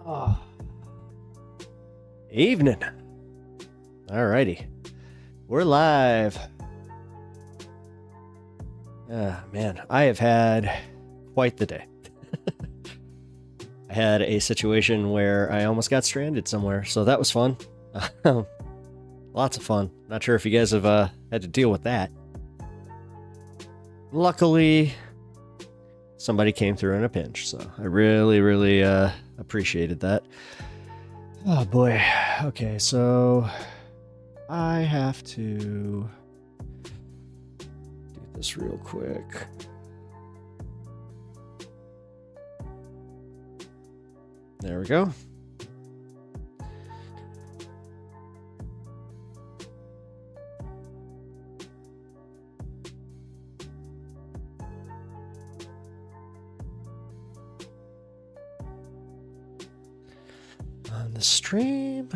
Oh. Evening. Alrighty. We're live. Man, I have had quite the day. I had a situation where I almost got stranded somewhere, so that was fun. Lots of fun. Not sure if you guys have had to deal with that. Luckily, somebody came through in a pinch, so I really appreciated that. Oh boy. Okay, so I have to do this real quick. There we go. On the stream.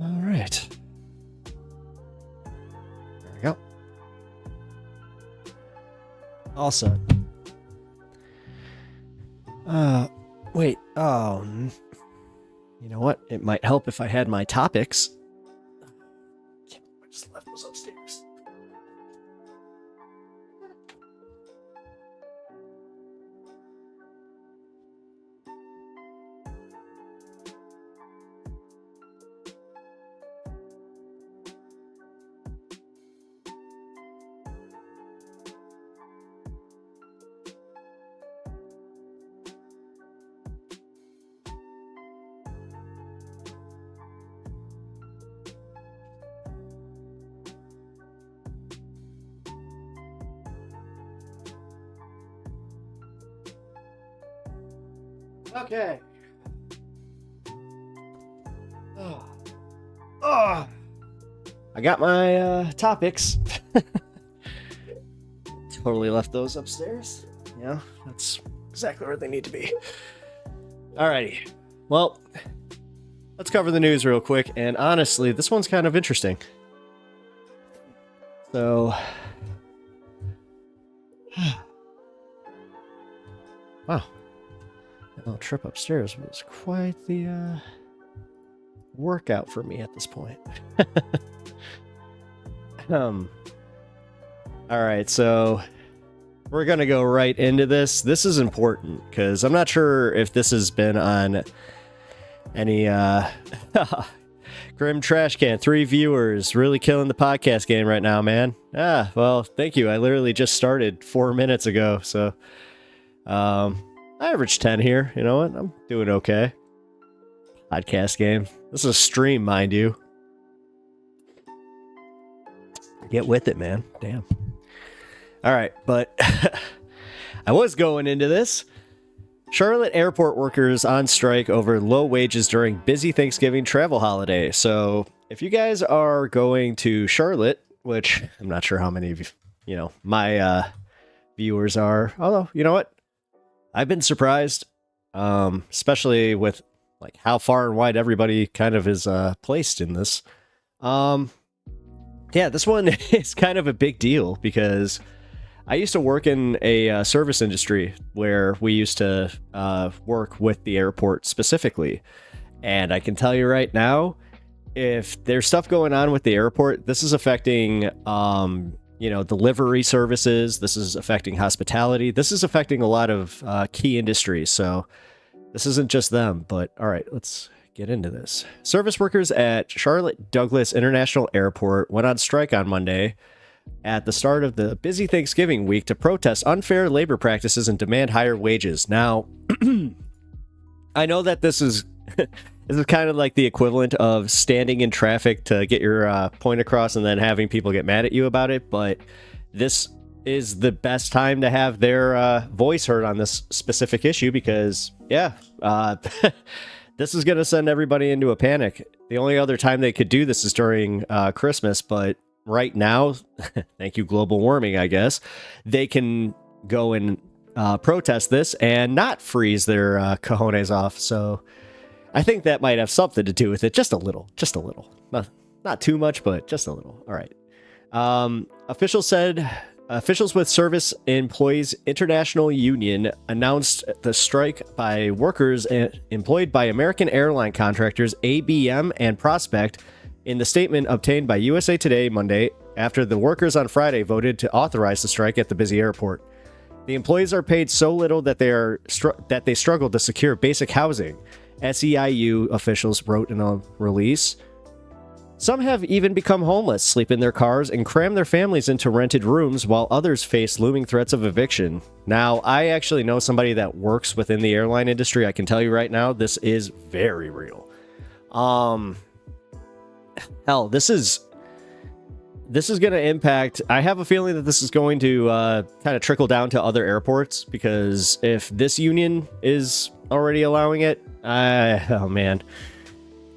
All right. There we go. All set. Wait. Oh, you know what? It might help if I had my topics. I just left those upstairs. Okay. Oh. I got my topics. Totally left those upstairs. Yeah, that's exactly where they need to be. Alrighty. Well, let's cover the news real quick. And honestly, this one's kind of interesting. So, wow. That little trip upstairs was quite the workout for me at this point. All right, so we're gonna go right into this. This is important because I'm not sure if this has been on any Grim Trash Can. 3 viewers, really killing the podcast game right now, man. Well, thank you. I literally just started 4 minutes ago, so I averaged 10 here. You know what? I'm doing okay. Podcast game. This is a stream, mind you. Get with it, man. Damn. All right, but I was going into this. Charlotte airport workers on strike over low wages during busy Thanksgiving travel holiday. So if you guys are going to Charlotte, which I'm not sure how many of you, my viewers are, although, you know what? I've been surprised, especially with like how far and wide everybody kind of is placed in this. Yeah, this one is kind of a big deal because I used to work in a service industry where we used to work with the airport specifically. And I can tell you right now, if there's stuff going on with the airport, this is affecting delivery services. This is affecting hospitality. This is affecting a lot of key industries. So this isn't just them, but all right, let's get into this. Service workers at Charlotte Douglas International Airport went on strike on Monday at the start of the busy Thanksgiving week to protest unfair labor practices and demand higher wages. Now, I know that this is this is kind of like the equivalent of standing in traffic to get your point across and then having people get mad at you about it, but this is the best time to have their voice heard on this specific issue because, yeah, this is going to send everybody into a panic. The only other time they could do this is during Christmas, but right now, thank you global warming, I guess, they can go and protest this and not freeze their cojones off. So I think that might have something to do with it. Just a little. Not too much, but just a little. All right. Officials with Service Employees International Union announced the strike by workers employed by American airline contractors ABM and Prospect in the statement obtained by USA Today Monday after the workers on Friday voted to authorize the strike at the busy airport. The employees are paid so little that they struggle to secure basic housing, SEIU officials wrote in a release. Some have even become homeless, sleep in their cars, and cram their families into rented rooms, while others face looming threats of eviction. Now, I actually know somebody that works within the airline industry. I can tell you right now, this is very real. Hell, this is going to impact... I have a feeling that this is going to kind of trickle down to other airports, because if this union is already allowing it, oh man...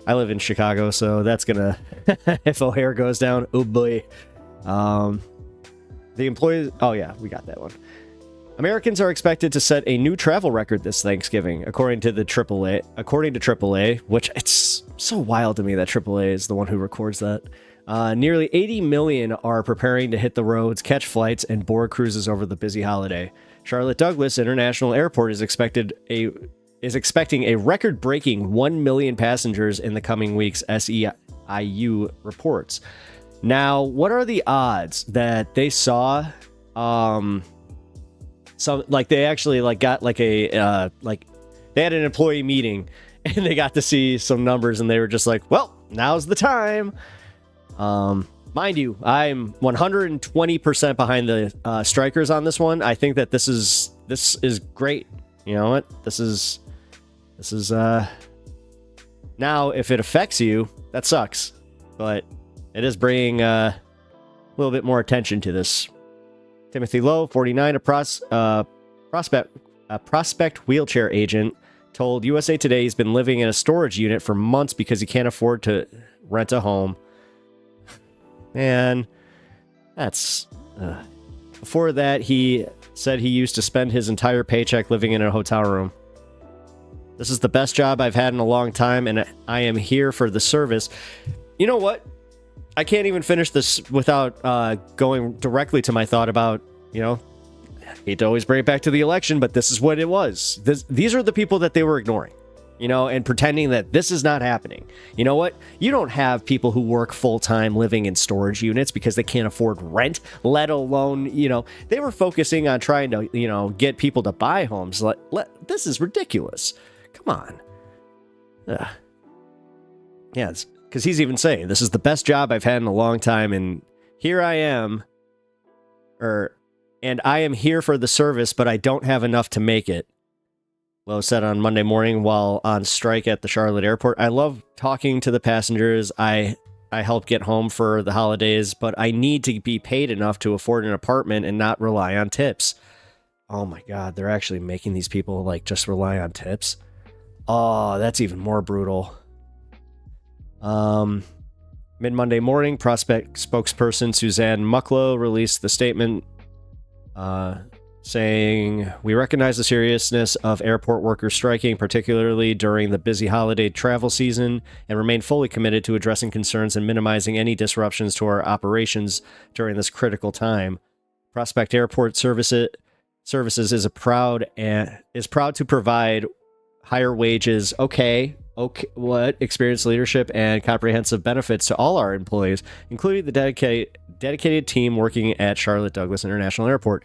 I live in Chicago, so that's gonna... if O'Hare goes down, oh boy. The employees... Oh yeah, we got that one. Americans are expected to set a new travel record this Thanksgiving, according to AAA, which it's so wild to me that AAA is the one who records that. Nearly 80 million are preparing to hit the roads, catch flights, and board cruises over the busy holiday. Charlotte Douglas International Airport is expecting a record-breaking 1 million passengers in the coming weeks, SEIU reports. Now, what are the odds that they saw they actually got they had an employee meeting and they got to see some numbers and they were just like, well, now's the time. Mind you, I'm 120% behind the strikers on this one. I think that this is great. You know what? This is now, if it affects you, that sucks, but it is bringing a little bit more attention to this. Timothy Lowe, 49, a prospect wheelchair agent, told USA Today he's been living in a storage unit for months because he can't afford to rent a home. Man, that's... Before that, he said he used to spend his entire paycheck living in a hotel room. This is the best job I've had in a long time, and I am here for the service. You know what? I can't even finish this without going directly to my thought about, I hate to always bring it back to the election, but this is what it was. These are the people that they were ignoring, and pretending that this is not happening. You know what? You don't have people who work full-time living in storage units because they can't afford rent, let alone, they were focusing on trying to, get people to buy homes. This is ridiculous. Come on. Yeah, because he's even saying, this is the best job I've had in a long time, and here I am, and I am here for the service, but I don't have enough to make it. Lowe said on Monday morning while on strike at the Charlotte airport. I love talking to the passengers. I help get home for the holidays, but I need to be paid enough to afford an apartment and not rely on tips. Oh my God, they're actually making these people just rely on tips. Oh, that's even more brutal. Mid-Monday morning, Prospect spokesperson Suzanne Mucklow released the statement saying, we recognize the seriousness of airport workers striking, particularly during the busy holiday travel season, and remain fully committed to addressing concerns and minimizing any disruptions to our operations during this critical time. Prospect Airport Services is proud to provide higher wages, experienced leadership and comprehensive benefits to all our employees, including the dedicated team working at Charlotte Douglas International Airport.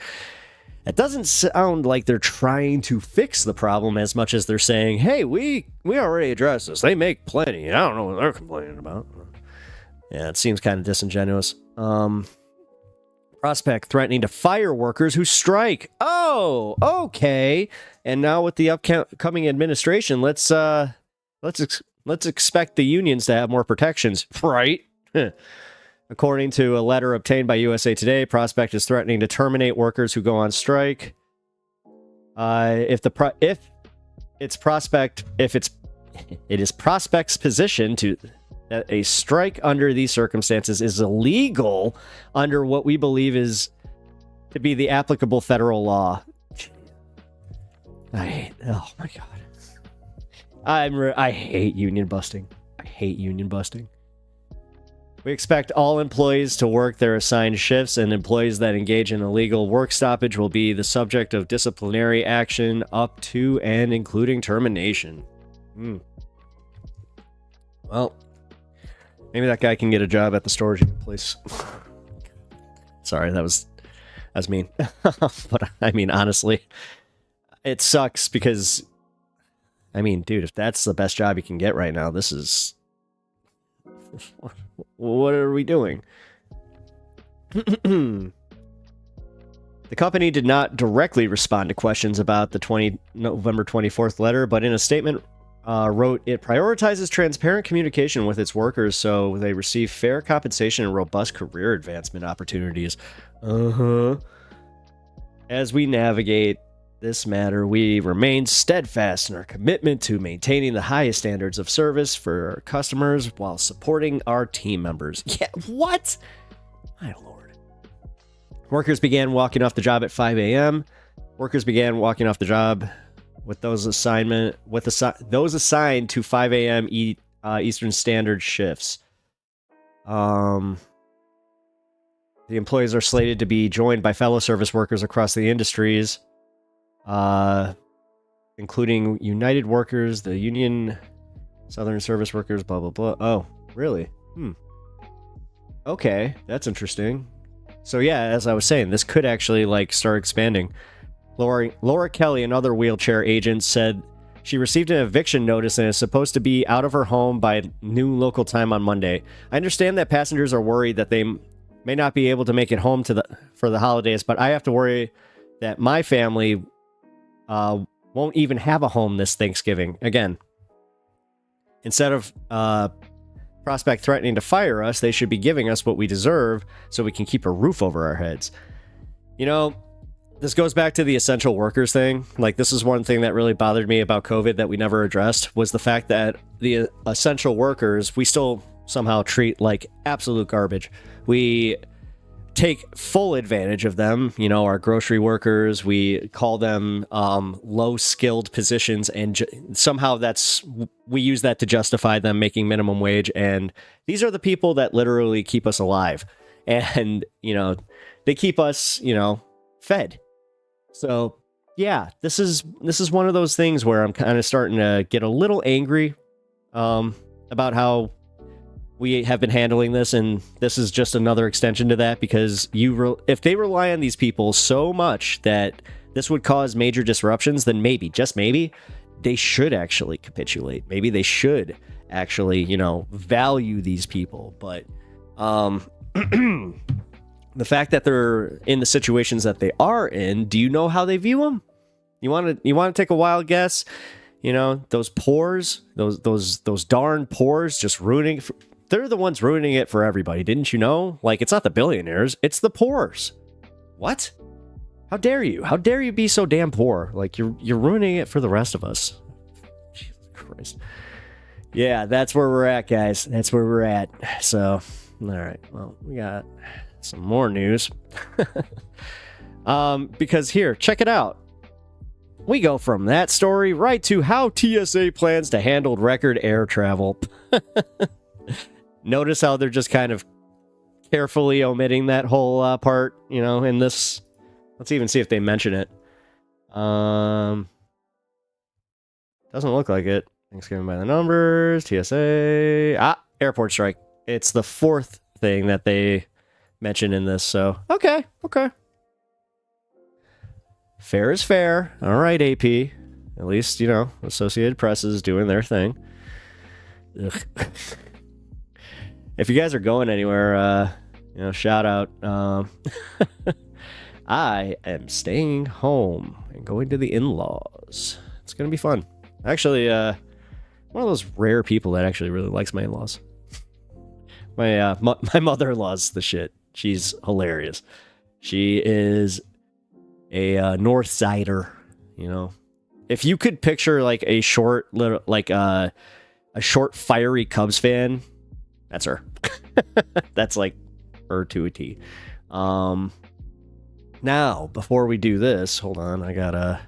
It doesn't sound like they're trying to fix the problem as much as they're saying, hey, we already addressed this. They make plenty. I don't know what they're complaining about. Yeah, it seems kind of disingenuous. Prospect threatening to fire workers who strike. Oh, okay. And now with the upcoming administration, let's expect the unions to have more protections, right? According to a letter obtained by USA Today, Prospect is threatening to terminate workers who go on strike. It is Prospect's position to that a strike under these circumstances is illegal under what we believe is to be the applicable federal law. Oh my god. I hate union busting. I hate union busting. We expect all employees to work their assigned shifts, and employees that engage in illegal work stoppage will be the subject of disciplinary action up to and including termination. Well, maybe that guy can get a job at the storage unit place. Sorry, that was mean. But I mean, honestly, it sucks because, I mean, dude, if that's the best job you can get right now, this is... What are we doing? The company did not directly respond to questions about the November 24th letter, but in a statement wrote, it prioritizes transparent communication with its workers so they receive fair compensation and robust career advancement opportunities. As we navigate this matter, we remain steadfast in our commitment to maintaining the highest standards of service for our customers while supporting our team members. Yeah, what? My lord. Workers began walking off the job at 5 a.m. Workers began walking off the job with those assigned to 5 a.m. Eastern Standard shifts. The employees are slated to be joined by fellow service workers across the industries, including United Workers, the Union, Southern Service Workers, blah, blah, blah. Oh, really? Okay, that's interesting. So yeah, as I was saying, this could actually, like, start expanding. Laura Kelly, another wheelchair agent, said she received an eviction notice and is supposed to be out of her home by noon local time on Monday. I understand that passengers are worried that they may not be able to make it home for the holidays, but I have to worry that my family won't even have a home this Thanksgiving. Again, instead of Prospect threatening to fire us, they should be giving us what we deserve so we can keep a roof over our heads. You know, this goes back to the essential workers thing. Like, this is one thing that really bothered me about COVID that we never addressed, was the fact that the essential workers, we still somehow treat like absolute garbage. We take full advantage of them, you know, our grocery workers, we call them low-skilled positions, and somehow we use that to justify them making minimum wage, and these are the people that literally keep us alive, and, you know, they keep us, you know, fed. So, yeah, this is one of those things where I'm kind of starting to get a little angry about how we have been handling this, and this is just another extension to that, because if they rely on these people so much that this would cause major disruptions, then maybe, just maybe, they should actually capitulate. Maybe they should actually, you know, value these people. But the fact that they're in the situations that they are in, do you know how they view them? You want to take a wild guess? You know, those poors, those darn poors, just ruining. They're the ones ruining it for everybody. Didn't you know? Like, it's not the billionaires, it's the poors. What? How dare you? How dare you be so damn poor? Like, you're ruining it for the rest of us. Jesus Christ. Yeah, that's where we're at, guys. That's where we're at. So, all right. Well, we got some more news. Because here, check it out. We go from that story right to how TSA plans to handle record air travel. Notice how they're just kind of carefully omitting that whole part, you know, in this. Let's even see if they mention it. Doesn't look like it. Thanksgiving by the numbers, TSA. Airport strike. It's the fourth thing that they mention in this, so okay. Fair is fair. All right, AP. At least, you know, Associated Press is doing their thing. Ugh. If you guys are going anywhere, you know, shout out. I am staying home and going to the in-laws. It's gonna be fun. Actually, one of those rare people that actually really likes my in-laws. My mother-in-law's the shit. She's hilarious. She is a North Sider, you know. If you could picture like a short, little, like a short fiery Cubs fan, That's her. That's like her to a T. Now, before we do this, hold on, I gotta...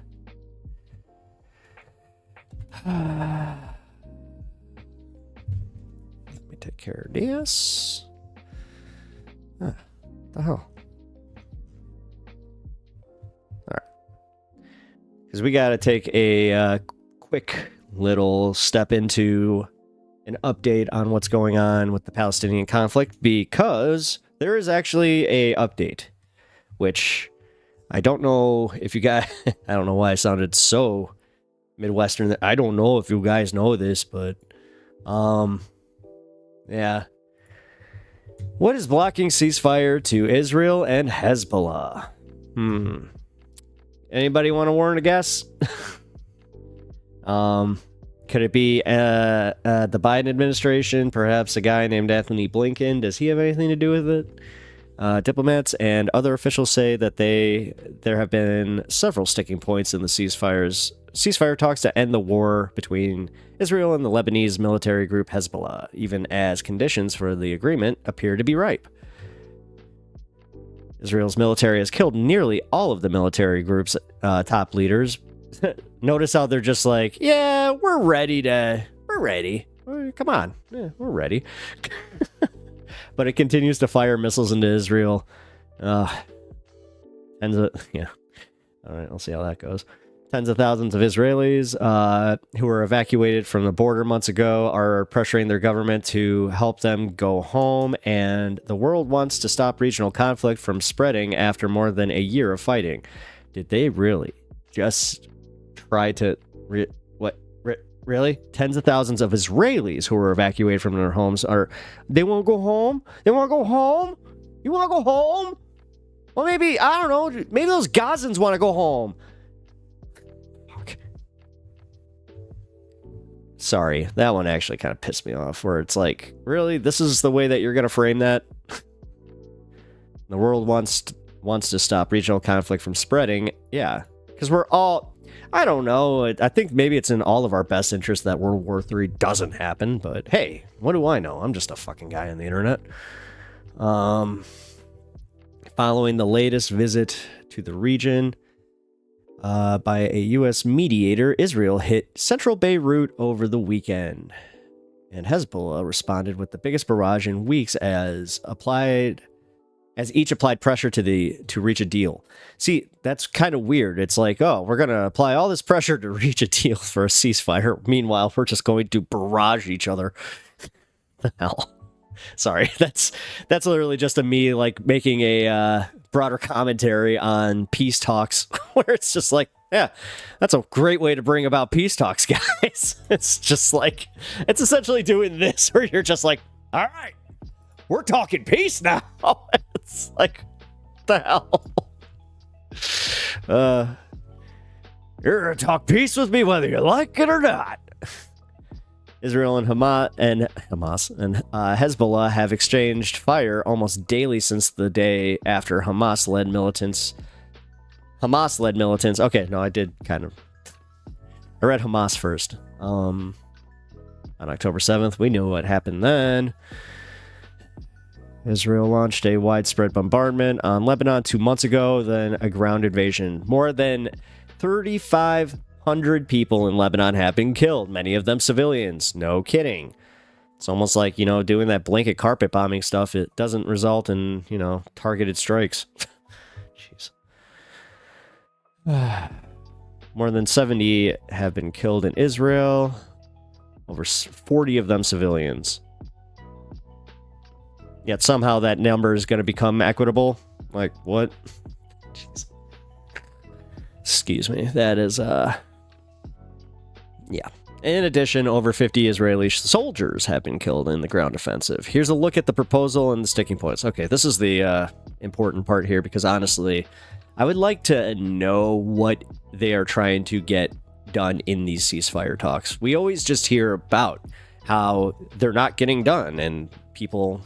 Let me take care of this. What the hell? Alright. Because we gotta take a quick little step into an update on what's going on with the Palestinian conflict, because there is actually a update, which I don't know if you guys... I don't know why I sounded so Midwestern. I don't know if you guys know this, but yeah. What is blocking ceasefire to Israel and Hezbollah? Anybody want to warn a guess? Could it be the Biden administration? Perhaps a guy named Anthony Blinken? Does he have anything to do with it? Diplomats and other officials say that there have been several sticking points in the ceasefire talks to end the war between Israel and the Lebanese military group Hezbollah, even as conditions for the agreement appear to be ripe. Israel's military has killed nearly all of the military group's top leaders. Notice how they're just like, yeah, we're ready. Come on. Yeah, we're ready. But it continues to fire missiles into Israel. Yeah. All right, I'll see how that goes. Tens of thousands of Israelis who were evacuated from the border months ago are pressuring their government to help them go home, and the world wants to stop regional conflict from spreading after more than a year of fighting. Did they really just try to... Really? Tens of thousands of Israelis who were evacuated from their homes they won't go home? They want to go home? You want to go home? Well, maybe, I don't know, maybe those Gazans want to go home. Fuck. Sorry, that one actually kind of pissed me off, where it's like, really? This is the way that you're going to frame that? The world wants to stop regional conflict from spreading. Yeah, because we're all... I don't know. I think maybe it's in all of our best interest that World War III doesn't happen, but hey, what do I know? I'm just a fucking guy on the internet. Following the latest visit to the region by a U.S. mediator, Israel hit central Beirut over the weekend, and Hezbollah responded with the biggest barrage in weeks as each applied pressure to reach a deal. See, that's kind of weird. It's like, oh, we're going to apply all this pressure to reach a deal for a ceasefire. Meanwhile, we're just going to barrage each other. The hell? Sorry, that's literally just me like making a broader commentary on peace talks, where it's just like, yeah, that's a great way to bring about peace talks, guys. It's just like, it's essentially doing this, where you're just like, all right, we're talking peace now. It's like, what the hell? You're gonna talk peace with me whether you like it or not. Israel and Hamas and Hezbollah have exchanged fire almost daily since the day after Hamas-led militants. Okay, no, I read Hamas first. On October 7th, we knew what happened then. Israel launched a widespread bombardment on Lebanon 2 months ago, then a ground invasion. More than 3,500 people in Lebanon have been killed, many of them civilians. No kidding. It's almost like, doing that blanket carpet bombing stuff. It doesn't result in, targeted strikes. Jeez. More than 70 have been killed in Israel. Over 40 of them civilians. Yet somehow that number is going to become equitable. Like, what? Jeez. Excuse me. That is, yeah. In addition, over 50 Israeli soldiers have been killed in the ground offensive. Here's a look at the proposal and the sticking points. Okay, this is the important part here, because honestly, I would like to know what they are trying to get done in these ceasefire talks. We always just hear about how they're not getting done, and people,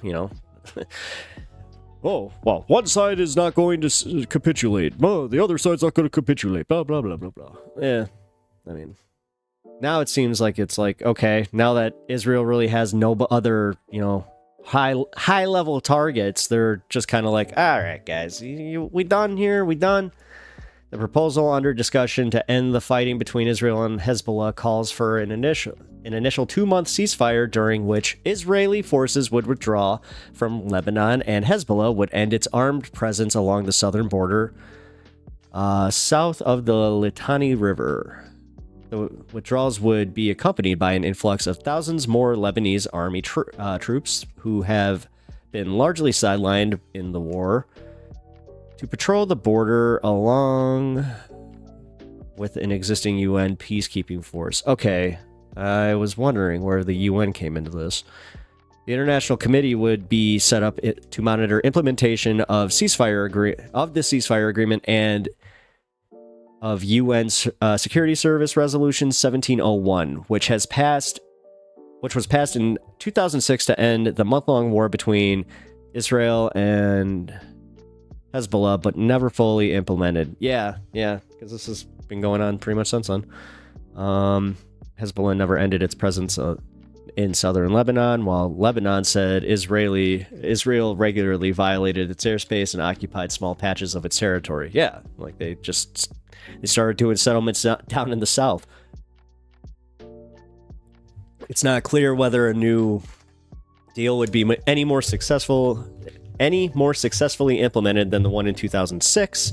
oh, well, one side is not going to capitulate. Oh, the other side's not going to capitulate. Blah, blah, blah, blah, blah. Yeah, I mean, now it seems like it's like, okay, now that Israel really has no other, high level targets. They're just kind of like, all right, guys, we done here? We done? The proposal under discussion to end the fighting between Israel and Hezbollah calls for an initial 2-month ceasefire during which Israeli forces would withdraw from Lebanon and Hezbollah would end its armed presence along the southern border south of the Litani River. The withdrawals would be accompanied by an influx of thousands more Lebanese army troops who have been largely sidelined in the war to patrol the border along with an existing UN peacekeeping force. Okay, I was wondering where the UN came into this. The International Committee would be set up to monitor implementation of the ceasefire agreement and of UN Security Service Resolution 1701, which was passed in 2006 to end the month-long war between Israel and Hezbollah, but never fully implemented. Yeah, because this has been going on pretty much since then. Hezbollah never ended its presence in southern Lebanon, while Lebanon said Israel regularly violated its airspace and occupied small patches of its territory. Yeah, like they started doing settlements down in the south. It's not clear whether a new deal would be any more successfully implemented than the one in 2006.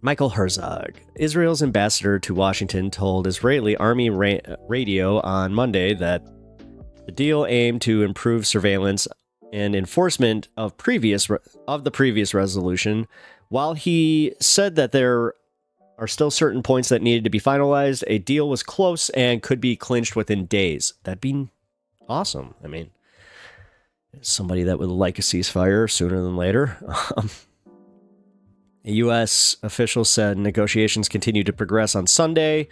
Michael Herzog, Israel's ambassador to Washington, told Israeli Army radio on Monday that the deal aimed to improve surveillance and enforcement of the previous resolution. While he said that there are still certain points that needed to be finalized, a deal was close and could be clinched within days. That'd be awesome. I mean, somebody that would like a ceasefire sooner than later. A U.S. official said negotiations continue to progress on Sunday,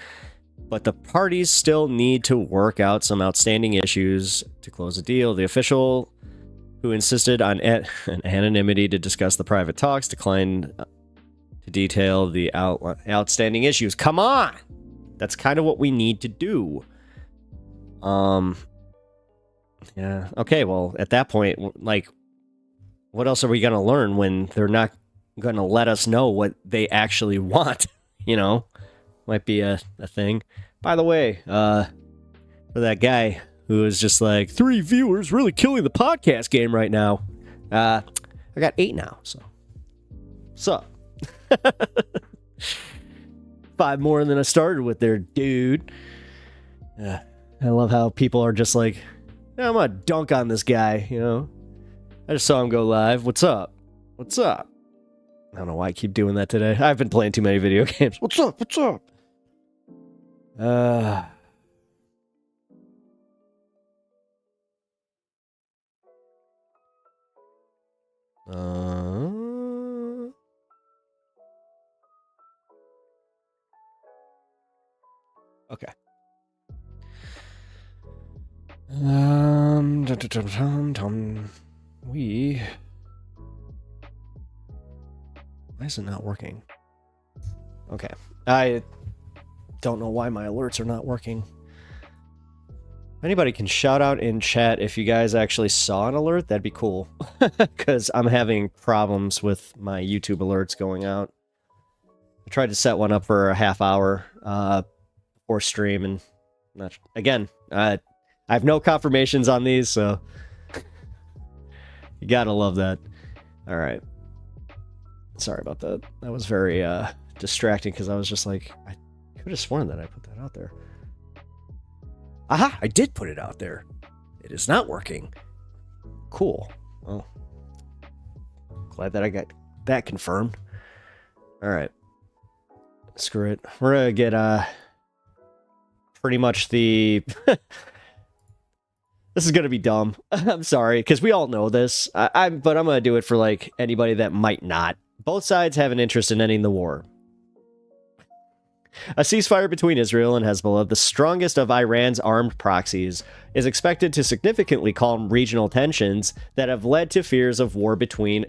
but the parties still need to work out some outstanding issues to close the deal. The official, who insisted on an anonymity to discuss the private talks, declined to detail the outstanding issues. Come on! That's kind of what we need to do. Yeah. Okay, well, at that point, like, what else are we going to learn when they're not going to let us know what they actually want? You know? Might be a thing. By the way, for that guy who is just like, 3 viewers really killing the podcast game right now. I got 8 now, so. Sup? 5 more than I started with there, dude. I love how people are just like, I'm gonna dunk on this guy, you know? I just saw him go live. What's up? What's up? I don't know why I keep doing that today. I've been playing too many video games. What's up? What's up? Okay. Why is it not working? Okay. I don't know why my alerts are not working. Anybody can shout out in chat if you guys actually saw an alert, that'd be cool. Because I'm having problems with my YouTube alerts going out. I tried to set one up for a half hour before stream, and I have no confirmations on these, so you gotta love that. All right. Sorry about that. That was very distracting because I was just like, I could have sworn that I put that out there. Aha! I did put it out there. It is not working. Cool. Well, glad that I got that confirmed. All right. Screw it. We're gonna get pretty much the. This is gonna be dumb. I'm sorry, because we all know this. But I'm gonna do it for like anybody that might not. Both sides have an interest in ending the war. A ceasefire between Israel and Hezbollah, the strongest of Iran's armed proxies, is expected to significantly calm regional tensions that have led to fears of war between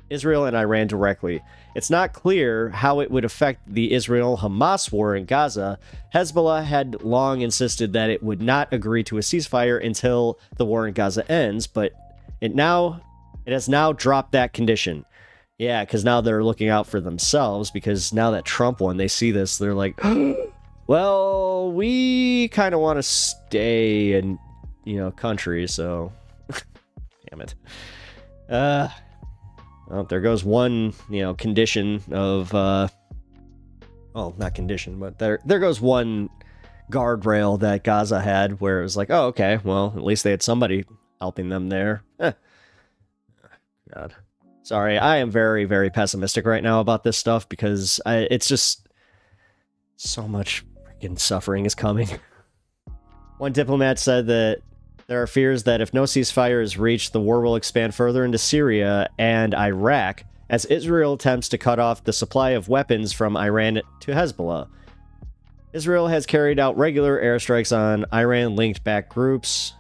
Israel and Iran directly. It's not clear how it would affect the Israel-Hamas war in Gaza. Hezbollah had long insisted that it would not agree to a ceasefire until the war in Gaza ends, but it has now dropped that condition. Yeah, because now they're looking out for themselves, because now that Trump won, they see this, they're like, well, we kind of want to stay in, country, so damn it. Well, there goes one, condition of, well, not condition, but there goes one guardrail that Gaza had, where it was like, oh, okay, well, at least they had somebody helping them there. God. Sorry, I am very, very pessimistic right now about this stuff because it's just so much freaking suffering is coming. One diplomat said that there are fears that if no ceasefire is reached, the war will expand further into Syria and Iraq as Israel attempts to cut off the supply of weapons from Iran to Hezbollah. Israel has carried out regular airstrikes on Iran-linked backed groups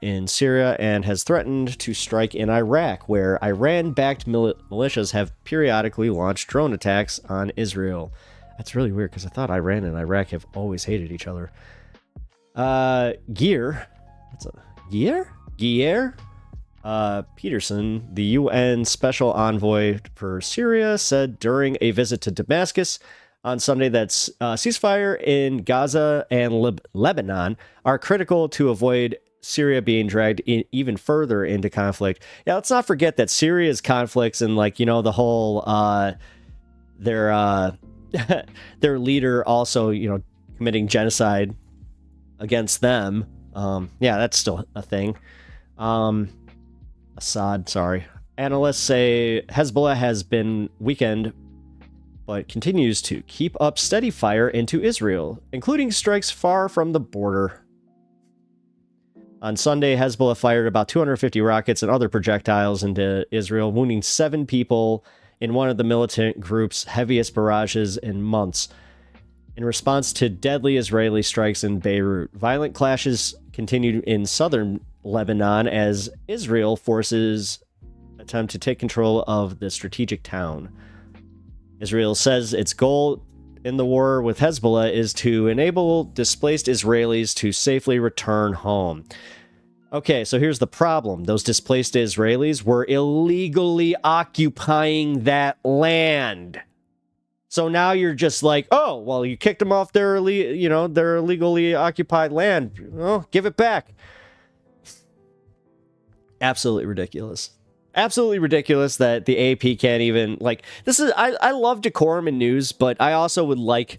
in Syria and has threatened to strike in Iraq, where Iran-backed militias have periodically launched drone attacks on Israel. That's really weird because I thought Iran and Iraq have always hated each other. Gear Peterson, the UN Special Envoy for Syria, said during a visit to Damascus on Sunday that ceasefire in Gaza and Lebanon are critical to avoid Syria being dragged even further into conflict. Yeah, let's not forget that Syria's conflicts and the whole their leader also committing genocide against them. Yeah, that's still a thing. Assad, sorry. Analysts say Hezbollah has been weakened but continues to keep up steady fire into Israel, including strikes far from the border. On Sunday, Hezbollah fired about 250 rockets and other projectiles into Israel, wounding 7 people in one of the militant group's heaviest barrages in months. In response to deadly Israeli strikes in Beirut, violent clashes continued in southern Lebanon as Israel forces attempt to take control of the strategic town. Israel says its goal in the war with Hezbollah is to enable displaced Israelis to safely return home. Okay, so here's the problem. Those displaced Israelis were illegally occupying that land. So now you're just like, oh, well, you kicked them off their illegally occupied land. Oh, give it back. Absolutely ridiculous. Absolutely ridiculous that the AP can't even, this is, I love decorum in news, but I also would like,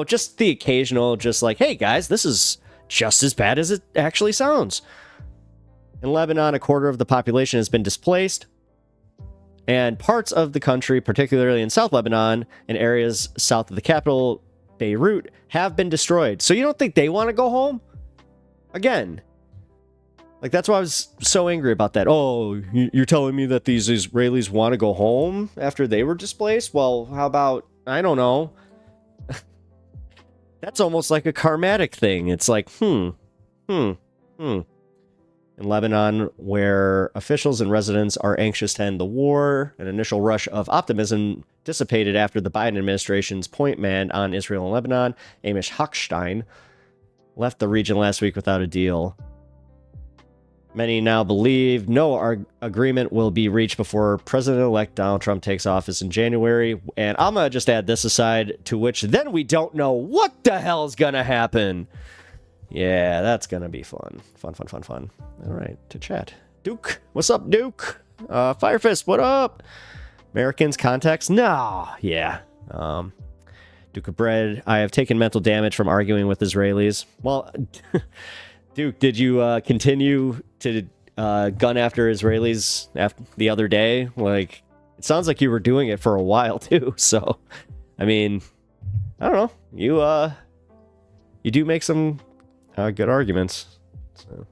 just the occasional, just like, hey guys, this is just as bad as it actually sounds. In Lebanon, a quarter of the population has been displaced, and parts of the country, particularly in South Lebanon and areas south of the capital, Beirut, have been destroyed. So you don't think they want to go home? Again. That's why I was so angry about that. Oh, you're telling me that these Israelis want to go home after they were displaced? Well, how about, I don't know. That's almost like a karmatic thing. It's like, In Lebanon, where officials and residents are anxious to end the war, an initial rush of optimism dissipated after the Biden administration's point man on Israel and Lebanon, Amish Hochstein, left the region last week without a deal. Many now believe no agreement will be reached before President-elect Donald Trump takes office in January. And I'm going to just add this aside, to which then we don't know what the hell's going to happen. Yeah, that's going to be fun. Fun. All right, to chat. Duke, what's up, Duke? Firefist, what up? Americans, contacts? No. Yeah. Duke of Bread, I have taken mental damage from arguing with Israelis. Well... Duke, did you continue to gun after Israelis the other day? It sounds like you were doing it for a while too. So, I mean, I don't know. You do make some good arguments. So,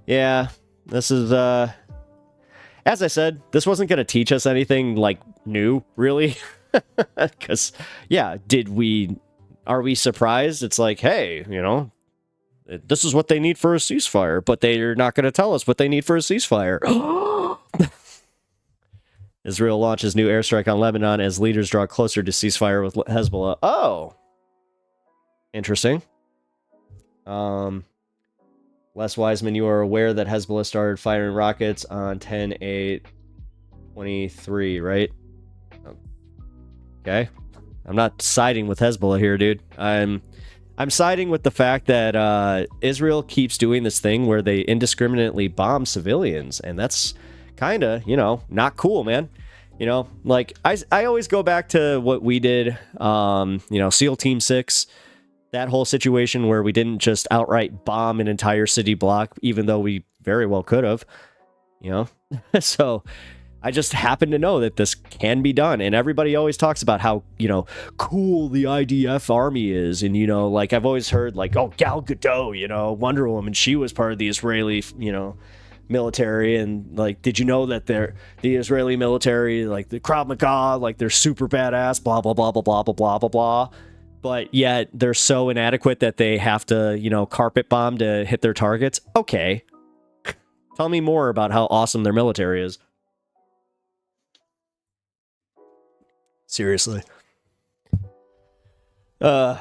yeah, this is as I said, this wasn't going to teach us anything new, really. Because, yeah, are we surprised? It's like, hey, this is what they need for a ceasefire, but they're not going to tell us what they need for a ceasefire. Israel launches new airstrike on Lebanon as leaders draw closer to ceasefire with Hezbollah. Oh, interesting. Les Wiseman, you are aware that Hezbollah started firing rockets on 10/8/23, right? Okay. I'm not siding with Hezbollah here, dude. I'm siding with the fact that Israel keeps doing this thing where they indiscriminately bomb civilians, and that's kind of, not cool, man. Like, I always go back to what we did, SEAL Team 6, that whole situation where we didn't just outright bomb an entire city block, even though we very well could have, So I just happen to know that this can be done. And everybody always talks about how, cool the IDF army is. And, like I've always heard like, oh, Gal Gadot, Wonder Woman, she was part of the Israeli, military. And like, did you know that the Israeli military, like the Krav Maga, like they're super badass, blah, blah, blah, blah, blah, blah, blah, blah, blah. But yet they're so inadequate that they have to, carpet bomb to hit their targets. Okay. Tell me more about how awesome their military is. Seriously. I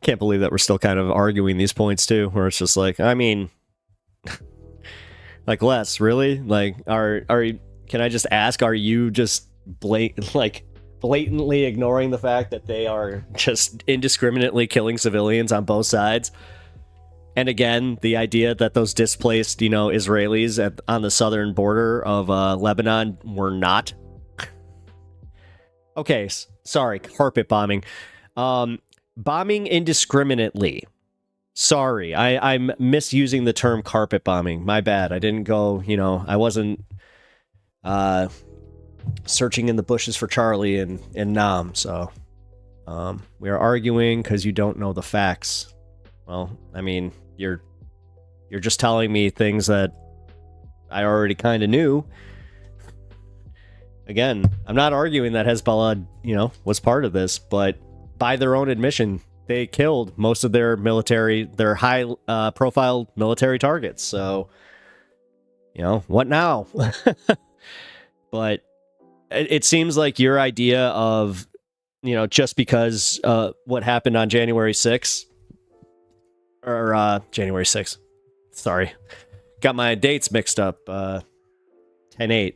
can't believe that we're still kind of arguing these points too, where it's just like, I mean, like, Les, really? Like, can I just ask, are you just blatantly ignoring the fact that they are just indiscriminately killing civilians on both sides? And again, the idea that those displaced, Israelis on the southern border of Lebanon were not. Okay, sorry, carpet bombing. Bombing indiscriminately. Sorry, I'm misusing the term carpet bombing. My bad. I didn't go, I wasn't searching in the bushes for Charlie and Nam. So we are arguing because you don't know the facts. Well, I mean, you're just telling me things that I already kind of knew. Again, I'm not arguing that Hezbollah, was part of this, but by their own admission, they killed most of their high profile military targets. So, what now? But it seems like your idea of, just because what happened on January 6th, or January 6th. Sorry. Got my dates mixed up. 10/8.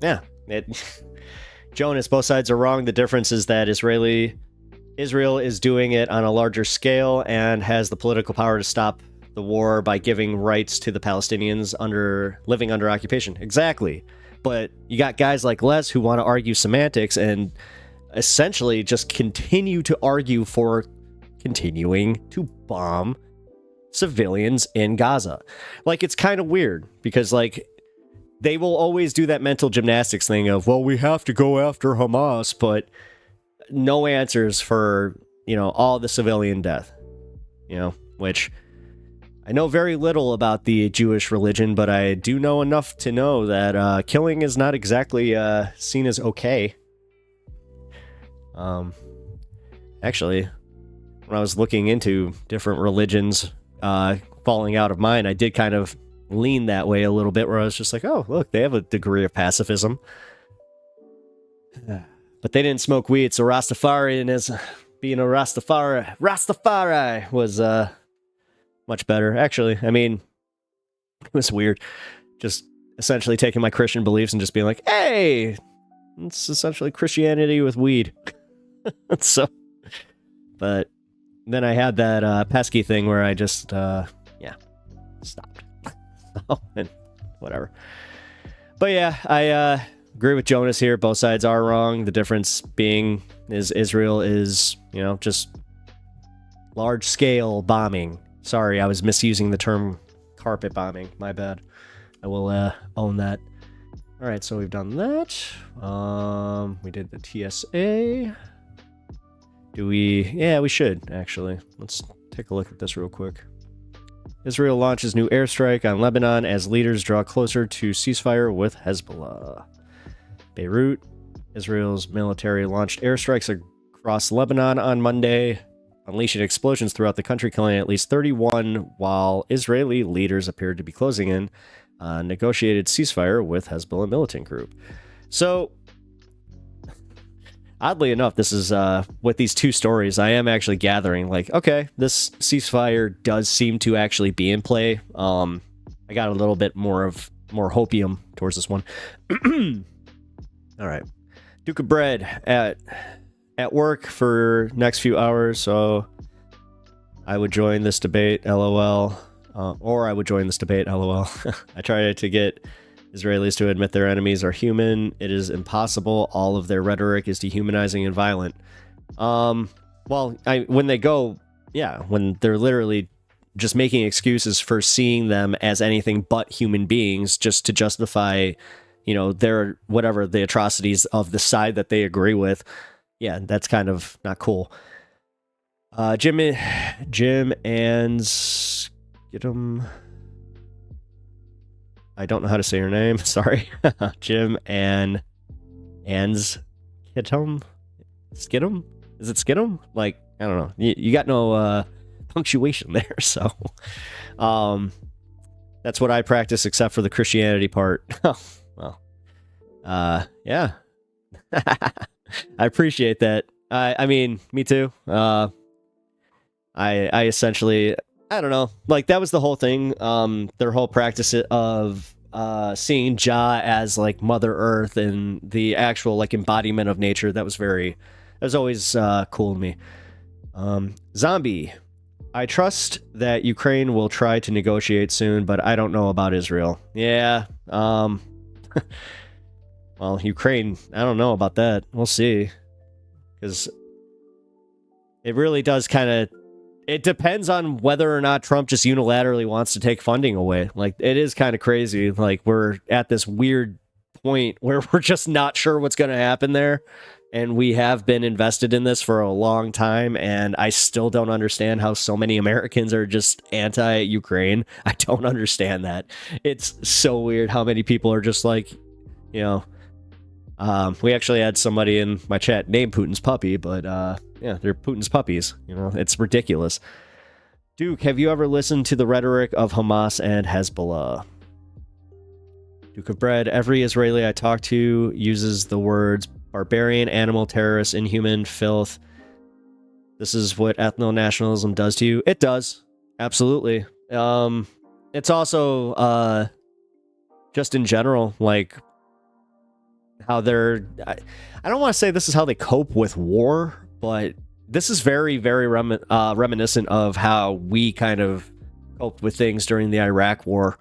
Yeah. Jonas, both sides are wrong. The difference is that Israel is doing it on a larger scale and has the political power to stop the war by giving rights to the Palestinians living under occupation. Exactly. But you got guys like Les who want to argue semantics and essentially just continue to argue for continuing to bomb civilians in Gaza. Like, it's kind of weird because, like, they will always do that mental gymnastics thing of, well, we have to go after Hamas, but no answers for, all the civilian death, which I know very little about the Jewish religion, but I do know enough to know that killing is not exactly seen as okay. Actually, when I was looking into different religions falling out of mine, I did kind of lean that way a little bit, where I was just like, oh, look, they have a degree of pacifism. But they didn't smoke weed, so Rastafarian is being a Rastafari was much better. Actually, I mean, it was weird. Just essentially taking my Christian beliefs and just being like, hey, it's essentially Christianity with weed. So, but then I had that pesky thing where I just, stopped. And whatever. But yeah, I agree with Jonas here. Both sides are wrong. The difference being is Israel is, just large-scale bombing. Sorry, I was misusing the term carpet bombing. My bad. I will own that. All right, so we've done that. We did the TSA. Do we? Yeah, we should, actually. Let's take a look at this real quick. Israel launches new airstrike on Lebanon as leaders draw closer to ceasefire with Hezbollah. Beirut. Israel's military launched airstrikes across Lebanon on Monday, unleashing explosions throughout the country, killing at least 31, while Israeli leaders appeared to be closing in on negotiated ceasefire with Hezbollah militant group. So, oddly enough, this is, with these two stories, I am actually gathering, like, okay, this ceasefire does seem to actually be in play. I got a little bit more hopium towards this one. All right. Duke of Bread at work for next few hours, so I would join this debate, lol. Or I would join this debate, lol. I try to get Israelis to admit their enemies are human. It is impossible. All of their rhetoric is dehumanizing and violent. When they go, yeah, when they're literally just making excuses for seeing them as anything but human beings just to justify, you know, their, whatever, the atrocities of the side that they agree with. Yeah, that's kind of not cool. Jim and Skittum. I don't know how to say your name. Sorry. Jim and Skittum? Skittum? Is it Skittum? Like, I don't know. You got no punctuation there, so. That's what I practice except for the Christianity part. Well. Yeah. I appreciate that. I mean, me too. I essentially, I don't know, like that was the whole thing. Their whole practice of seeing Jah as like Mother Earth and the actual like embodiment of nature. That was always cool to me. Zombie. I trust that Ukraine will try to negotiate soon, but I don't know about Israel. Yeah. Well, Ukraine, I don't know about that. We'll see. Because it really does kind of... It depends on whether or not Trump just unilaterally wants to take funding away. Like, it is kind of crazy. Like, we're at this weird point where we're just not sure what's going to happen there. And we have been invested in this for a long time. And I still don't understand how so many Americans are just anti-Ukraine. I don't understand that. It's so weird how many people are just like, you know... we actually had somebody in my chat named Putin's puppy, but yeah, they're Putin's puppies. You know, it's ridiculous. Duke, have you ever listened to the rhetoric of Hamas and Hezbollah? Duke of Bread, every Israeli I talk to uses the words barbarian, animal, terrorist, inhuman, filth. This is what ethno-nationalism does to you. It does. Absolutely. It's also just in general, like, how they're... I don't want to say this is how they cope with war, but this is very, very reminiscent of how we kind of coped with things during the Iraq War.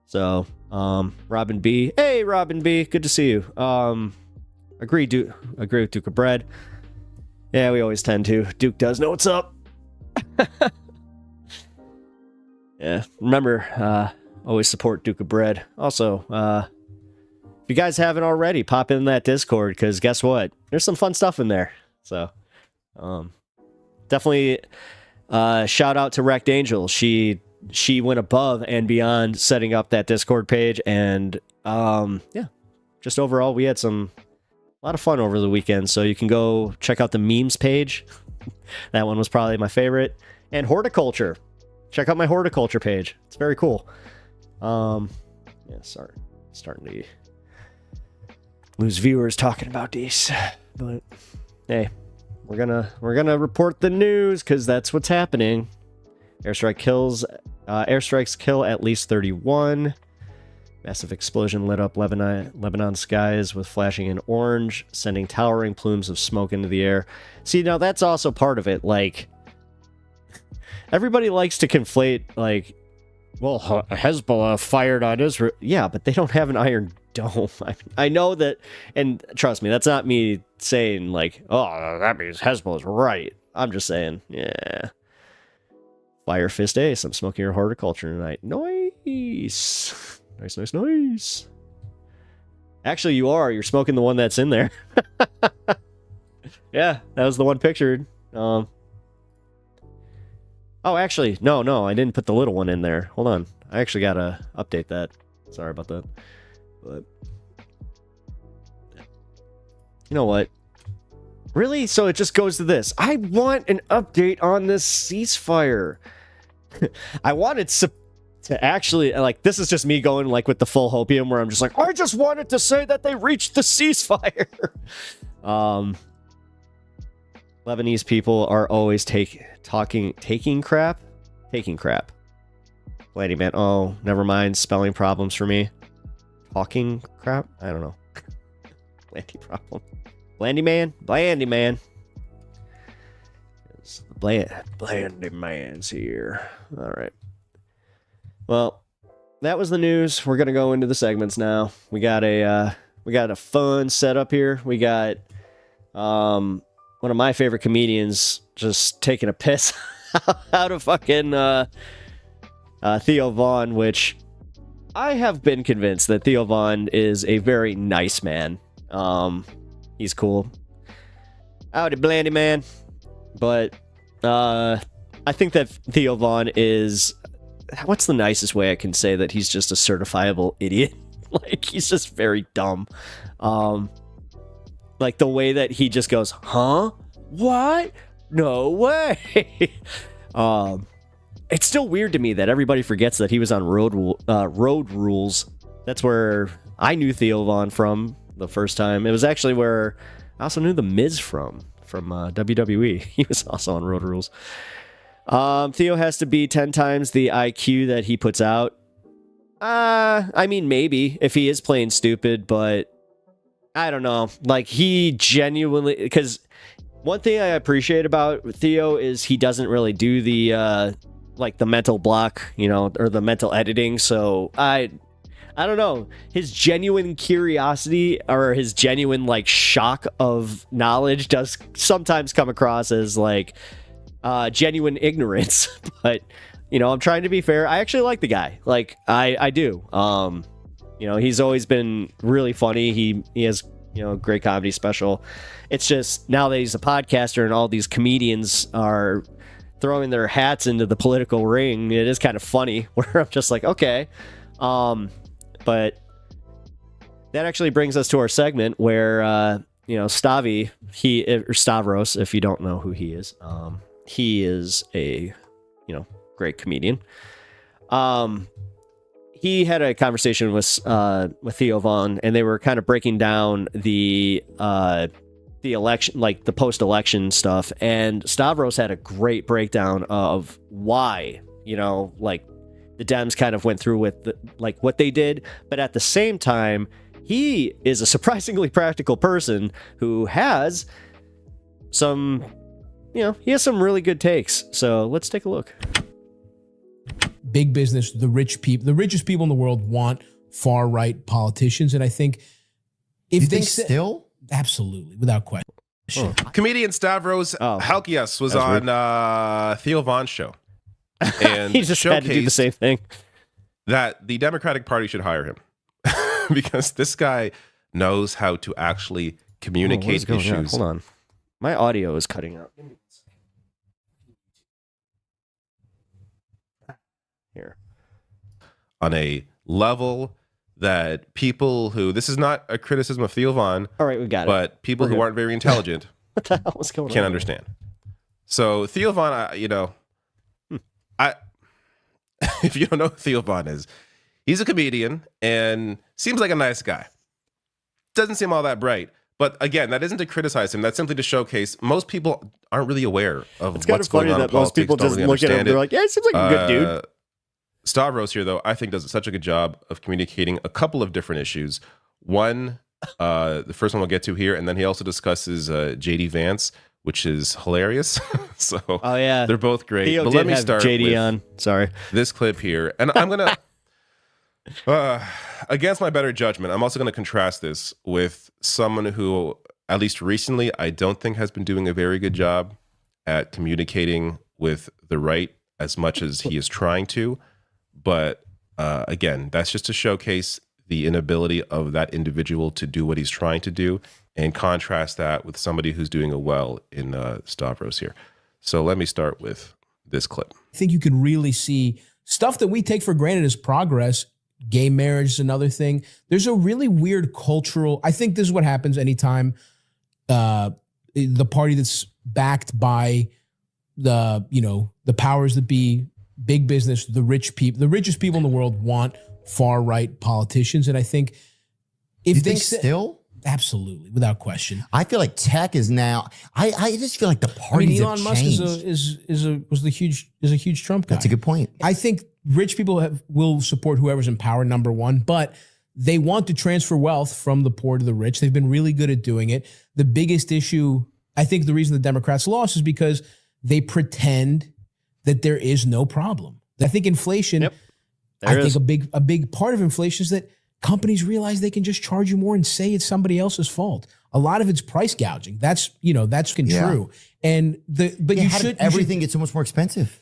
So, Robin B. Hey, Robin B. Good to see you. Agree with Duke of Bread. Yeah, we always tend to. Duke does know what's up. Yeah, remember, always support Duke of Bread. Also, if you guys haven't already, pop in that Discord, because guess what? There's some fun stuff in there. So, definitely shout out to Wrecked Angel. She went above and beyond setting up that Discord page, and yeah, just overall, we had a lot of fun over the weekend. So you can go check out the memes page. That one was probably my favorite. And horticulture. Check out my horticulture page. It's very cool. Yeah, sorry, starting to lose viewers talking about these, but hey, we're gonna report the news because that's what's happening. Airstrikes kill at least 31. Massive explosion lit up Lebanon skies with flashing in orange, sending towering plumes of smoke into the air. See, now that's also part of it. Like, everybody likes to conflate, like, well, Hezbollah fired on Israel. Yeah, but they don't have an Iron Dome. I know that, and trust me, that's not me saying, like, oh, that means Hezbollah's right. I'm just saying, yeah. Fire Fist Ace, I'm smoking your horticulture tonight. Nice. Nice. Actually, you are. You're smoking the one that's in there. Yeah, that was the one pictured. Oh, Oh, actually, no, I didn't put the little one in there. Hold on. I actually got to update that. Sorry about that. But you know what? Really? So it just goes to this. I want an update on this ceasefire. I wanted to actually, like, this is just me going, like, with the full hopium, where I'm just like, I just wanted to say that they reached the ceasefire. Lebanese people are always taking crap. Lady man, oh, never mind. Spelling problems for me. Talking crap? I don't know. Landy problem. Blandy man. Blandy man's here. All right. Well, that was the news. We're gonna go into the segments now. We got a fun setup here. We got one of my favorite comedians just taking a piss out of fucking Theo Von, which I have been convinced that Theo Von is a very nice man. He's cool. Howdy, Blandy man. But I think that Theo Von is, what's the nicest way I can say that he's just a certifiable idiot? Like, he's just very dumb. Like, the way that he just goes, huh? What? No way. It's still weird to me that everybody forgets that he was on Road Rules. That's where I knew Theo Von from the first time. It was actually where I also knew The Miz from WWE. He was also on Road Rules. Theo has to be 10 times the IQ that he puts out. I mean, maybe, if he is playing stupid, but I don't know. Like, he genuinely... Because one thing I appreciate about Theo is he doesn't really do the, like, the mental block, you know, or the mental editing, so I don't know. His genuine curiosity or his genuine, like, shock of knowledge does sometimes come across as, like, genuine ignorance. But, you know, I'm trying to be fair. I actually like the guy. Like, I do. You know, he's always been really funny. He has, you know, a great comedy special. It's just now that he's a podcaster and all these comedians are throwing their hats into the political ring, it is kind of funny where I'm just like, okay. But that actually brings us to our segment where, you know, Stavros, if you don't know who he is a, you know, great comedian. He had a conversation with Theo Von, and they were kind of breaking down the election, like the post-election stuff. And Stavros had a great breakdown of why, you know, like, the Dems kind of went through with like what they did, but at the same time, he is a surprisingly practical person who has some, you know, he has some really good takes. So let's take a look. Big business, the richest people in the world want far right politicians, and I think if you they think still, absolutely, without question. Oh. Comedian Stavros Halkias was on Theo Von's show. And he just had to do the same thing. That the Democratic Party should hire him because this guy knows how to actually communicate issues. Hold on, my audio is cutting out. Here, on a level that people who, this is not a criticism of Theo Von. All right, we got it. But people who aren't very intelligent what the hell is going on? Can't understand. So Theo Von, you know. If you don't know who Theo Von is, he's a comedian and seems like a nice guy. Doesn't seem all that bright. But again, that isn't to criticize him. That's simply to showcase most people aren't really aware of what's going on in politics. Most people just look at him and they're like, yeah, he seems like a good dude. Stavros here, though, I think does such a good job of communicating a couple of different issues. One, the first one we'll get to here, and then he also discusses JD Vance, which is hilarious. So they're both great. Theo but did let me have start JD with on. Sorry. This clip here. And I'm going to, against my better judgment, I'm also going to contrast this with someone who, at least recently, I don't think has been doing a very good job at communicating with the right as much as he is trying to. But again, that's just to showcase the inability of that individual to do what he's trying to do, and contrast that with somebody who's doing it well in Stavros here. So let me start with this clip. I think you can really see stuff that we take for granted as progress. Gay marriage is another thing. There's a really weird cultural, I think this is what happens anytime the party that's backed by the powers that be, big business, the rich people, the richest people in the world want far right politicians. And I think if You they think still? absolutely, without question. I feel like tech is now. I just feel like the parties Elon have Musk changed. is a huge Trump guy. That's a good point. I think rich people will support whoever's in power, number one, but they want to transfer wealth from the poor to the rich. They've been really good at doing it. The biggest issue, I think the reason the Democrats lost is because they pretend that there is no problem. I think inflation, Yep. I There is. think a big part of inflation is that companies realize they can just charge you more and say it's somebody else's fault. A lot of it's price gouging. That's Yeah. true. And but you How did should everything get so much more expensive?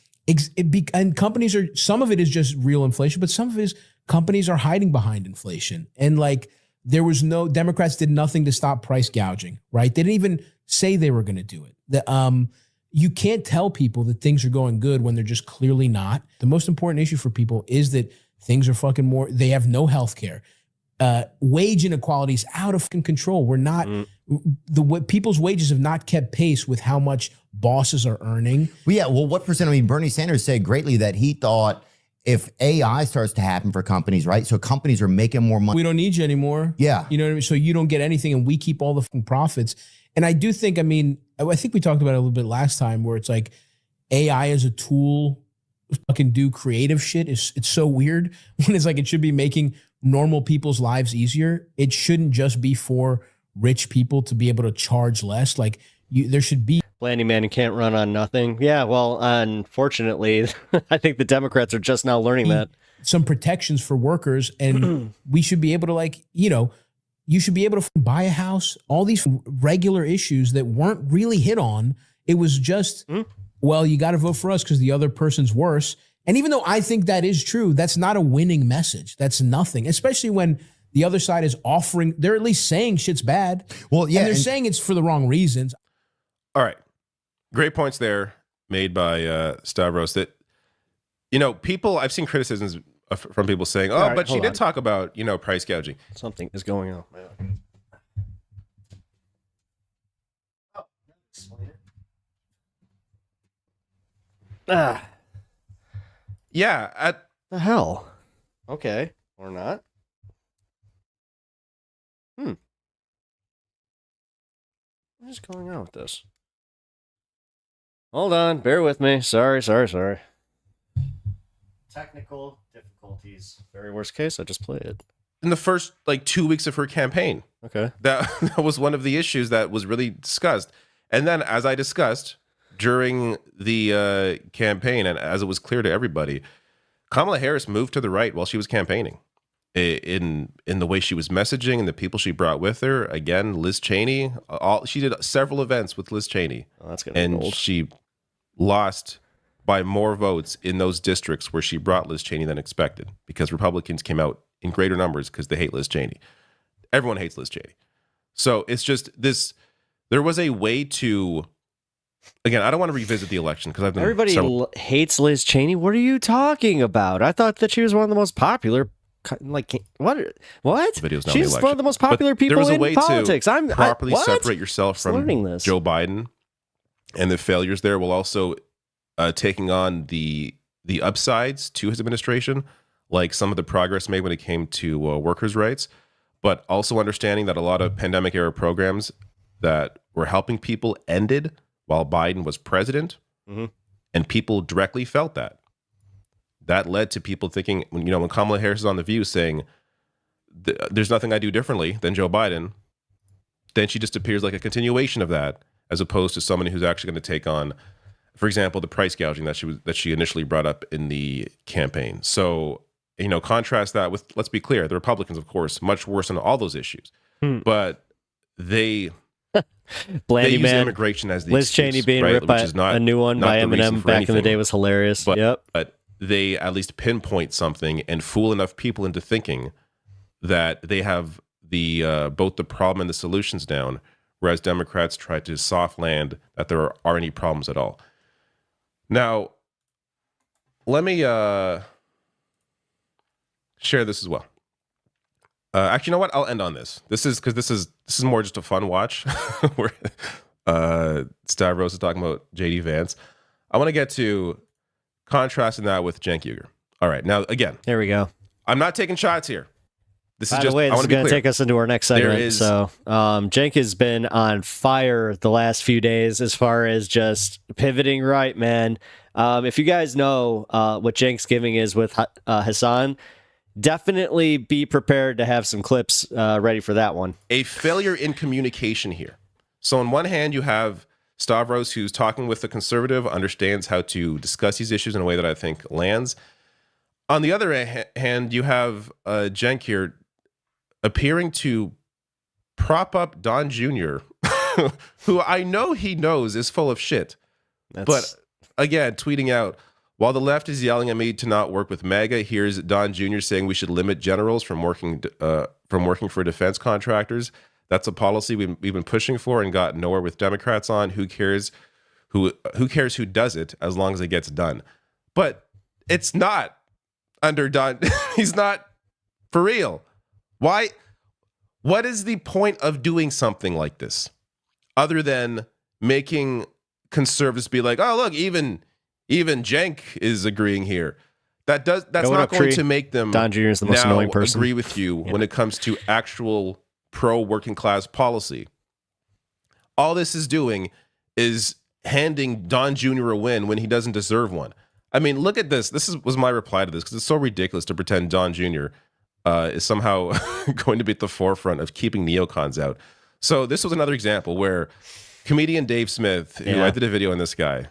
and companies are, some of it is just real inflation, but some of it is companies are hiding behind inflation. And like Democrats did nothing to stop price gouging, right? They didn't even say they were going to do it. You can't tell people that things are going good when they're just clearly not. The most important issue for people is that things are fucking more, they have no health care. Wage inequality is out of control. We're not, people's wages have not kept pace with how much bosses are earning. Well, yeah. Well, what percent? I mean, Bernie Sanders said greatly that he thought if AI starts to happen for companies, right? So companies are making more money. We don't need you anymore. Yeah. You know what I mean? So you don't get anything and we keep all the fucking profits. And I do think, I think we talked about it a little bit last time where it's like AI as a tool to fucking do creative shit. It's so weird when it's like it should be making normal people's lives easier. It shouldn't just be for rich people to be able to charge less. Like there should be Blandy man, you can't run on nothing. Yeah, well, unfortunately, I think the Democrats are just now learning that. some protections for workers, and we should be able to you should be able to buy a house. All these regular issues that weren't really hit on. It was just, well, you got to vote for us because the other person's worse. And even though I think that is true, that's not a winning message. That's nothing, especially when the other side is offering, they're at least saying shit's bad. Well, yeah. And they're saying it's for the wrong reasons. All right. Great points there made by Stavros that, people, I've seen criticisms from people saying, oh, right, but she hold did on. talk about, price gouging. Something is going on. Ah, Yeah. the hell? Okay, or not. What is going on with this? Hold on, bear with me. Sorry. Technical difficulties. Very worst case, I just play it. In the first 2 weeks of her campaign, Okay. that was one of the issues that was really discussed. And then, as I discussed during the campaign, and as it was clear to everybody, Kamala Harris moved to the right while she was campaigning. In the way she was messaging and the people she brought with her. Again, Liz Cheney. She did several events with Liz Cheney, Oh, that's gonna be and old. she lost by more votes in those districts where she brought Liz Cheney than expected because Republicans came out in greater numbers because they hate Liz Cheney. Everyone hates Liz Cheney. So it's just this. There was a way to. Again, I don't want to revisit the election because I've been Everybody hates Liz Cheney. What are you talking about? I thought that she was one of the most popular. What? Videos now in the She's one election. of the most But popular people there was a in way politics. to properly what? separate yourself from learning this. Joe Biden and the failures there, while also taking on the upsides to his administration, like some of the progress made when it came to workers' rights, but also understanding that a lot of pandemic era programs that were helping people ended while Biden was president, and people directly felt that. That led to people thinking, when Kamala Harris is on The View saying, there's nothing I do differently than Joe Biden, then she just appears like a continuation of that, as opposed to someone who's actually going to take on, for example, the price gouging that she initially brought up in the campaign. So, contrast that with, let's be clear, the Republicans, of course, much worse on all those issues, but they Blandy use man. immigration as the Liz excuse, Cheney being right? ripped by Which is not a new one not by the reason Eminem for back in the anything. day was hilarious. But, Yep. but they at least pinpoint something and fool enough people into thinking that they have the both the problem and the solutions down, whereas Democrats try to soft land that there are any problems at all. Now, let me share this as well. Actually, you know what? I'll end on this. This is more just a fun watch where Stavros is talking about JD Vance. I want to get to contrasting that with Cenk Uygur. All right, now again, There we go. I'm not taking shots here. This By is the just way, I this want is to be going to clear. take us into our next segment. is- So, Cenk has been on fire the last few days as far as just pivoting right, man. If you guys know what Cenk's giving is with Hassan, definitely be prepared to have some clips ready for that one. A failure in communication here. So on one hand, you have Stavros, who's talking with the conservative, understands how to discuss these issues in a way that I think lands. On the other hand, you have Cenk here appearing to prop up Don Jr., who I know he knows is full of shit. But again, tweeting out, while the left is yelling at me to not work with MAGA, here's Don Jr. saying we should limit generals from working for defense contractors. That's a policy we've been pushing for and got nowhere with Democrats on. Who cares who does it as long as it gets done? But it's not under Don. He's not for real. Why? What is the point of doing something like this other than making conservatives be like, oh, look, even Cenk is agreeing here. That's not going to make them Don Jr. is the most now annoying person. agree with you when it comes to actual pro-working class policy. All this is doing is handing Don Jr. a win when he doesn't deserve one. I mean, look at this. Was my reply to this because it's so ridiculous to pretend Don Jr. Is somehow going to be at the forefront of keeping neocons out. So this was another example where comedian Dave Smith, who I did a video on this guy,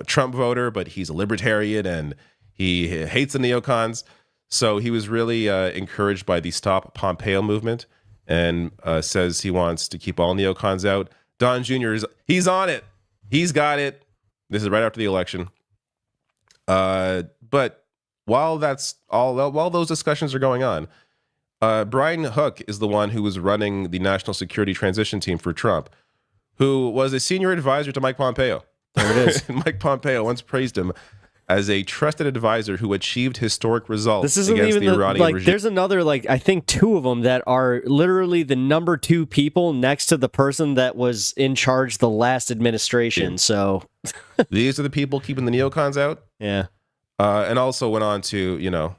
Trump voter, but he's a libertarian and he hates the neocons. So he was really encouraged by the Stop Pompeo movement and says he wants to keep all neocons out. Don Jr. he's on it. He's got it. This is right after the election. But while those discussions are going on, Brian Hook is the one who was running the national security transition team for Trump, who was a senior advisor to Mike Pompeo. There it is. Mike Pompeo once praised him as a trusted advisor who achieved historic results This isn't against even the Iranian regime. There's another I think two of them that are literally the number two people next to the person that was in charge the last administration. So These are the people keeping the neocons out. yeah, And also went on to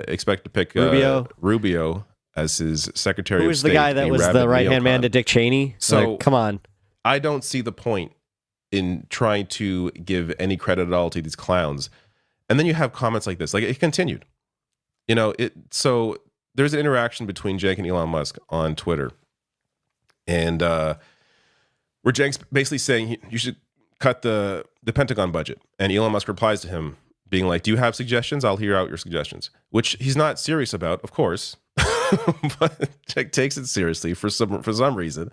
expect to pick Rubio as his secretary. who was the guy that was the right hand man to Dick Cheney? So come on. I don't see the point in trying to give any credit at all to these clowns. And then you have comments like this. Like it continued. So there's an interaction between Cenk and Elon Musk on Twitter. And where Cenk's basically saying you should cut the Pentagon budget. And Elon Musk replies to him being like, do you have suggestions? I'll hear out your suggestions. Which he's not serious about, of course. But Cenk takes it seriously for some reason.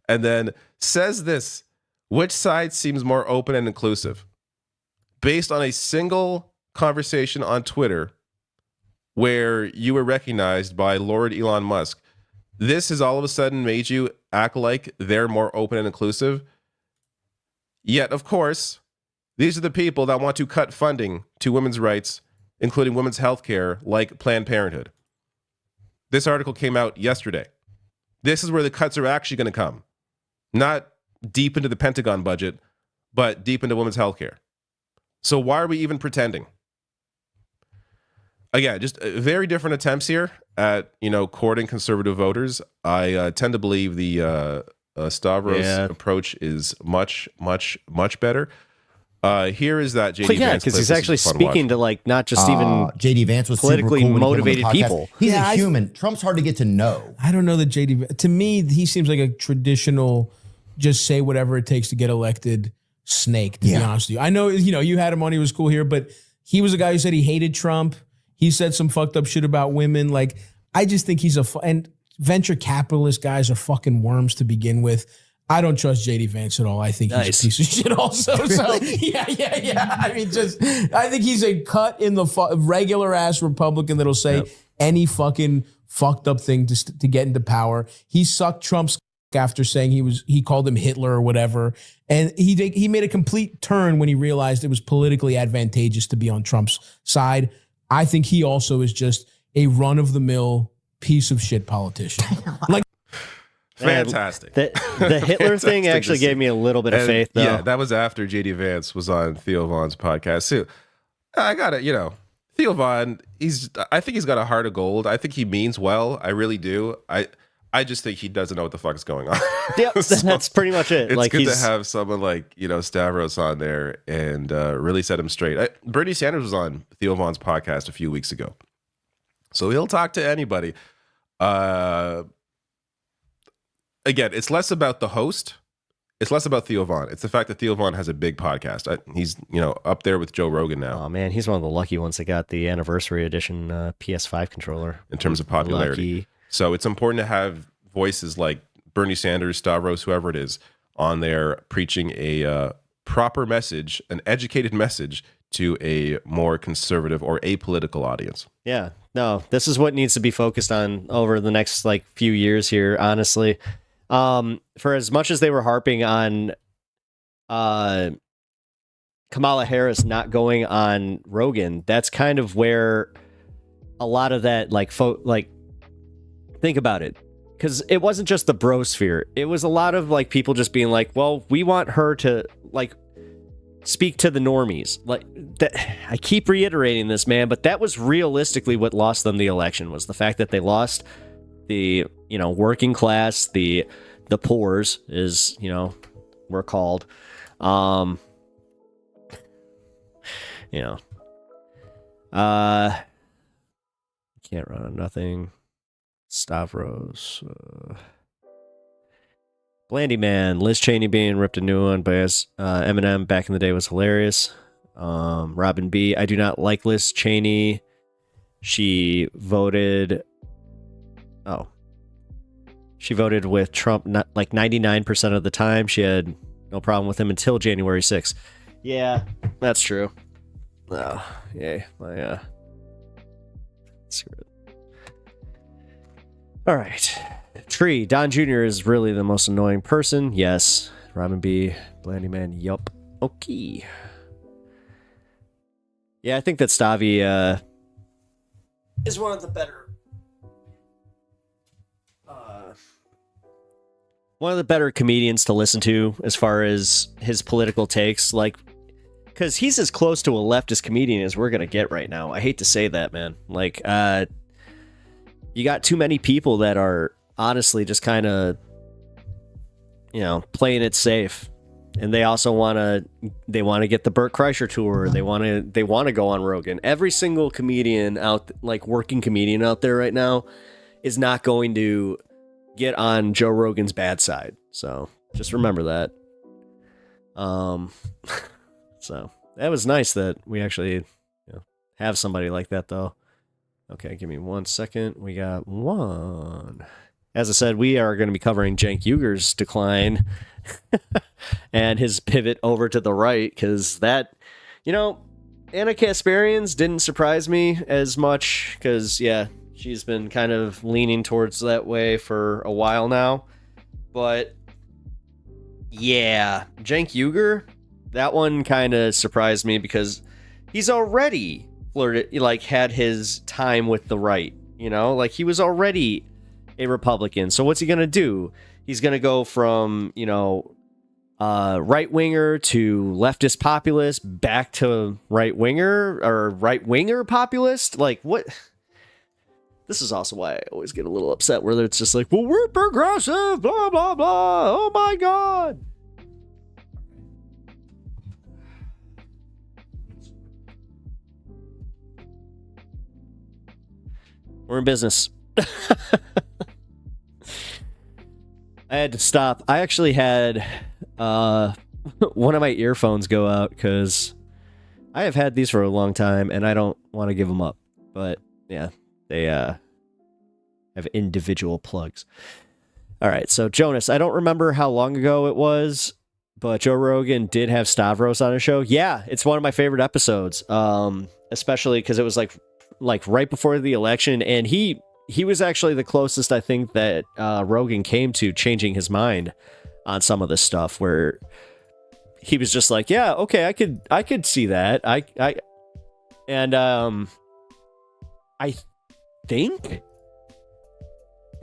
And then says this: which side seems more open and inclusive? Based on a single conversation on Twitter where you were recognized by Lord Elon Musk, this has all of a sudden made you act like they're more open and inclusive. Yet, of course, these are the people that want to cut funding to women's rights, including women's health care, like Planned Parenthood. This article came out yesterday. This is where the cuts are actually going to come. Not deep into the Pentagon budget, but deep into women's health care. So why are we even pretending? Again, just very different attempts here at, courting conservative voters. I tend to believe the Stavros approach is much, much, much better. Here is that JD Vance because clip. he's This actually is a fun speaking watch. to not just even JD Vance was politically super cool when he came on the motivated podcast. people. He's a human. Trump's hard to get to know. I don't know that JD. To me, he seems like a traditional, just say whatever it takes to get elected snake. To be honest with you, I know you had him on. He was cool here, but he was a guy who said he hated Trump. He said some fucked up shit about women. Like I just think he's and venture capitalist guys are fucking worms to begin with. I don't trust JD Vance at all. I think he's a piece of shit also. So yeah. I mean, I think he's a cut in the regular ass Republican that'll say any fucking fucked up thing to get into power. He sucked Trump's after saying he called him Hitler or whatever. And he made a complete turn when he realized it was politically advantageous to be on Trump's side. I think he also is just a run-of-the-mill piece of shit politician. Like, fantastic. The Hitler thing actually gave me a little bit of faith, though. Yeah, that was after JD Vance was on Theo Von's podcast too. I got it. Theo Von, I think he's got a heart of gold. I think he means well. I really do. I just think he doesn't know what the fuck is going on. Yep, that's pretty much it. It's good to have someone like, Stavros on there and really set him straight. Bernie Sanders was on Theo Von's podcast a few weeks ago. So he'll talk to anybody. Again, it's less about the host. It's less about Theo Von. It's the fact that Theo Von has a big podcast. He's, up there with Joe Rogan now. Oh, man, he's one of the lucky ones that got the anniversary edition PS5 controller. In terms of popularity. Lucky. So it's important to have voices like Bernie Sanders, Stavros, whoever it is, on there preaching a proper message, an educated message to a more conservative or apolitical audience. Yeah, no, this is what needs to be focused on over the next few years here, honestly. For as much as they were harping on Kamala Harris not going on Rogan, that's kind of where a lot of that, think about it. Because it wasn't just the brosphere. It was a lot of people just being like, well, we want her to speak to the normies. I keep reiterating this, man, but that was realistically what lost them the election, was the fact that they lost the, working class, the poors, is, we're called. Can't run on nothing. Stavros, Blandy Man, Liz Cheney being ripped a new one by Eminem back in the day was hilarious. Robin B, I do not like Liz Cheney. She voted with Trump 99% of the time. She had no problem with him until January 6th. Yeah, that's true. Oh, yay. Screw it. All right. Tree, Don Jr. is really the most annoying person. Yes. Robin B, Blandy Man, yup. Okay. Yeah, I think that Stavi is one of the better comedians to listen to as far as his political takes, because he's as close to a leftist comedian as we're gonna get right now. I hate to say that, man. You got too many people that are honestly just kind of, playing it safe, and they also want to get the Burt Kreischer tour. They want to go on Rogan. Every single comedian working comedian out there right now is not going to get on Joe Rogan's bad side. So just remember that. So that was nice that we actually have somebody like that, though. Okay, give me 1 second. We got one. As I said, we are going to be covering Cenk Uyghur's decline and his pivot over to the right, because that, Anna Kasparian's didn't surprise me as much, because, yeah, she's been kind of leaning towards that way for a while now. But, yeah, Cenk Uyghur, that one kind of surprised me, because he's already flirted, had his time with the right, he was already a Republican. So what's he gonna do? He's gonna go from right winger to leftist populist back to right winger, or right winger populist. What? This is also why I always get a little upset where it's just well, we're progressive, blah blah blah. Oh my god. We're in business. I had to stop. I actually had one of my earphones go out because I have had these for a long time and I don't want to give them up. But yeah, they have individual plugs. All right, so Jonas, I don't remember how long ago it was, but Joe Rogan did have Stavros on his show. Yeah, it's one of my favorite episodes, especially because it was like right before the election, and he he was actually the closest I think that Rogan came to changing his mind on some of this stuff, where he was just like, yeah, okay, I could see that. I think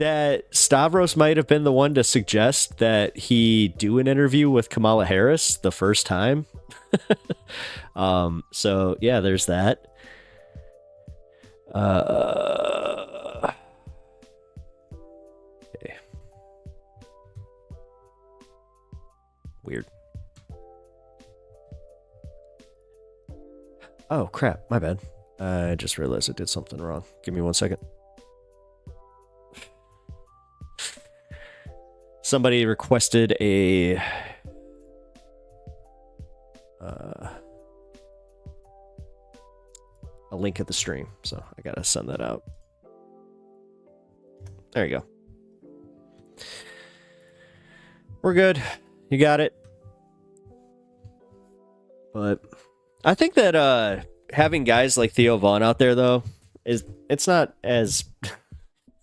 that Stavros might have been the one to suggest that he do an interview with Kamala Harris the first time. So yeah, there's that. Okay. Weird. Oh crap, my bad. I just realized I did something wrong. Give me 1 second. Somebody requested a link of the stream, so I gotta send that out. There you go. We're good. You got it. But I think that having guys like Theo Vaughn out there, though, it's not as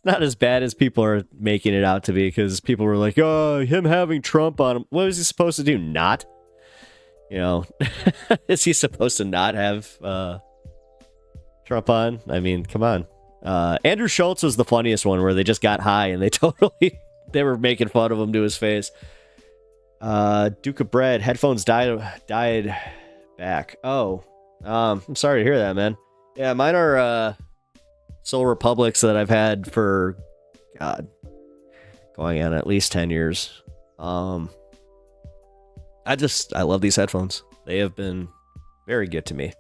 bad as people are making it out to be, because people were like, oh, him having Trump on him. What was he supposed to do? Not? You know, is he supposed to not have Trump on? I mean, come on. Andrew Schultz was the funniest one, where they just got high and they were making fun of him to his face. Duke of Bread, headphones died back. Oh, I'm sorry to hear that, man. Yeah, mine are Soul Republics that I've had for, God, going on at least 10 years. I love these headphones. They have been very good to me.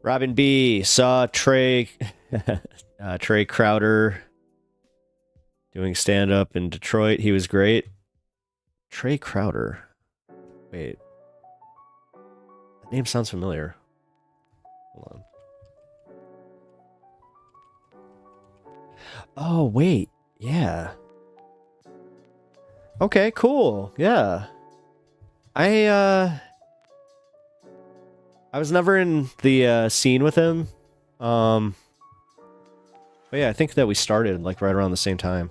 Robin B saw Trey Crowder doing stand-up in Detroit. He was great. Trey Crowder. Wait. That name sounds familiar. Hold on. Oh, wait. Yeah. Okay, cool. Yeah. I was never in the scene with him. But yeah, I think that we started like right around the same time.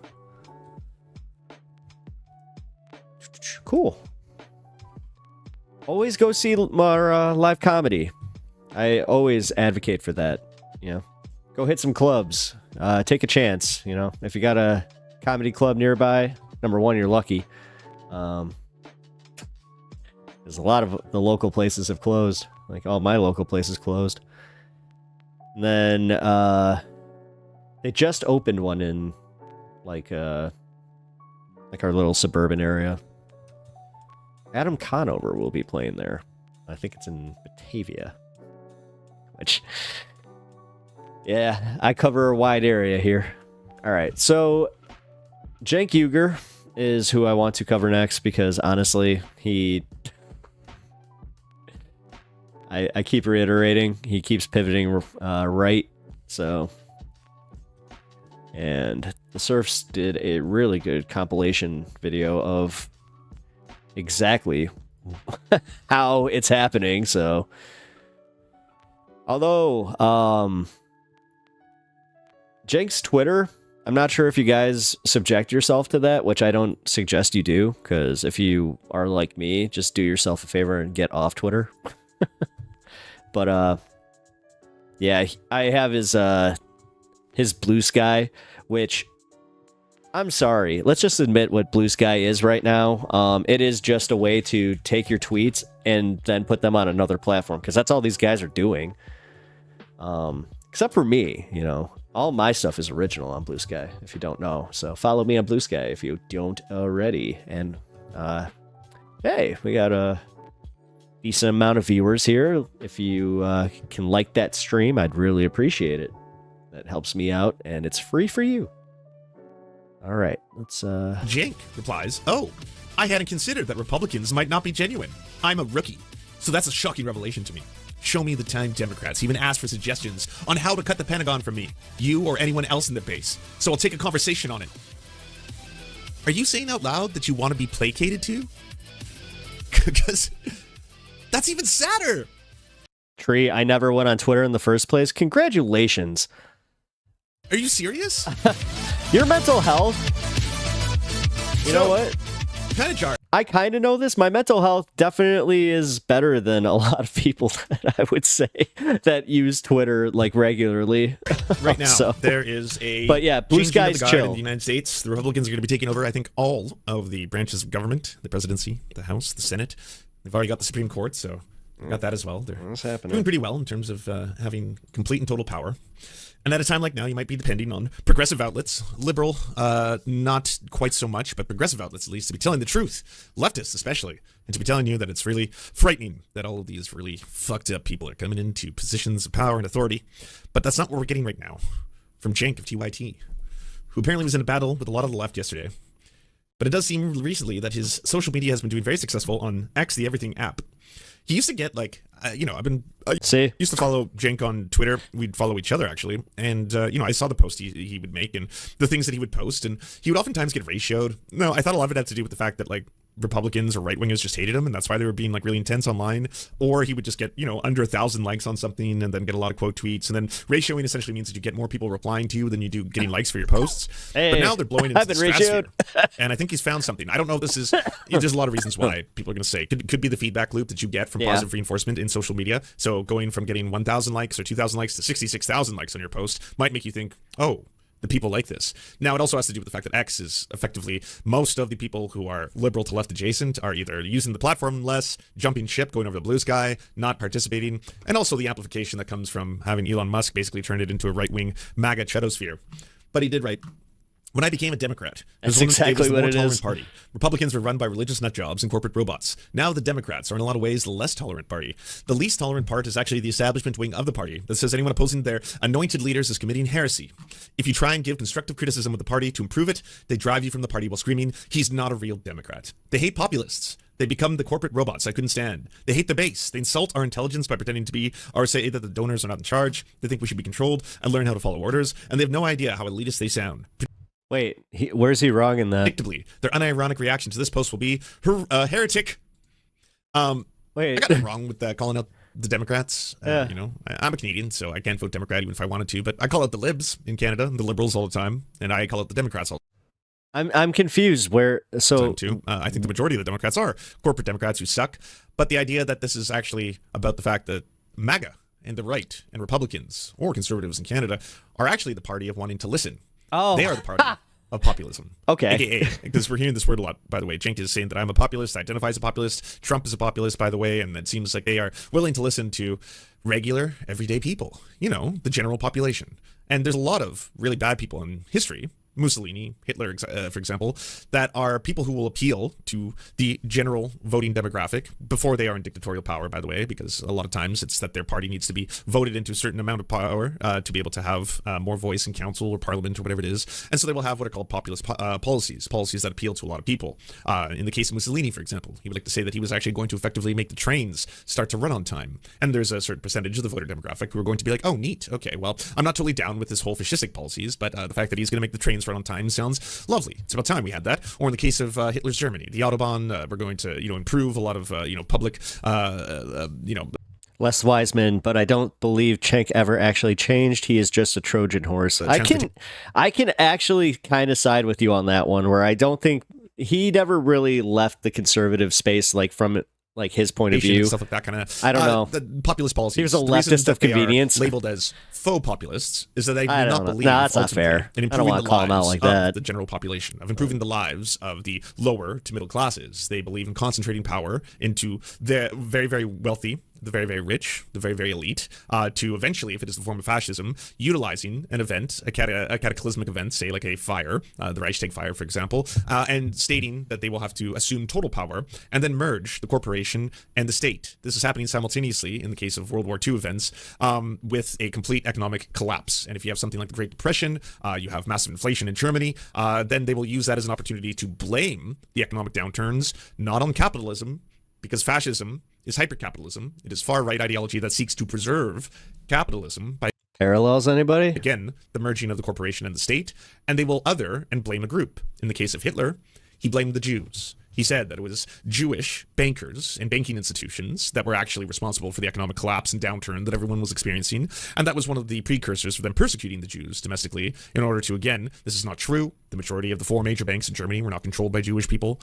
Cool. Always go see our live comedy. I always advocate for that. You know, go hit some clubs. Take a chance. You know, if you got a comedy club nearby, number one, you're lucky. Because a lot of the local places have closed. Like all my local places closed. And then they just opened one in like our little suburban area. Adam Conover will be playing there. I think it's in Batavia. Which, yeah, I cover a wide area here. All right, so Cenk Uygur is who I want to cover next, because honestly, I keep reiterating, he keeps pivoting right. So, and the Surfs did a really good compilation video of exactly how it's happening. So, although Cenk's Twitter, I'm not sure if you guys subject yourself to that, which I don't suggest you do, because if you are like me, just do yourself a favor and get off Twitter. But yeah, I have his Blue Sky, which, I'm sorry, let's just admit what Blue Sky is right now. It is just a way to take your tweets and then put them on another platform, because that's all these guys are doing. Except for me, you know, all my stuff is original on Blue Sky, if you don't know. So follow me on Blue Sky if you don't already. And hey, we got a decent amount of viewers here. If you can like that stream, I'd really appreciate it. That helps me out, and it's free for you. All right, let's Cenk replies, "Oh, I hadn't considered that Republicans might not be genuine. I'm a rookie, so that's a shocking revelation to me. Show me the time Democrats even asked for suggestions on how to cut the Pentagon from me, you or anyone else in the base, so I'll take a conversation on it." Are you saying out loud that you want to be placated to? Because that's even sadder. Tree, I never went on Twitter in the first place. Congratulations. Are you serious? Your mental health. You know what? Kind of jarring. I kind of know this. My mental health definitely is better than a lot of people that I would say that use Twitter like regularly. Right now, So- there is a But yeah, blue changing of skies the guard chill. in the United States. The Republicans are going to be taking over, I think, all of the branches of government: the presidency, the House, the Senate. They've already got the Supreme Court, so got that as well. They're What's happening? doing pretty well in terms of having complete and total power. And at a time like now, you might be depending on progressive outlets, liberal, not quite so much, but progressive outlets at least, to be telling the truth, leftists especially, and to be telling you that it's really frightening that all of these really fucked up people are coming into positions of power and authority. But that's not what we're getting right now from Cenk of TYT, who apparently was in a battle with a lot of the left yesterday. But it does seem recently that his social media has been doing very successful on X, the Everything app. He used to get like, I See? used to follow Cenk on Twitter. We'd follow each other actually, and I saw the posts he would make and the things that he would post, and he would oftentimes get ratioed. No, I thought a lot of it had to do with the fact that like Republicans or right wingers just hated him, and that's why they were being like really intense online. Or he would just get under 1,000 likes on something, and then get a lot of quote tweets. And then ratioing essentially means that you get more people replying to you than you do getting likes for your posts. Hey, but now they're blowing into I've the been ratioed. stratosphere, and I think he's found something. I don't know if this is. There's a lot of reasons why people are going to say could be the feedback loop that you get from positive reinforcement in social media. So going from getting 1,000 likes or 2,000 likes to 66,000 likes on your post might make you think, oh, the people like this. Now, it also has to do with the fact that X is effectively most of the people who are liberal to left adjacent are either using the platform less, jumping ship, going over the blue sky, not participating, and also the amplification that comes from having Elon Musk basically turned it into a right-wing MAGA chetosphere. But he did write, when I became a Democrat, That's it was exactly the what more it tolerant is. party. Republicans were run by religious nutjobs and corporate robots. Now the Democrats are in a lot of ways the less tolerant party. The least tolerant part is actually the establishment wing of the party that says anyone opposing their anointed leaders is committing heresy. If you try and give constructive criticism of the party to improve it, they drive you from the party while screaming, he's not a real Democrat. They hate populists. They become the corporate robots I couldn't stand. They hate the base. They insult our intelligence by pretending to be, or say that the donors are not in charge. They think we should be controlled and learn how to follow orders. And they have no idea how elitist they sound. Wait, where's he wrong in that? Predictably, their unironic reaction to this post will be heretic. Wait, I got it wrong with calling out the Democrats. Yeah. I'm a Canadian, so I can't vote Democrat even if I wanted to. But I call out the libs in Canada, the liberals all the time, and I call out the Democrats all I'm confused. Where the so time too. I think the majority of the Democrats are corporate Democrats who suck. But the idea that this is actually about the fact that MAGA and the right and Republicans or conservatives in Canada are actually the party of wanting to listen. Oh. They are the party of populism. Okay. AKA, because we're hearing this word a lot, by the way. Cenk is saying that I'm a populist, identifies as a populist. Trump is a populist, by the way, and it seems like they are willing to listen to regular, everyday people, the general population. And there's a lot of really bad people in history, Mussolini, Hitler, for example, that are people who will appeal to the general voting demographic before they are in dictatorial power, by the way, because a lot of times it's that their party needs to be voted into a certain amount of power to be able to have more voice in council or parliament or whatever it is. And so they will have what are called populist policies that appeal to a lot of people. In the case of Mussolini, for example, he would like to say that he was actually going to effectively make the trains start to run on time. And there's a certain percentage of the voter demographic who are going to be like, oh, neat. Okay, well, I'm not totally down with this whole fascistic policies, but the fact that he's going to make the trains run on time sounds lovely. It's about time we had that. Or in the case of Hitler's Germany, the Autobahn, we're going to improve a lot of public Les Wiseman, but I don't believe Cenk ever actually changed. He is just a Trojan horse. I can actually kind of side with you on that one, where I don't think he never really left the conservative space from his point of view. Stuff like that kind of. I don't know. The populist policies. He was a the reason leftist that of they are convenience. labeled as faux populists is that they do I not don't know. believe. No, that's not ultimately fair. in I don't improving wanna the call 'em out lives like of that. the general population, of improving the lives of the lower to middle classes. They believe in concentrating power into the very, very wealthy, the very, very rich, the very, very elite, to eventually, if it is the form of fascism, utilizing an event, a cataclysmic event, say like a fire, the Reichstag fire, for example, and stating that they will have to assume total power and then merge the corporation and the state. This is happening simultaneously in the case of World War II events with a complete economic collapse. And if you have something like the Great Depression, you have massive inflation in Germany, then they will use that as an opportunity to blame the economic downturns, not on capitalism, because fascism is hypercapitalism. It is far-right ideology that seeks to preserve capitalism by, Parallels, anybody? again, the merging of the corporation and the state, and they will other and blame a group. In the case of Hitler, he blamed the Jews. He said that it was Jewish bankers and banking institutions that were actually responsible for the economic collapse and downturn that everyone was experiencing. And that was one of the precursors for them persecuting the Jews domestically in order to, again, this is not true. The majority of the 4 major banks in Germany were not controlled by Jewish people.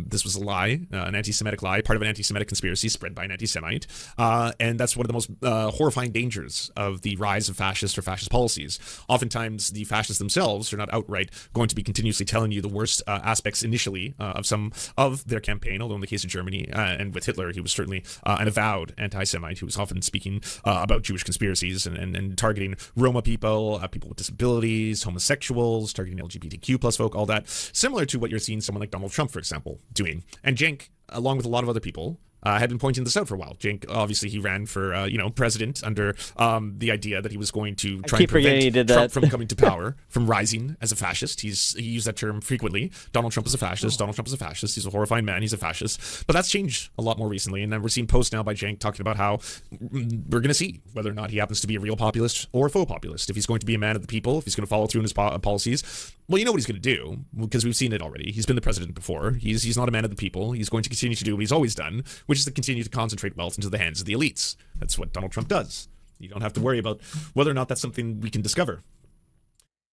This was a lie, an anti-Semitic lie, part of an anti-Semitic conspiracy spread by an anti-Semite. And that's one of the most horrifying dangers of the rise of fascist or fascist policies. Oftentimes, the fascists themselves are not outright going to be continuously telling you the worst aspects initially of some of their campaign, although in the case of Germany and with Hitler, he was certainly an avowed anti-Semite who was often speaking about Jewish conspiracies and targeting Roma people, people with disabilities, homosexuals, targeting LGBTQ plus folk, all that. Similar to what you're seeing someone like Donald Trump, for example, doing. And Cenk, along with a lot of other people, had been pointing this out for a while. Cenk, obviously, he ran for president under the idea that he was going to try and prevent Trump from coming to power, from rising as a fascist. He used that term frequently. Donald Trump is a fascist. Donald Trump is a fascist. He's a horrifying man. He's a fascist. But that's changed a lot more recently. And then we're seeing posts now by Cenk talking about how we're going to see whether or not he happens to be a real populist or a faux populist. If he's going to be a man of the people, if he's going to follow through in his policies, well, you know what he's going to do, because we've seen it already. He's been the president before. He's not a man of the people. He's going to continue to do what he's always done, which is to continue to concentrate wealth into the hands of the elites. That's what Donald Trump does. You don't have to worry about whether or not that's something we can discover.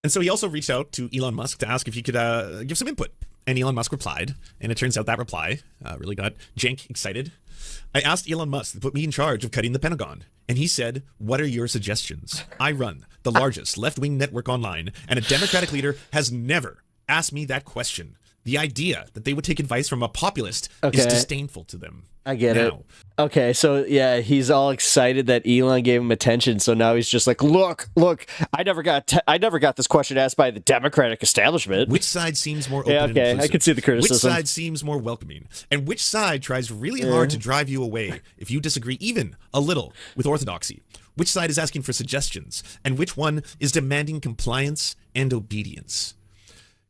And so he also reached out to Elon Musk to ask if he could give some input. And Elon Musk replied, and it turns out that reply really got Cenk excited. I asked Elon Musk to put me in charge of cutting the Pentagon. And he said, what are your suggestions? I run the largest left-wing network online, and a Democratic leader has never asked me that question. The idea that they would take advice from a populist is disdainful to them. I get it. Okay, so yeah, he's all excited that Elon gave him attention. So now he's just like, look, I never got this question asked by the Democratic establishment. Which side seems more open and inclusive? I can see the criticism. Which side seems more welcoming? And which side tries really hard to drive you away if you disagree even a little with orthodoxy? Which side is asking for suggestions? And which one is demanding compliance and obedience?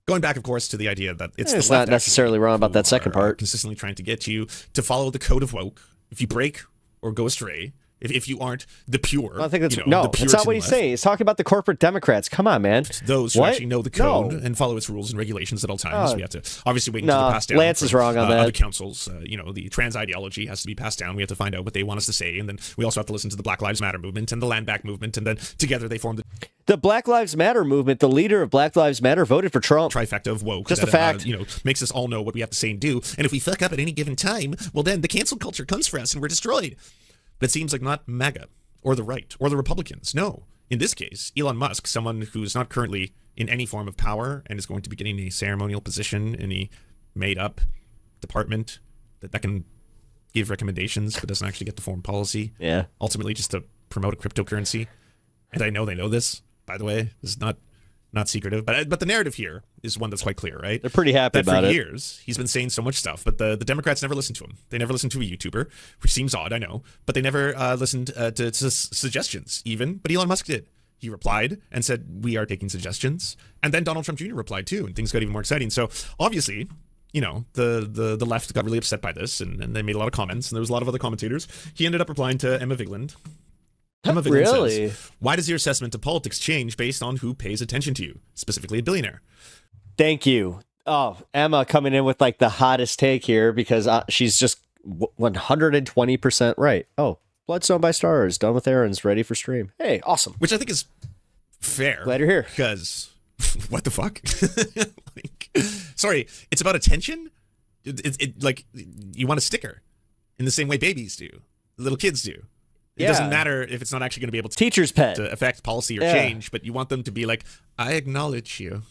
Going back, of course, to the idea that it's not necessarily wrong about that second part. Consistently trying to get you to follow the code of woke. If you break or go astray, if you aren't the pure, I think that's that's not what he's saying. He's talking about the corporate Democrats. Come on, man. Those who actually know the code and follow its rules and regulations at all times. We have to obviously wait until they're passed down. Lance is wrong on that. Other councils, the trans ideology has to be passed down. We have to find out what they want us to say, and then we also have to listen to the Black Lives Matter movement and the Land Back movement, and then together they form the Black Lives Matter movement. The leader of Black Lives Matter voted for Trump. Trifecta of woke. Just a fact. Makes us all know what we have to say and do. And if we fuck up at any given time, well, then the cancel culture comes for us and we're destroyed. But it seems like not MAGA or the right or the Republicans. No. In this case, Elon Musk, someone who's not currently in any form of power and is going to be getting a ceremonial position in a made-up department that can give recommendations but doesn't actually get to form policy. Yeah. Ultimately, just to promote a cryptocurrency. And I know they know this, by the way. This is not secretive, but the narrative here is one that's quite clear, right? They're pretty happy about it. For years, he's been saying so much stuff, but the Democrats never listened to him. They never listened to a YouTuber, which seems odd, I know, but they never listened to suggestions even, but Elon Musk did. He replied and said, we are taking suggestions. And then Donald Trump Jr. replied too, and things got even more exciting. So obviously, the left got really upset by this, and they made a lot of comments, and there was a lot of other commentators. He ended up replying to Emma Vigeland. Emma Vigeland says, why does your assessment of politics change based on who pays attention to you, specifically a billionaire? Thank you. Oh, Emma coming in with like the hottest take here because she's just 120% right. Oh, Bloodstone by Stars, done with errands, ready for stream. Hey, awesome. Which I think is fair. Glad you're here. Because what the fuck? Sorry, it's about attention? Like, you want a sticker in the same way babies do, little kids do. It doesn't matter if it's not actually going to be able to teacher's pet to affect policy or change, but you want them to be like, I acknowledge you.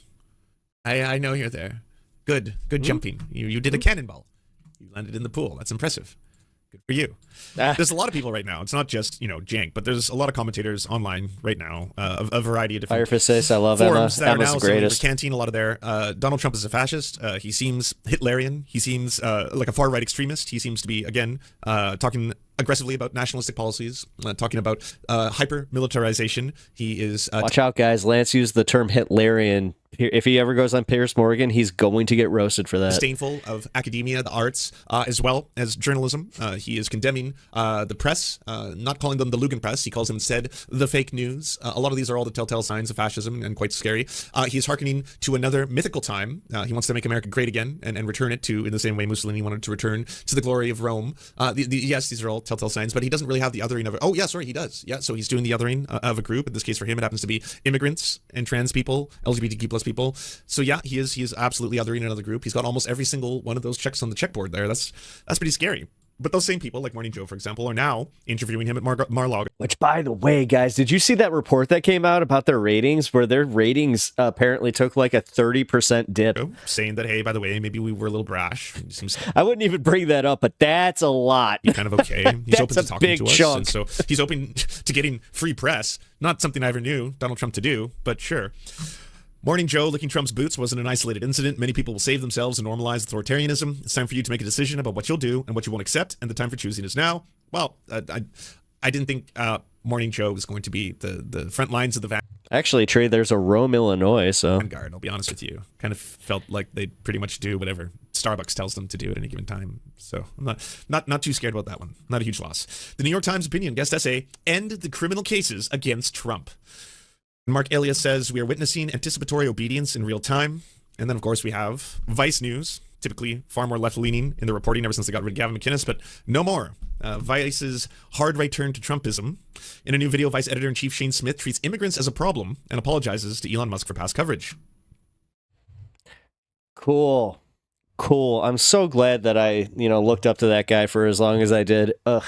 I know you're there. Good jumping. You did a cannonball. You landed in the pool. That's impressive. Good for you. There's a lot of people right now. It's not just, Cenk, but there's a lot of commentators online right now, a variety of different I love forums Emma. that Emma's are now the greatest. recanting a lot of their Donald Trump is a fascist. He seems Hitlerian. He seems like a far-right extremist. He seems to be, again, talking aggressively about nationalistic policies, talking about hyper-militarization. He is... Watch out, guys. Lance used the term Hitlerian If he ever goes on Piers Morgan, he's going to get roasted for that. Disdainful of academia, the arts, as well as journalism. He is condemning the press, not calling them the Lugenpress. He calls them instead the fake news. A lot of these are all the telltale signs of fascism and quite scary. He's hearkening to another mythical time. He wants to make America great again and return it to, in the same way Mussolini wanted to return to the glory of Rome. Yes, these are all telltale signs, but he doesn't really have the othering of it. Oh, yeah, sorry, he does. Yeah, so he's doing the othering of a group. In this case, for him, it happens to be immigrants and trans people, LGBTQ plus people. So yeah, he is absolutely othering another group. He's got almost every single one of those checks on the checkboard there. That's pretty scary. But those same people, like Morning Joe, for example, are now interviewing him at Mar-Lago. Which, by the way, guys, did you see that report that came out about their ratings, where their ratings apparently took like a 30% dip? Saying that, hey, by the way, maybe we were a little brash. I wouldn't even bring that up, but that's a lot. Kind of okay. He's open to talking to us. Chunk. And so he's open to getting free press. Not something I ever knew Donald Trump to do, but sure. Morning Joe licking Trump's boots wasn't an isolated incident. Many people will save themselves and normalize authoritarianism. It's time for you to make a decision about what you'll do and what you won't accept, and the time for choosing is now. Well, I didn't think Morning Joe was going to be the front lines of the Actually, Trey, there's a Rome, Illinois, so... vanguard, I'll be honest with you. Kind of felt like they pretty much do whatever Starbucks tells them to do at any given time. So I'm not too scared about that one. Not a huge loss. The New York Times opinion guest essay, End the Criminal Cases Against Trump. Mark Elias says, we are witnessing anticipatory obedience in real time. And then, of course, we have Vice News, typically far more left-leaning in the reporting ever since they got rid of Gavin McInnes, but no more. Vice's hard right turn to Trumpism. In a new video, Vice editor-in-chief Shane Smith treats immigrants as a problem and apologizes to Elon Musk for past coverage. Cool. I'm so glad that I, looked up to that guy for as long as I did. Ugh.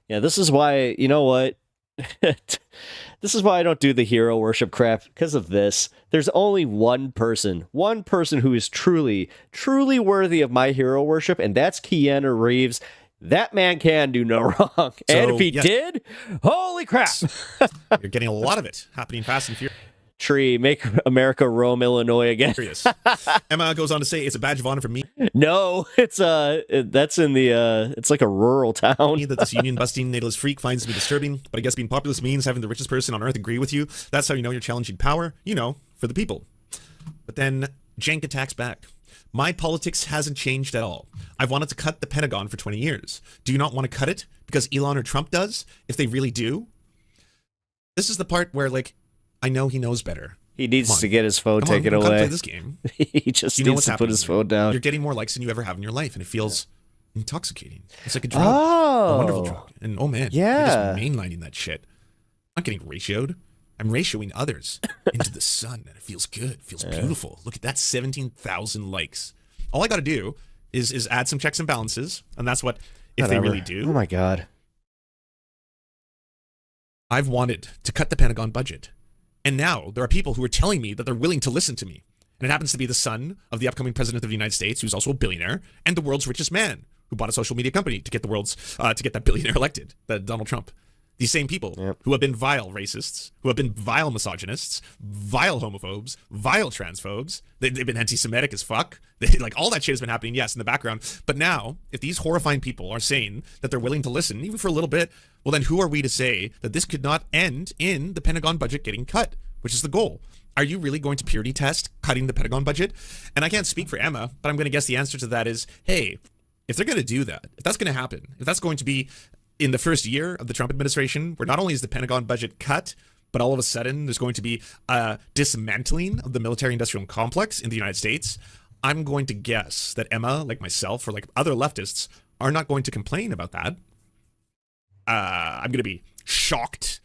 Yeah, this is why, you know what? This is why I don't do the hero worship crap, because of this. There's only one person who is truly, truly worthy of my hero worship, and that's Keanu Reeves. That man can do no wrong. And if he did, holy crap. You're getting a lot of it happening fast and furious. Tree, make America Rome, Illinois again. Emma goes on to say, it's a badge of honor for me. No, that's in the it's like a rural town. That this union busting natalist freak finds me disturbing, but I guess being populist means having the richest person on earth agree with you. That's how you know you're challenging power, for the people. But then Cenk attacks back. My politics hasn't changed at all. I've wanted to cut the Pentagon for 20 years. Do you not want to cut it because Elon or Trump does? If they really do? This is the part where, I know he knows better. He needs to get his phone taken away. Play this game. He just needs to put his phone down. You're getting more likes than you ever have in your life, and it feels intoxicating. It's like a drug, a wonderful drug. And oh man, you're just mainlining that shit. I'm not getting ratioed. I'm ratioing others into the sun, and it feels good. It feels beautiful. Look at that, 17,000 likes. All I got to do is add some checks and balances, and that's what they really do. Oh my god. I've wanted to cut the Pentagon budget. And now there are people who are telling me that they're willing to listen to me. And it happens to be the son of the upcoming president of the United States, who's also a billionaire, and the world's richest man, who bought a social media company to get that billionaire elected, Donald Trump. These same people who have been vile racists, who have been vile misogynists, vile homophobes, vile transphobes. They've been anti-Semitic as fuck. All that shit has been happening, yes, in the background. But now, if these horrifying people are saying that they're willing to listen, even for a little bit, well, then who are we to say that this could not end in the Pentagon budget getting cut, which is the goal? Are you really going to purity test cutting the Pentagon budget? And I can't speak for Emma, but I'm going to guess the answer to that is, hey, if they're going to do that, if that's going to happen, if that's going to be in the first year of the Trump administration, where not only is the Pentagon budget cut, but all of a sudden there's going to be a dismantling of the military-industrial complex in the United States, I'm going to guess that Emma, like myself, or like other leftists, are not going to complain about that. I'm going to be shocked,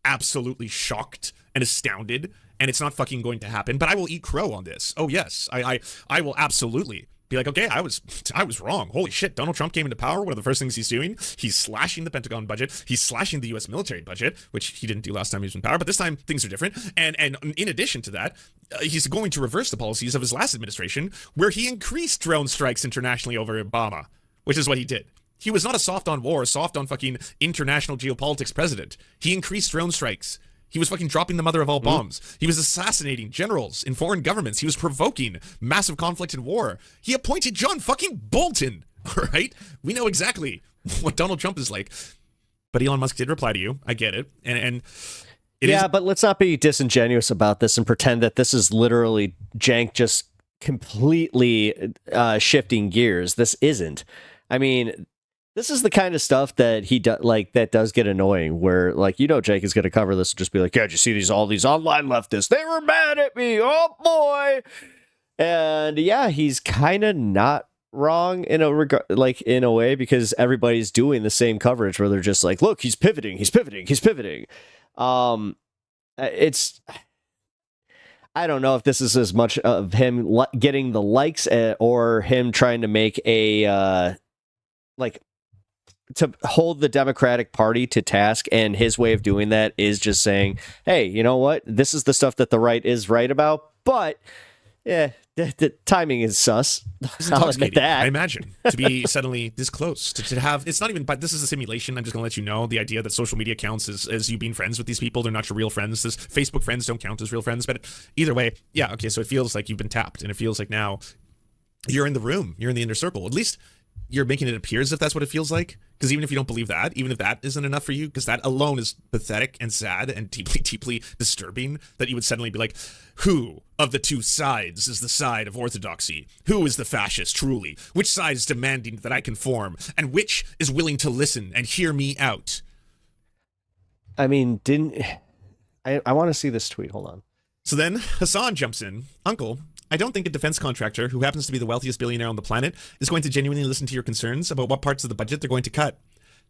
absolutely shocked and astounded, and it's not fucking going to happen, but I will eat crow on this. Oh yes, I will absolutely be like, okay, I was wrong. Holy shit, Donald Trump came into power. One of the first things he's doing, he's slashing the Pentagon budget. He's slashing the U.S. military budget, which he didn't do last time he was in power, but this time things are different. And in addition to that, he's going to reverse the policies of his last administration, where he increased drone strikes internationally over Obama, which is what he did. He was not a soft on war, soft on fucking international geopolitics president. He increased drone strikes. He was fucking dropping the mother of all bombs. He was assassinating generals in foreign governments. He was provoking massive conflict and war. He appointed John fucking Bolton, all right? We know exactly what Donald Trump is like. But Elon Musk did reply to you. I get it. And Yeah, but let's not be disingenuous about this and pretend that this is literally Cenk just completely shifting gears. This isn't. I mean, this is the kind of stuff that he that does get annoying. Where Cenk is going to cover this and just be like, "Yeah, did you see all these online leftists? They were mad at me. Oh boy!" And yeah, he's kind of not wrong in a regard, in a way, because everybody's doing the same coverage where they're just like, "Look, he's pivoting. He's pivoting. He's pivoting." It's. I don't know if this is as much of him getting the likes or him trying to make a to hold the Democratic Party to task, and his way of doing that is just saying, hey, you know what? This is the stuff that the right is right about, but yeah, the timing is sus. I'll admit that. I imagine to be suddenly this close to have, it's not even, but this is a simulation. I'm just gonna let you know the idea that social media counts as you being friends with these people. They're not your real friends. This Facebook friends don't count as real friends, but either way, yeah, okay, so it feels like you've been tapped, and it feels like now you're in the room, you're in the inner circle. At least you're making it appear as if that's what it feels like. Because even if you don't believe that, even if that isn't enough for you, because that alone is pathetic and sad and deeply, deeply disturbing, that you would suddenly be like, who of the two sides is the side of orthodoxy? Who is the fascist, truly? Which side is demanding that I conform? And which is willing to listen and hear me out? I mean, I want to see this tweet. Hold on. So then Hassan jumps in. Uncle, I don't think a defense contractor who happens to be the wealthiest billionaire on the planet is going to genuinely listen to your concerns about what parts of the budget they're going to cut.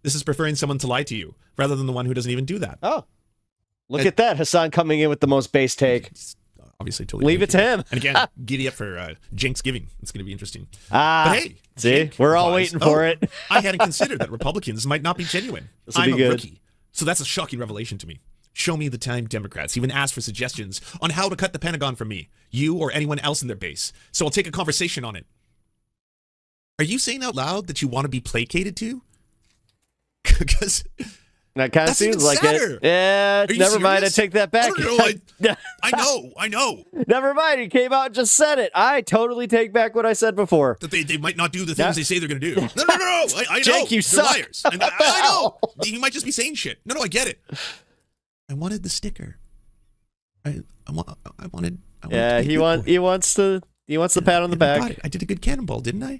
This is preferring someone to lie to you rather than the one who doesn't even do that. Oh, look at that. Hassan coming in with the most base take. Obviously, totally. Leave it to him. And again, giddy up for Cenk's giving. It's going to be interesting. But hey, see, Cenk we're all replies, waiting for it. I hadn't considered that Republicans might not be genuine. I'm a rookie. So that's a shocking revelation to me. Show me the time Democrats even ask for suggestions on how to cut the Pentagon from me, you or anyone else in their base. So I'll take a conversation on it. Are you saying out loud that you want to be placated to? Because that kind of seems like sadder. it. Yeah, never mind. I take that back. I know. Never mind. He came out and just said it. I totally take back what I said before. That they might not do the things they say they're going to do. No. I know. Cenk, you they're suck. liars. And I know. You might just be saying shit. No, I get it. I wanted the sticker. I wanted. Yeah, he wants the pat on the back. I did a good cannonball, didn't I?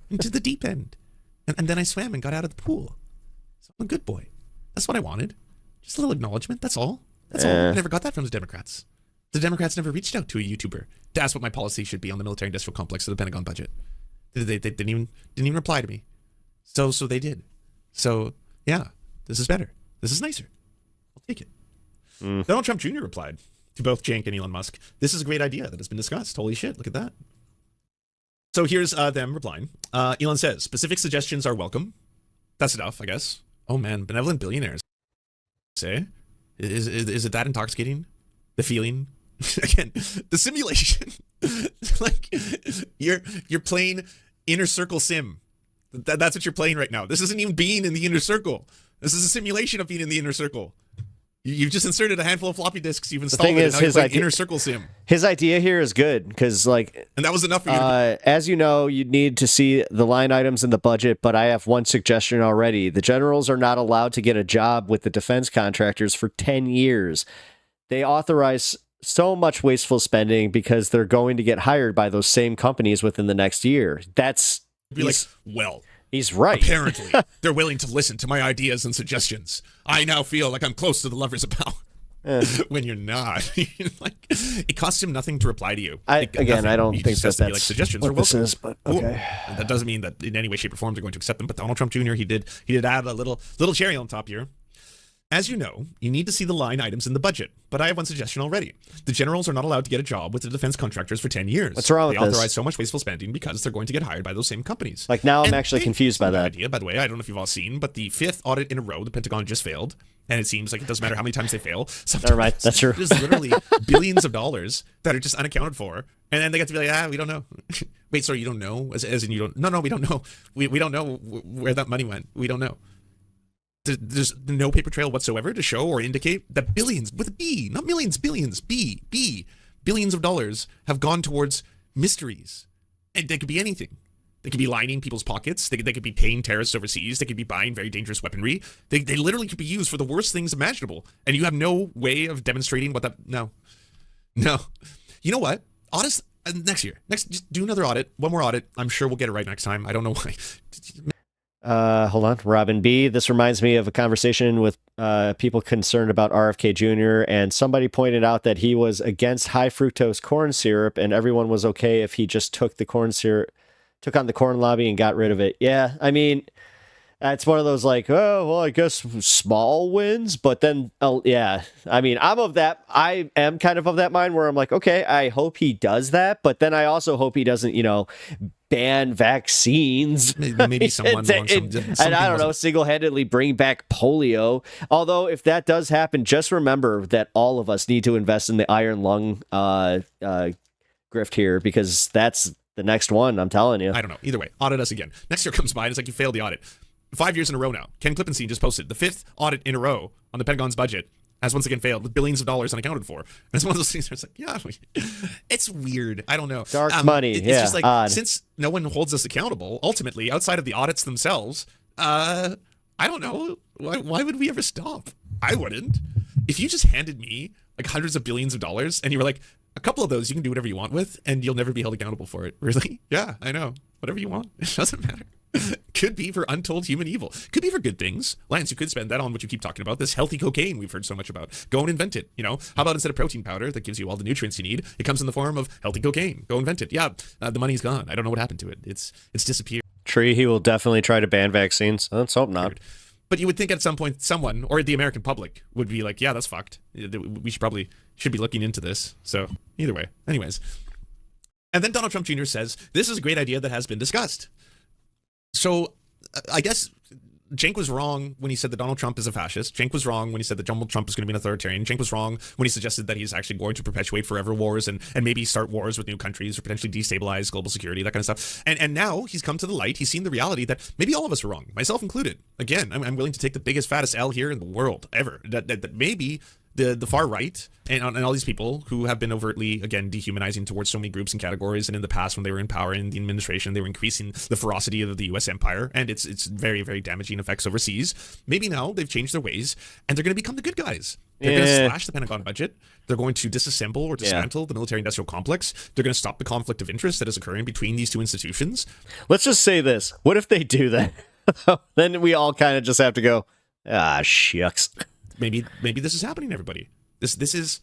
Into the deep end, and then I swam and got out of the pool. So I'm a good boy. That's what I wanted. Just a little acknowledgement. That's all. That's all. I never got that from the Democrats. The Democrats never reached out to a YouTuber to ask what my policy should be on the military-industrial complex of the Pentagon budget. They didn't even reply to me. So they did. So yeah, this is better. This is nicer. I'll take it. Donald Trump Jr. replied to both Cenk and Elon Musk, "This is a great idea that has been discussed. Holy shit, look at that." So here's them replying. Elon says, "Specific suggestions are welcome." That's enough, I guess. Oh man, benevolent billionaires. Say, is it that intoxicating? The feeling? Again, the simulation. Like you're playing inner circle sim. That's what you're playing right now. This isn't even being in the inner circle. This is a simulation of being in the inner circle. You've just inserted a handful of floppy disks. You've installed it. And now you're playing inner circle sim. His idea here is good because, and that was enough for you. As you know, you need to see the line items in the budget. But I have one suggestion already: the generals are not allowed to get a job with the defense contractors for 10 years. They authorize so much wasteful spending because they're going to get hired by those same companies within the next year. He's right. Apparently, they're willing to listen to my ideas and suggestions. I now feel like I'm close to the levers of power. When you're not. It costs him nothing to reply to you. I don't think that's be like, suggestions what this is, but okay. Cool. That doesn't mean that in any way, shape, or form they're going to accept them. But Donald Trump Jr., he did add a little cherry on top here. As you know, you need to see the line items in the budget. But I have one suggestion already. The generals are not allowed to get a job with the defense contractors for 10 years. What's wrong with this? They authorize so much wasteful spending because they're going to get hired by those same companies. Now I'm actually confused by that idea. By the way, I don't know if you've all seen, but the 5th audit in a row, the Pentagon just failed. And it seems like it doesn't matter how many times they fail. Sometimes never mind. That's true. There's literally billions of dollars that are just unaccounted for. And then they get to be like, we don't know. Wait, sorry, you don't know? As in you don't? No, we don't know. We don't know where that money went. We don't know. There's no paper trail whatsoever to show or indicate that billions, with a B, not millions, billions, billions of dollars have gone towards mysteries. And they could be anything. They could be lining people's pockets. They could be paying terrorists overseas. They could be buying very dangerous weaponry. They literally could be used for the worst things imaginable. And you have no way of demonstrating what that... No. You know what? Audit next year. Just do another audit. One more audit. I'm sure we'll get it right next time. I don't know why. Hold on. Robin B. This reminds me of a conversation with people concerned about RFK Jr. and somebody pointed out that he was against high fructose corn syrup and everyone was okay if he just took on the corn lobby and got rid of it. Yeah, I mean, it's one of those like, oh, well, I guess small wins, but then, yeah, I mean, I am kind of that mind where I'm like, okay, I hope he does that, but then I also hope he doesn't, ban vaccines. Maybe someone and I don't know, single-handedly bring back polio. Although if that does happen, just remember that all of us need to invest in the iron lung grift here, because that's the next one, I'm telling you. I don't know. Either way, audit us again. Next year comes by and it's like you failed the audit. 5 years in a row now. Ken Klippenstein just posted the 5th audit in a row on the Pentagon's budget has once again failed with billions of dollars unaccounted for. And it's one of those things where it's like, yeah, it's weird. I don't know. Dark money. It's just like, odd. Since no one holds us accountable, ultimately, outside of the audits themselves, I don't know. Why would we ever stop? I wouldn't. If you just handed me like hundreds of billions of dollars and you were like, a couple of those you can do whatever you want with and you'll never be held accountable for it. Really? Yeah, I know. Whatever you want. It doesn't matter. Could be for untold human evil. Could be for good things. Lance, you could spend that on what you keep talking about, this healthy cocaine we've heard so much about. Go and invent it. How about instead of protein powder that gives you all the nutrients you need, it comes in the form of healthy cocaine. Go invent it. Yeah, the money's gone. I don't know what happened to it. It's disappeared. Tree, he will definitely try to ban vaccines. Let's hope not. But you would think at some point someone, or the American public, would be like, yeah, that's fucked. We should be looking into this. So either way. Anyways. And then Donald Trump Jr. says, this is a great idea that has been discussed. So I guess Cenk was wrong when he said that Donald Trump is a fascist. Cenk was wrong when he said that Donald Trump is going to be an authoritarian. Cenk was wrong when he suggested that he's actually going to perpetuate forever wars and maybe start wars with new countries or potentially destabilize global security, that kind of stuff. And now he's come to the light. He's seen the reality that maybe all of us are wrong, myself included. Again, I'm willing to take the biggest, fattest L here in the world ever. That maybe the far right and all these people who have been overtly, again, dehumanizing towards so many groups and categories, and in the past when they were in power in the administration, they were increasing the ferocity of the U.S. empire and its very, very damaging effects overseas. Maybe now they've changed their ways and they're going to become the good guys. They're going to slash the Pentagon budget. They're going to disassemble or dismantle the military-industrial complex. They're going to stop the conflict of interest that is occurring between these two institutions. Let's just say this. What if they do that? Then we all kind of just have to go, shucks. Maybe this is happening, everybody. This is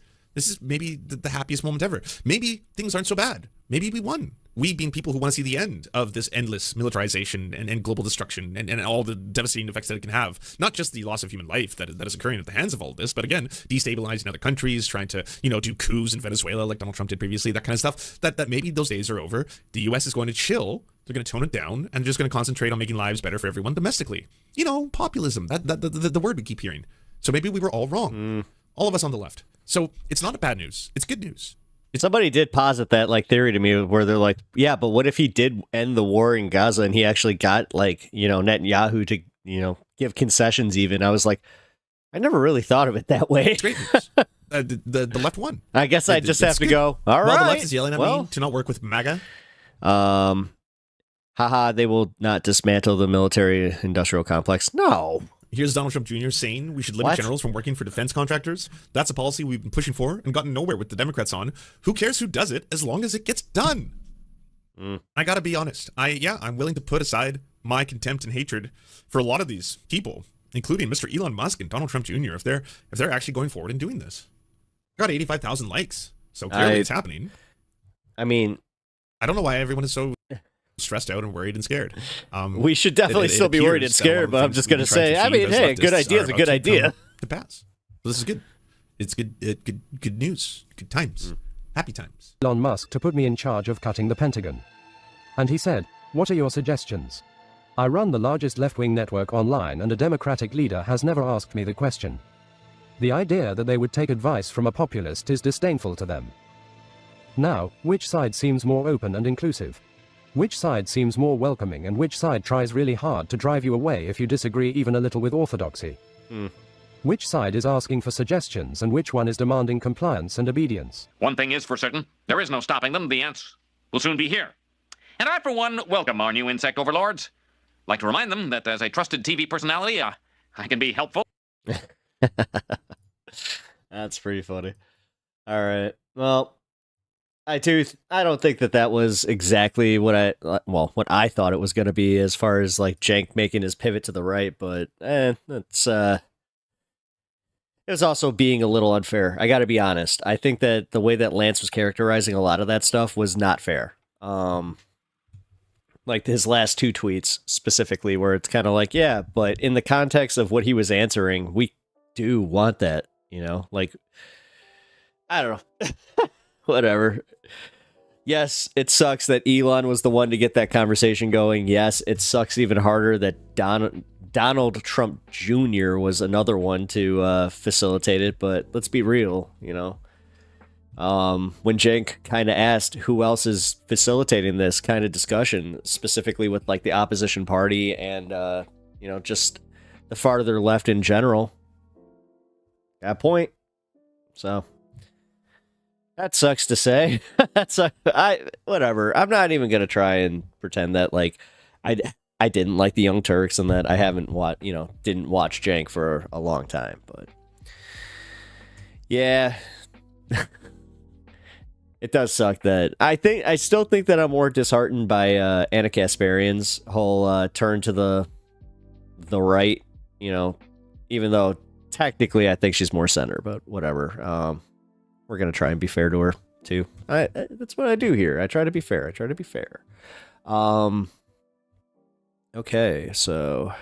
maybe the happiest moment ever. Maybe things aren't so bad. Maybe we won. We being people who want to see the end of this endless militarization and global destruction and all the devastating effects that it can have. Not just the loss of human life that is occurring at the hands of all of this, but again, destabilizing other countries, trying to, do coups in Venezuela like Donald Trump did previously, that kind of stuff. That maybe those days are over. The U.S. is going to chill. They're going to tone it down and just going to concentrate on making lives better for everyone domestically. Populism, the word we keep hearing. So maybe we were all wrong. All of us on the left. So it's not bad news. It's good news. Somebody did posit that theory to me where they're like, yeah, but what if he did end the war in Gaza and he actually got Netanyahu to, give concessions even? I was like, I never really thought of it that way. It's great news. The left won. I guess I just have to go, all right. The left is yelling at me to not work with MAGA. They will not dismantle the military industrial complex. No. Here's Donald Trump Jr. saying we should limit generals from working for defense contractors. That's a policy we've been pushing for and gotten nowhere with the Democrats on. Who cares who does it as long as it gets done? I got to be honest. I'm willing to put aside my contempt and hatred for a lot of these people, including Mr. Elon Musk and Donald Trump Jr. if they're actually going forward and doing this. Got 85,000 likes, so clearly it's happening. I mean, I don't know why everyone is so stressed out and worried and scared. We should definitely still be worried and scared, but I'm just going to say, hey, good idea is a good idea. To pass. So this is good. It's good news. Good times. Happy times. Elon Musk to put me in charge of cutting the Pentagon. And he said, what are your suggestions? I run the largest left-wing network online and a Democratic leader has never asked me the question. The idea that they would take advice from a populist is disdainful to them. Now, which side seems more open and inclusive? Which side seems more welcoming and which side tries really hard to drive you away if you disagree even a little with orthodoxy? Which side is asking for suggestions and which one is demanding compliance and obedience? One thing is for certain, there is no stopping them. The ants will soon be here. And I, for one, welcome our new insect overlords. Like to remind them that as a trusted TV personality, I can be helpful. That's pretty funny. All right. Well, I don't think that was exactly what I thought it was going to be as far as like Cenk making his pivot to the right, but it's it was also being a little unfair. I got to be honest. I think that the way that Lance was characterizing a lot of that stuff was not fair. Like his last two tweets specifically, where it's kind of like, yeah, but in the context of what he was answering, we do want that, like, I don't know. Whatever. Yes, it sucks that Elon was the one to get that conversation going. Yes, it sucks even harder that Donald Trump Jr. was another one to facilitate it, but let's be real, when Cenk kind of asked who else is facilitating this kind of discussion, specifically with like the opposition party and just the farther left in general, got a point. So that sucks to say. Whatever. I'm not even gonna try and pretend that like I didn't like the Young Turks and that I didn't watch Cenk for a long time, but yeah. It does suck that I still think that I'm more disheartened by Anna Kasparian's whole turn to the right, even though technically I think she's more center, but whatever. We're gonna try and be fair to her too. That's what I do here. I try to be fair. Okay, so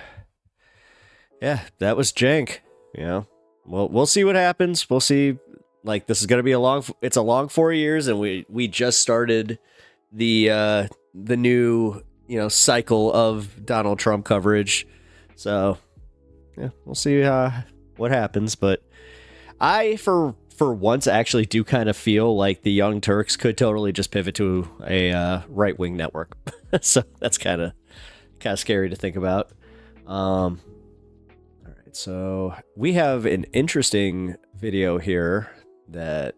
yeah, that was Cenk. Well, we'll see what happens. We'll see. Like, this is going to be a long 4 years, and we just started the new, cycle of Donald Trump coverage. So, yeah, we'll see what happens. But I, for once, actually do kind of feel like the Young Turks could totally just pivot to a right-wing network. So that's kind of scary to think about. All right, so we have an interesting video here that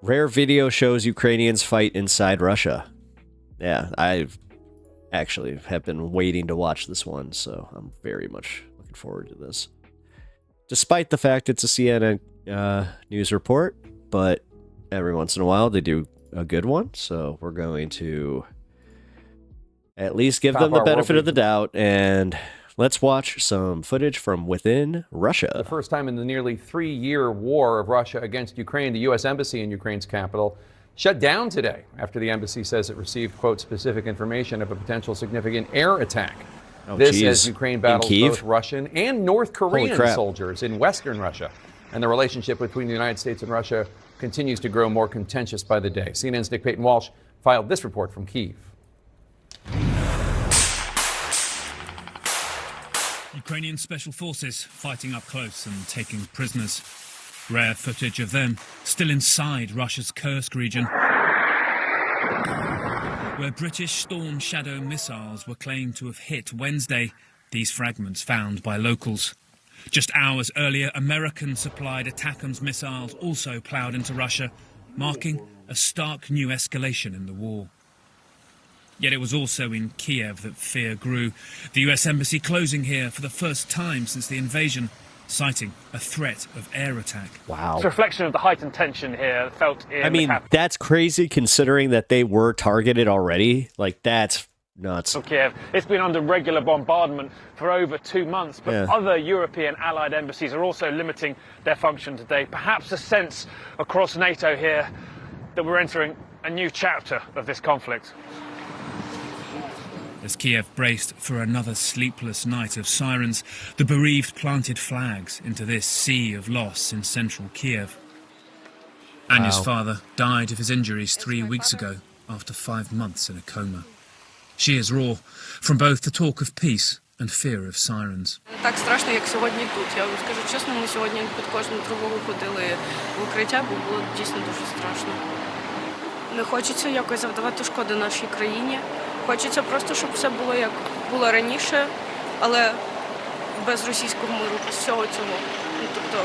rare video shows Ukrainians fight inside Russia. Yeah, I've actually have been waiting to watch this one, so I'm very much looking forward to this. Despite the fact it's a CNN news report, but every once in a while they do a good one, so we're going to at least give them the benefit of the doubt, and let's watch some footage from within Russia. The first time in the nearly 3-year war of Russia against Ukraine, the U.S. Embassy in Ukraine's capital shut down today after the embassy says it received, quote, specific information of a potential significant air attack. As Ukraine battles both Russian and North Korean soldiers in Western Russia. And the relationship between the United States and Russia continues to grow more contentious by the day. CNN's Nick Payton-Walsh filed this report from Kyiv. Ukrainian special forces fighting up close and taking prisoners. Rare footage of them still inside Russia's Kursk region, where British Storm Shadow missiles were claimed to have hit Wednesday, these fragments found by locals. Just hours earlier, American-supplied ATACMS missiles also ploughed into Russia, marking a stark new escalation in the war. Yet it was also in Kiev that fear grew, the US Embassy closing here for the first time since the invasion, citing a threat of air attack. Wow. It's a reflection of the heightened tension here felt in that's crazy considering that they were targeted already. Like, that's nuts. Kiev. It's been under regular bombardment for over 2 months, but other European allied embassies are also limiting their function today. Perhaps a sense across NATO here that we're entering a new chapter of this conflict. As Kiev braced for another sleepless night of sirens, the bereaved planted flags into this sea of loss in central Kiev. Anya's father died of his injuries 3 weeks ago after 5 months in a coma. She is raw from both the talk of peace and fear of sirens. Так страшно, як сьогодні тут. Я вам скажу чесно, ми сьогодні під кожну тривогу ходили в укриття, бо було дійсно дуже страшно. Не хочеться якось завдавати шкоди нашій країні. Хочеться просто, щоб все було як було раніше, але без російського миру, без всього цього. Ну, тобто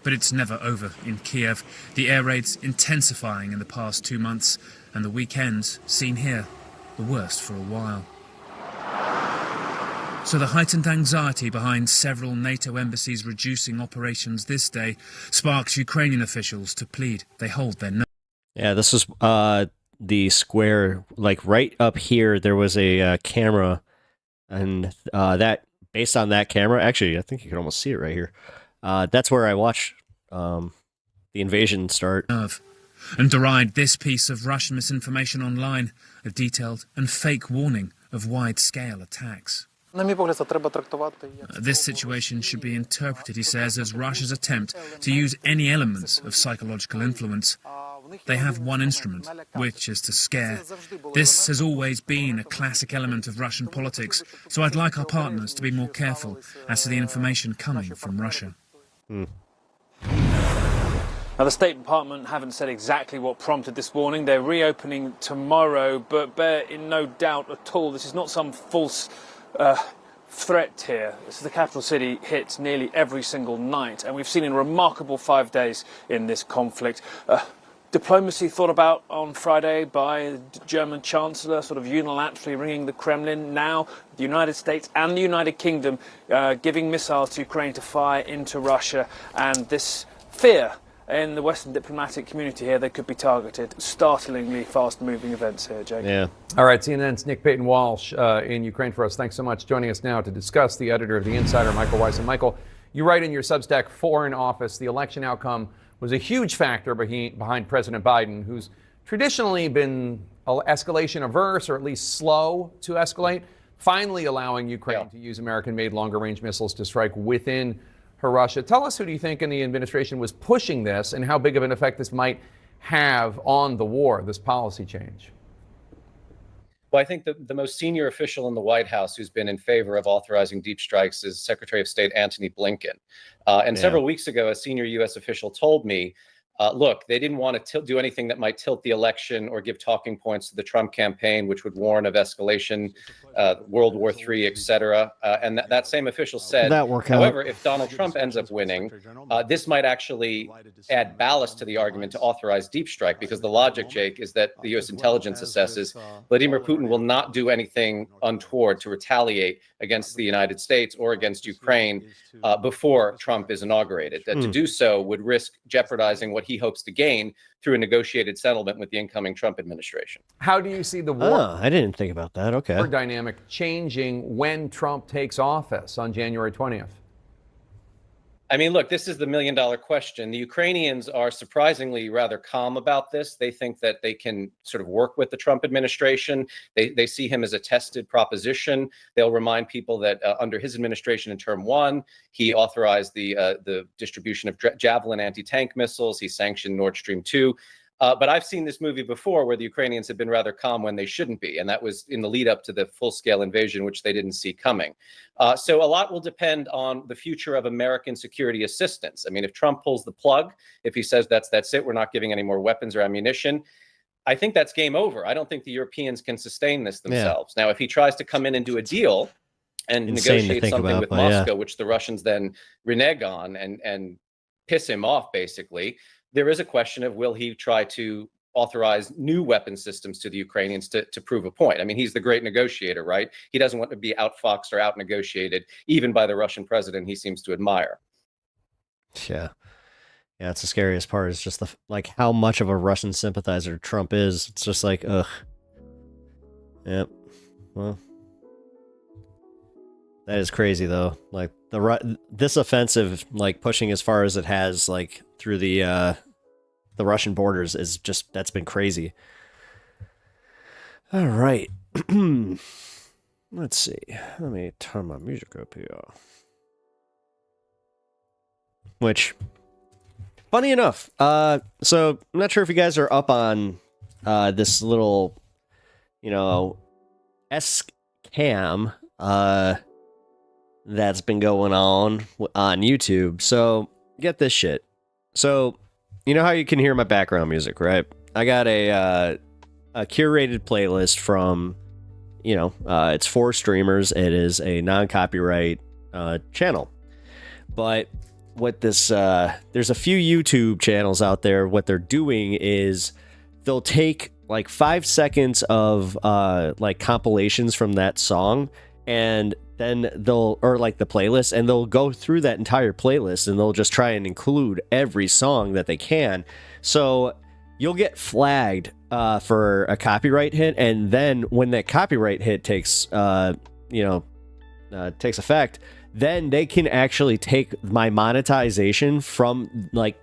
But it's never over in Kiev. The air raids intensifying in the past 2 months, and the weekends, seen here, the worst for a while. So the heightened anxiety behind several NATO embassies reducing operations this day sparks Ukrainian officials to plead they hold their nerve. Yeah, this is the square, like right up here, there was a camera, and that, based on that camera, actually, I think you can almost see it right here. That's where I watched the invasion start. And deride this piece of Russian misinformation online, a detailed and fake warning of wide-scale attacks. This situation should be interpreted, he says, as Russia's attempt to use any elements of psychological influence. They have one instrument, which is to scare. This has always been a classic element of Russian politics, so I'd like our partners to be more careful as to the information coming from Russia. Now, the State Department haven't said exactly what prompted this warning. They're reopening tomorrow, but bear in no doubt at all, this is not some false threat here. This is the capital city hit nearly every single night, and we've seen a remarkable 5 days in this conflict. Diplomacy thought about on Friday by the German Chancellor, sort of unilaterally ringing the Kremlin. Now the United States and the United Kingdom giving missiles to Ukraine to fire into Russia, and this fear in the Western diplomatic community here, they could be targeted. Startlingly fast-moving events here, Jake. Yeah. All right, CNN's Nick Payton-Walsh in Ukraine for us. Thanks so much. Joining us now to discuss, the editor of The Insider, Michael Weiss. And Michael, you write in your Substack, Foreign Office, the election outcome was a huge factor behind President Biden, who's traditionally been escalation averse, or at least slow to escalate, finally allowing Ukraine to use American-made longer-range missiles to strike within Russia. Tell us, who do you think in the administration was pushing this, and how big of an effect this might have on the war, this policy change? Well, I think the most senior official in the White House who's been in favor of authorizing deep strikes is Secretary of State Antony Blinken. And several weeks ago, a senior U.S. official told me, look, they didn't want to do anything that might tilt the election or give talking points to the Trump campaign, which would warn of escalation, World War III, et cetera. And that same official said, however, if Donald Trump ends up winning, this might actually add ballast to the argument to authorize deep strike, because the logic, Jake, is that the U.S. intelligence assesses Vladimir Putin will not do anything untoward to retaliate against the United States or against Ukraine before Trump is inaugurated. To do so would risk jeopardizing what he hopes to gain through a negotiated settlement with the incoming Trump administration. How do you see the war? Oh, I didn't think about that. Okay. War dynamic changing when Trump takes office on January 20th? I mean, look, this is the million-dollar question. The Ukrainians are surprisingly rather calm about this. They think that they can sort of work with the Trump administration. They see him as a tested proposition. They'll remind people that under his administration in term one, he authorized the distribution of Javelin anti-tank missiles. He sanctioned Nord Stream 2. But I've seen this movie before where the Ukrainians have been rather calm when they shouldn't be. And that was in the lead up to the full-scale invasion, which they didn't see coming. So a lot will depend on the future of American security assistance. I mean, if Trump pulls the plug, if he says that's it, we're not giving any more weapons or ammunition, I think that's game over. I don't think the Europeans can sustain this themselves. Now, if he tries to come in and do a deal and negotiate something with Moscow, which the Russians then renege on and piss him off, basically, there is a question of, will he try to authorize new weapon systems to the Ukrainians to prove a point? I mean, he's the great negotiator, right? He doesn't want to be outfoxed or out-negotiated, even by the Russian president he seems to admire. Yeah. Yeah, it's the scariest part, is just like how much of a Russian sympathizer Trump is. It's just like, ugh. Yep. Well, that is crazy, though. Like, this offensive, like, pushing as far as it has, like, through the Russian borders is just, that's been crazy. All right. Let's see. Let me turn my music up here. Which, funny enough, so I'm not sure if you guys are up on this little, S-cam that's been going on YouTube. So get this shit. So, you know how you can hear my background music, right? I got a curated playlist from, it's for streamers. It is a non-copyright channel. But what this there's a few YouTube channels out there. What they're doing is they'll take like 5 seconds of like compilations from that song, and then they'll, or like the playlist, and they'll go through that entire playlist and they'll just try and include every song that they can. So you'll get flagged for a copyright hit, and then when that copyright hit takes takes effect, then they can actually take my monetization from like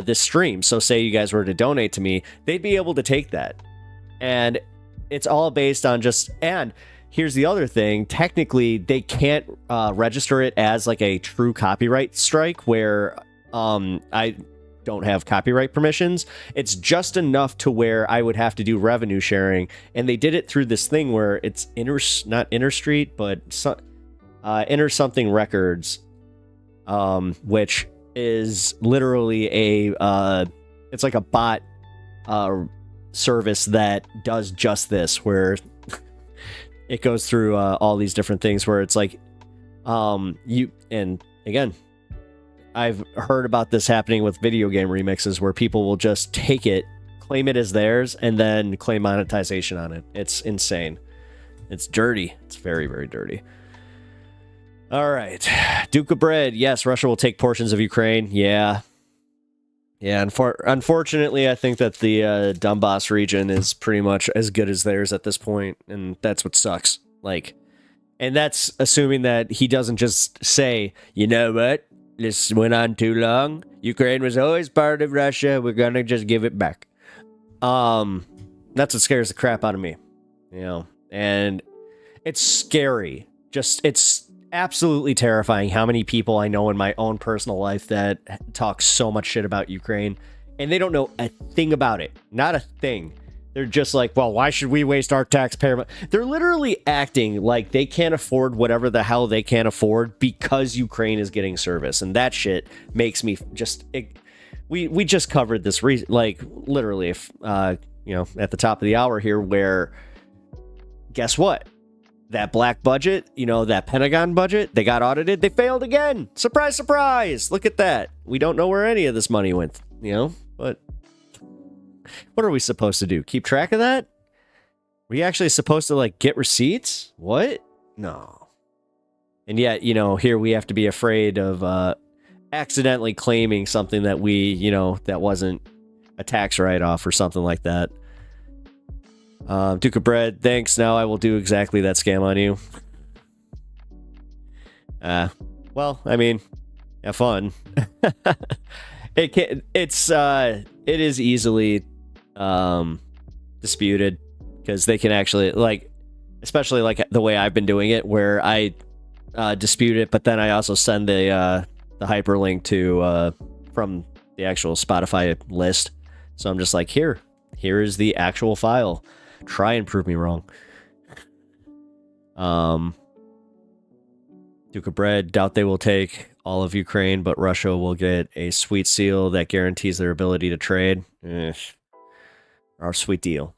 this stream. So say you guys were to donate to me, they'd be able to take that. And it's all based on just, and here's the other thing, technically they can't register it as like a true copyright strike where I don't have copyright permissions. It's just enough to where I would have to do revenue sharing, and they did it through this thing where it's not Interstreet, but Inner Something Records, which is literally it's like a bot service that does just this, where it goes through all these different things where it's like and again, I've heard about this happening with video game remixes where people will just take it, claim it as theirs, and then claim monetization on it. It's insane. It's dirty. It's very, very dirty. All right. Duke of Bread. Yes, Russia will take portions of Ukraine. Yeah. Yeah, unfortunately, I think that the Donbass region is pretty much as good as theirs at this point, and that's what sucks. Like, and that's assuming that he doesn't just say, you know what, this went on too long. Ukraine was always part of Russia. We're gonna just give it back. That's what scares the crap out of me, you know. And it's scary. It's absolutely terrifying how many people I know in my own personal life that talk so much shit about Ukraine, and they don't know a thing about it. Not a thing. They're just like, well, why should we waste our taxpayer money? They're literally acting like they can't afford whatever the hell they can't afford because Ukraine is getting service. And that shit makes me just... We just covered this, like, literally, at the top of the hour here, where, guess what? That black budget, that Pentagon budget, they got audited. They failed again. Surprise, surprise. Look at that. We don't know where any of this money went, but... What are we supposed to do? Keep track of that? Are we actually supposed to, like, get receipts? What? No. And yet, here we have to be afraid of accidentally claiming something that we, that wasn't a tax write-off or something like that. Duke of Bread, thanks. Now I will do exactly that scam on you. Well, I mean, have fun. It is easily disputed because they can actually, like, especially like the way I've been doing it, where I dispute it, but then I also send the hyperlink to from the actual Spotify list. So I'm just like, here is the actual file. Try and prove me wrong. Duke of Bread, doubt they will take all of Ukraine, but Russia will get a sweet seal that guarantees their ability to trade. Our sweet deal.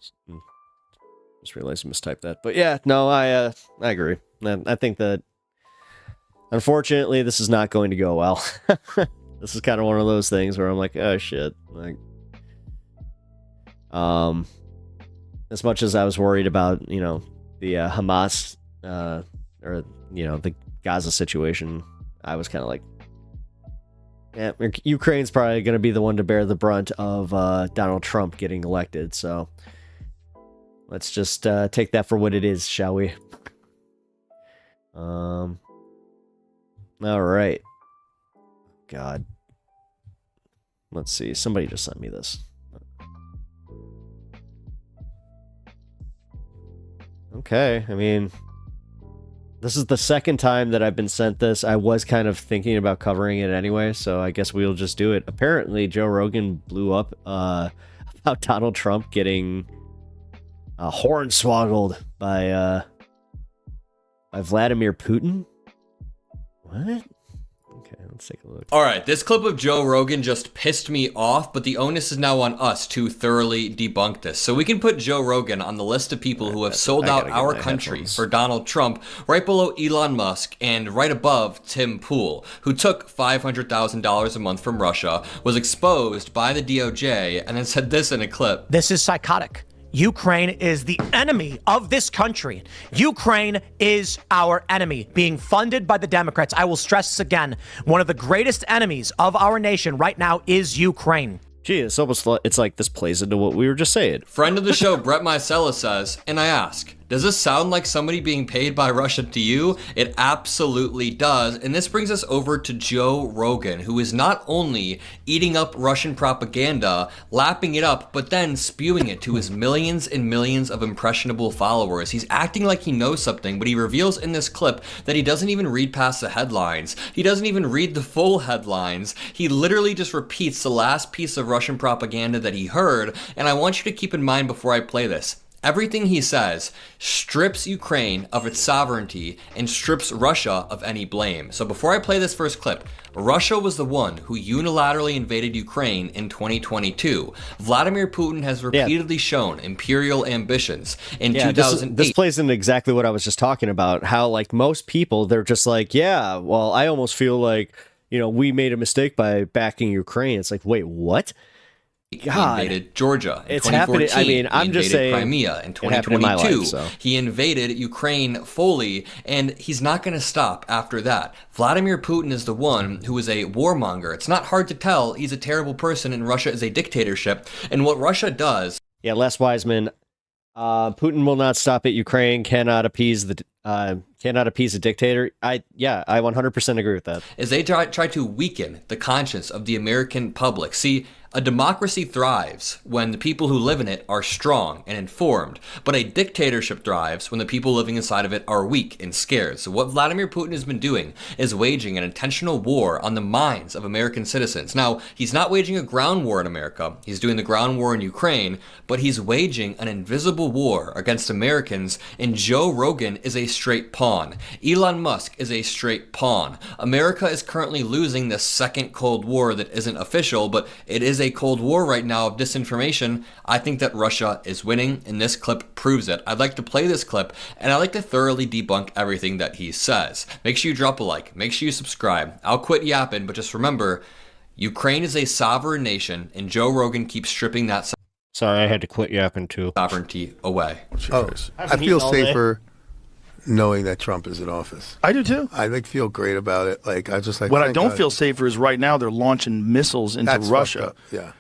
Just realized I mistyped that. But yeah, no, I agree. I think that, unfortunately, this is not going to go well. This is kind of one of those things where I'm like, oh shit. Like, as much as I was worried about, the Hamas, or, the Gaza situation, I was kind of like, yeah, Ukraine's probably going to be the one to bear the brunt of Donald Trump getting elected. So let's just take that for what it is, shall we? All right. God. Let's see. Somebody just sent me this. Okay. I mean, this is the second time that I've been sent this. I was kind of thinking about covering it anyway, so I guess we'll just do it. Apparently, Joe Rogan blew up about Donald Trump getting hornswoggled by Vladimir Putin. What? Okay, let's take a look. All right, this clip of Joe Rogan just pissed me off, but the onus is now on us to thoroughly debunk this. So we can put Joe Rogan on the list of people who have sold out our country for Donald Trump, right below Elon Musk and right above Tim Pool, who took $500,000 a month from Russia, was exposed by the DOJ, and then said this in a clip. This is psychotic. Ukraine is the enemy of this country. Ukraine is our enemy, being funded by the Democrats. I will stress this again. One of the greatest enemies of our nation right now is Ukraine. Gee, it's almost like, it's like this plays into what we were just saying. Friend of the show, Brett Micella says, and I ask, does this sound like somebody being paid by Russia to you? It absolutely does. And this brings us over to Joe Rogan, who is not only eating up Russian propaganda, lapping it up, but then spewing it to his millions and millions of impressionable followers. He's acting like he knows something, but he reveals in this clip that he doesn't even read past the headlines. He doesn't even read the full headlines. He literally just repeats the last piece of Russian propaganda that he heard. And I want you to keep in mind before I play this. Everything he says strips Ukraine of its sovereignty and strips Russia of any blame. So before I play this first clip, Russia was the one who unilaterally invaded Ukraine in 2022. Vladimir Putin has repeatedly shown imperial ambitions. In 2008, this plays into exactly what I was just talking about. How, like, most people, they're just like, yeah, well, I almost feel like, you know, we made a mistake by backing Ukraine. It's like, wait, what? God. He invaded Georgia in it's 2014. happening. I mean, I'm just saying Crimea in 2022. In my life, so. He invaded Ukraine fully, and he's not going to stop after that. Vladimir Putin is the one who is a warmonger. It's not hard to tell he's a terrible person, and Russia is a dictatorship. And what Russia does... Yeah, Les Wiseman, Putin will not stop at Ukraine, cannot appease the dictator. I 100% agree with that. Is they try to weaken the conscience of the American public. See, a democracy thrives when the people who live in it are strong and informed, but a dictatorship thrives when the people living inside of it are weak and scared. So what Vladimir Putin has been doing is waging an intentional war on the minds of American citizens. Now, he's not waging a ground war in America. He's doing the ground war in Ukraine, but he's waging an invisible war against Americans, and Joe Rogan is a straight pawn. Elon Musk is a straight pawn. America is currently losing the second Cold War that isn't official, but it is a Cold War right now of disinformation. I think that Russia is winning, and this clip proves it. I'd like to play this clip, and I'd like to thoroughly debunk everything that he says. Make sure you drop a like. Make sure you subscribe. I'll quit yapping, but just remember, Ukraine is a sovereign nation, and Joe Rogan keeps stripping that Sorry, I had to quit yapping too. Sovereignty away. I feel safer knowing that Trump is in office. I do too. I feel great about it. What I don't feel safer is right now they're launching missiles into Russia. Yeah.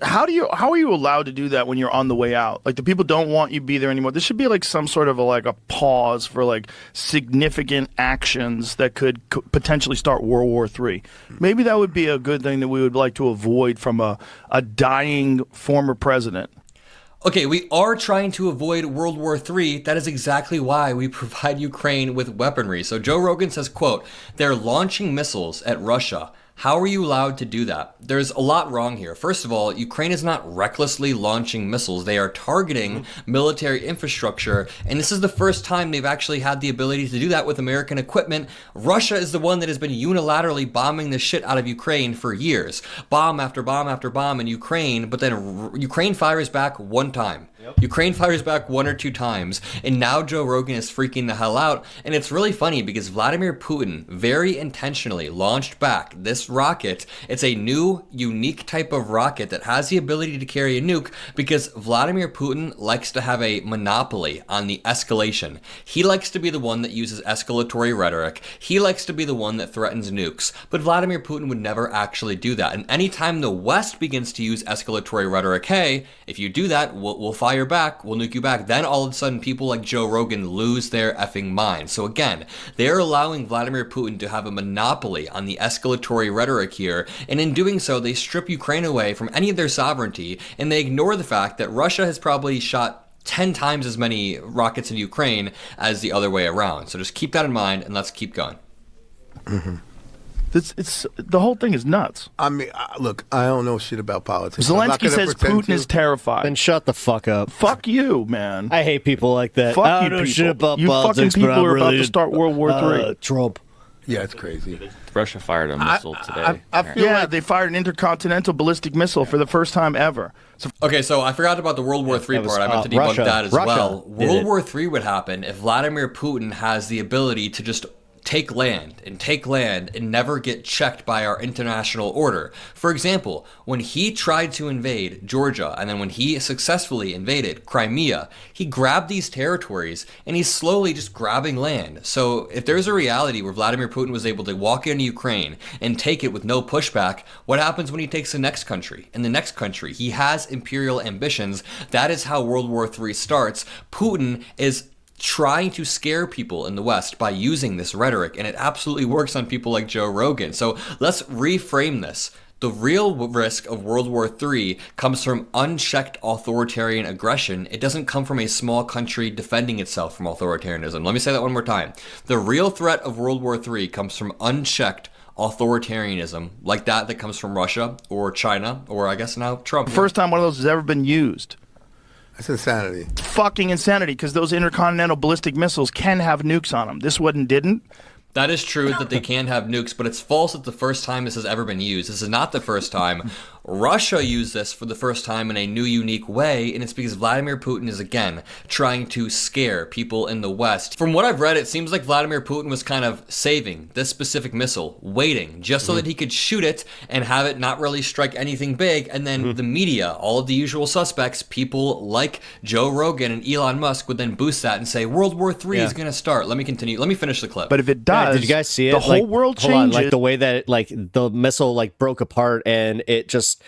How are you allowed to do that when you're on the way out? Like, the people don't want you to be there anymore. There should be like some sort of a pause for like significant actions that could potentially start World War III. Maybe that would be a good thing that we would like to avoid from a dying former president. Okay, we are trying to avoid World War III. That is exactly why we provide Ukraine with weaponry. So Joe Rogan says, quote, they're launching missiles at Russia. How are you allowed to do that? There's a lot wrong here. First of all, Ukraine is not recklessly launching missiles. They are targeting military infrastructure, and this is the first time they've actually had the ability to do that with American equipment. Russia is the one that has been unilaterally bombing the shit out of Ukraine for years. Bomb after bomb after bomb in Ukraine, but then Ukraine fires back one time. Ukraine fires back one or two times, and now Joe Rogan is freaking the hell out. And it's really funny because Vladimir Putin very intentionally launched back this rocket. It's a new, unique type of rocket that has the ability to carry a nuke because Vladimir Putin likes to have a monopoly on the escalation. He likes to be the one that uses escalatory rhetoric. He likes to be the one that threatens nukes. But Vladimir Putin would never actually do that. And anytime the West begins to use escalatory rhetoric, hey, if you do that, we'll fire back, we'll nuke you back, then all of a sudden people like Joe Rogan lose their effing mind. So again, they're allowing Vladimir Putin to have a monopoly on the escalatory rhetoric here, and in doing so, they strip Ukraine away from any of their sovereignty, and they ignore the fact that Russia has probably shot 10 times as many rockets in Ukraine as the other way around. So just keep that in mind, and let's keep going. Mm-hmm. It's the whole thing is nuts. I mean, look, I don't know shit about politics. Zelensky says Putin is terrified. Then shut the fuck up. Fuck you, man. I hate people like that. Fuck I you don't know people. shit about you politics, fucking people but I'm are really, about to start World War III. Trump. Yeah, it's crazy. Russia fired a missile today. I feel like they fired an intercontinental ballistic missile for the first time ever. So Okay, so I forgot about the World War III part. I meant to debunk that as well. World War III would happen if Vladimir Putin has the ability to just take land and never get checked by our international order. For example, when he tried to invade Georgia, and then when he successfully invaded Crimea, he grabbed these territories and he's slowly just grabbing land. So if there's a reality where Vladimir Putin was able to walk into Ukraine and take it with no pushback, what happens when he takes the next country? In the next country, he has imperial ambitions. That is how World War III starts. Putin is trying to scare people in the West by using this rhetoric, and it absolutely works on people like Joe Rogan. So let's reframe this. The real risk of World War III comes from unchecked authoritarian aggression. It doesn't come from a small country defending itself from authoritarianism. Let me say that one more time. The real threat of World War III comes from unchecked authoritarianism, like that comes from Russia or China, or I guess now Trump. first time one of those has ever been used. That's insanity. Fucking insanity, because those intercontinental ballistic missiles can have nukes on them. This one didn't. That is true that they can have nukes, but it's false that the first time this has ever been used. This is not the first time. Russia used this for the first time in a new, unique way, and it's because Vladimir Putin is, again, trying to scare people in the West. From what I've read, it seems like Vladimir Putin was kind of saving this specific missile, waiting, just so that he could shoot it and have it not really strike anything big, and then the media, all of the usual suspects, people like Joe Rogan and Elon Musk would then boost that and say, World War III is going to start. Let me continue. Let me finish the clip. But if it does, did you guys see it? The whole world hold on, changes. like the way that the missile broke apart and it just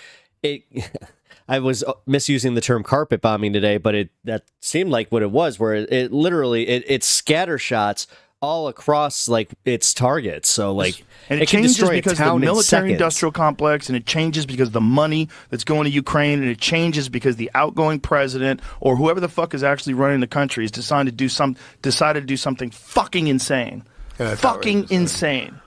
I was misusing the term carpet bombing today, but that seemed like what it was, where it literally it scatter shots all across its targets. So and it can changes destroy because a of town the in military seconds. industrial complex, and it changes because of the money that's going to Ukraine, and it changes because the outgoing president or whoever the fuck is actually running the country has decided to do something fucking insane. Fucking insane.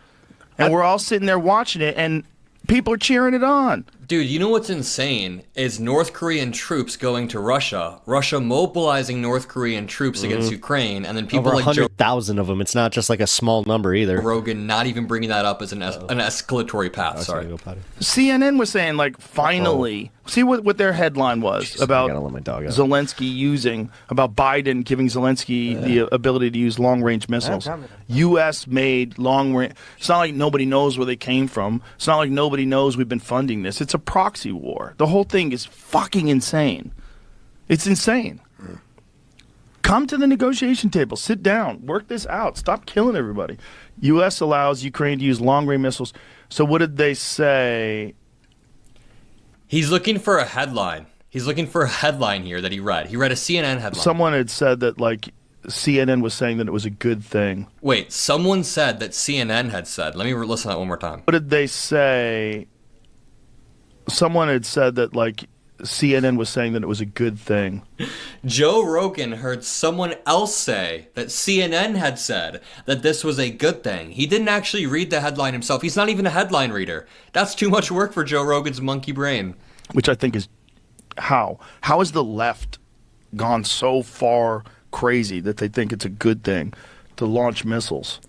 And we're all sitting there watching it, and people are cheering it on. Dude, you know what's insane is North Korean troops going to Russia, Russia mobilizing North Korean troops against Ukraine, and then people Over like Joe 100,000 of them. It's not just a small number either. Rogan not even bringing that up as an escalatory path. Sorry. CNN was saying, finally, see what their headline was about Zelensky about Biden giving Zelensky the ability to use long-range missiles. U.S. made long-range. It's not like nobody knows where they came from. It's not like nobody knows we've been funding this. It's a proxy war. The whole thing is fucking insane. It's insane. Come to the negotiation table. Sit down. Work this out. Stop killing everybody. U.S. allows Ukraine to use long-range missiles. So what did they say? He's looking for a headline. He's looking for a headline here that he read. He read a CNN headline. Someone had said that, CNN was saying that it was a good thing. Wait, someone said that CNN had said. Let me listen to that one more time. What did they say? Someone had said that, CNN was saying that it was a good thing. Joe Rogan heard someone else say that CNN had said that this was a good thing. He didn't actually read the headline himself. He's not even a headline reader. That's too much work for Joe Rogan's monkey brain. Which I think is how has the left gone so far crazy that they think it's a good thing to launch missiles?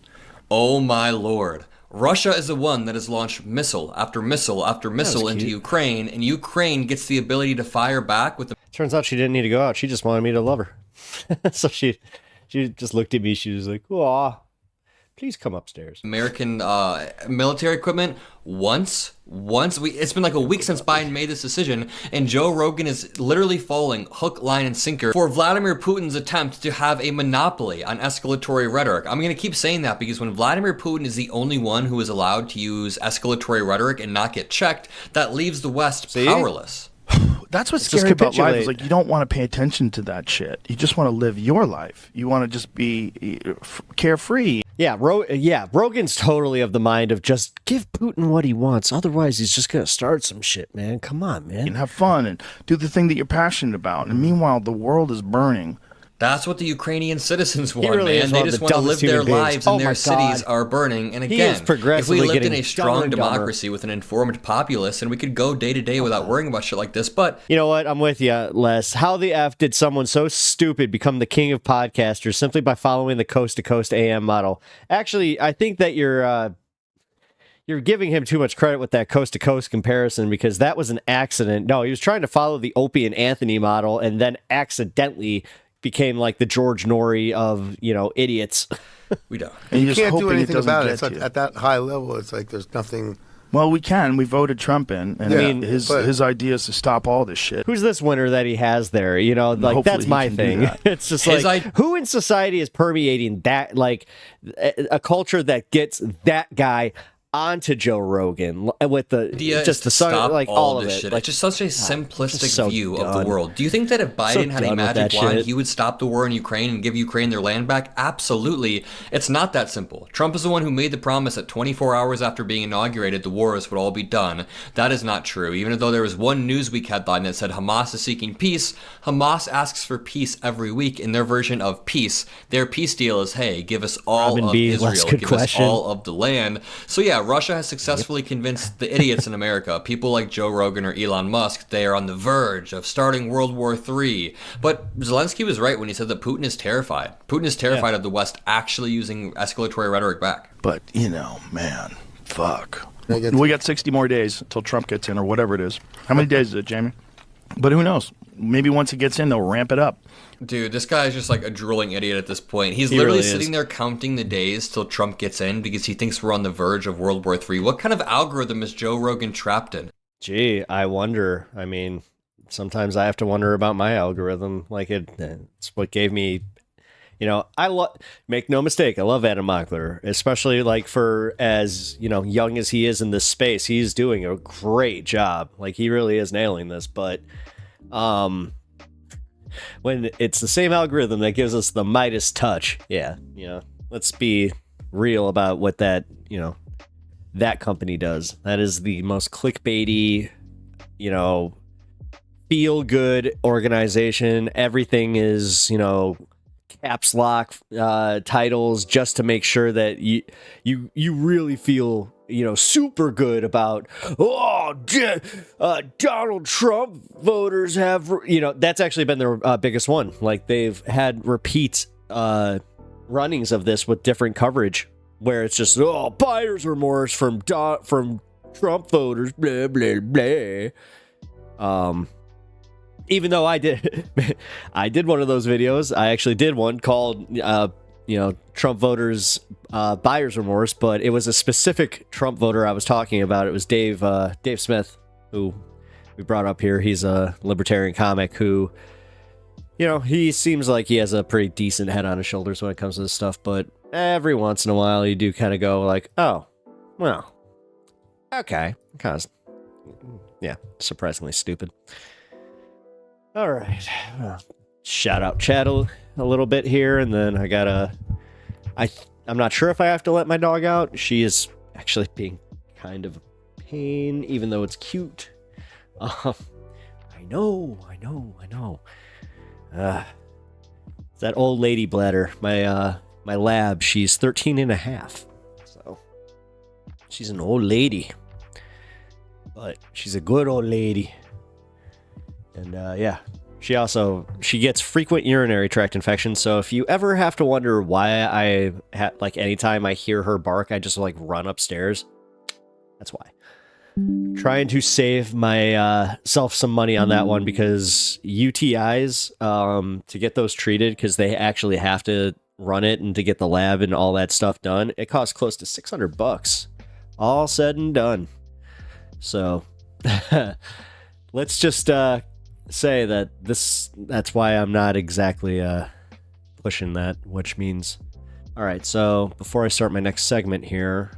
Oh my lord. Russia is the one that has launched missile after missile after missile into Ukraine, and Ukraine gets the ability to fire back with the... Turns out she didn't need to go out. She just wanted me to love her. So she just looked at me. She was like, "Aw, please come upstairs." American military equipment once it's been a week since Biden made this decision, and Joe Rogan is literally falling hook, line, and sinker for Vladimir Putin's attempt to have a monopoly on escalatory rhetoric. I'm going to keep saying that because when Vladimir Putin is the only one who is allowed to use escalatory rhetoric and not get checked, that leaves the West powerless. That's what's scary about life is you don't want to pay attention to that shit. You just want to live your life. You want to just be carefree. Yeah, Rogan's totally of the mind of just give Putin what he wants. Otherwise, he's just going to start some shit, man. Come on, man. And have fun and do the thing that you're passionate about. And meanwhile, the world is burning. That's what the Ukrainian citizens want, really man. is They one of just the want to live dumbest their human beings. lives Oh and my their cities God. are burning. And He is again, if progressively we lived in getting a dumber strong and dumber. democracy with an informed populace, and we could go day to day without worrying about shit like this, but You know what? I'm with you, Les. How the F did someone so stupid become the king of podcasters simply by following the coast to coast AM model? Actually, I think that you're giving him too much credit with that coast to coast comparison because that was an accident. No, he was trying to follow the Opie and Anthony model and then accidentally became like the George Norrie of, idiots. We don't. And you just can't do hoping it anything doesn't about it. get It's like, to you. at that high level, it's like there's nothing. Well, we can. We voted Trump in, and Yeah, I mean, his idea is to stop all this shit. Who's this winner that he has there? Hopefully That's he my can do thing. that. It's just His like, who in society is permeating that, like, a culture that gets that guy onto Joe Rogan with the idea just is the to sun, stop like all all of this it. shit. Like, It's just such a just simplistic so view of done. the world. Do you think that if Biden had a done with magic that wand, shit. he would stop the war in Ukraine and give Ukraine their land back? Absolutely. It's not that simple. Trump is the one who made the promise that 24 hours after being inaugurated, the wars would all be done. That is not true. Even though there was one Newsweek headline that said Hamas is seeking peace, Hamas asks for peace every week in their version of peace. Their peace deal is, hey, give us all Robin of B, that's Israel, a good give question. us all of the land. So yeah, Russia has successfully convinced the idiots in America, people like Joe Rogan or Elon Musk, they are on the verge of starting World War III. But Zelensky was right when he said that Putin is terrified. Putin is terrified of the West actually using escalatory rhetoric back. But, man, fuck. We got 60 more days until Trump gets in or whatever it is. How many days is it, Jamie? But who knows? Maybe once he gets in, they'll ramp it up. Dude, this guy is just like a drooling idiot at this point. He's He literally really sitting is. there counting the days till Trump gets in because he thinks we're on the verge of World War III. What kind of algorithm is Joe Rogan trapped in? Gee, I wonder. I mean, sometimes I have to wonder about my algorithm. Like it's what gave me, make no mistake, I love Adam Mockler, especially like for as, young as he is in this space. He's doing a great job. Like he really is nailing this, but when it's the same algorithm that gives us the Midas touch, let's be real about what that, that company does. That is the most clickbaity, feel good organization. Everything is, caps lock titles just to make sure that you really feel super good about Donald Trump voters have that's actually been their biggest one. Like they've had repeat runnings of this with different coverage where it's just buyer's remorse from Trump voters, blah blah blah. Even though I did one of those videos. I actually did one called Trump voters buyer's remorse, but it was a specific Trump voter I was talking about. It was Dave Smith, who we brought up here. He's a libertarian comic who, he seems like he has a pretty decent head on his shoulders when it comes to this stuff, but every once in a while you do kind of go like, oh, well, okay, because surprisingly stupid. All right, shout out chat a little bit here, and then I'm not sure if I have to let my dog out. She is actually being kind of a pain, even though it's cute. I know. It's that old lady bladder. My lab, she's 13 and a half. So she's an old lady. But she's a good old lady. And she gets frequent urinary tract infections. So if you ever have to wonder why anytime I hear her bark, I just run upstairs. That's why. Trying to save my self some money on that one because UTIs, to get those treated, because they actually have to run it and to get the lab and all that stuff done, it costs close to $600. All said and done. So let's just say that that's why I'm not exactly pushing that, which means, all right, so before I start my next segment here,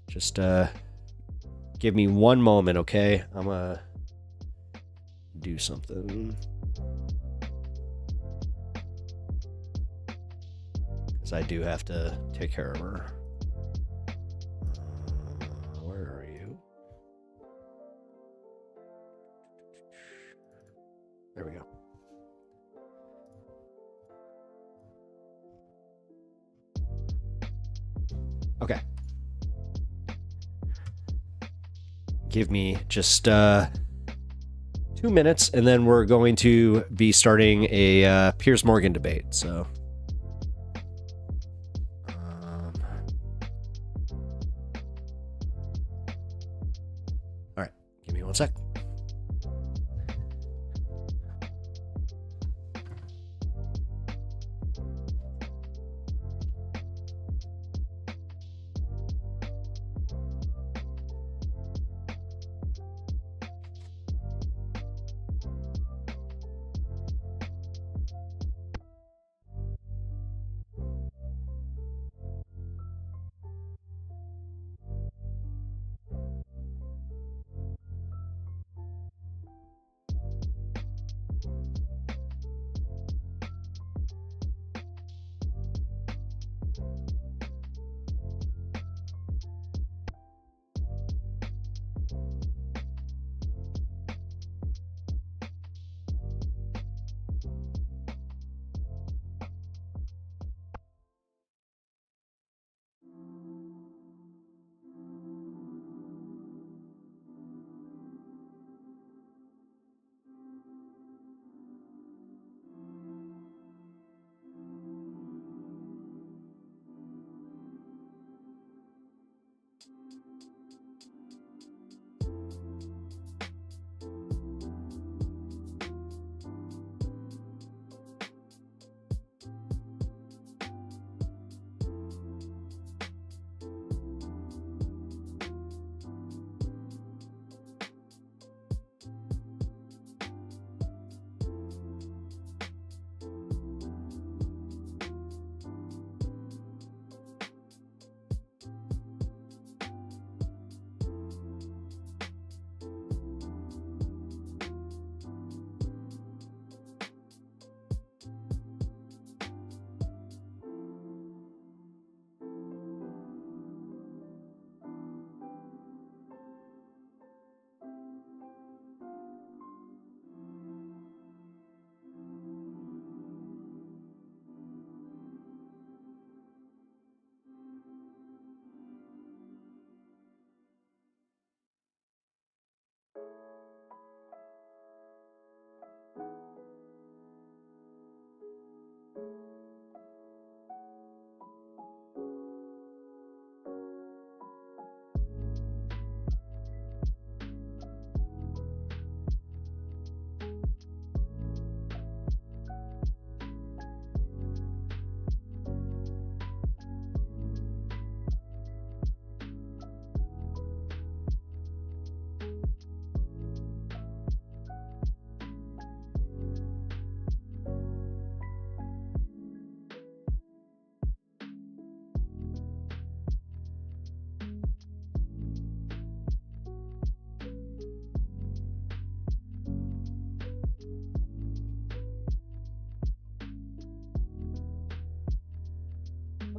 just give me one moment, okay? I'm gonna do something, because I do have to take care of her. Where are you? There we go. Okay. Give me just 2 minutes, and then we're going to be starting a Piers Morgan debate. So, all right, give me 1 sec.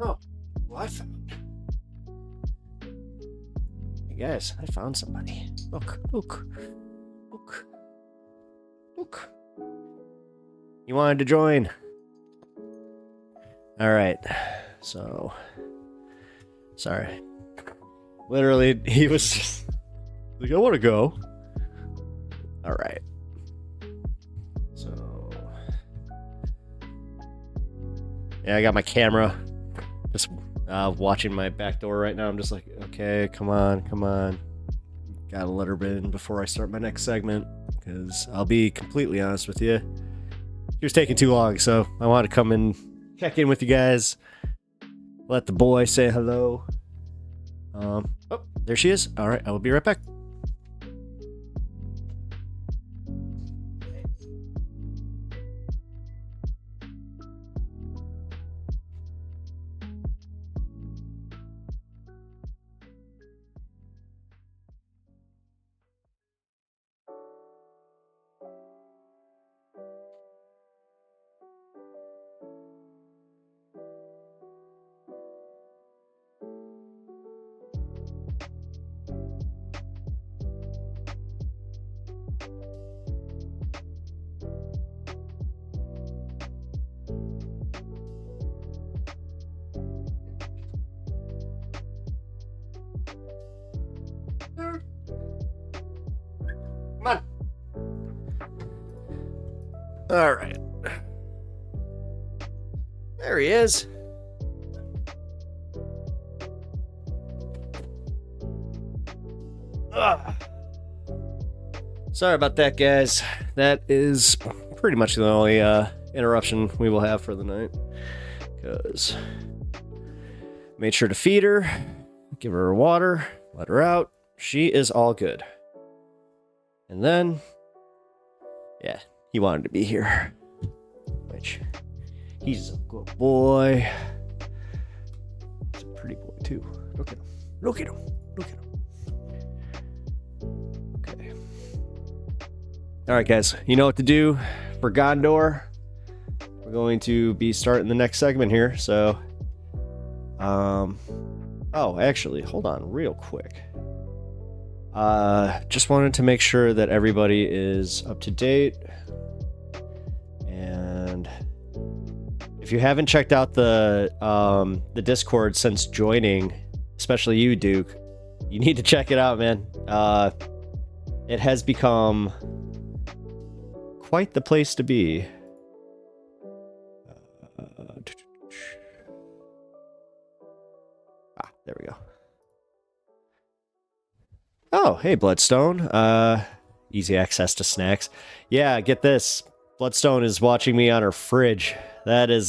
Oh, well, I found. Hey guys, I found somebody. Look. You wanted to join. All right. So, sorry. Literally, he was just like, I want to go. All right. So, yeah, I got my camera. Just watching my back door right now. I'm just like, okay, come on. Gotta let her in before I start my next segment, because I'll be completely honest with you, she was taking too long, so I wanted to come and check in with you guys, let the boy say hello. Oh, there she is. All right, I will be right back. Come on. All right. There he is. Ugh. Sorry about that, guys. That is pretty much the only interruption we will have for the night. Because made sure to feed her, give her water, let her out. She is all good. And then, yeah, he wanted to be here. Which, he's a good boy. He's a pretty boy, too. Look at him. Look at him. Look at him. Okay. All right, guys. You know what to do for Gondor. We're going to be starting the next segment here. So, oh, actually, hold on real quick. Just wanted to make sure that everybody is up to date. And if you haven't checked out the Discord since joining, especially you, Duke, you need to check it out, man. It has become quite the place to be. There we go. Oh, hey, Bloodstone. Easy access to snacks. Yeah, get this. Bloodstone is watching me on her fridge. That is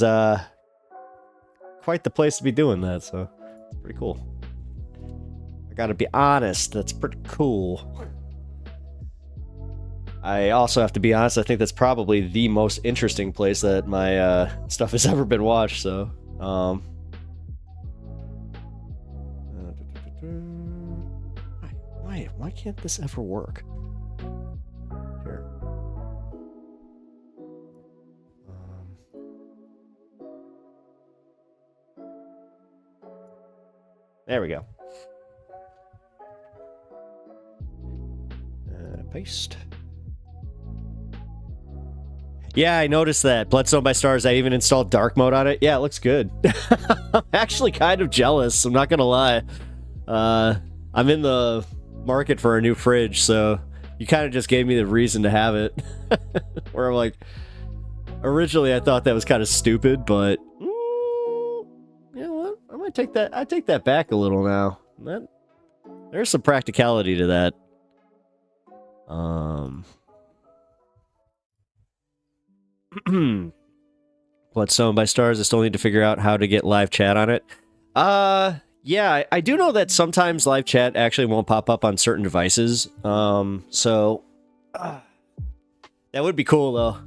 quite the place to be doing that, so it's pretty cool. I gotta be honest, that's pretty cool. I also have to be honest, I think that's probably the most interesting place that my stuff has ever been watched, so why can't this ever work? Here. There we go. Paste. Yeah, I noticed that. Bloodstone by Stars, I even installed dark mode on it. Yeah, it looks good. I'm actually kind of jealous, I'm not gonna lie. I'm in the market for a new fridge, so you kind of just gave me the reason to have it. Where I'm like, originally I thought that was kind of stupid, but you know what? I might take that. I take that back a little now. There's some practicality to that. Bloodstone by Stars. I still need to figure out how to get live chat on it. Yeah, I do know that sometimes live chat actually won't pop up on certain devices. So that would be cool though.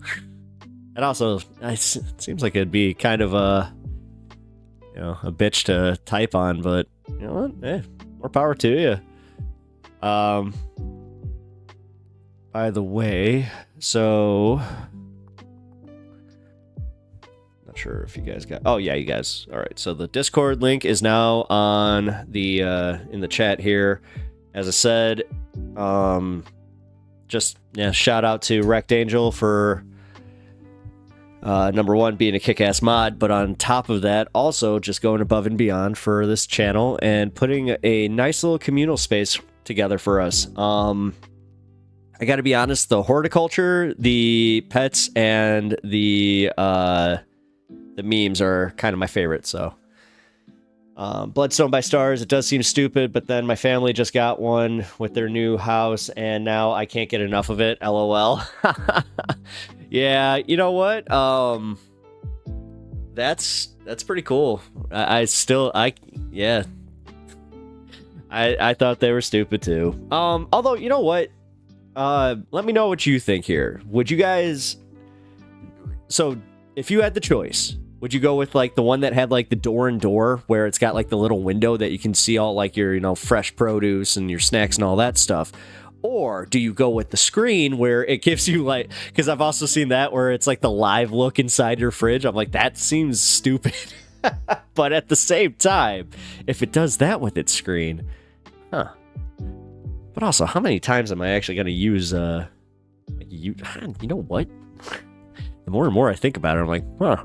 And also, it seems like it'd be kind of a bitch to type on, but you know what? Eh, more power to you. By the way, so not sure if you guys got. Oh yeah, you guys. All right. So the Discord link is now on the in the chat here. As I said, just shout out to Wrecked Angel for number one being a kick-ass mod, but on top of that, also just going above and beyond for this channel and putting a nice little communal space together for us. I got to be honest, the horticulture, the pets, and the memes are kind of my favorite. So, Bloodstone by Stars, it does seem stupid, but then my family just got one with their new house, and now I can't get enough of it. LOL. Yeah, you know what? That's pretty cool. I thought they were stupid too. Although, you know what? Let me know what you think here. Would you guys... So, if you had the choice, would you go with, like, the one that had, like, the door where it's got, like, the little window that you can see all, like, your, fresh produce and your snacks and all that stuff? Or do you go with the screen where it gives you, like... Because I've also seen that where it's, like, the live look inside your fridge. I'm like, that seems stupid. But at the same time, if it does that with its screen... Huh. But also, how many times am I actually going to use, you know what? The more and more I think about it, I'm like, huh,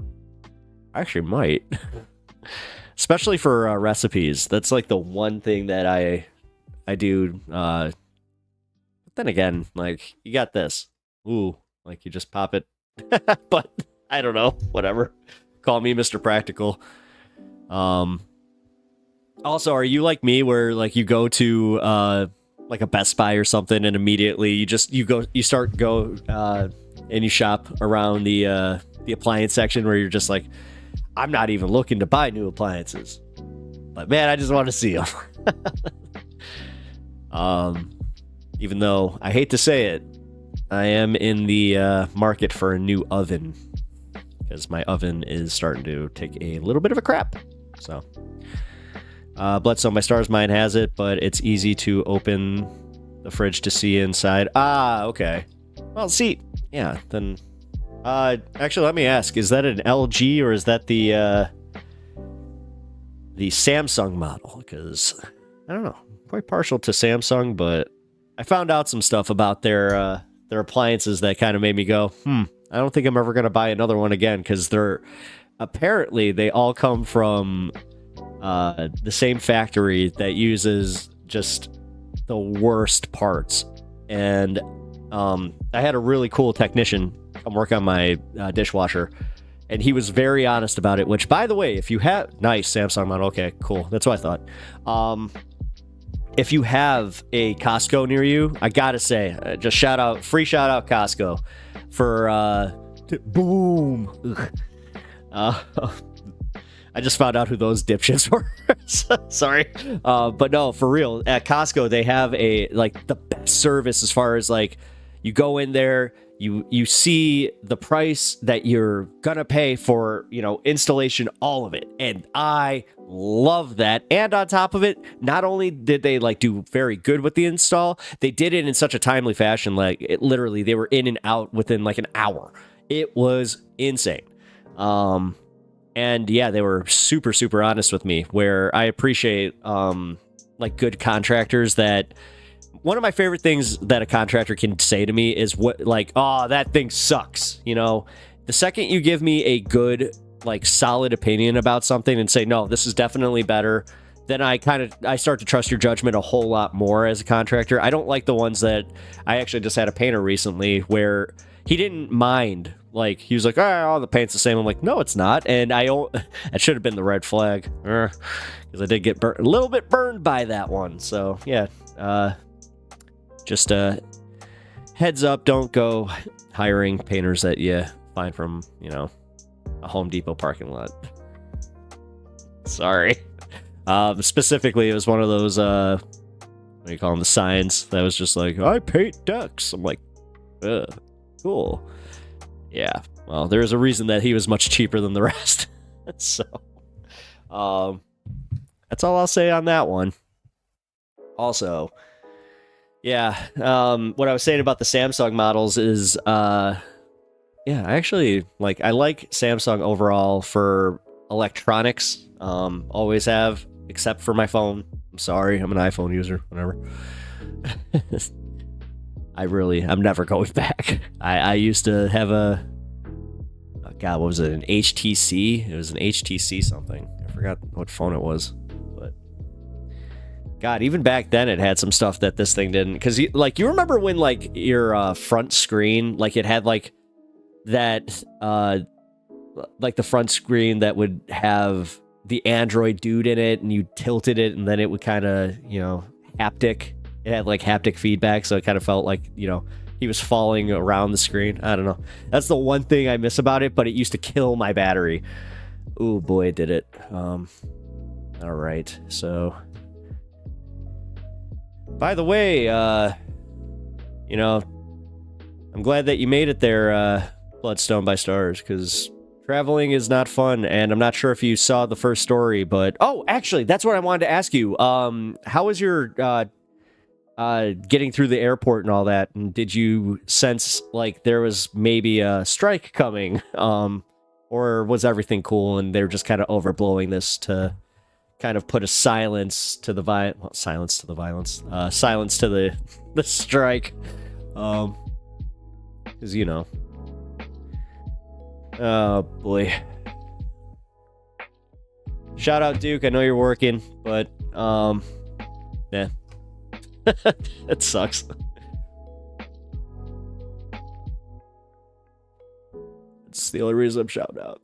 I actually might. Especially for recipes. That's like the one thing that I do. What's then again, like, you got this. Ooh, like, you just pop it. But I don't know. Whatever. Call me Mr. Practical. Also, are you like me where, like, you go to, like, a Best Buy or something and immediately you start and you shop around the appliance section where you're just like, I'm not even looking to buy new appliances. But, man, I just want to see them. Even though I hate to say it, I am in the market for a new oven because my oven is starting to take a little bit of a crap. So, Bloodstone by Stars, mine has it, but it's easy to open the fridge to see inside. Ah, okay. Well, see, yeah, then, actually, let me ask, is that an LG or is that the Samsung model? Because, I don't know, I'm quite partial to Samsung, but I found out some stuff about their appliances that kind of made me go, I don't think I'm ever going to buy another one again, because apparently they all come from the same factory that uses just the worst parts. And I had a really cool technician come work on my dishwasher, and he was very honest about it, which, by the way, if you have... Nice, Samsung model. Okay, cool. That's what I thought. If you have a Costco near you, I gotta say, just free shout out Costco for, boom. I just found out who those dipshits were. Sorry. But no, for real, at Costco, they have the best service as far as, like, you go in there, you see the price that you're gonna pay for, installation, all of it. And I love that. And on top of it, not only did they, like, do very good with the install, they did it in such a timely fashion. Like, literally, they were in and out within, like, an hour. It was insane. And yeah, they were super, super honest with me, where I appreciate, like, good contractors that... One of my favorite things that a contractor can say to me is that thing sucks. The second you give me a good, like, solid opinion about something and say, no, this is definitely better, then I start to trust your judgment a whole lot more as a contractor. I don't like the ones that... I actually just had a painter recently where he didn't mind. Like, he was like, all the paint's the same. I'm like, no, it's not. And that should have been the red flag. Because I did get a little bit burned by that one. So, yeah. Just heads up, don't go hiring painters that you find from, a Home Depot parking lot. Sorry. Specifically, it was one of those, what do you call them, the signs that was just like, I paint decks. I'm like, cool. Yeah, well, there's a reason that he was much cheaper than the rest. So, that's all I'll say on that one. Also, yeah, what I was saying about the Samsung models is, I actually, I like Samsung overall for electronics. Always have, except for my phone. I'm sorry, I'm an iPhone user, whatever. I'm never going back. I used to have what was it, an HTC? It was an HTC something. I forgot what phone it was. But, God, even back then it had some stuff that this thing didn't. Because, you remember when, like, your front screen, like, it had, like, that, like, the front screen that would have the Android dude in it, and you tilted it, and then it would kind of, haptic. It had, like, haptic feedback, so it kind of felt like, he was falling around the screen. I don't know. That's the one thing I miss about it, but it used to kill my battery. Ooh, boy, did it. All right, so... By the way, I'm glad that you made it there, Bloodstone by Stars, because traveling is not fun, and I'm not sure if you saw the first story, but... Oh, actually, that's what I wanted to ask you. How was your... getting through the airport and all that, and did you sense like there was maybe a strike coming, or was everything cool and they're just kind of overblowing this to kind of put a silence to the silence to the strike, because oh boy, shout out Duke, I know you're working, but yeah. It sucks. That's the only reason I'm shouting out.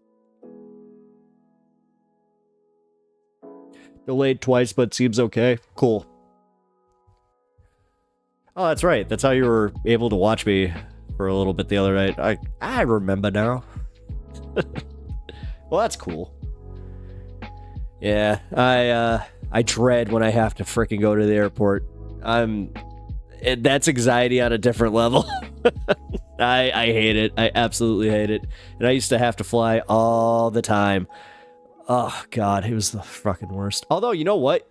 Delayed twice, but seems okay. Cool. Oh, that's right. That's how you were able to watch me for a little bit the other night. I remember now. Well, that's cool. Yeah, I dread when I have to freaking go to the airport. That's anxiety on a different level. I hate it. I absolutely hate it. And I used to have to fly all the time. Oh God, it was the fucking worst. Although, you know what?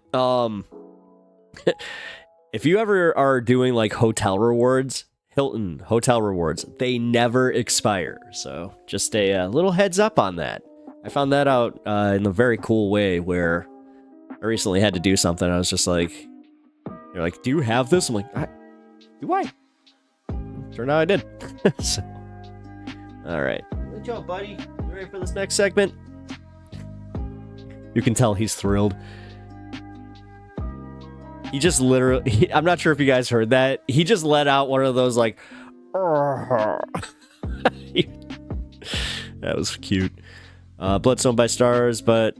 If you ever are doing like hotel rewards, Hilton hotel rewards, they never expire. So just a little heads up on that. I found that out in a very cool way where I recently had to do something. I was just like, you're like, do you have this? I'm like, do I? Turned out I did. So, all right. Good job, buddy. You ready for this next segment? You can tell he's thrilled. He just literally, I'm not sure if you guys heard that. He just let out one of those like, that was cute. Bloodstone by Stars, but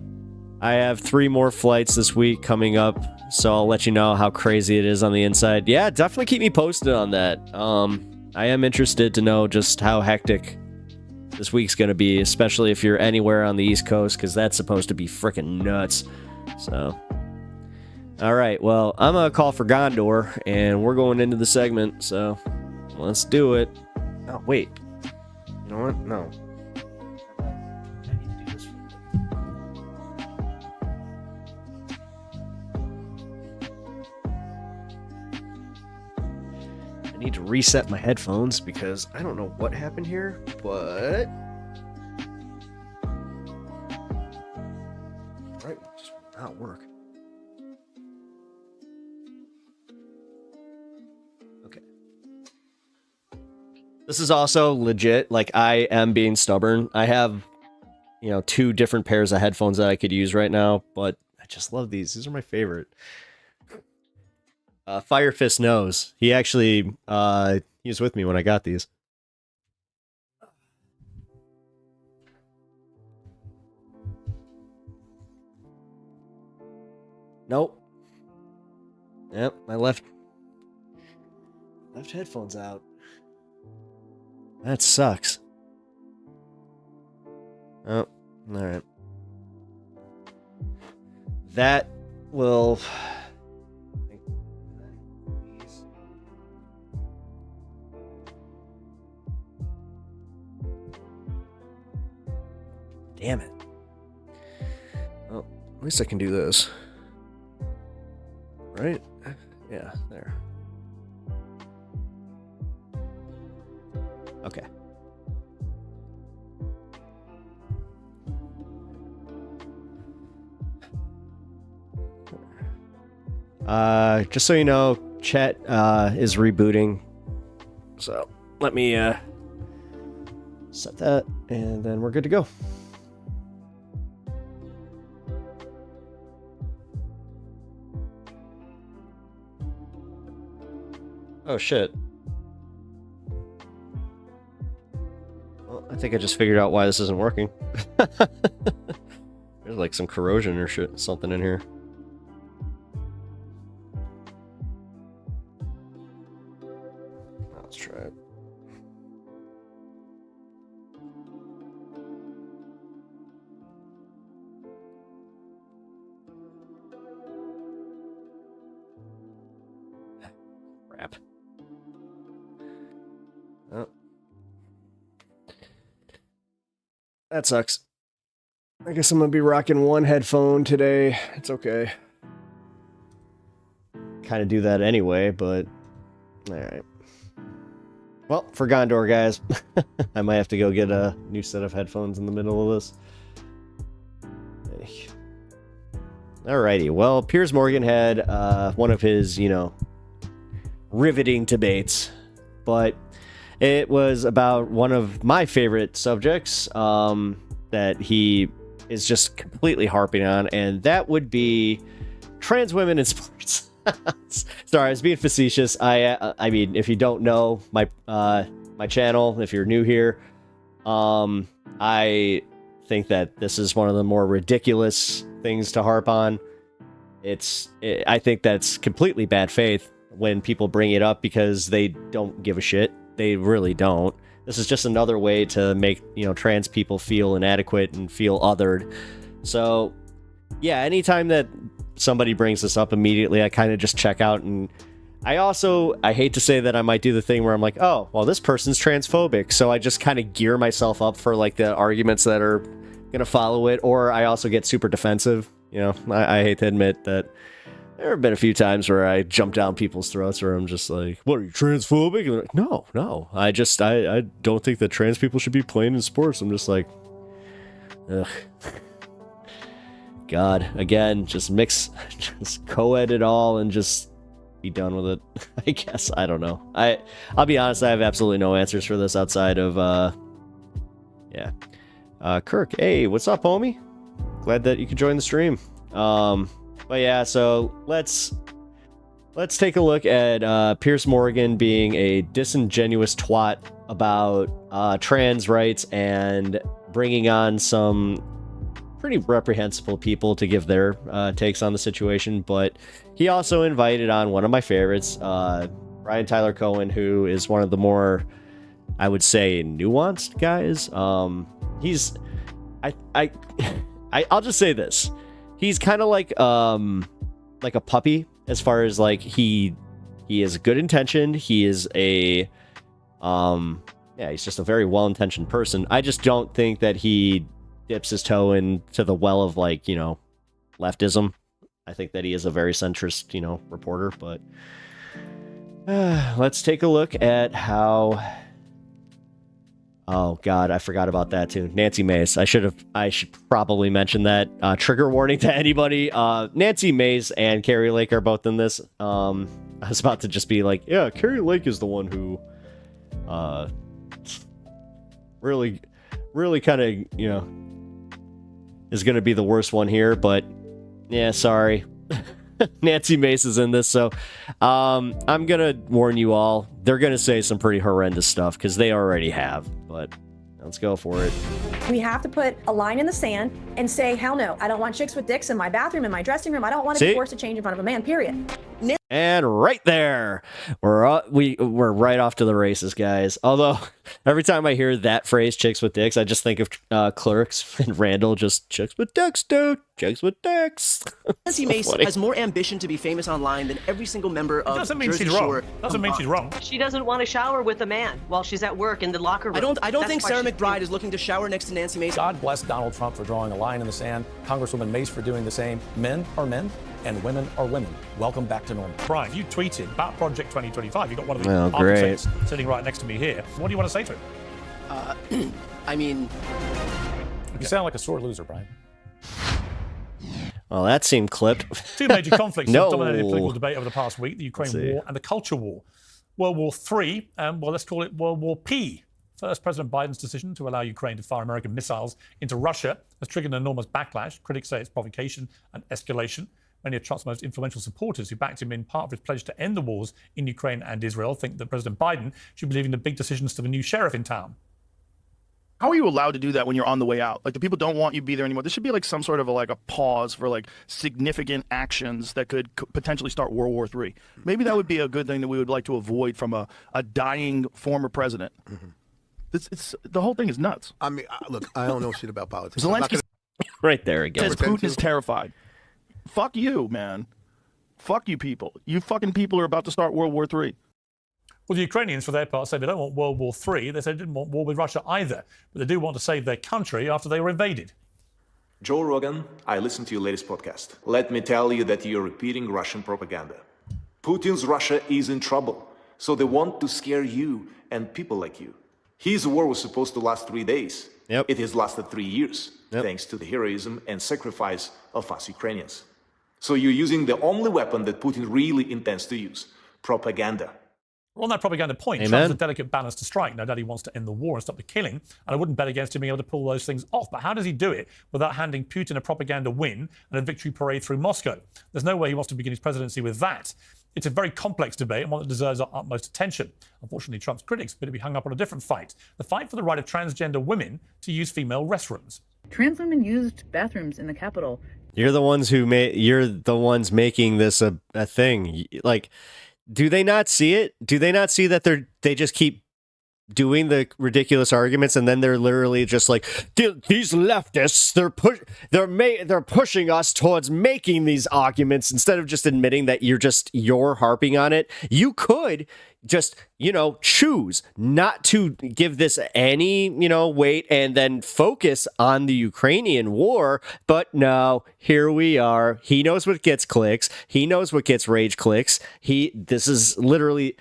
I have 3 more flights this week coming up, so I'll let you know how crazy it is on the inside. Yeah, definitely keep me posted on that. I am interested to know just how hectic this week's going to be, especially if you're anywhere on the East Coast, because that's supposed to be freaking nuts. So, all right, well, I'm going to call for Gondor, and we're going into the segment, so let's do it. Oh, wait. You know what? No. I need to reset my headphones because I don't know what happened here, but right, just will not work. Okay. This is also legit. Like, I am being stubborn. I have, 2 different pairs of headphones that I could use right now, but I just love these. These are my favorite. Firefist knows. He actually, he was with me when I got these. Nope. Yep, my left headphone's out. That sucks. Oh, alright. That will... Damn it. Well, at least I can do this. Right? Yeah, there. Okay. Just so you know, chat is rebooting. So let me set that, and then we're good to go. Oh shit. Well, I think I just figured out why this isn't working. There's like some corrosion or something in here. Let's try it. Crap. Oh. That sucks. I guess I'm gonna be rocking one headphone today. It's okay. Kind of do that anyway, but alright. Well, for Gondor, guys, I might have to go get a new set of headphones in the middle of this. Alrighty, well, Piers Morgan had one of his, riveting debates, but it was about one of my favorite subjects that he is just completely harping on, and that would be trans women in sports. Sorry, I was being facetious. I mean, if you don't know my channel, if you're new here, I think that this is one of the more ridiculous things to harp on. I think that's completely bad faith when people bring it up because they don't give a shit. They really don't. This is just another way to make, trans people feel inadequate and feel othered. So, yeah, anytime that somebody brings this up immediately, I kind of just check out. And I hate to say that I might do the thing where I'm like, oh, well, this person's transphobic. So I just kind of gear myself up for like the arguments that are going to follow it. Or I also get super defensive. I hate to admit that there have been a few times where I jump down people's throats where I'm just like, what, are you transphobic? And they're like, no. I don't think that trans people should be playing in sports. I'm just like, ugh. God, again, just co-ed it all and just be done with it. I guess. I don't know. I'll be honest, I have absolutely no answers for this outside of, Kirk, hey, what's up, homie? Glad that you could join the stream. But yeah, so let's take a look at Piers Morgan being a disingenuous twat about trans rights and bringing on some pretty reprehensible people to give their takes on the situation. But he also invited on one of my favorites, Brian Tyler Cohen, who is one of the more, I would say, nuanced guys. I'll just say this. He's kind of like a puppy as far as like he is good intentioned. He is he's just a very well-intentioned person. I just don't think that he dips his toe into the well of like, leftism. I think that he is a very centrist, reporter, but let's take a look at how. Oh God, I forgot about that too. Nancy Mace. I should probably mention that. Trigger warning to anybody. Nancy Mace and Carrie Lake are both in this. I was about to just be like, yeah, Carrie Lake is the one who, really kind of, is going to be the worst one here. But yeah, sorry. Nancy Mace is in this, so I'm gonna warn you all. They're gonna say some pretty horrendous stuff because they already have. But let's go for it. We have to put a line in the sand and say, hell no, I don't want chicks with dicks in my bathroom, in my dressing room. I don't want to be forced to change in front of a man, period. And right there, we're right off to the races, guys. Although every time I hear that phrase, "chicks with dicks," I just think of Clerks and Randall. Just chicks with dicks, dude. Chicks with dicks. Nancy Mace has more ambition to be famous online than every single member of Jersey Shore. Doesn't mean she's wrong. She doesn't want to shower with a man while she's at work in the locker room. I don't think Sarah McBride is looking to shower next to Nancy Mace. God bless Donald Trump for drawing a line in the sand. Congresswoman Mace for doing the same. Men are men. And women are women. Welcome back to normal. Brian, you tweeted about Project 2025. You've got one of the architects sitting right next to me here. What do you want to say to him? I mean... You sound like a sore loser, Brian. Well, that seemed clipped. Two major conflicts have dominated political debate over the past week, the Ukraine war and the culture war. World War III, let's call it World War P. First, President Biden's decision to allow Ukraine to fire American missiles into Russia has triggered an enormous backlash. Critics say it's provocation and escalation. Many of Trump's most influential supporters who backed him in part of his pledge to end the wars in Ukraine and Israel think that President Biden should be leaving the big decisions to the new sheriff in town. How are you allowed to do that when you're on the way out? Like, the people don't want you to be there anymore. There should be like some sort of a pause for like significant actions that could potentially start World War III. Maybe that would be a good thing that we would like to avoid from a dying former president. Mm-hmm. The whole thing is nuts. I mean, look, I don't know shit about politics. Zelensky right there again. Says Putin is terrified. Fuck you, man. Fuck you people. You fucking people are about to start World War III. Well, the Ukrainians, for their part, say they don't want World War III. They said they didn't want war with Russia either. But they do want to save their country after they were invaded. Joe Rogan, I listened to your latest podcast. Let me tell you that you're repeating Russian propaganda. Putin's Russia is in trouble. So they want to scare you and people like you. His war was supposed to last 3 days. Yep. It has lasted 3 years, thanks to the heroism and sacrifice of us Ukrainians. So you're using the only weapon that Putin really intends to use, propaganda. Well, on that propaganda point, Amen. Trump has a delicate balance to strike. No doubt he wants to end the war and stop the killing, and I wouldn't bet against him being able to pull those things off. But how does he do it without handing Putin a propaganda win and a victory parade through Moscow? There's no way he wants to begin his presidency with that. It's a very complex debate and one that deserves our utmost attention. Unfortunately, Trump's critics appear to be hung up on a different fight, the fight for the right of transgender women to use female restrooms. Trans women used bathrooms in the Capitol. You're the ones who you're the ones making this a thing. Like, do they not see it? Do they not see that they just keep doing the ridiculous arguments, and then they're literally just like, these leftists, they're pushing us towards making these arguments instead of just admitting that you're harping on it. You could just, choose not to give this any, weight and then focus on the Ukrainian war. But no, here we are. He knows what gets clicks. He knows what gets rage clicks. This is literally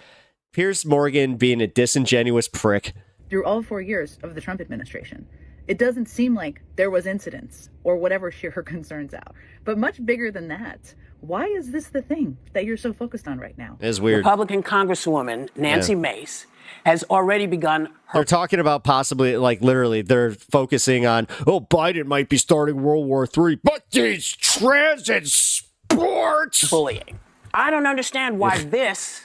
Piers Morgan being a disingenuous prick. Through all 4 years of the Trump administration, it doesn't seem like there was incidents or whatever her concerns out. But much bigger than that, why is this the thing that you're so focused on right now? It's weird. Republican Congresswoman Nancy Mace has already begun They're talking about possibly, literally, they're focusing on, Biden might be starting World War III, but these trans and sports bullying. I don't understand why this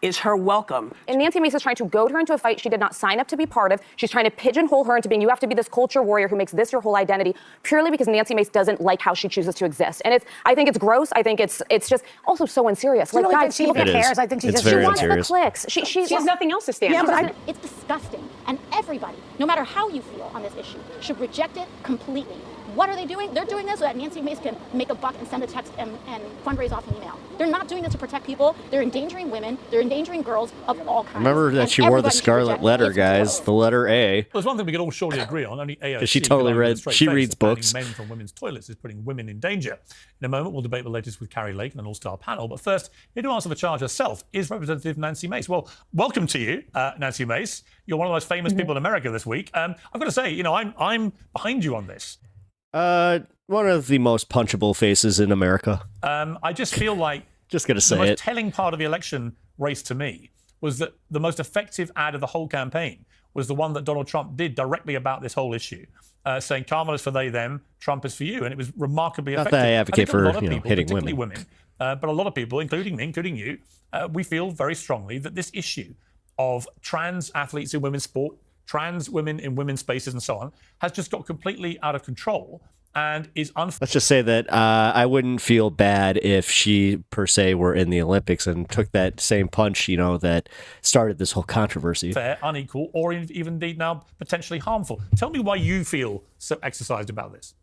is her welcome. And Nancy Mace is trying to goad her into a fight she did not sign up to be part of. She's trying to pigeonhole her into being, you have to be this culture warrior who makes this your whole identity, purely because Nancy Mace doesn't like how she chooses to exist. And I think it's gross. I think it's just also so unserious. Like, guys, people cares. I think she wants the clicks. She has nothing else to stand on. Yeah, it's disgusting. And everybody, no matter how you feel on this issue, should reject it completely. What are they doing? They're doing this so that Nancy Mace can make a buck and send a text and fundraise off an email. They're not doing this to protect people. They're endangering women. They're endangering girls of all kinds. Remember that she wore the scarlet letter, guys. The letter A. Well, there's one thing we can all surely agree on. Only AOC. She totally reads books. Men from women's toilets is putting women in danger. In a moment, we'll debate the latest with Carrie Lake and an all-star panel. But first, here to answer the charge herself is Representative Nancy Mace. Well, welcome to you, Nancy Mace. You're one of the most famous people in America this week. I've got to say, I'm behind you on this. One of the most punchable faces in America. I just feel like just gonna say the most telling part of the election race to me was that the most effective ad of the whole campaign was the one that Donald Trump did directly about this whole issue, saying Kamala's for they, them, Trump is for you, and it was remarkably effective. Not that I advocate for people, hitting women, but a lot of people, including me, including you, we feel very strongly that this issue of trans athletes in women's sport, trans women in women's spaces and so on, has just got completely out of control and is Let's just say that I wouldn't feel bad if she, per se, were in the Olympics and took that same punch, that started this whole controversy. Fair, unequal, or even indeed now potentially harmful. Tell me why you feel so exercised about this.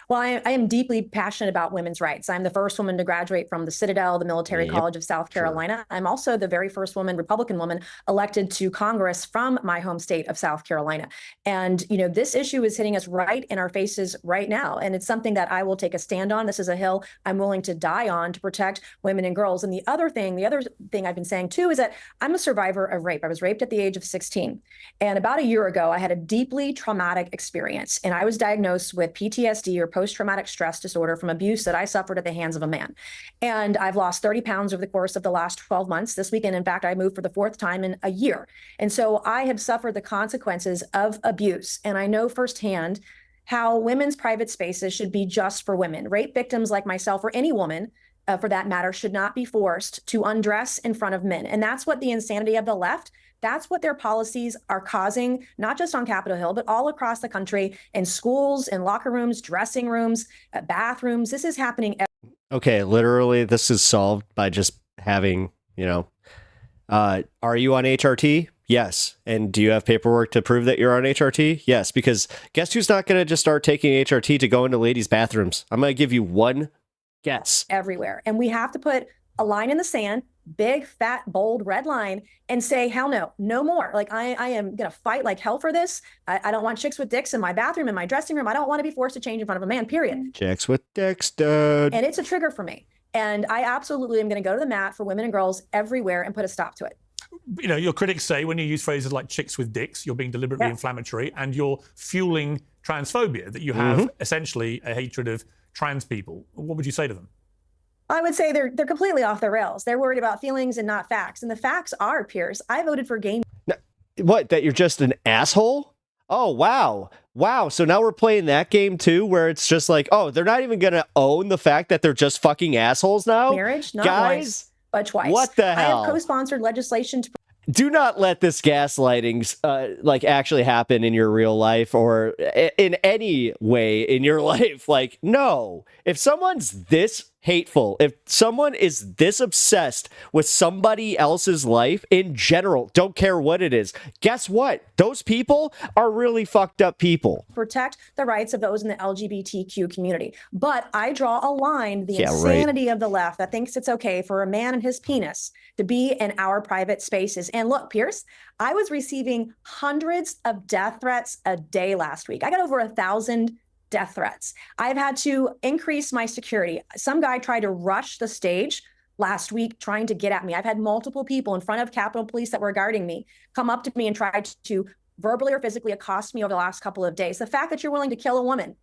Well, I am deeply passionate about women's rights. I'm the first woman to graduate from the Citadel, the Military College of South Carolina. I'm also the very first Republican woman elected to Congress from my home state of South Carolina. And, this issue is hitting us right in our faces right now. And it's something that I will take a stand on. This is a hill I'm willing to die on to protect women and girls. And the other thing I've been saying too, is that I'm a survivor of rape. I was raped at the age of 16. And about a year ago, I had a deeply traumatic experience. And I was diagnosed with PTSD, or post-traumatic stress disorder, from abuse that I suffered at the hands of a man. And I've lost 30 pounds over the course of the last 12 months. This weekend, in fact, I moved for the 4th time in a year. And so I have suffered the consequences of abuse. And I know firsthand how women's private spaces should be just for women. Rape victims like myself, or any woman for that matter, should not be forced to undress in front of men. And that's what the insanity of the left, that's what their policies are causing, not just on Capitol Hill, but all across the country, in schools, in locker rooms, dressing rooms, bathrooms. This is happening. Okay, literally, this is solved by just having, are you on HRT? Yes. And do you have paperwork to prove that you're on HRT? Yes, because guess who's not going to just start taking HRT to go into ladies' bathrooms? I'm going to give you one guess. Everywhere. And we have to put a line in the sand, big, fat, bold, red line, and say, hell no, no more. Like, I am going to fight like hell for this. I don't want chicks with dicks in my bathroom, in my dressing room. I don't want to be forced to change in front of a man, period. Chicks with dicks, dude. And it's a trigger for me. And I absolutely am going to go to the mat for women and girls everywhere and put a stop to it. Your critics say when you use phrases like chicks with dicks, you're being deliberately inflammatory, and you're fueling transphobia, that you have essentially a hatred of trans people. What would you say to them? I would say they're completely off the rails. They're worried about feelings and not facts. And the facts are, Piers, I voted for gay. What, that you're just an asshole? Oh, wow. Wow. So now we're playing that game too, where it's just like, oh, they're not even going to own the fact that they're just fucking assholes now? Marriage, not guys. wives. but twice. What the I hell? have co-sponsored legislation to Do not let this gaslighting like actually happen in your real life or in any way in your life. Like, no, if someone's this hateful, if someone is this obsessed with somebody else's life in general, don't care what it is, guess what? Those people are really fucked up people. protect the rights of those in the LGBTQ community. But I draw a line, the Yeah, right. insanity of the left that thinks it's okay for a man and his penis to be in our private spaces. And look, Piers, I was receiving hundreds of death threats a day last week. I got over 1,000 death threats. I've had to increase my security. Some guy tried to rush the stage last week trying to get at me. I've had multiple people in front of Capitol Police that were guarding me come up to me and try to verbally or physically accost me over the last couple of days. The fact that you're willing to kill a woman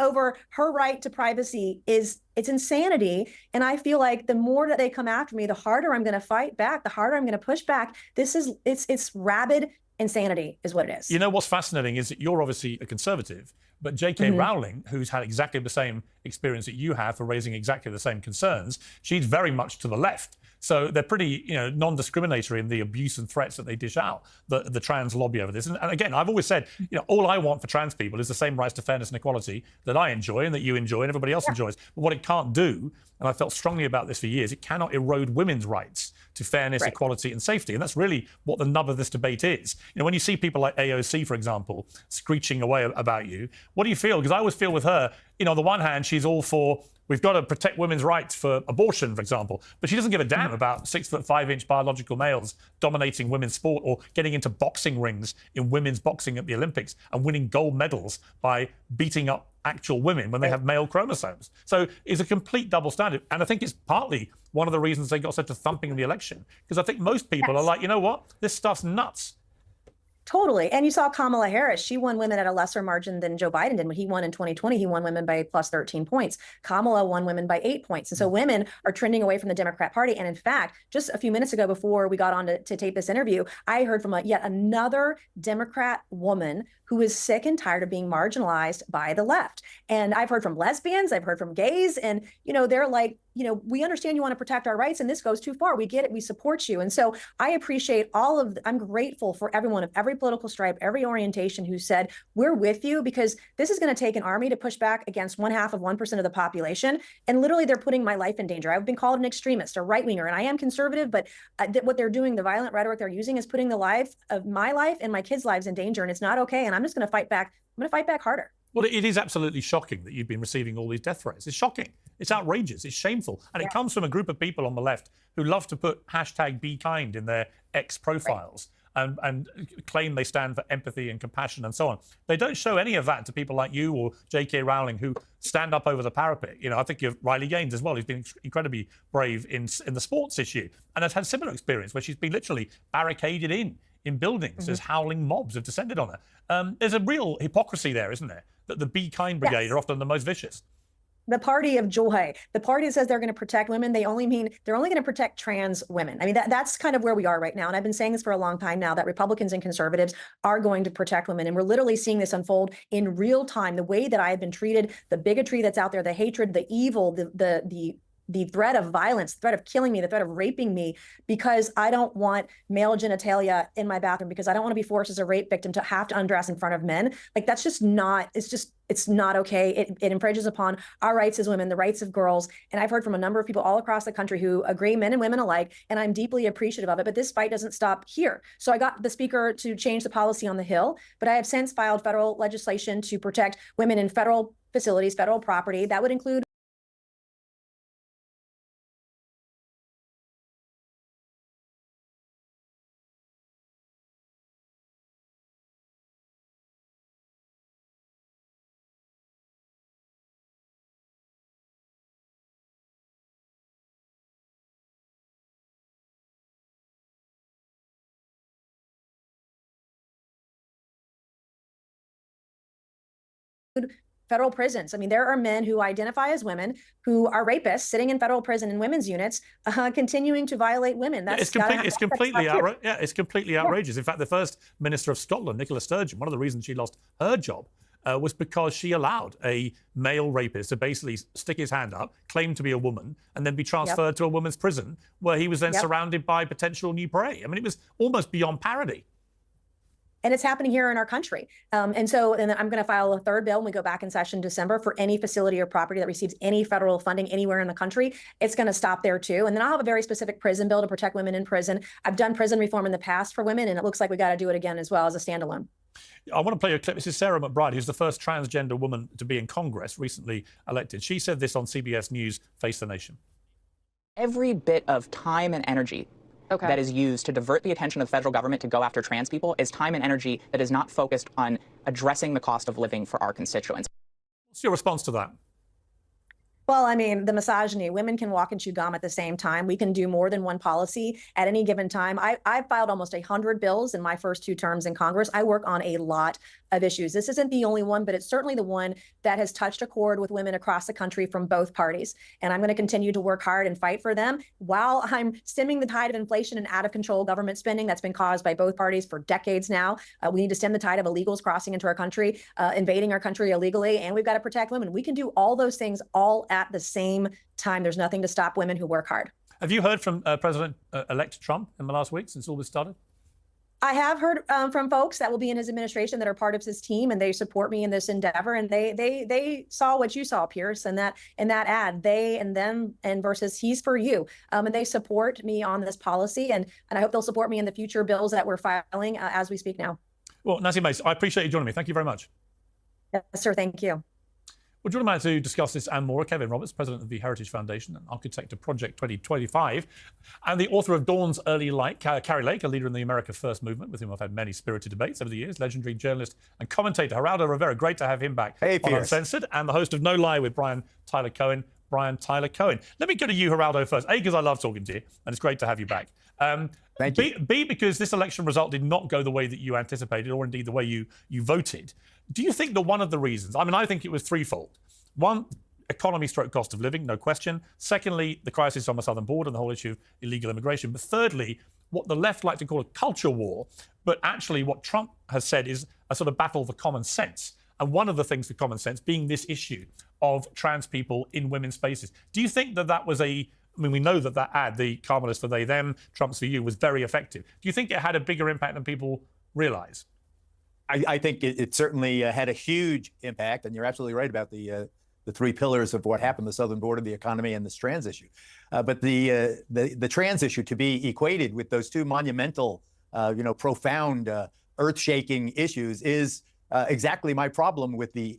over her right to privacy it's insanity. And I feel like the more that they come after me, the harder I'm going to fight back, the harder I'm going to push back. It's rabid insanity is what it is. You know what's fascinating is that you're obviously a conservative, but J.K. Rowling, who's had exactly the same experience that you have for raising exactly the same concerns, she's very much to the left. So they're pretty, non-discriminatory in the abuse and threats that they dish out, the trans lobby over this. And again, I've always said, all I want for trans people is the same rights to fairness and equality that I enjoy and that you enjoy and everybody else enjoys. But what it can't do, and I felt strongly about this for years, it cannot erode women's rights to fairness, equality, and safety. And that's really what the nub of this debate is. When you see people like AOC, for example, screeching away about you, what do you feel? Because I always feel with her, on the one hand, she's all for we've got to protect women's rights for abortion, for example. But she doesn't give a damn about 6'5" biological males dominating women's sport or getting into boxing rings in women's boxing at the Olympics and winning gold medals by beating up actual women when they have male chromosomes. So it's a complete double standard. And I think it's partly one of the reasons they got such a thumping in the election. Because I think most people are like, you know what? This stuff's nuts. Totally. And you saw Kamala Harris. She won women at a lesser margin than Joe Biden did. When he won in 2020, he won women by plus 13 points. Kamala won women by 8 points. And so women are trending away from the Democrat Party. And in fact, just a few minutes ago before we got on to tape this interview, I heard from yet another Democrat woman who is sick and tired of being marginalized by the left. And I've heard from lesbians, I've heard from gays, and, they're like, we understand you want to protect our rights and this goes too far. We get it. We support you. And so I appreciate I'm grateful for everyone of every political stripe, every orientation who said, we're with you, because this is going to take an army to push back against 1/2% of the population. And literally they're putting my life in danger. I've been called an extremist, a right winger, and I am conservative, but what they're doing, the violent rhetoric they're using is putting the life of my life and my kids' lives in danger. And it's not okay. And I'm just going to fight back. I'm going to fight back harder. Well, it is absolutely shocking that you've been receiving all these death threats. It's shocking. It's outrageous. It's shameful. And it comes from a group of people on the left who love to put #BeKind in their X profiles and claim they stand for empathy and compassion and so on. They don't show any of that to people like you or J.K. Rowling who stand up over the parapet. I think of Riley Gaines as well, who's been incredibly brave in the sports issue and has had similar experience where she's been literally barricaded in buildings as howling mobs have descended on her. There's a real hypocrisy there, isn't there? That the Be Kind Brigade are often the most vicious. The party of joy, the party that says they're going to protect women, they're only going to protect trans women. I mean, that's kind of where we are right now. And I've been saying this for a long time now, that Republicans and conservatives are going to protect women. And we're literally seeing this unfold in real time. The way that I have been treated, the bigotry that's out there, the hatred, the evil, the threat of violence, the threat of killing me, the threat of raping me, because I don't want male genitalia in my bathroom, because I don't want to be forced as a rape victim to have to undress in front of men. Like, that's just not, it's not okay. It infringes upon our rights as women, the rights of girls. And I've heard from a number of people all across the country who agree, men and women alike, and I'm deeply appreciative of it. But this fight doesn't stop here. So I got the speaker to change the policy on the Hill, but I have since filed federal legislation to protect women in federal facilities, federal property. That would include federal prisons. I mean, there are men who identify as women who are rapists sitting in federal prison in women's units, continuing to violate women. It's completely outrageous. In fact, the first minister of Scotland, Nicola Sturgeon, one of the reasons she lost her job was because she allowed a male rapist to basically stick his hand up, claim to be a woman, and then be transferred to a woman's prison, where he was then surrounded by potential new prey. I mean, it was almost beyond parody. And it's happening here in our country. And I'm going to file a third bill when we go back in session December for any facility or property that receives any federal funding anywhere in the country. It's going to stop there too. And then I'll have a very specific prison bill to protect women in prison. I've done prison reform in the past for women, and it looks like we got to do it again as well as a standalone. I want to play a clip. This is Sarah McBride, who's the first transgender woman to be in Congress, recently elected. She said this on CBS News, Face the Nation. Every bit of time and energy that is used to divert the attention of the federal government to go after trans people is time and energy that is not focused on addressing the cost of living for our constituents. What's your response to that? Well, I mean, the misogyny, women can walk and chew gum at the same time. We can do more than one policy at any given time. I've filed almost 100 bills in my first 2 terms in Congress. I work on a lot of issues. This isn't the only one, but it's certainly the one that has touched a chord with women across the country from both parties. And I'm going to continue to work hard and fight for them while I'm stemming the tide of inflation and out of control government spending that's been caused by both parties for decades now. We need to stem the tide of illegals crossing into our country, invading our country illegally, and we've got to protect women. We can do all those things all at the same time. There's nothing to stop women who work hard. Have you heard from President-elect Trump in the last week since all this started? I have heard from folks that will be in his administration that are part of his team, and they support me in this endeavor. And they saw what you saw, Piers, in that ad. They and them and versus he's for you. And they support me on this policy, and I hope they'll support me in the future bills that we're filing as we speak now. Well, Nancy Mace, I appreciate you joining me. Thank you very much. Yes, sir. Thank you. Well, joining me to discuss this and more, Kevin Roberts, president of the Heritage Foundation and architect of Project 2025, and the author of Dawn's Early Light, Carrie Lake, a leader in the America First movement, with whom I've had many spirited debates over the years, legendary journalist and commentator Geraldo Rivera. Great to have him back on Uncensored, and the host of No Lie with Brian Tyler Cohen. Let me go to you, Geraldo, first. A, because I love talking to you, and it's great to have you back. Thank you. B, because this election result did not go the way that you anticipated, or indeed the way you voted. Do you think that one of the reasons, I think it was threefold. One, economy stroke cost of living, no question. Secondly, the crisis on the southern border and the whole issue of illegal immigration. But thirdly, what the left like to call a culture war, but actually what Trump has said is a sort of battle for common sense. And one of the things for common sense being this issue of trans people in women's spaces. Do you think that was we know that ad, the Kamala's for they, them, Trump's for you, was very effective. Do you think it had a bigger impact than people realize? I think it certainly had a huge impact, and you're absolutely right about the 3 pillars of what happened: the southern border, the economy, and this trans issue. But the trans issue, to be equated with those 2 monumental, profound, earth-shaking issues, is exactly my problem with the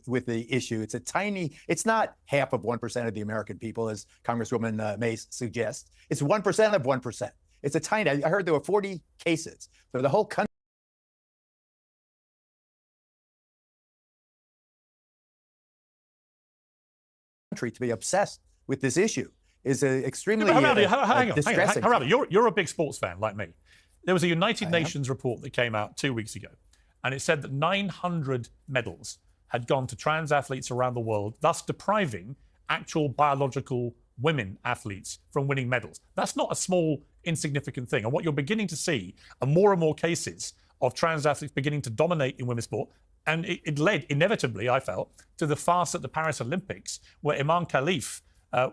issue. It's not half of 1% of the American people, as Congresswoman Mace suggests. It's 1% of 1%. It's a tiny. I heard there were 40 cases for the whole country to be obsessed with this issue is extremely distressing. Geraldo, you're a big sports fan like me. There was a United Nations report that came out 2 weeks ago, and it said that 900 medals had gone to trans athletes around the world, thus depriving actual biological women athletes from winning medals. That's not a small, insignificant thing. And what you're beginning to see are more and more cases of trans athletes beginning to dominate in women's sport. And it led, inevitably, I felt, to the farce at the Paris Olympics, where Iman Khalif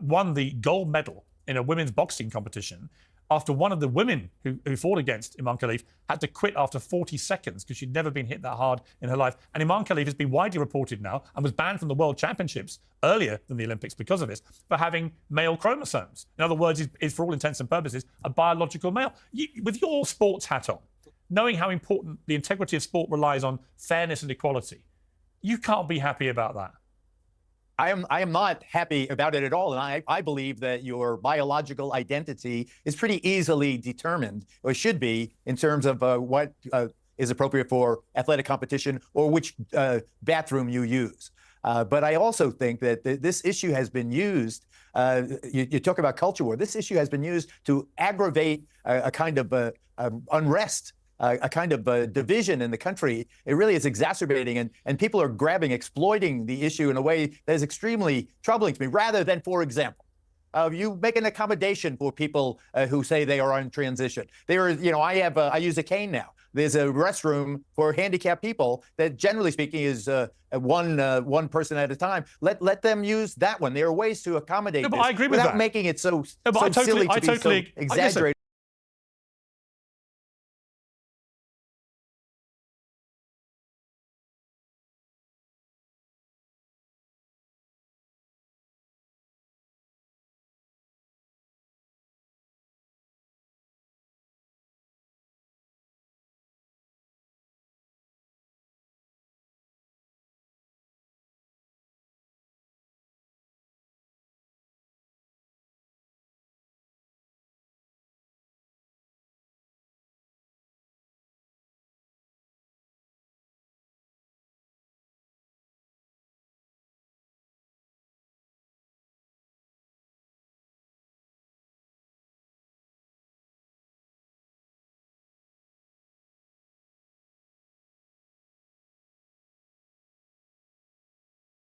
won the gold medal in a women's boxing competition after one of the women who fought against Iman Khalif had to quit after 40 seconds because she'd never been hit that hard in her life. And Iman Khalif has been widely reported now and was banned from the World Championships earlier than the Olympics because of this, for having male chromosomes. In other words, is for all intents and purposes, a biological male. With your sports hat on, knowing how important the integrity of sport relies on fairness and equality, you can't be happy about that. I am not happy about it at all. And I believe that your biological identity is pretty easily determined, or should be, in terms of what is appropriate for athletic competition or which bathroom you use. But I also think that this issue has been used, you talk about culture war, this issue has been used to aggravate a kind of unrest, a kind of division in the country. It really is exacerbating, and people are exploiting the issue in a way that is extremely troubling to me, rather than, for example, you make an accommodation for people who say they are on transition. I use a cane now. there's a restroom for handicapped people that, generally speaking, is one person at a time. Let them use that one. There are ways to accommodate No, but this I agree with without that. making it so, No, but so silly to I be totally, so exaggerated.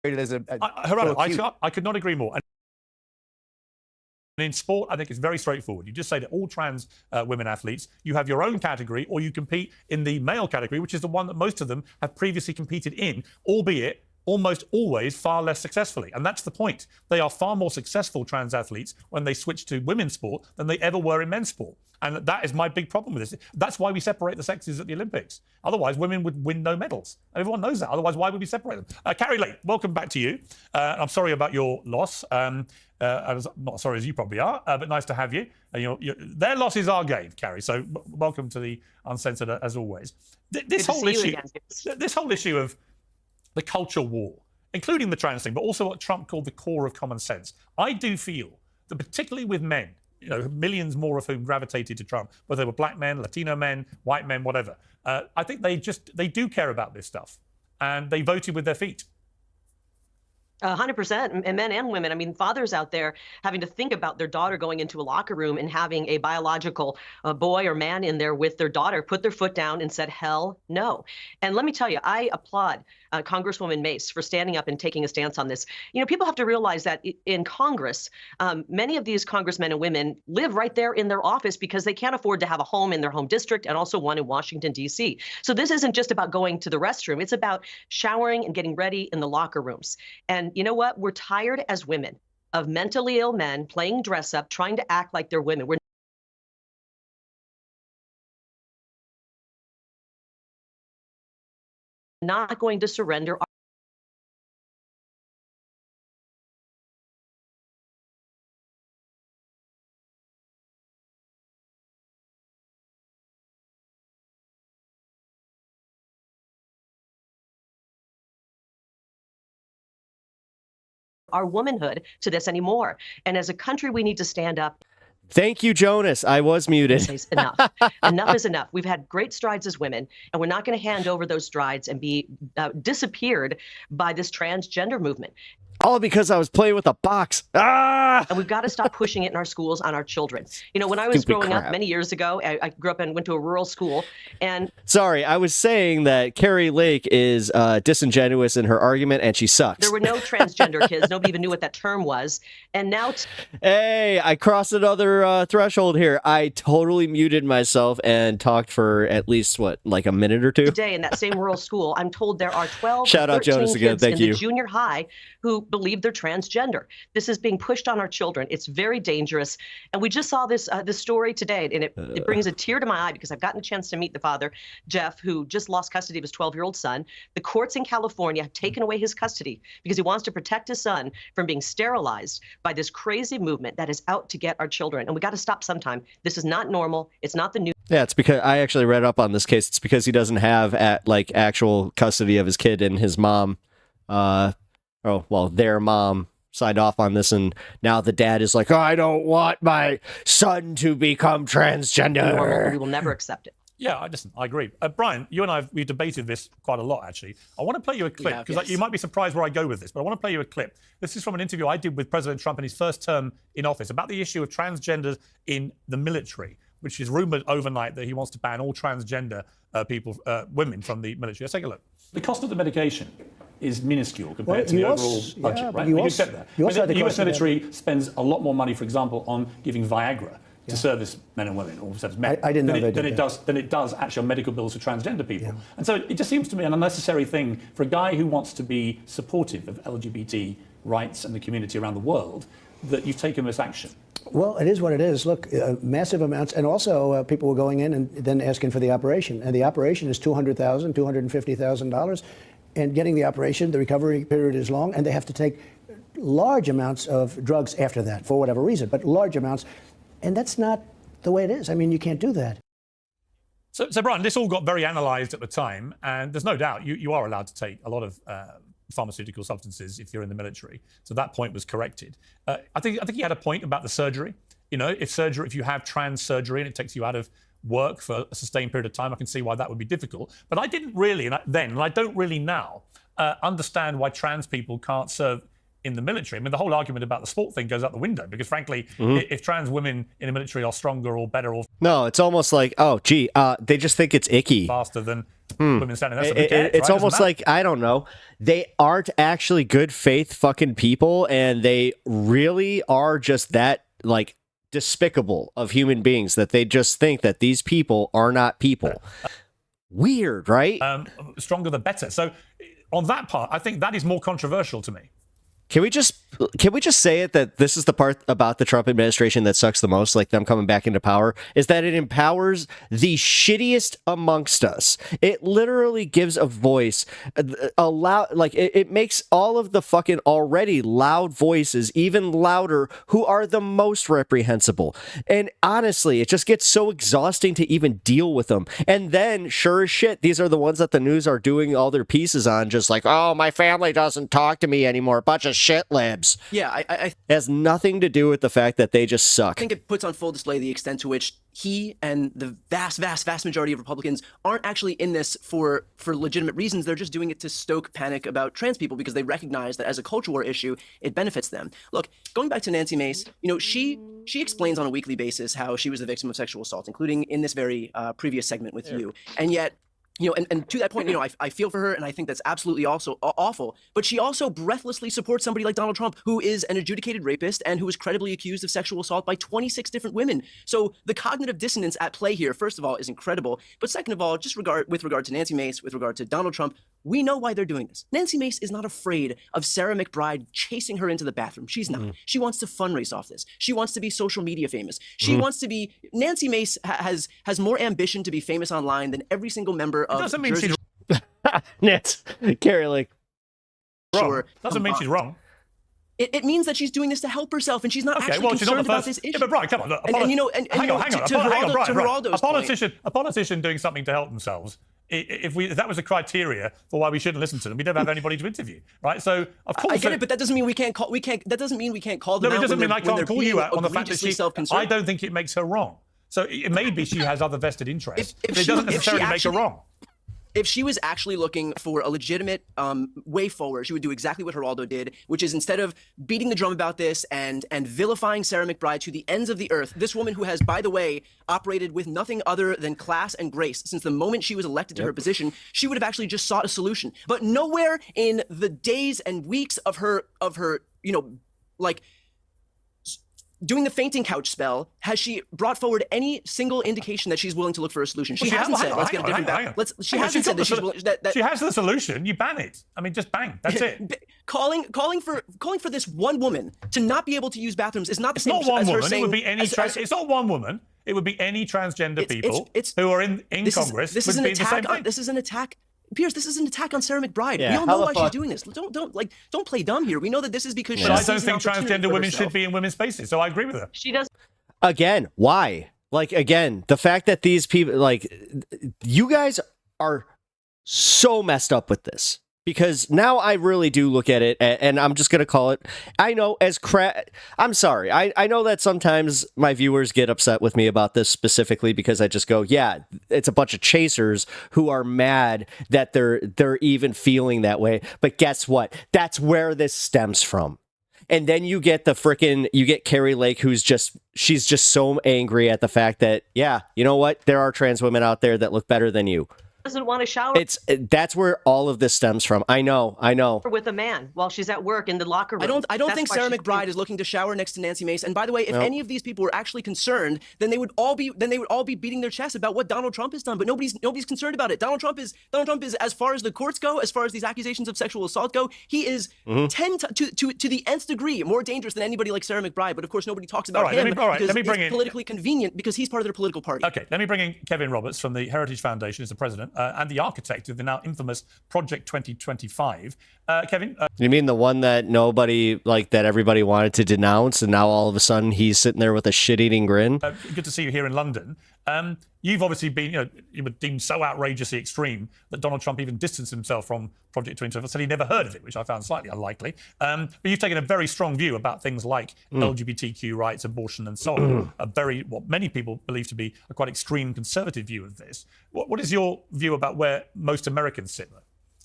As Gerardo, I could not agree more. And in sport, I think it's very straightforward. You just say to all trans women athletes, you have your own category, or you compete in the male category, which is the one that most of them have previously competed in, albeit almost always far less successfully. And that's the point. They are far more successful trans athletes when they switch to women's sport than they ever were in men's sport. And that is my big problem with this. That's why we separate the sexes at the Olympics. Otherwise, women would win no medals. Everyone knows that. Otherwise, why would we separate them? Carrie Lake, welcome back to you. I'm sorry about your loss. I'm not sorry as you probably are, but nice to have you. Their loss is our gain, Carrie. So welcome to the Uncensored as always. This whole issue of the culture war, including the trans thing, but also what Trump called the core of common sense. I do feel that particularly with men, millions more of whom gravitated to Trump, whether they were black men, Latino men, white men, whatever. I think they do care about this stuff, and they voted with their feet. 100%, and men and women. I mean, fathers out there having to think about their daughter going into a locker room and having a biological boy or man in there with their daughter put their foot down and said, hell no. And let me tell you, I applaud Congresswoman Mace for standing up and taking a stance on this. People have to realize that in Congress, many of these congressmen and women live right there in their office because they can't afford to have a home in their home district and also one in Washington, D.C. So this isn't just about going to the restroom. It's about showering and getting ready in the locker rooms. And you know what? We're tired as women of mentally ill men playing dress up, trying to act like they're women. We're not going to surrender our womanhood to this anymore. And as a country, we need to stand up. Thank you, Jonas. I was muted. Enough. Enough is enough. We've had great strides as women, and we're not going to hand over those strides and be disappeared by this transgender movement. All because I was playing with a box. Ah! And we've got to stop pushing it in our schools on our children. When I was growing up many years ago, I grew up and went to a rural school. And sorry, I was saying that Carrie Lake is disingenuous in her argument, and she sucks. There were no transgender kids. Nobody even knew what that term was. And now, hey, I crossed another threshold here. I totally muted myself and talked for at least like a minute or two. Today, in that same rural school, I'm told there are 12 Shout out Jonas again. kids Thank in you. the junior high who believe they're transgender. This is being pushed on our children. It's very dangerous. And we just saw this story today, and it brings a tear to my eye because I've gotten a chance to meet the father, Jeff, who just lost custody of his 12-year-old son. The courts in California have taken away his custody because he wants to protect his son from being sterilized by this crazy movement that is out to get our children. And we got to stop sometime. This is not normal. It's not the new. Yeah, it's because I actually read up on this case. It's because he doesn't have actual custody of his kid, and his mom, their mom signed off on this, and now the dad is like, oh, I don't want my son to become transgender. We will never accept it. Yeah, I agree. Brian, you and we've debated this quite a lot, actually. I want to play you a clip, because you might be surprised where I go with this, but I want to play you a clip. This is from an interview I did with President Trump in his first term in office about the issue of transgenders in the military, which is rumored overnight that he wants to ban all transgender women from the military. Let's take a look. The cost of the medication is minuscule compared to the overall budget, right? You accept that. The US military spends a lot more money, for example, on giving Viagra to service men and women, or service men, I didn't know they did than it does actually on medical bills for transgender people. And so it just seems to me an unnecessary thing for a guy who wants to be supportive of LGBT rights and the community around the world, that you've taken this action. Well, it is what it is. Look, massive amounts. And also people were going in and then asking for the operation. And the operation is $200,000, $250,000. And getting the operation, the recovery period is long, and they have to take large amounts of drugs after that, for whatever reason, but large amounts. And that's not the way it is. I mean, you can't do that. So Brian, this all got very analysed at the time, and there's no doubt you are allowed to take a lot of pharmaceutical substances if you're in the military. So that point was corrected. I think he had a point about the surgery. You know, if you have trans surgery and it takes you out of work for a sustained period of time, I can see why that would be difficult. But I didn't really, and I don't really now, understand why trans people can't serve in the military. I mean, the whole argument about the sport thing goes out the window, because frankly, if trans women in the military are stronger or better or... No, it's almost like, oh, gee, they just think it's icky. Faster than women standing there. So it's almost like, I don't know, they aren't actually good faith fucking people, and they really are just that, like, despicable of human beings that they just think that these people are not people. Weird, right? Stronger the better. So on that part, I think that is more controversial to me. Can we just say it that this is the part about the Trump administration that sucks the most, like them coming back into power, is that it empowers the shittiest amongst us. It literally gives a voice, it makes all of the fucking already loud voices even louder, who are the most reprehensible. And honestly, it just gets so exhausting to even deal with them. And then, sure as shit, these are the ones that the news are doing all their pieces on, just like, oh, my family doesn't talk to me anymore, a bunch of shit libs. Yeah, I it has nothing to do with the fact that they just suck. I think it puts on full display the extent to which he and the vast majority of Republicans aren't actually in this for legitimate reasons. They're just doing it to stoke panic about trans people because they recognize that as a culture war issue, it benefits them. Look, going back to Nancy Mace, you know, she explains on a weekly basis how she was the victim of sexual assault, including in this very previous segment with you. And yet, you know, and to that point, you know, I feel for her, and I think that's absolutely also awful. But she also breathlessly supports somebody like Donald Trump, who is an adjudicated rapist and who is credibly accused of sexual assault by 26 different women. So the cognitive dissonance at play here, first of all, is incredible. But second of all, just with regard to Nancy Mace, with regard to Donald Trump, we know why they're doing this. Nancy Mace is not afraid of Sarah McBride chasing her into the bathroom. She's not. She wants to fundraise off this. She wants to be social media famous. She wants to be... Nancy Mace has more ambition to be famous online than every single member of... Doesn't mean she's Nets. Carrie, like... Wrong. Doesn't mean she's wrong. It means that she's doing this to help herself, and she's not actually concerned about this issue. Yeah, but Brian, come on. Look, and you know, hang on, Geraldo's a politician doing something to help themselves. If that was a criteria for why we shouldn't listen to them, we'd never have anybody to interview, right? So of course, I get it, but that doesn't mean we can't call. That doesn't mean we can't call them. No, it out doesn't mean I can't call you out on the fact that self-concerned. I don't think it makes her wrong. So it may be she has other vested interests, but it doesn't necessarily make her wrong. If she was actually looking for a legitimate way forward, she would do exactly what Geraldo did, which is instead of beating the drum about this and vilifying Sarah McBride to the ends of the earth, this woman who has, by the way, operated with nothing other than class and grace since the moment she was elected to her position, she would have actually just sought a solution. But nowhere in the days and weeks of her, you know, like, doing the fainting couch spell, has she brought forward any single indication that she's willing to look for a solution? She hasn't said, let's get a different balance. She hasn't said that she's willing. She has the solution. You ban it. I mean, just bang. That's it. Calling for this one woman to not be able to use bathrooms is not the same as her saying. It would be any. It's not one woman. It would be any transgender people who are in Congress. This is an attack. This is an attack. Piers, this is an attack on Sarah McBride. We all know why she's doing this. Don't play dumb here. We know that this is because I don't think transgender women should be in women's spaces, so I agree with her. She does. Again, why? Like, again, the fact that these people, like, you guys are so messed up with this. Because now I really do look at it, and I'm just going to call it, I know, as I'm sorry. I know that sometimes my viewers get upset with me about this specifically because I just go, yeah, it's a bunch of chasers who are mad that they're even feeling that way. But guess what? That's where this stems from. And then you get Carrie Lake, she's just so angry at the fact that, yeah, you know what? There are trans women out there that look better than you. Doesn't want to shower That's where all of this stems from. I know. with a man while she's at work in the locker room. I don't That's think why Sarah she's- McBride is looking to shower next to Nancy Mace. And by the way, if any of these people were actually concerned, then they would all be beating their chests about what Donald Trump has done. But nobody's concerned about it. Donald Trump is, as far as the courts go, as far as these accusations of sexual assault go, he is to the nth degree more dangerous than anybody like Sarah McBride. But of course, nobody talks about him because it's politically convenient because he's part of their political party. Okay, let me bring in Kevin Roberts from the Heritage Foundation as the president and the architect of the now infamous Project 2025. Kevin? You mean the one that that everybody wanted to denounce, and now all of a sudden he's sitting there with a shit-eating grin? Good to see you here in London. You've obviously been, you were deemed so outrageously extreme that Donald Trump even distanced himself from Project 2025, said he never heard of it, which I found slightly unlikely. But you've taken a very strong view about things like LGBTQ rights, abortion, and so on. What many people believe to be a quite extreme conservative view of this. What is your view about where most Americans sit, though?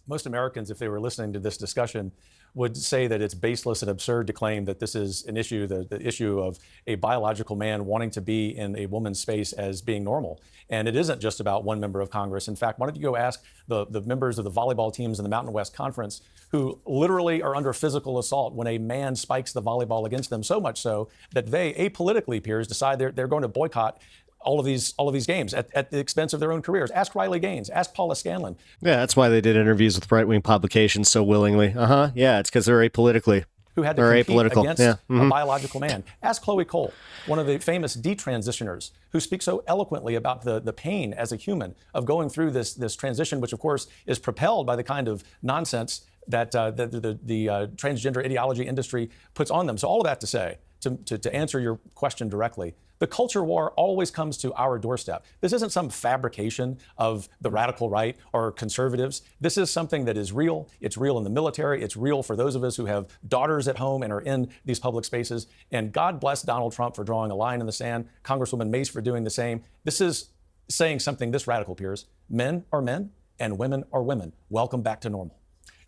Most Americans, if they were listening to this discussion, would say that it's baseless and absurd to claim that this is an issue, the issue of a biological man wanting to be in a woman's space as being normal. And it isn't just about one member of Congress. In fact, why don't you go ask the members of the volleyball teams in the Mountain West Conference who literally are under physical assault when a man spikes the volleyball against them, so much so that they, apolitically, Piers, decide they're going to boycott all of these games at the expense of their own careers. Ask Riley Gaines. Ask Paula Scanlon. Yeah, that's why they did interviews with right-wing publications so willingly. Yeah, it's because they're apolitically. Who had to compete against a biological man. Ask Chloe Cole, one of the famous detransitioners, who speaks so eloquently about the pain as a human of going through this transition, which of course is propelled by the kind of nonsense that the transgender ideology industry puts on them. So all of that to say, to answer your question directly, the culture war always comes to our doorstep. This isn't some fabrication of the radical right or conservatives. This is something that is real. It's real in the military. It's real for those of us who have daughters at home and are in these public spaces. And God bless Donald Trump for drawing a line in the sand, Congresswoman Mace for doing the same. This is saying something this radical, Piers. Men are men and women are women. Welcome back to normal.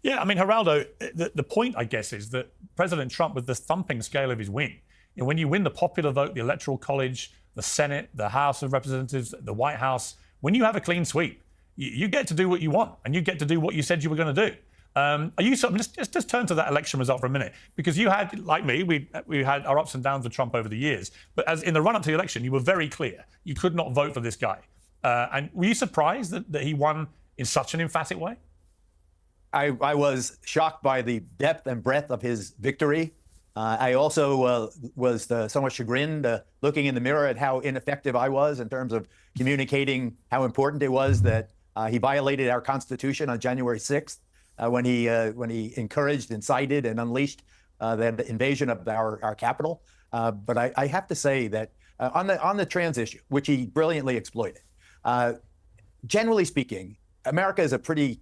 Yeah, I mean, Geraldo, the point, I guess, is that President Trump, with the thumping scale of his win, when you win the popular vote, the Electoral College, the Senate, the House of Representatives, the White House, when you have a clean sweep, you get to do what you want, and you get to do what you said you were going to do. Are you just turn to that election result for a minute, because you had, like me, we had our ups and downs with Trump over the years, but as in the run-up to the election, you were very clear you could not vote for this guy. And were you surprised that he won in such an emphatic way? I was shocked by the depth and breadth of his victory. I also was somewhat chagrined looking in the mirror at how ineffective I was in terms of communicating how important it was that he violated our Constitution on January 6th when he encouraged, incited, and unleashed the invasion of our Capitol. But I have to say that on the trans issue, which he brilliantly exploited, generally speaking, America is a pretty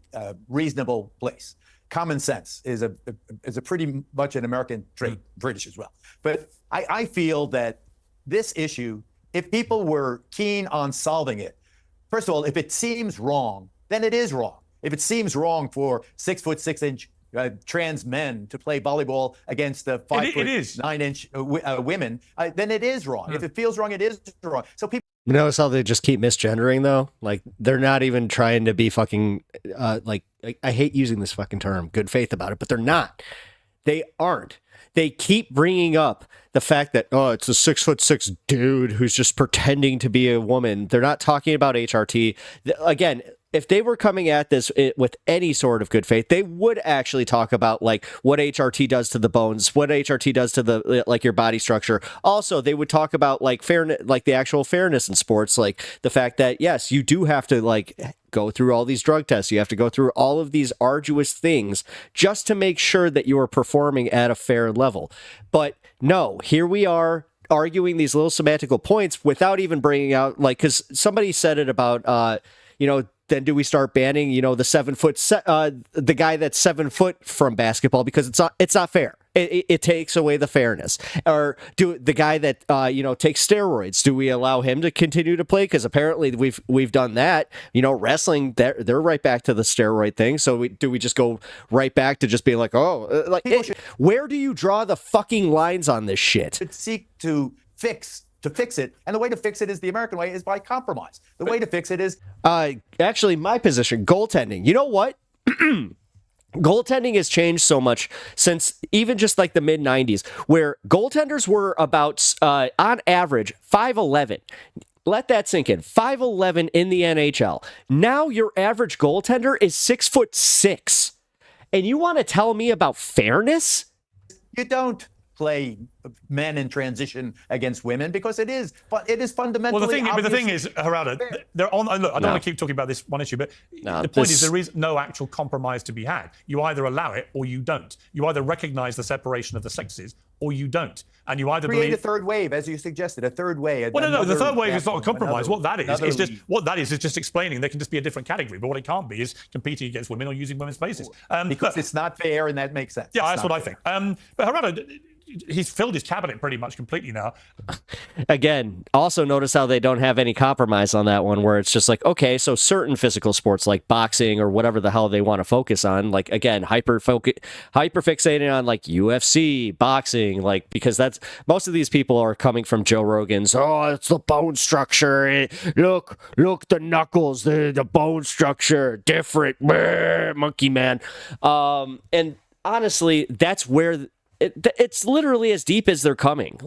reasonable place. Common sense is a pretty much an American trait, British as well. But I feel that this issue, if people were keen on solving it, first of all, if it seems wrong, then it is wrong. If it seems wrong for 6'6" trans men to play volleyball against the 5'9" women, then it is wrong. If it feels wrong, it is wrong. So people. You notice how they just keep misgendering, though? Like, they're not even trying to be fucking, I hate using this fucking term, good faith about it, but they're not. They aren't. They keep bringing up the fact that, it's a 6'6" dude who's just pretending to be a woman. They're not talking about HRT. Again, if they were coming at this with any sort of good faith, they would actually talk about like what HRT does to the bones, what HRT does to the like your body structure. Also, they would talk about like fairness, like the actual fairness in sports, like the fact that yes, you do have to like go through all these drug tests, you have to go through all of these arduous things just to make sure that you are performing at a fair level. But no, here we are arguing these little semantical points without even bringing out like, because somebody said it about then do we start banning, the 7 foot, the guy that's 7 foot from basketball because it's not fair. It takes away the fairness. Or do the guy that takes steroids? Do we allow him to continue to play? Because apparently we've done that. Wrestling they're right back to the steroid thing. So do we just go right back to just being like, where do you draw the fucking lines on this shit? Seek to fix to fix it. And the way to fix it is the American way, is by compromise. The way to fix it is... Actually, my position, goaltending. You know what? Goaltending has changed so much since even just like the mid-90s, where goaltenders were about, on average, 5'11". Let that sink in. 5'11" in the NHL. Now your average goaltender is 6'6". And you want to tell me about fairness? You don't play men in transition against women because it is fundamentally. Well, the thing is, Gerardo, they're on. Look, I don't want to keep talking about this one issue, but the point is there is no actual compromise to be had. You either allow it or you don't. You either recognize the separation of the sexes or you don't. And you either create a third wave, as you suggested, a third wave. Well, no, the third wave is not a compromise. What that is just explaining there can just be a different category. But what it can't be is competing against women or using women's places. Because it's not fair, and that makes sense. Yeah, that's what I think. But Gerardo, he's filled his cabinet pretty much completely now. Again, also notice how they don't have any compromise on that one, where it's just like, okay, so certain physical sports like boxing or whatever the hell they want to focus on, like, again, hyper fixating on like UFC, boxing, like, because that's most of these people are coming from Joe Rogan's, oh, it's the bone structure. Look, the knuckles, the bone structure, different, monkey man. And honestly, that's where it's literally as deep as they're coming from.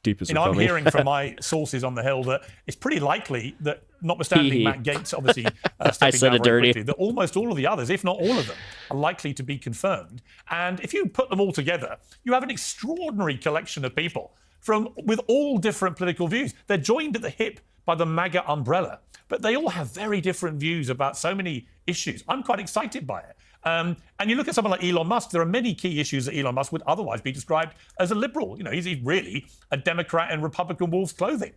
Deep as they're coming. I'm hearing from my sources on the Hill that it's pretty likely that, notwithstanding Matt Gaetz obviously stepping down very quickly, that almost all of the others, if not all of them, are likely to be confirmed. And if you put them all together, you have an extraordinary collection of people with all different political views. They're joined at the hip by the MAGA umbrella, but they all have very different views about so many issues. I'm quite excited by it. And you look at someone like Elon Musk, there are many key issues that Elon Musk would otherwise be described as a liberal. You know, he's really a Democrat in Republican wolf's clothing.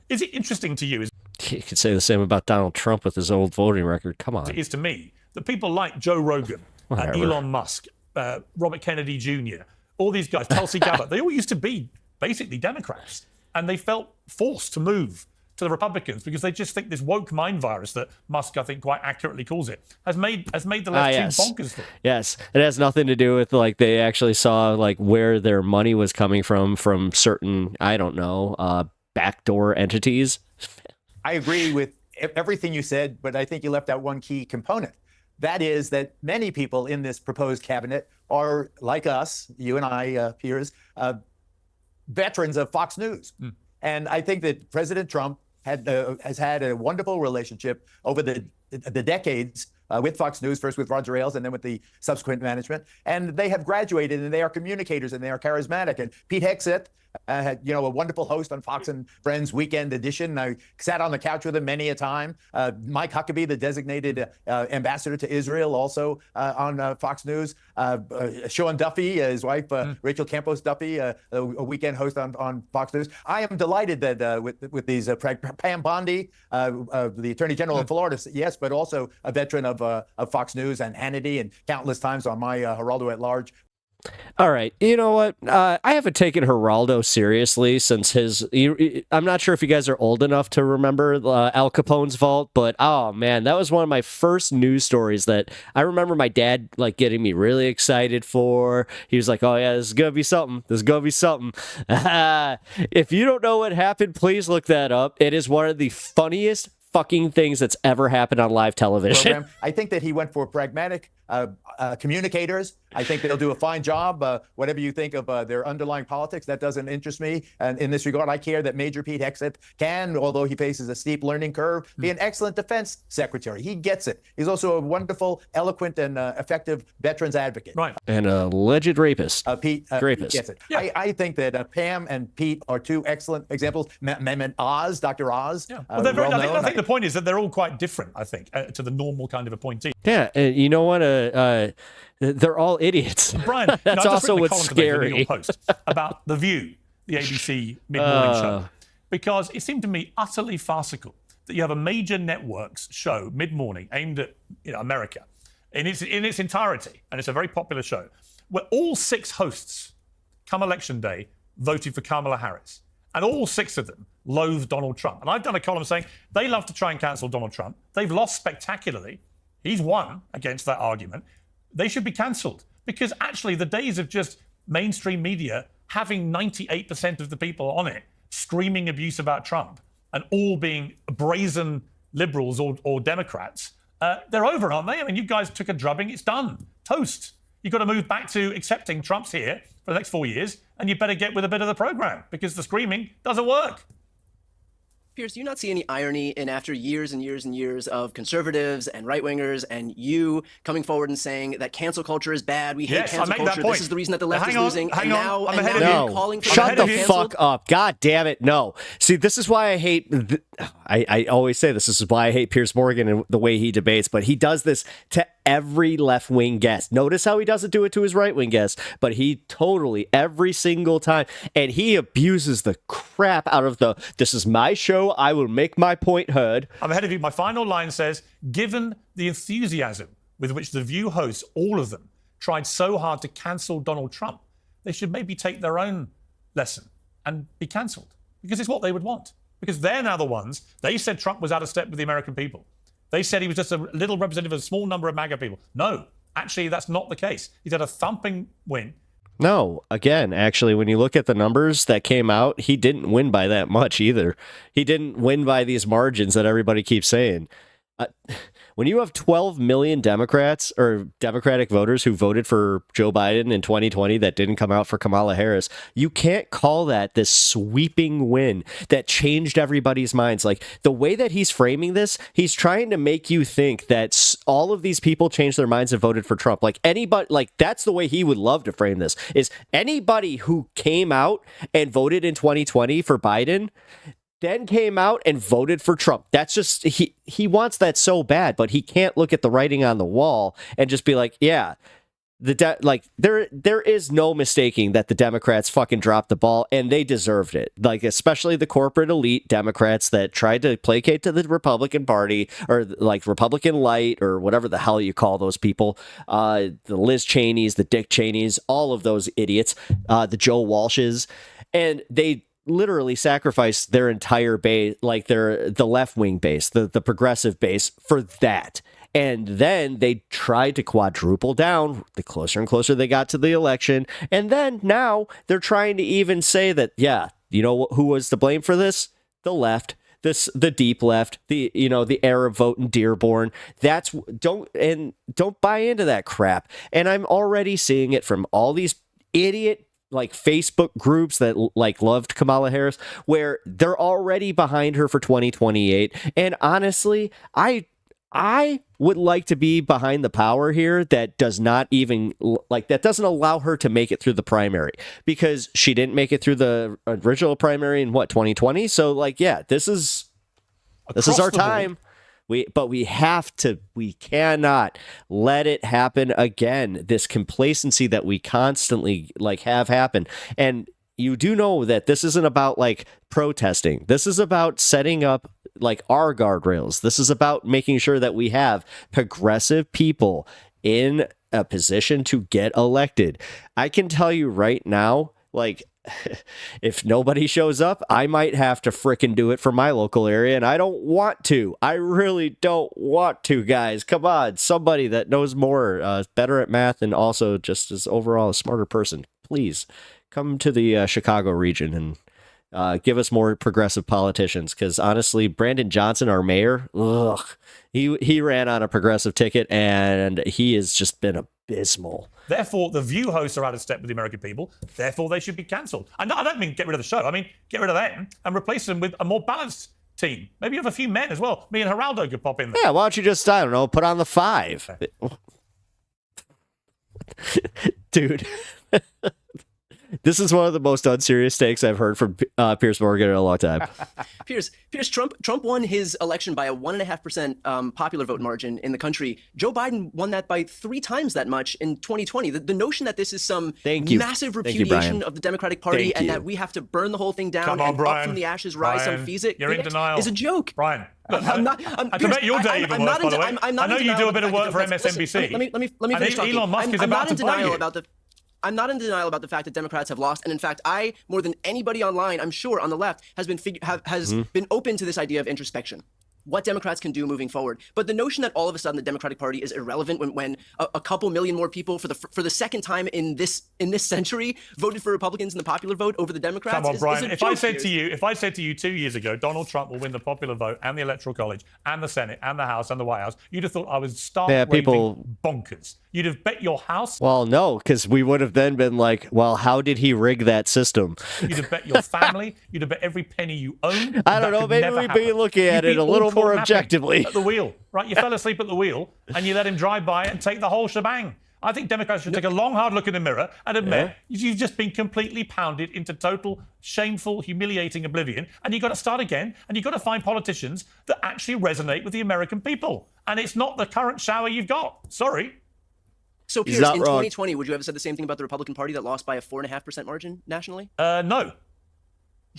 Is it interesting to you? You could say the same about Donald Trump with his old voting record. Come on. It is to me that people like Joe Rogan, Elon Musk, Robert Kennedy Jr., all these guys, Tulsi Gabbard, they all used to be basically Democrats. And they felt forced to move to the Republicans because they just think this woke mind virus that Musk, I think, quite accurately calls it, has made the left too bonkers for it. Yes, it has nothing to do with like they actually saw like where their money was coming from certain, I don't know, backdoor entities. I agree with everything you said, but I think you left out one key component. That is that many people in this proposed cabinet are like us, you and I, Piers, veterans of Fox News. And I think that President Trump has had a wonderful relationship over the decades with Fox News, first with Roger Ailes and then with the subsequent management. And they have graduated and they are communicators and they are charismatic. And Pete Hegseth, a wonderful host on Fox and Friends Weekend Edition. I sat on the couch with him many a time. Mike Huckabee, the designated ambassador to Israel, also on Fox News. Sean Duffy, his wife, Rachel Campos Duffy, a weekend host on Fox News. I am delighted that with these Pam Bondi, the Attorney General of Florida, yes, but also a veteran of Fox News, and Hannity, and countless times on my Geraldo at Large. All right. You know what? I haven't taken Geraldo seriously since I'm not sure if you guys are old enough to remember Al Capone's vault, but oh man, that was one of my first news stories that I remember my dad like getting me really excited for. He was like, oh yeah, this is going to be something. This is going to be something. If you don't know what happened, please look that up. It is one of the funniest fucking things that's ever happened on live television. Program. I think that he went for pragmatic communicators. I think they'll do a fine job. Whatever you think of their underlying politics, that doesn't interest me. And in this regard, I care that Major Pete Hegseth can, although he faces a steep learning curve, be an excellent defense secretary. He gets it. He's also a wonderful, eloquent, and effective veterans advocate. Right. And a alleged rapist. Pete gets it. Yeah. I think that Pam and Pete are two excellent examples. Oz, Dr. Oz. Yeah. Well, they're I think the point is that they're all quite different, I think, to the normal kind of appointee. Yeah, you know what? They're all idiots. Brian, that's also what's scary. The New York Post about The View, the ABC mid-morning show, because it seemed to me utterly farcical that you have a major networks show mid-morning aimed at America in its entirety, and it's a very popular show, where all 6 hosts, come election day, voted for Kamala Harris. And all 6 of them loathe Donald Trump. And I've done a column saying they love to try and cancel Donald Trump. They've lost spectacularly. He's won against that argument. They should be cancelled because actually the days of just mainstream media having 98% of the people on it screaming abuse about Trump and all being brazen liberals or Democrats, they're over, aren't they? I mean, you guys took a drubbing. It's done. Toast. You've got to move back to accepting Trump's here for the next 4 years, and you better get with a bit of the program because the screaming doesn't work. Piers, do you not see any irony in after years and years and years of conservatives and right-wingers and you coming forward and saying that cancel culture is bad, we hate cancel culture, this is the reson that the left is losing, and now you're calling for Shut the fuck up. God damn it, no. See, this is why I hate, I always say this is why I hate Piers Morgan and the way he debates, but he does this to every left-wing guest. Notice how he doesn't do it to his right-wing guests, but he totally, every single time, and he abuses the crap out of this is my show, I will make my point heard. I'm ahead of you. My final line says, given the enthusiasm with which the View hosts, all of them, tried so hard to cancel Donald Trump, they should maybe take their own lesson and be cancelled, because it's what they would want. Because they're now the ones, they said Trump was out of step with the American people. They said he was just a little representative of a small number of MAGA people. No, actually, that's not the case. He's had a thumping win. No, again, actually, when you look at the numbers that came out, he didn't win by that much either. He didn't win by these margins that everybody keeps saying. When you have 12 million Democrats or Democratic voters who voted for Joe Biden in 2020 that didn't come out for Kamala Harris, you can't call that this sweeping win that changed everybody's minds. Like the way that he's framing this, he's trying to make you think that all of these people changed their minds and voted for Trump. Like anybody, like that's the way he would love to frame this, is anybody who came out and voted in 2020 for Biden then came out and voted for Trump. That's just, he wants that so bad, but he can't look at the writing on the wall and just be like, yeah, there is no mistaking that the Democrats fucking dropped the ball and they deserved it. Like, especially the corporate elite Democrats that tried to placate to the Republican Party or like Republican light or whatever the hell you call those people. The Liz Cheneys, the Dick Cheneys, all of those idiots, the Joe Walshes, and they literally sacrificed their entire base, like the left-wing base, the progressive base, for that. And then they tried to quadruple down the closer and closer they got to the election. And then now they're trying to even say that, yeah, you know who was to blame for this? The left. The deep left, the Arab vote in Dearborn. Don't buy into that crap. And I'm already seeing it from all these idiot like Facebook groups that like loved Kamala Harris, where they're already behind her for 2028. And honestly, I would like to be behind the power here that does not even that doesn't allow her to make it through the primary, because she didn't make it through the original primary in 2020. So like, yeah, this is our time. We cannot let it happen again. This complacency that we constantly have happen. And you do know that this isn't about like protesting. This is about setting up like our guardrails. This is about making sure that we have progressive people in a position to get elected. I can tell you right now, like, if nobody shows up, I might have to frickin' do it for my local area, and I don't want to. I really don't want to, guys. Come on, somebody that knows more, better at math, and also just is overall a smarter person. Please come to the Chicago region and give us more progressive politicians, because honestly, Brandon Johnson, our mayor, he ran on a progressive ticket, and he has just been abysmal. Therefore, the View hosts are out of step with the American people. Therefore, they should be cancelled. And I don't mean get rid of the show. I mean, get rid of them and replace them with a more balanced team. Maybe you have a few men as well. Me and Geraldo could pop in there. Yeah, why don't you just, I don't know, put on the 5. Dude. This is one of the most unserious takes I've heard from Piers Morgan in a long time. Piers, Trump won his election by a 1.5% popular vote margin in the country. Joe Biden won that by 3 times that much in 2020. The notion that this is some massive repudiation of the Democratic Party and that we have to burn the whole thing down and up from the ashes rise some physics is a joke. Brian. Look, I can bet your day even worse, by the way. I know you do a bit of work for MSNBC. Let me finish talking. Elon Musk is about to buy you. I'm not in denial about the fact that Democrats have lost, and in fact, I, more than anybody online, I'm sure on the left, has been been open to this idea of introspection. what Democrats can do moving forward. But the notion that all of a sudden the Democratic Party is irrelevant when a couple million more people for the second time in this century voted for Republicans in the popular vote over the Democrats. Come on, Brian. If I said to you 2 years ago, Donald Trump will win the popular vote and the Electoral College and the Senate and the House and the White House, you'd have thought I was raving bonkers. You'd have bet your house. Well, no, because we would have then been like, well, how did he rig that system? You'd have bet your family. You'd have bet every penny you own. I don't know. Maybe we'd be looking at it a little more objectively. At the wheel, right? You fell asleep at the wheel and you let him drive by and take the whole shebang. I think Democrats should take a long, hard look in the mirror and admit you've just been completely pounded into total, shameful, humiliating oblivion. And you've got to start again. And you've got to find politicians that actually resonate with the American people. And it's not the current shower you've got. Sorry. So, Piers, in 2020, would you have said the same thing about the Republican Party that lost by a 4.5% margin nationally? No.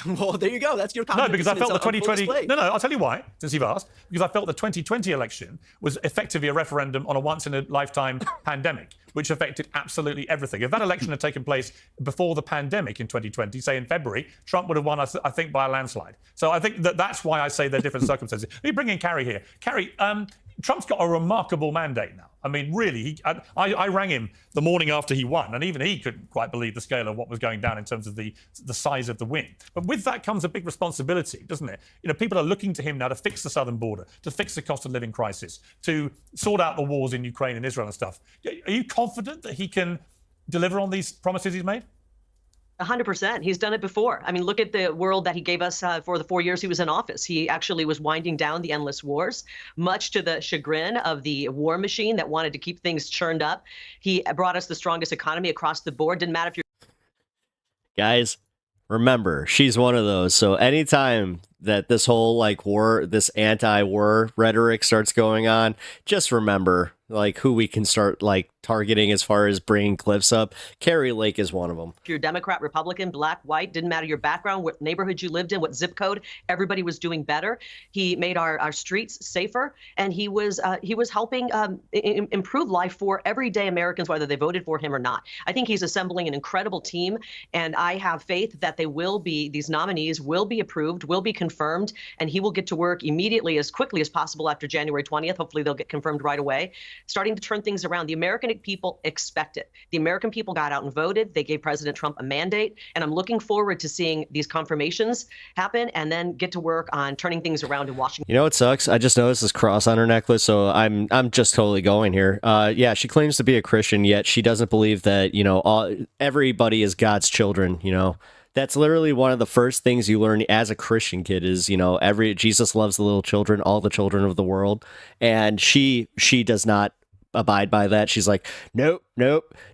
Well, there you go. That's your No, because I felt the 2020. No, I'll tell you why. Since you've asked, because I felt the 2020 election was effectively a referendum on a once-in-a-lifetime pandemic, which affected absolutely everything. If that election had taken place before the pandemic in 2020, say in February, Trump would have won, I think, by a landslide. So I think that's why I say they're different circumstances. Let me bring in Carrie here. Carrie, Trump's got a remarkable mandate now. I mean, really, I rang him the morning after he won, and even he couldn't quite believe the scale of what was going down in terms of the size of the win. But with that comes a big responsibility, doesn't it? You know, people are looking to him now to fix the southern border, to fix the cost of living crisis, to sort out the wars in Ukraine and Israel and stuff. Are you confident that he can deliver on these promises he's made? 100%. He's done it before. I mean, look at the world that he gave us for the 4 years he was in office. He actually was winding down the endless wars, much to the chagrin of the war machine that wanted to keep things churned up. He brought us the strongest economy across the board. Didn't matter if you're... Guys, remember, she's one of those. So anytime that this whole this anti-war rhetoric starts going on, just remember who we can start targeting as far as bringing clips up. Carrie Lake is one of them. If you're Democrat, Republican, black, white, didn't matter your background, what neighborhood you lived in, what zip code, everybody was doing better. He made our streets safer, and he was helping improve life for everyday Americans, whether they voted for him or not. I think he's assembling an incredible team, and I have faith that these nominees will be approved, will be confirmed, and he will get to work immediately, as quickly as possible after January 20th. Hopefully they'll get confirmed right away, starting to turn things around. The American people expect it. The American people got out and voted. They gave President Trump a mandate, and I'm looking forward to seeing these confirmations happen and then get to work on turning things around in Washington. You know what sucks? I just noticed this cross on her necklace, so I'm just totally going here. Yeah, she claims to be a Christian, yet she doesn't believe that, everybody is God's children, That's literally one of the first things you learn as a Christian kid is, Jesus loves the little children, all the children of the world. And she does not abide by that. She's like, nope.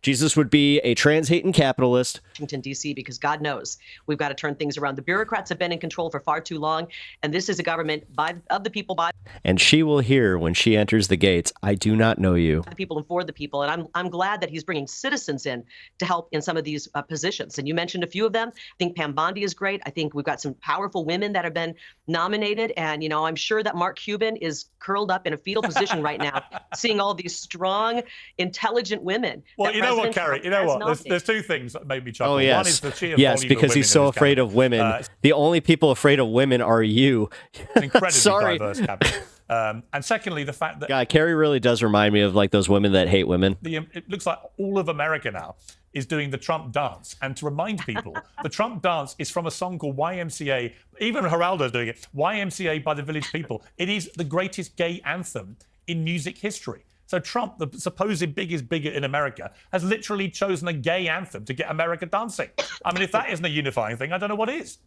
Jesus would be a trans-hating capitalist. Washington, D.C., because God knows we've got to turn things around. The bureaucrats have been in control for far too long, and this is a government of the people, by and she will hear when she enters the gates, I do not know you. The people and for the people, and I'm glad that he's bringing citizens in to help in some of these positions. And you mentioned a few of them. I think Pam Bondi is great. I think we've got some powerful women that have been nominated, and I'm sure that Mark Cuban is curled up in a fetal position right now, seeing all these strong, intelligent women. Well, you know what, Carrie? You know what? There's two things that made me chuckle. Oh, yes. One is the sheer yes, volume because of he's so women in afraid of women. The only people afraid of women are you. Incredibly Sorry. diverse cabinet. And secondly, the fact that... God, Carrie really does remind me of those women that hate women. It looks like all of America now is doing the Trump dance. And to remind people, the Trump dance is from a song called YMCA. Even Geraldo's doing it. YMCA by the Village People. It is the greatest gay anthem in music history. So Trump, the supposed biggest bigot in America, has literally chosen a gay anthem to get America dancing. I mean, if that isn't a unifying thing, I don't know what is.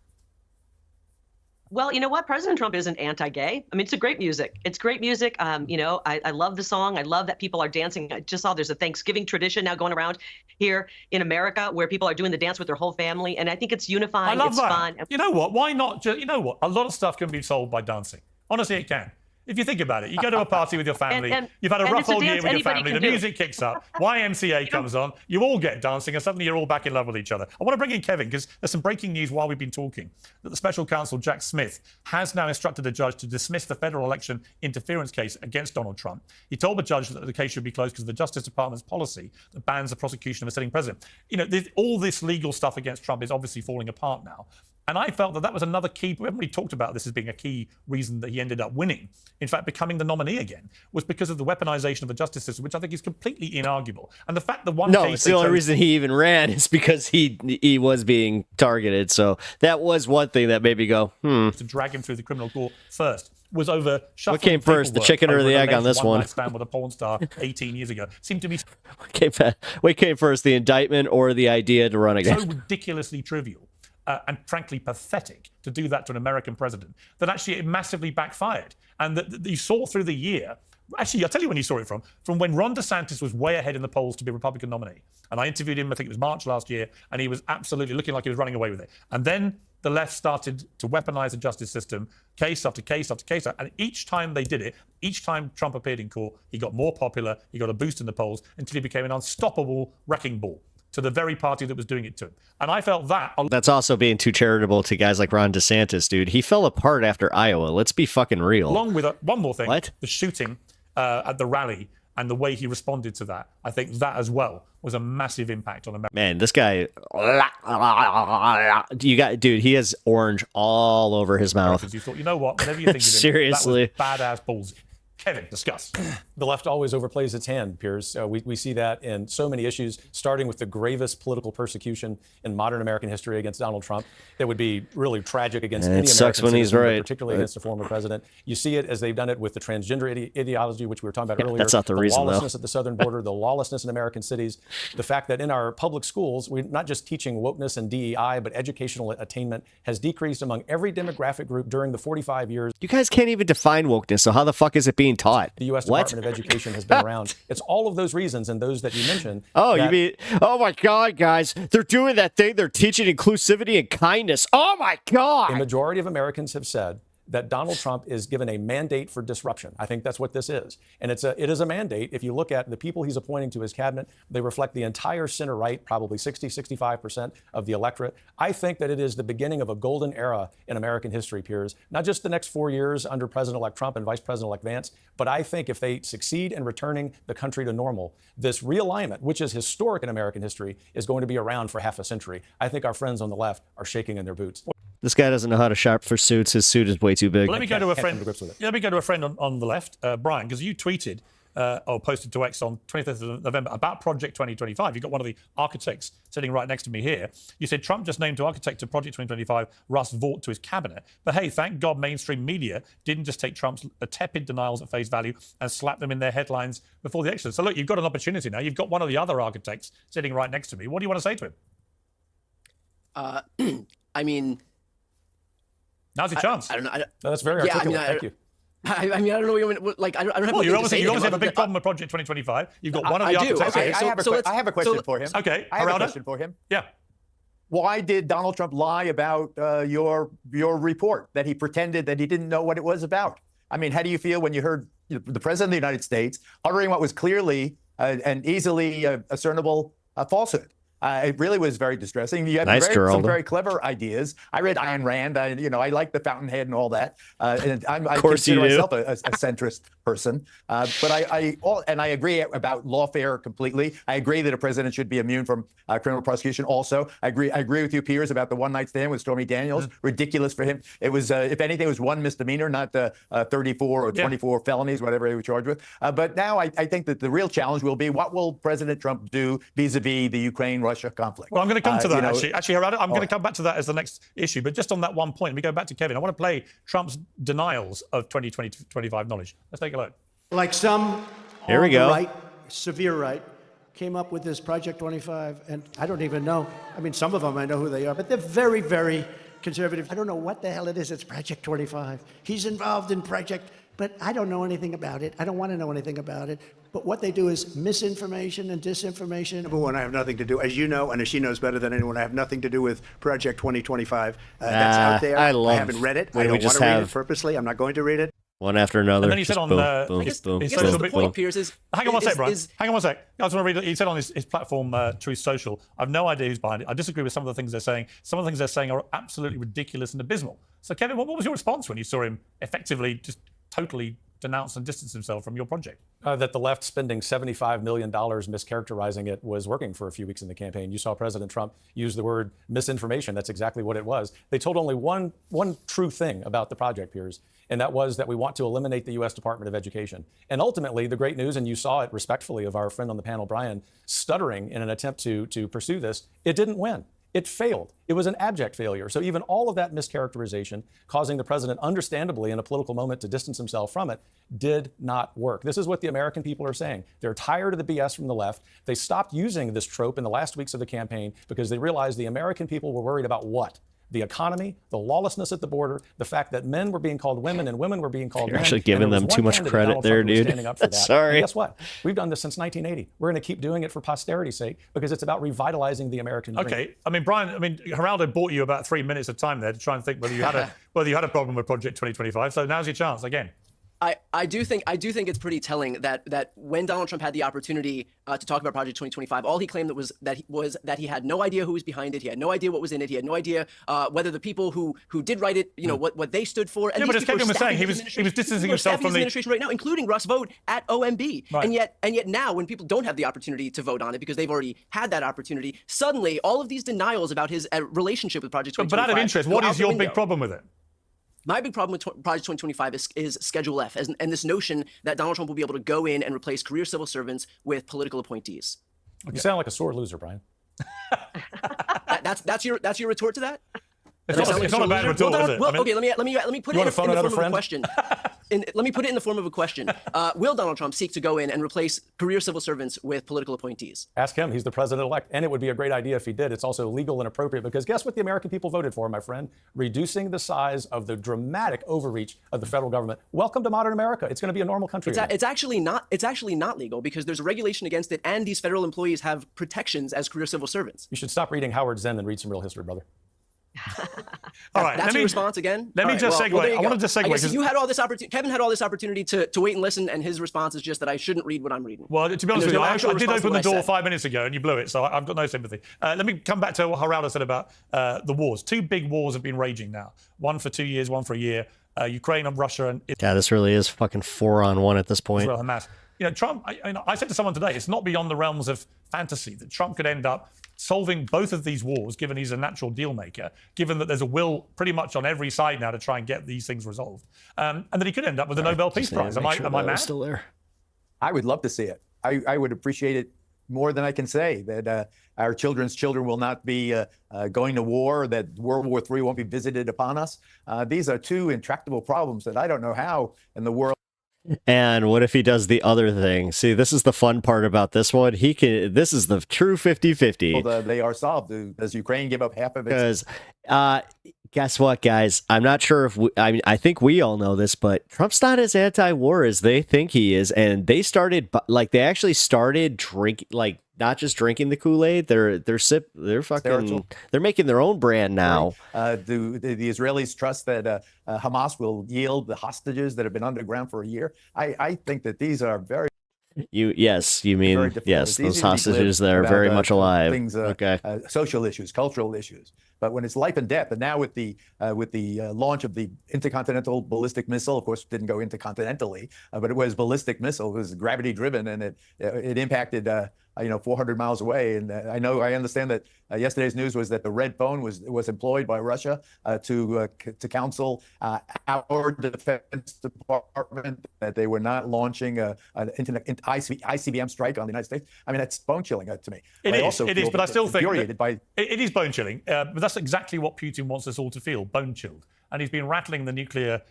Well, you know what? President Trump isn't anti-gay. I mean, it's a great music. It's great music. I love the song. I love that people are dancing. I just saw there's a Thanksgiving tradition now going around here in America where people are doing the dance with their whole family. And I think it's unifying. I love it's that. fun. You know what? Why not? You know what? A lot of stuff can be solved by dancing. Honestly, it can. If you think about it, you go to a party with your family, you've had a rough old year with your family, the music kicks up, YMCA comes on, you all get dancing, and suddenly you're all back in love with each other. I want to bring in Kevin, because there's some breaking news while we've been talking, that the special counsel, Jack Smith, has now instructed a judge to dismiss the federal election interference case against Donald Trump. He told the judge that the case should be closed because of the Justice Department's policy that bans the prosecution of a sitting president. All this legal stuff against Trump is obviously falling apart now. And I felt that that was another key. We haven't really talked about this as being a key reason that he ended up winning. In fact, becoming the nominee again was because of the weaponization of the justice system, which I think is completely inarguable. And the fact that one No, case it's the only reason he even ran is because he was being targeted. So that was one thing that made me go, to drag him through the criminal court first was over shuffling. What came first, the chicken or the egg on this one? Stand with a porn star 18 years ago seemed to be what came first, the indictment or the idea to run again? So ridiculously trivial. And frankly pathetic to do that to an American president, that actually it massively backfired. And that you saw through the year, actually, I'll tell you when you saw it from when Ron DeSantis was way ahead in the polls to be a Republican nominee. And I interviewed him, I think it was March last year, and he was absolutely looking like he was running away with it. And then the left started to weaponize the justice system, case after case after case. And each time they did it, each time Trump appeared in court, he got more popular, he got a boost in the polls until he became an unstoppable wrecking ball to the very party that was doing it to him. And I felt that... That's also being too charitable to guys like Ron DeSantis, dude. He fell apart after Iowa. Let's be fucking real. Along with one more thing. What? The shooting at the rally and the way he responded to that. I think that as well was a massive impact on America. Man, this guy... Dude, he has orange all over his mouth. You thought, you know what? Whatever you think of him, seriously. that was badass ballsy. Kevin, discuss. The left always overplays its hand, Piers. We see that in so many issues, starting with the gravest political persecution in modern American history against Donald Trump. That would be really tragic against any American sucks when citizen, he's right, particularly against a former president. You see it as they've done it with the transgender ideology, which we were talking about earlier. That's not the reason, lawlessness though. at the southern border, the lawlessness in American cities, the fact that in our public schools, we're not just teaching wokeness and DEI, but educational attainment has decreased among every demographic group during the 45 years. You guys can't even define wokeness, so how the fuck is it being taught? The U.S. Department of Education has been around. It's all of those reasons and those that you mentioned. Oh, you mean, oh my God, guys, they're doing that thing. They're teaching inclusivity and kindness. Oh my God. The majority of Americans have said that Donald Trump is given a mandate for disruption. I think that's what this is. And it is a mandate. If you look at the people he's appointing to his cabinet, they reflect the entire center right, probably 65% of the electorate. I think that it is the beginning of a golden era in American history, Piers. Not just the next 4 years under President-elect Trump and Vice President-elect Vance, but I think if they succeed in returning the country to normal, this realignment, which is historic in American history, is going to be around for half a century. I think our friends on the left are shaking in their boots. This guy doesn't know how to shop for suits. His suit is way too big. Well, let me go to a friend. Let me go to a friend on the left, Brian, because you tweeted or posted to X on 25th of November about Project 2025. You've got one of the architects sitting right next to me here. You said Trump just named to architect of Project 2025 Russ Vought to his cabinet. But hey, thank God mainstream media didn't just take Trump's tepid denials at face value and slap them in their headlines before the election. So look, you've got an opportunity now. You've got one of the other architects sitting right next to me. What do you want to say to him? I mean... Now's your chance. I don't know. No, that's very articulate. Thank you. I mean, I don't know what like. I don't have. Well, you obviously have a big problem with Project 2025. You've got one of the architects. Okay, I have a question for him. Okay, I have a question for him. Yeah. Why did Donald Trump lie about your report that he pretended that he didn't know what it was about? I mean, how do you feel when you heard the president of the United States uttering what was clearly and easily discernible falsehood? It really was very distressing. You had some very clever ideas. I read Ayn Rand. I like the Fountainhead and all that. And I consider myself a centrist person. But I agree about lawfare completely. I agree that a president should be immune from criminal prosecution. Also, I agree with you, Piers, about the one-night stand with Stormy Daniels. Ridiculous for him. It was, if anything, it was one misdemeanor, not 34 or 24 felonies, whatever he was charged with. But now I think that the real challenge will be what will President Trump do vis-a-vis the Ukraine-Russia conflict. Well, I'm going to come to that, actually. I'm going to come back to that as the next issue. But just on that one point, we go back to Kevin. I want to play Trump's denials of 2025 knowledge. Let's take a look. Like some Here we go. right, severe right, came up with this Project 25, and I don't even know. I mean, some of them I know who they are, but they're very, very conservative. I don't know what the hell it is. It's Project 25. He's involved in Project, but I don't know anything about it. I don't want to know anything about it. But what they do is misinformation and disinformation. Number one, I have nothing to do, as you know, and as she knows better than anyone, I have nothing to do with Project 2025. That's out there. I haven't read it. I don't want to read it purposely. I'm not going to read it. One after another. And then he said on the point, Piers, is... Hang on one sec, Brian. Hang on one sec. I just want to read. He said on his platform, Truth Social, I've no idea who's behind it. I disagree with some of the things they're saying. Some of the things they're saying are absolutely ridiculous and abysmal. So, Kevin, what was your response when you saw him effectively just totally denounced and distanced himself from your project? That the left spending $75 million mischaracterizing it was working for a few weeks in the campaign. You saw President Trump use the word misinformation. That's exactly what it was. They told only one true thing about the project, Piers, and that was that we want to eliminate the U.S. Department of Education. And ultimately, the great news, and you saw it respectfully of our friend on the panel, Brian, stuttering in an attempt to pursue this, it didn't win. It failed. It was an abject failure. So even all of that mischaracterization, causing the president, understandably, in a political moment to distance himself from it, did not work. This is what the American people are saying. They're tired of the BS from the left. They stopped using this trope in the last weeks of the campaign because they realized the American people were worried about what? The economy, the lawlessness at the border, the fact that men were being called women and women were being called men. You're actually giving them too much credit there, dude. Sorry. And guess what? We've done this since 1980. We're going to keep doing it for posterity's sake because it's about revitalizing the American dream. Okay. I mean, Brian, Geraldo bought you about 3 minutes of time there to try and think whether you had a problem with Project 2025. So now's your chance again. I do think it's pretty telling that when Donald Trump had the opportunity to talk about Project 2025, all he claimed was that he had no idea who was behind it, he had no idea what was in it, he had no idea whether the people who did write it, what they stood for. And but as Kevin was saying, he was distancing himself from the administration right now, including Russ Vought at OMB. Right. And yet now, when people don't have the opportunity to vote on it because they've already had that opportunity, suddenly all of these denials about his relationship with Project 2025. But out of interest, what is your big problem with it? My big problem with Project 2025 is Schedule F, and this notion that Donald Trump will be able to go in and replace career civil servants with political appointees. You sound like a sore loser, Brian. That's your retort to that? It's not a bad retort, is it? Okay, let me put it in the form of a question. Let me put it in the form of a question. Will Donald Trump seek to go in and replace career civil servants with political appointees? Ask him. He's the president-elect. And it would be a great idea if he did. It's also legal and appropriate because guess what the American people voted for, my friend? Reducing the size of the dramatic overreach of the federal government. Welcome to modern America. It's going to be a normal country. It's actually not legal because there's a regulation against it, and these federal employees have protections as career civil servants. You should stop reading Howard Zinn and read some real history, brother. All right, that's your response again? Let me just segue. I want to just segue. I guess you had all this opportunity. Kevin had all this opportunity to wait and listen, and his response is just that I shouldn't read what I'm reading. Well, to be honest with you, I did open the door 5 minutes ago, and you blew it, so I've got no sympathy. Let me come back to what Geraldo said about the wars. Two big wars have been raging now. One for 2 years, one for a year. Ukraine and Russia. And yeah, this really is fucking 4-on-1 at this point. Israel, Hamas. Trump. I said to someone today, it's not beyond the realms of fantasy that Trump could end up solving both of these wars, given he's a natural deal maker, given that there's a will pretty much on every side now to try and get these things resolved, and that he could end up with the Nobel Peace Prize. Am I mad? Still there? I would love to see it. I would appreciate it more than I can say, that our children's children will not be going to war, that World War III won't be visited upon us. These are two intractable problems that I don't know how in the world. And what if he does the other thing? See, this is the fun part about this one. This is the true 50-50. Well, they are solved. Does Ukraine give up half of it? Because guess what, guys? I'm not sure if I think we all know this, but Trump's not as anti-war as they think he is. And they actually started drinking, not just drinking the Kool-Aid. They're making their own brand now. Right. Do the Israelis trust that Hamas will yield the hostages that have been underground for a year? I think that these are very. Those hostages that are very much alive. Things, social issues, cultural issues. But when it's life and death, and now with the launch of the intercontinental ballistic missile, of course, it didn't go intercontinentally, but it was ballistic missile. It was gravity driven, and it impacted 400 miles away. And I understand that yesterday's news was that the red phone was employed by Russia to counsel our Defense Department that they were not launching an ICBM strike on the United States. I mean, that's bone chilling to me. It is, but I still think it is bone chilling. But that's exactly what Putin wants us all to feel, bone chilled. And he's been rattling the nuclear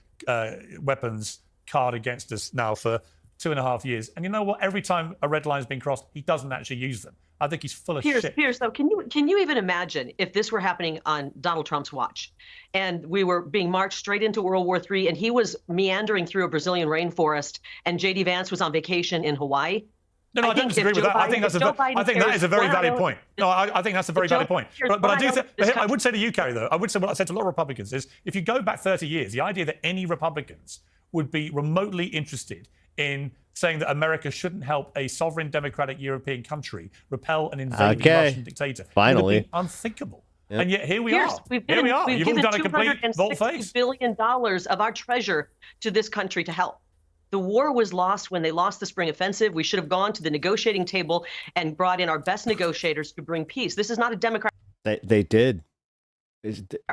weapons card against us now for 2.5 years. And you know what? Every time a red line's been crossed, he doesn't actually use them. I think he's full of shit. Piers, though, can you even imagine if this were happening on Donald Trump's watch and we were being marched straight into World War III and he was meandering through a Brazilian rainforest and J.D. Vance was on vacation in Hawaii? No, I don't disagree with that. I think that is a very valid point. No, I think that's a very valid point. But I would say to you, Carrie, though, I would say what I said to a lot of Republicans is if you go back 30 years, the idea that any Republicans would be remotely interested in saying that America shouldn't help a sovereign democratic European country repel an invading Russian dictator. Finally. Would have been unthinkable. Yep. And yet here we are. We've You've all given done a complete volte-face. $260 billion of our treasure to this country to help. The war was lost when they lost the spring offensive. We should have gone to the negotiating table and brought in our best negotiators to bring peace. This is not a Democrat. They did.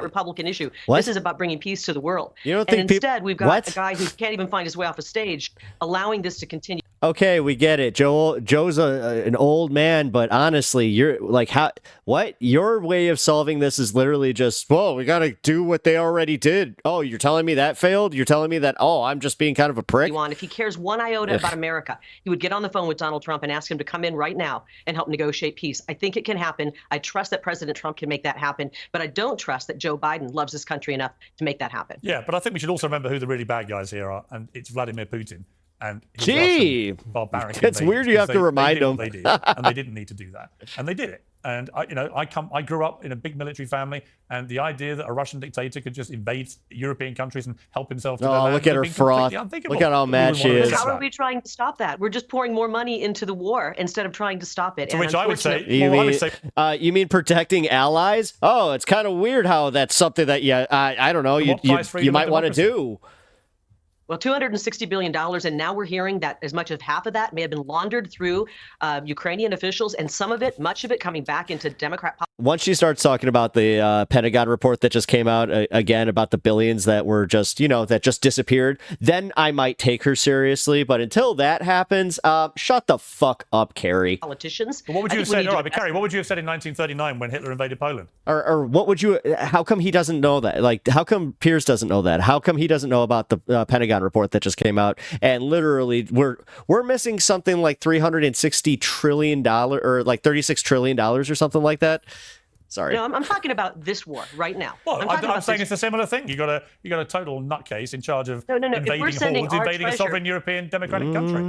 Republican issue. What? This is about bringing peace to the world. You don't and think instead, we've got what? a guy who can't even find his way off a stage, allowing this to continue. Okay, we get it. Joe's an old man, but honestly, you're like, how? What? Your way of solving this is literally just, well, we got to do what they already did. Oh, you're telling me that failed? You're telling me that, oh, I'm just being kind of a prick? If he cares one iota about America, he would get on the phone with Donald Trump and ask him to come in right now and help negotiate peace. I think it can happen. I trust that President Trump can make that happen, but I don't trust that Joe Biden loves this country enough to make that happen. Yeah, but I think we should also remember who the really bad guys here are, and it's Vladimir Putin. And gee, barbaric it's weird you have to remind them. They did, and they didn't need to do that, and they did it. And I grew up in a big military family, and the idea that a Russian dictator could just invade European countries and help himself to their land look at her froth. Look at how mad she is. How are we trying to stop that? We're just pouring more money into the war instead of trying to stop it. To which I would say, you mean protecting allies? Oh, it's kind of weird how that's something that I don't know. You might want to do. Well, $260 billion, and now we're hearing that as much as half of that may have been laundered through Ukrainian officials, and some of it, much of it, coming back into Democrat politics. Once she starts talking about the Pentagon report that just came out again about the billions that were just, that just disappeared, then I might take her seriously. But until that happens, shut the fuck up, Carrie. Politicians. But what would you have said? All right, but Carrie, what would you have said in 1939 when Hitler invaded Poland? Or what would you? How come he doesn't know that? Like, how come Piers doesn't know that? How come he doesn't know about the Pentagon report that just came out? And literally, we're missing something like $360 trillion or like $36 trillion or something like that. Sorry. No, I'm talking about this war right now. Well, I'm saying it's a similar thing. You got a total nutcase in charge of invading hordes, invading a sovereign European democratic country.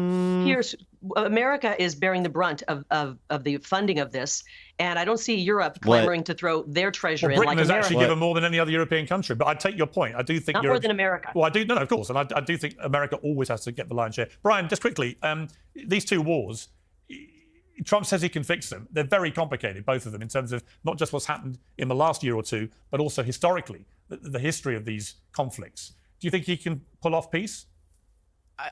Here's America is bearing the brunt of the funding of this, and I don't see Europe clamoring to throw their treasure in. Britain like has America. actually given more than any other European country, but I take your point. I do think not more than America. Well, I do. No, of course, and I do think America always has to get the lion's share. Brian, just quickly, these two wars. Trump says he can fix them. They're very complicated, both of them, in terms of not just what's happened in the last year or two, but also historically, the history of these conflicts. Do you think he can pull off peace?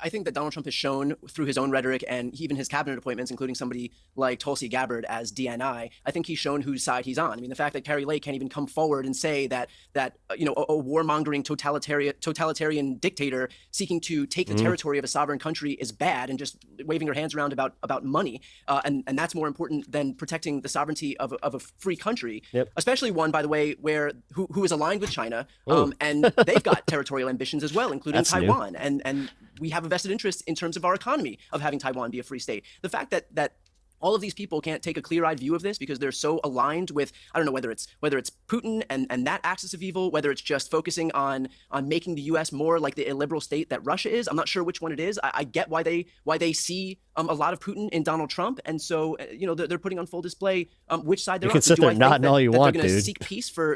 I think that Donald Trump has shown through his own rhetoric and even his cabinet appointments, including somebody like Tulsi Gabbard as DNI, I think he's shown whose side he's on. I mean, the fact that Carrie Lake can't even come forward and say that a warmongering totalitarian dictator seeking to take the territory of a sovereign country is bad and just waving her hands around about money, and that's more important than protecting the sovereignty of a free country, especially one, by the way, who is aligned with China, and they've got territorial ambitions as well, including Taiwan, and we have a vested interest in terms of our economy of having Taiwan be a free state. The fact that all of these people can't take a clear-eyed view of this because they're so aligned with, I don't know, whether it's Putin and that axis of evil, whether it's just focusing on making the U.S. more like the illiberal state that Russia is. I'm not sure which one it is. I get why they see a lot of Putin in Donald Trump, and so they're putting on full display which side they're on. You can sit there nodding all you want, dude. They're going to seek peace for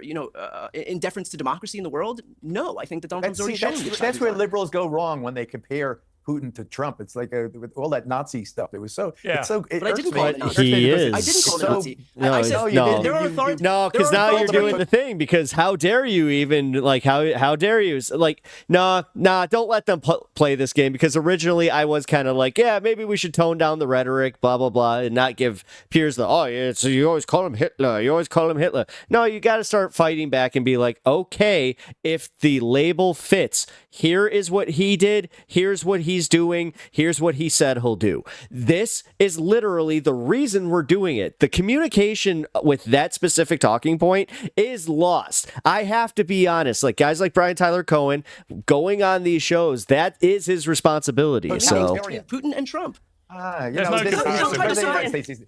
in deference to democracy in the world. No, I think that Donald Trump's already shown. That's where liberals go wrong when they compare Putin to Trump. It's like with all that Nazi stuff. It was so. Yeah. It's so. But I didn't call it Nazi. He is. I didn't call it Nazi. No, I said no, because now you're doing the thing. Because how dare you even like how dare you? Like nah, don't let them play this game. Because originally I was kind of like, yeah, maybe we should tone down the rhetoric, blah blah blah, and not give Piers the so you always call him Hitler. You always call him Hitler. No, you got to start fighting back and be like, okay, if the label fits, here is what he did. Here's what he's doing. Here's what he said he'll do. This is literally the reason we're doing it. The communication with that specific talking point is lost. I have to be honest. Like guys like Brian Tyler Cohen going on these shows, that is his responsibility. So Putin and Trump.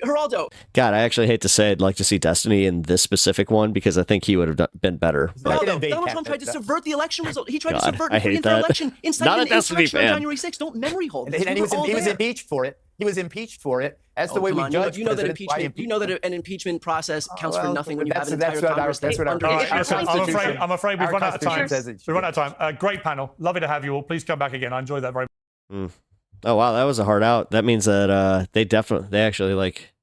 Geraldo. God, I actually hate to say I'd like to see Destiny in this specific one because I think he would have been better. Donald Trump tried to subvert the election result. He tried to subvert the free and fair election, inciting an insurrection on January 6th. Don't memory hold. And he was impeached for it. He was impeached for it. That's the way we judge. You know that an impeachment process counts for nothing when you have an entire Congress under I'm afraid we've run out of time. We've run out of time. Great panel. Lovely to have you all. Please come back again. I enjoyed that very much. Oh wow, that was a hard out. That means that they actually like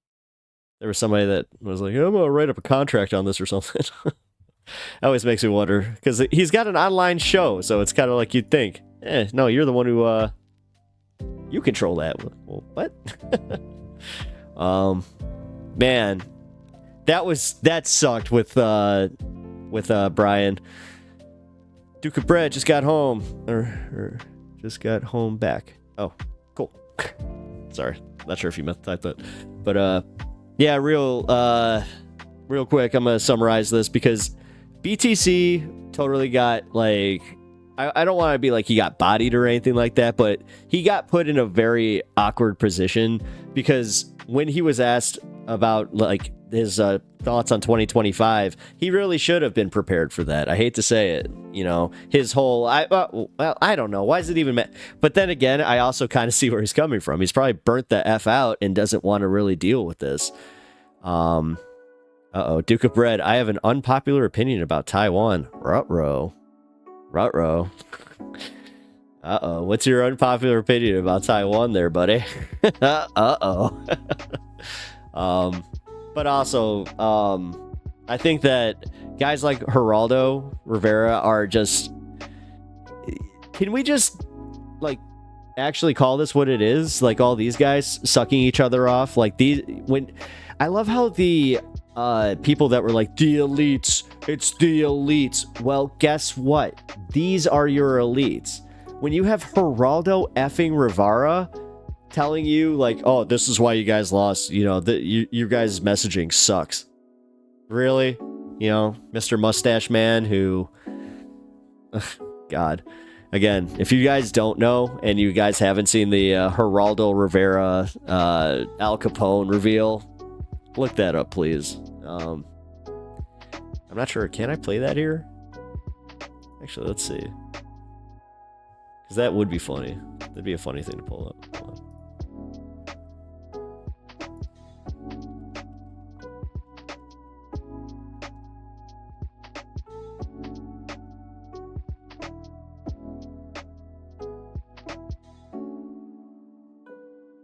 there was somebody that was like, I'm gonna write up a contract on this or something. That always makes me wonder because he's got an online show, so it's kind of like you'd think, no, you're the one who You control that. Well, what? Man, that sucked with Brian. Duke of Bread just got home, or just got home back. Oh, cool. Sorry, not sure if you meant to type that, but yeah, real quick, I'm gonna summarize this because BTC totally got like, I don't want to be like he got bodied or anything like that, but he got put in a very awkward position because when he was asked about like his thoughts on 2025, he really should have been prepared for that. I hate to say it, you know, his whole, I don't know, why is it even, but then again, I also kind of see where he's coming from. He's probably burnt the F out and doesn't want to really deal with this. Duke of Bread, I have an unpopular opinion about Taiwan. Ruh-roh. What's your unpopular opinion about Taiwan there, buddy? But also, I think that guys like Geraldo Rivera are just... Can we just, like, actually call this what it is? Like, all these guys sucking each other off? Like, I love how the people that were like, the elites, it's the elites. Well, guess what? These are your elites. When you have Geraldo effing Rivera telling you like, oh, this is why you guys lost, you know, you guys' messaging sucks. Really? You know, Mr. Mustache Man who... God. Again, if you guys don't know and you guys haven't seen the Geraldo Rivera Al Capone reveal, look that up, please. I'm not sure. Can I play that here? Actually, let's see. Because that would be funny. That'd be a funny thing to pull up. Hold on.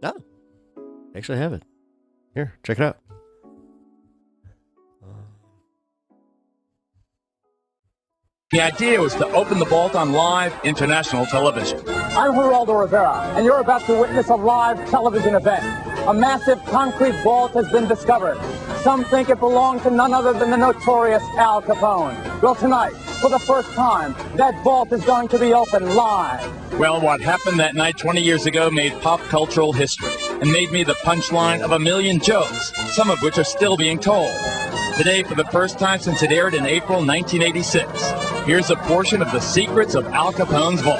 No. Actually, I have it. Here, check it out. The idea was to open the vault on live international television. I'm Geraldo Rivera, and you're about to witness a live television event. A massive concrete vault has been discovered. Some think it belonged to none other than the notorious Al Capone. Well, tonight, for the first time, that vault is going to be open live. Well, what happened that night 20 years ago made pop cultural history and made me the punchline of a million jokes, some of which are still being told. Today, for the first time since it aired in April 1986, here's a portion of the secrets of Al Capone's vault.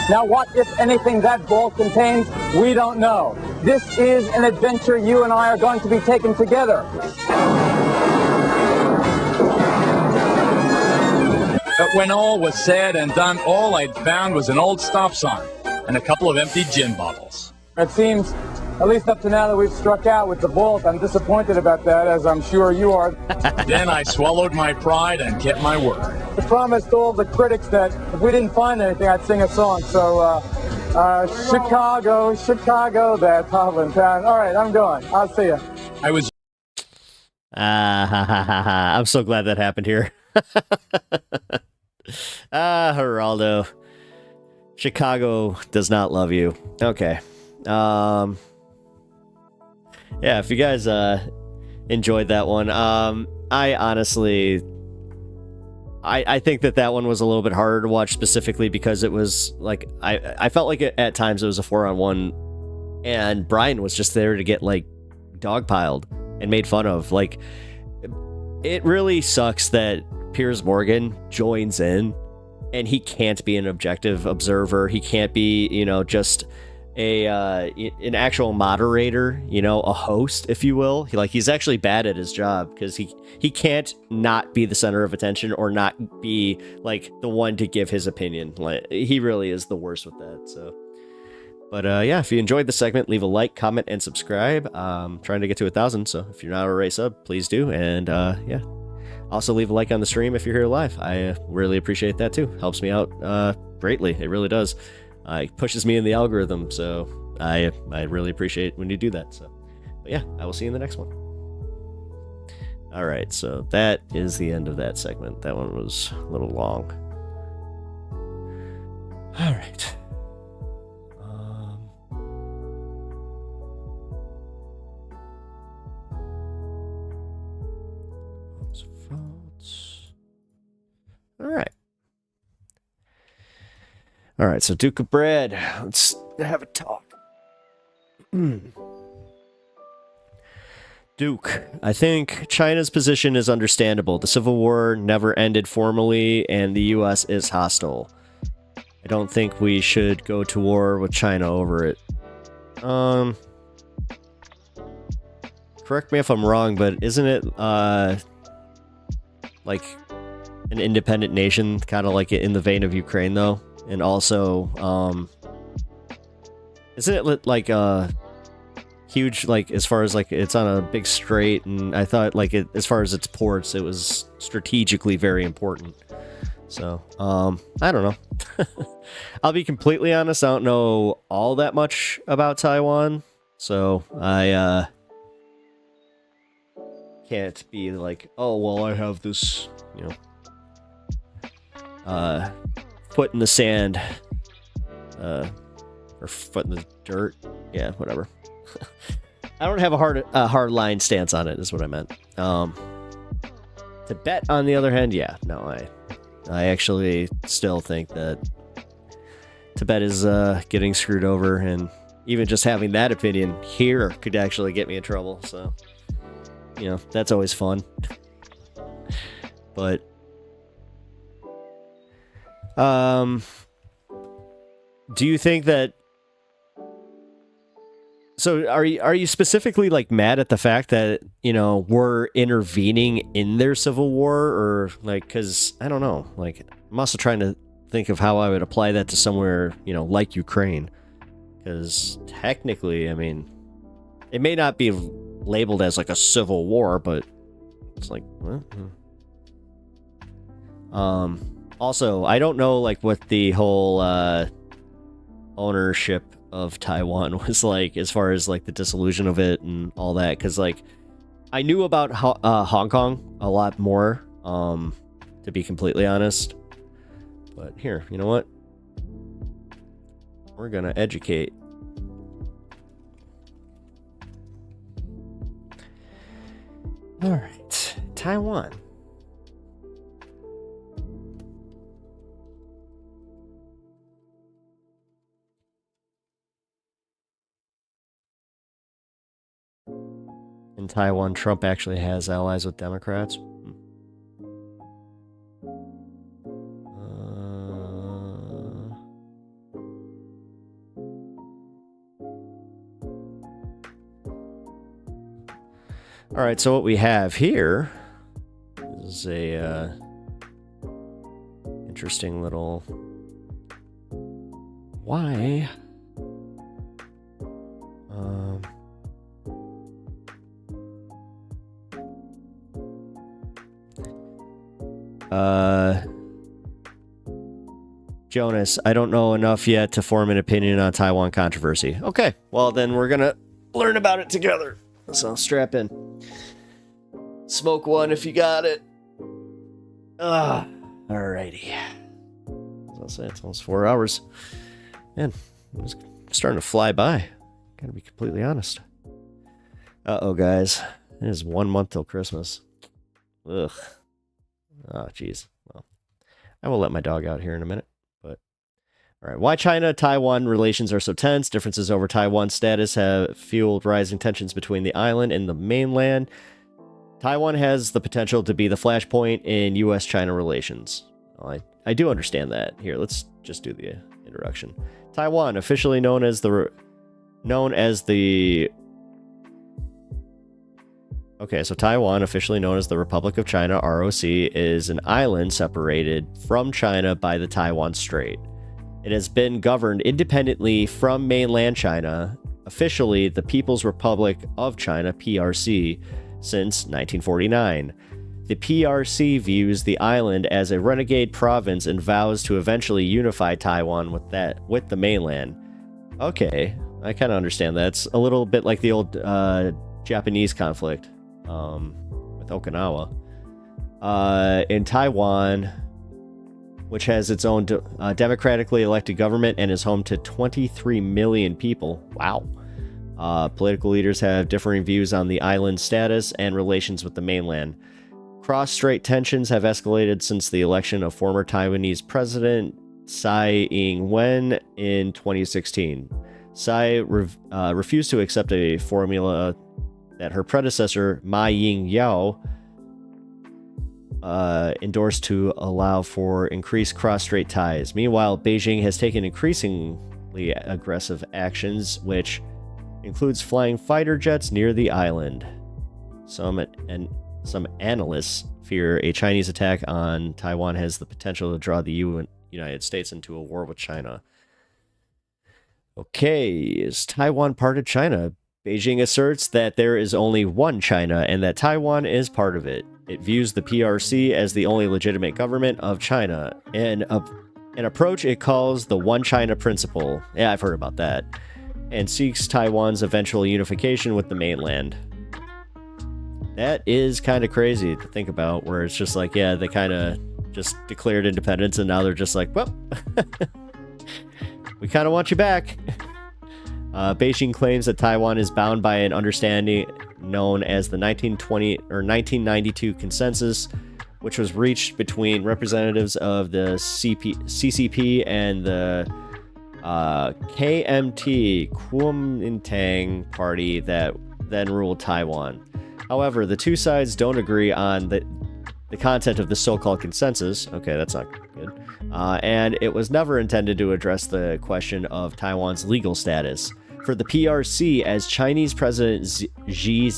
Now, what, if anything, that vault contains, we don't know. This is an adventure you and I are going to be taking together. But when all was said and done, all I'd found was an old stop sign and a couple of empty gin bottles. It seems, at least up to now that we've struck out with the vault, I'm disappointed about that, as I'm sure you are. Then I swallowed my pride and kept my word. I promised all the critics that if we didn't find anything, I'd sing a song. So, Chicago, that Hovland town. All right, I'm going. I'll see you. I was... I'm so glad that happened here. Geraldo. Chicago does not love you. Okay. Yeah, if you guys enjoyed that one, I honestly, I think that one was a little bit harder to watch, specifically because it was like I felt like at times it was a 4-on-1, and Brian was just there to get like dogpiled and made fun of. Like, it really sucks that Piers Morgan joins in and he can't be an objective observer. He can't be, you know, just an actual moderator, you know, a host, if you will. He's actually bad at his job because he can't not be the center of attention or not be like the one to give his opinion. Like, he really is the worst with that. So, but yeah, if you enjoyed the segment, leave a like, comment, and subscribe. Trying to get to 1,000, so if you're not already sub, please do. And yeah, also leave a like on the stream if you're here live. I really appreciate that too. Helps me out greatly. It really does. It pushes me in the algorithm, so I really appreciate when you do that. So, but yeah, I will see you in the next one. All right, so that is the end of that segment. That one was a little long. All right. All right, so Duke of Bread. Let's have a talk. Duke, I think China's position is understandable. The Civil War never ended formally, and the U.S. is hostile. I don't think we should go to war with China over it. Correct me if I'm wrong, but isn't it, like, an independent nation, kind of like in the vein of Ukraine, though? And also, isn't it, like, huge, like, as far as, like, it's on a big strait, and I thought, like, as far as its ports, it was strategically very important. So, I don't know. I'll be completely honest, I don't know all that much about Taiwan, so I, can't be like, oh, well, I have this, you know, foot in the sand, or foot in the dirt, yeah, whatever. I don't have a hard line stance on it, is what I meant. Tibet, on the other hand, yeah, no, I actually still think that Tibet is getting screwed over, and even just having that opinion here could actually get me in trouble, so, you know, that's always fun. But, do you think that, so are you specifically, like, mad at the fact that, you know, we're intervening in their civil war, or, like, because, I don't know, like, I'm also trying to think of how I would apply that to somewhere, you know, like Ukraine, because technically, I mean, it may not be labeled as, like, a civil war, but it's like, also, I don't know, like, what the whole, ownership of Taiwan was like, as far as, like, the dissolution of it and all that, because, like, I knew about Hong Kong a lot more, to be completely honest, but here, you know what, we're gonna educate. All right, Taiwan. In Taiwan, Trump actually has allies with Democrats. All right, so what we have here is a interesting little why. Jonas, I don't know enough yet to form an opinion on Taiwan controversy. Okay, well then we're gonna learn about it together. So strap in. Smoke one if you got it. Alrighty. As I'll say, it's almost 4 hours. Man, it's starting to fly by. Gotta be completely honest. Uh-oh, guys. It is 1 month till Christmas. Ugh. Oh, jeez. Well, I will let my dog out here in a minute. But all right, why China-Taiwan relations are so tense. Differences over Taiwan's status have fueled rising tensions between the island and the mainland. Taiwan has the potential to be the flashpoint in U.S.-China relations. Well, I do understand that. Here, let's just do the introduction. Taiwan, officially known as the Okay, so Taiwan, officially known as the Republic of China, ROC, is an island separated from China by the Taiwan Strait. It has been governed independently from mainland China, officially the People's Republic of China, PRC, since 1949. The PRC views the island as a renegade province and vows to eventually unify Taiwan with the mainland. Okay, I kind of understand that. It's a little bit like the old Japanese conflict. With Okinawa. In Taiwan, which has its own democratically elected government and is home to 23 million people. Wow. Political leaders have differing views on the island's status and relations with the mainland. Cross-strait tensions have escalated since the election of former Taiwanese President Tsai Ing-wen in 2016. Tsai refused to accept a formula that her predecessor Ma Ying-yao endorsed to allow for increased cross-strait ties. Meanwhile, Beijing has taken increasingly aggressive actions, which includes flying fighter jets near the island. Some analysts fear a Chinese attack on Taiwan has the potential to draw the United States into a war with China. Okay, is Taiwan part of China? Beijing asserts that there is only one China and that Taiwan is part of it. It views the PRC as the only legitimate government of China, an approach it calls the One China Principle. Yeah, I've heard about that. And seeks Taiwan's eventual unification with the mainland. That is kind of crazy to think about, where it's just like, yeah, they kind of just declared independence and now they're just like, well, we kind of want you back. Beijing claims that Taiwan is bound by an understanding known as the 1992 Consensus, which was reached between representatives of the CCP and the KMT Kuomintang party that then ruled Taiwan. However, the two sides don't agree on the content of the so-called consensus. Okay, that's not good. And it was never intended to address the question of Taiwan's legal status. For the PRC, as Chinese President Xi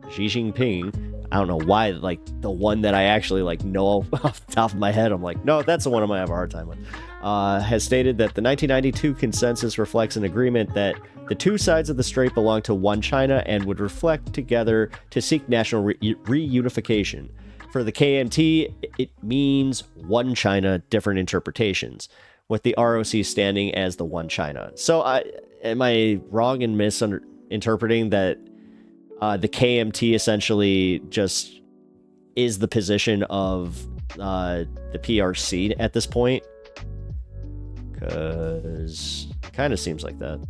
Jinping, I don't know why, like, the one that I actually, like, know off the top of my head, I'm like, no, that's the one I'm gonna have a hard time with, has stated that the 1992 consensus reflects an agreement that the two sides of the strait belong to one China and would reflect together to seek national reunification. For the KMT, it means one China, different interpretations, with the ROC standing as the one China. So am I wrong in misinterpreting that the KMT essentially just is the position of the PRC at this point? Because it kind of seems like that.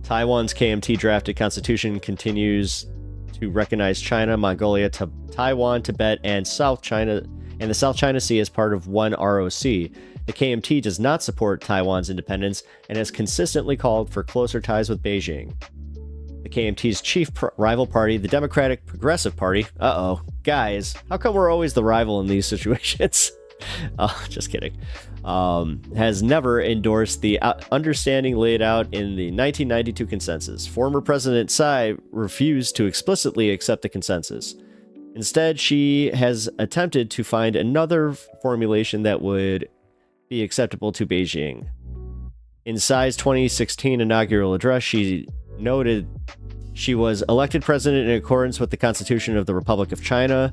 Taiwan's KMT drafted constitution continues to recognize China, Mongolia, Taiwan, Tibet, and South China, and the South China Sea as part of one ROC. The KMT does not support Taiwan's independence and has consistently called for closer ties with Beijing. The KMT's chief rival party, the Democratic Progressive Party, guys, how come we're always the rival in these situations? Just kidding. Has never endorsed the understanding laid out in the 1992 consensus. Former President Tsai refused to explicitly accept the consensus. Instead, she has attempted to find another formulation that would be acceptable to Beijing. In Tsai's 2016 inaugural address, she noted she was elected president in accordance with the Constitution of the Republic of China,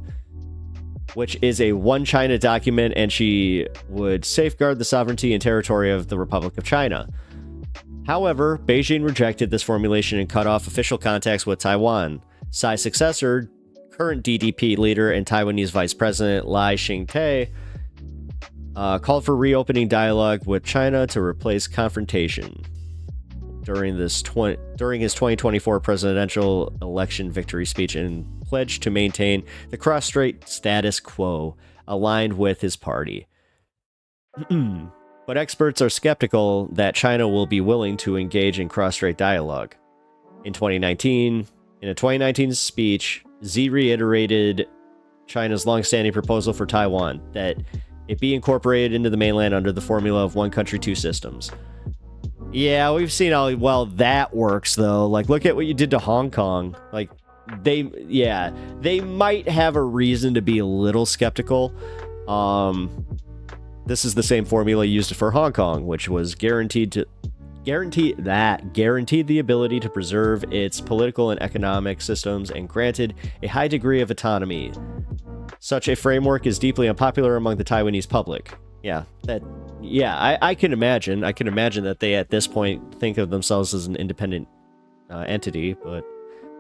which is a one China document, and she would safeguard the sovereignty and territory of the Republic of China. However, Beijing rejected this formulation and cut off official contacts with Taiwan. Tsai's successor, current DDP leader and Taiwanese Vice President Lai Ching-te, called for reopening dialogue with China to replace confrontation. During his 2024 presidential election victory speech, and pledged to maintain the cross-strait status quo aligned with his party. But experts are skeptical that China will be willing to engage in cross-strait dialogue. In a 2019 speech, Xi reiterated China's long-standing proposal for Taiwan, that it be incorporated into the mainland under the formula of one country, two systems. Yeah, we've seen how well that works, though. Like, look at what you did to Hong Kong. Like, they might have a reason to be a little skeptical. This is the same formula used for Hong Kong, which was guaranteed the ability to preserve its political and economic systems and granted a high degree of autonomy. Such a framework is deeply unpopular among the Taiwanese public. I can imagine. I can imagine that they, at this point, think of themselves as an independent entity, but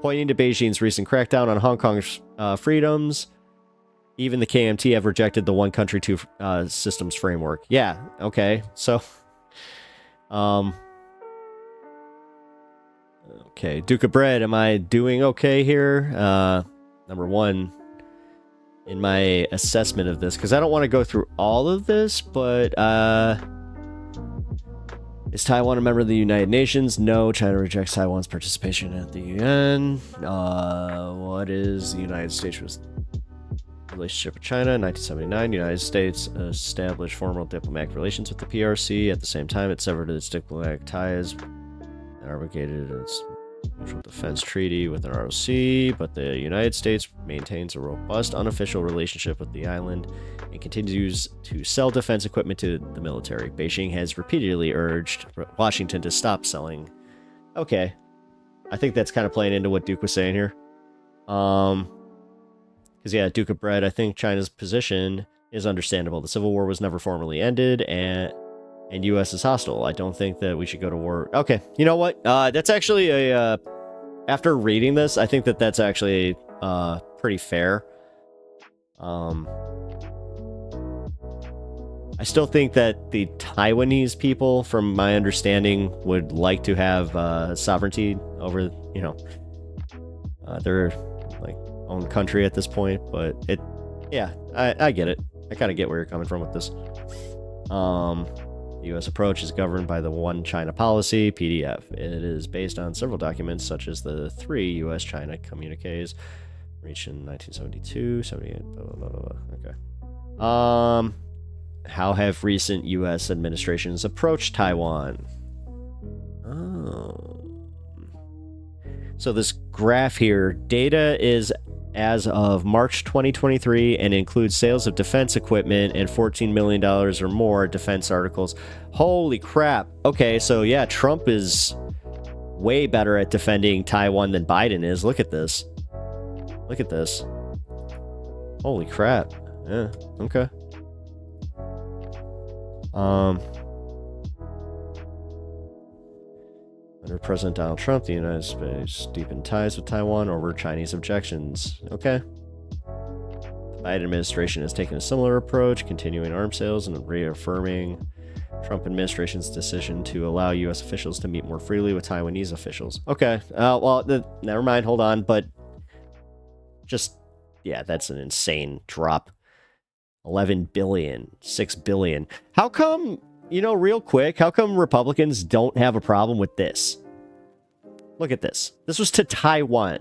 pointing to Beijing's recent crackdown on Hong Kong's freedoms, even the KMT have rejected the one country, two systems framework. Yeah, okay. So, Okay, Duke of Bread, am I doing okay here? Number one, in my assessment of this, because I don't want to go through all of this, but is Taiwan a member of the United Nations? No. China rejects Taiwan's participation at the UN. What is the United States' relationship with China? 1979, United States established formal diplomatic relations with the PRC. At the same time, it severed its diplomatic ties and abrogated its mutual defense treaty with the ROC, but the United States maintains a robust unofficial relationship with the island and continues to sell defense equipment to the military. Beijing has repeatedly urged Washington to stop selling. Okay. I think that's kind of playing into what Duke was saying here. Because, yeah, Duke of Bread, I think China's position is understandable. The Civil War was never formally ended, and U.S. is hostile. I don't think that we should go to war. Okay, you know what? That's actually a... after reading this, I think that that's actually pretty fair. I still think that the Taiwanese people, from my understanding, would like to have sovereignty over, you know, their like own country at this point. But it, yeah, I get it. I kind of get where you're coming from with this. The U.S. approach is governed by the One China Policy, PDF. It is based on several documents, such as the 3 U.S.-China communiques reached in 1972, 78, blah, blah, blah, blah. Okay. How have recent U.S. administrations approached Taiwan? Oh. So this graph here, data is as of March 2023 and includes sales of defense equipment and $14 million or more defense articles. Holy crap. Okay, so yeah, Trump is way better at defending Taiwan than Biden is. Look at this. Look at this. Holy crap. Yeah, okay. Under President Donald Trump, the United States deepened ties with Taiwan over Chinese objections. Okay. The Biden administration has taken a similar approach, continuing arms sales and reaffirming Trump administration's decision to allow U.S. officials to meet more freely with Taiwanese officials. Okay. Well, never mind. Hold on. But just, yeah, that's an insane drop. 11 billion, 6 billion. How come, you know, real quick, how come Republicans don't have a problem with this? Look at this. This was to Taiwan.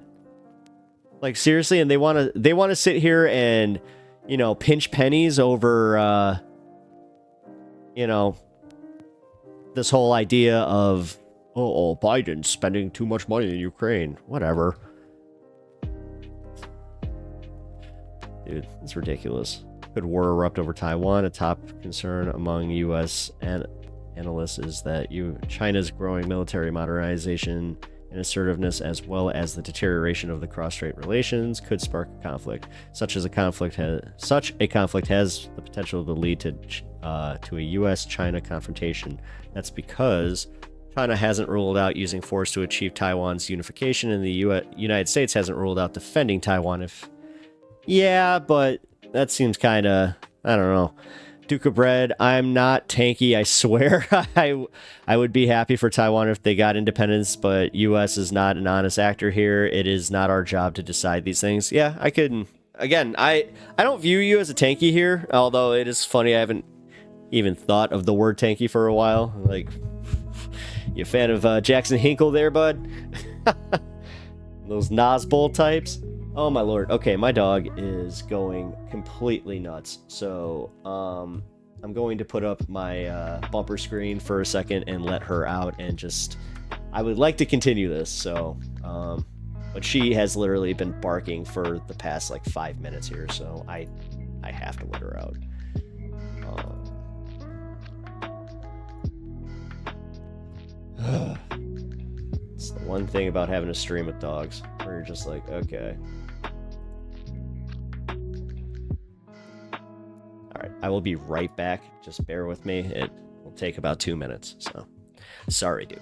Like, seriously, and they want to sit here and, you know, pinch pennies over you know, this whole idea of, oh, Biden's spending too much money in Ukraine. Whatever. Dude, it's ridiculous. Could war erupt over Taiwan? A top concern among U.S. analysts is that China's growing military modernization and assertiveness, as well as the deterioration of the cross-strait relations, could spark a conflict. Such a conflict has the potential to lead to a U.S.-China confrontation. That's because China hasn't ruled out using force to achieve Taiwan's unification, and the United States hasn't ruled out defending Taiwan. Yeah, but that seems kind of, I don't know. Duke of Bread, I'm not tanky, I swear. I would be happy for Taiwan if they got independence, but U.S. is not an honest actor here. It is not our job to decide these things. Yeah, I could, again, I don't view you as a tanky here, although it is funny, I haven't even thought of the word tanky for a while. Like, you a fan of Jackson Hinkle there, bud? Those Nazbol types? Oh my lord. Okay, my dog is going completely nuts. So, I'm going to put up my bumper screen for a second and let her out and just... I would like to continue this, so... but she has literally been barking for the past, like, 5 minutes here, so I have to let her out. It's the one thing about having a stream with dogs, where you're just like, okay... Alright, I will be right back. Just bear with me. It will take about 2 minutes, so... Sorry, Duke.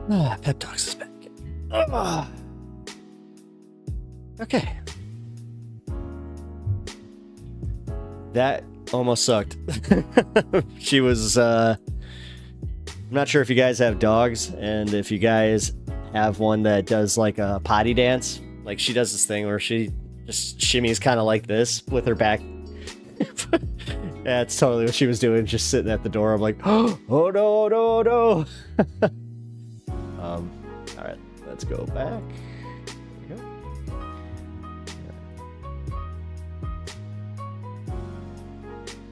Pep Talks is back. Okay. That almost sucked. She was, I'm not sure if you guys have dogs, and if you guys have one that does like a potty dance. Like she does this thing where she just shimmies kind of like this with her back. That's totally what she was doing, just sitting at the door. I'm like, oh no, no, no. All right, let's go back. There we go.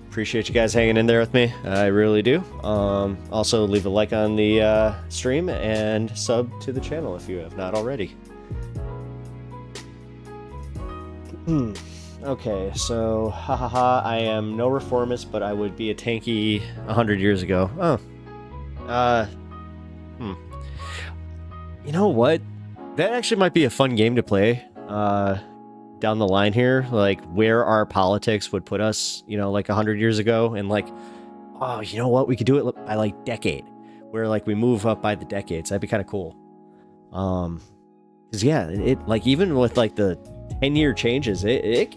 Appreciate you guys hanging in there with me. I really do. Also, leave a like on the stream and sub to the channel if you have not already. Okay, so I am no reformist, but I would be a tanky 100 years ago. You know what? That actually might be a fun game to play down the line here, like where our politics would put us, you know, like 100 years ago, and like, oh, you know what? We could do it by like decade, where like we move up by the decades. That'd be kind of cool. Because yeah, it like even with like the 10-year changes, it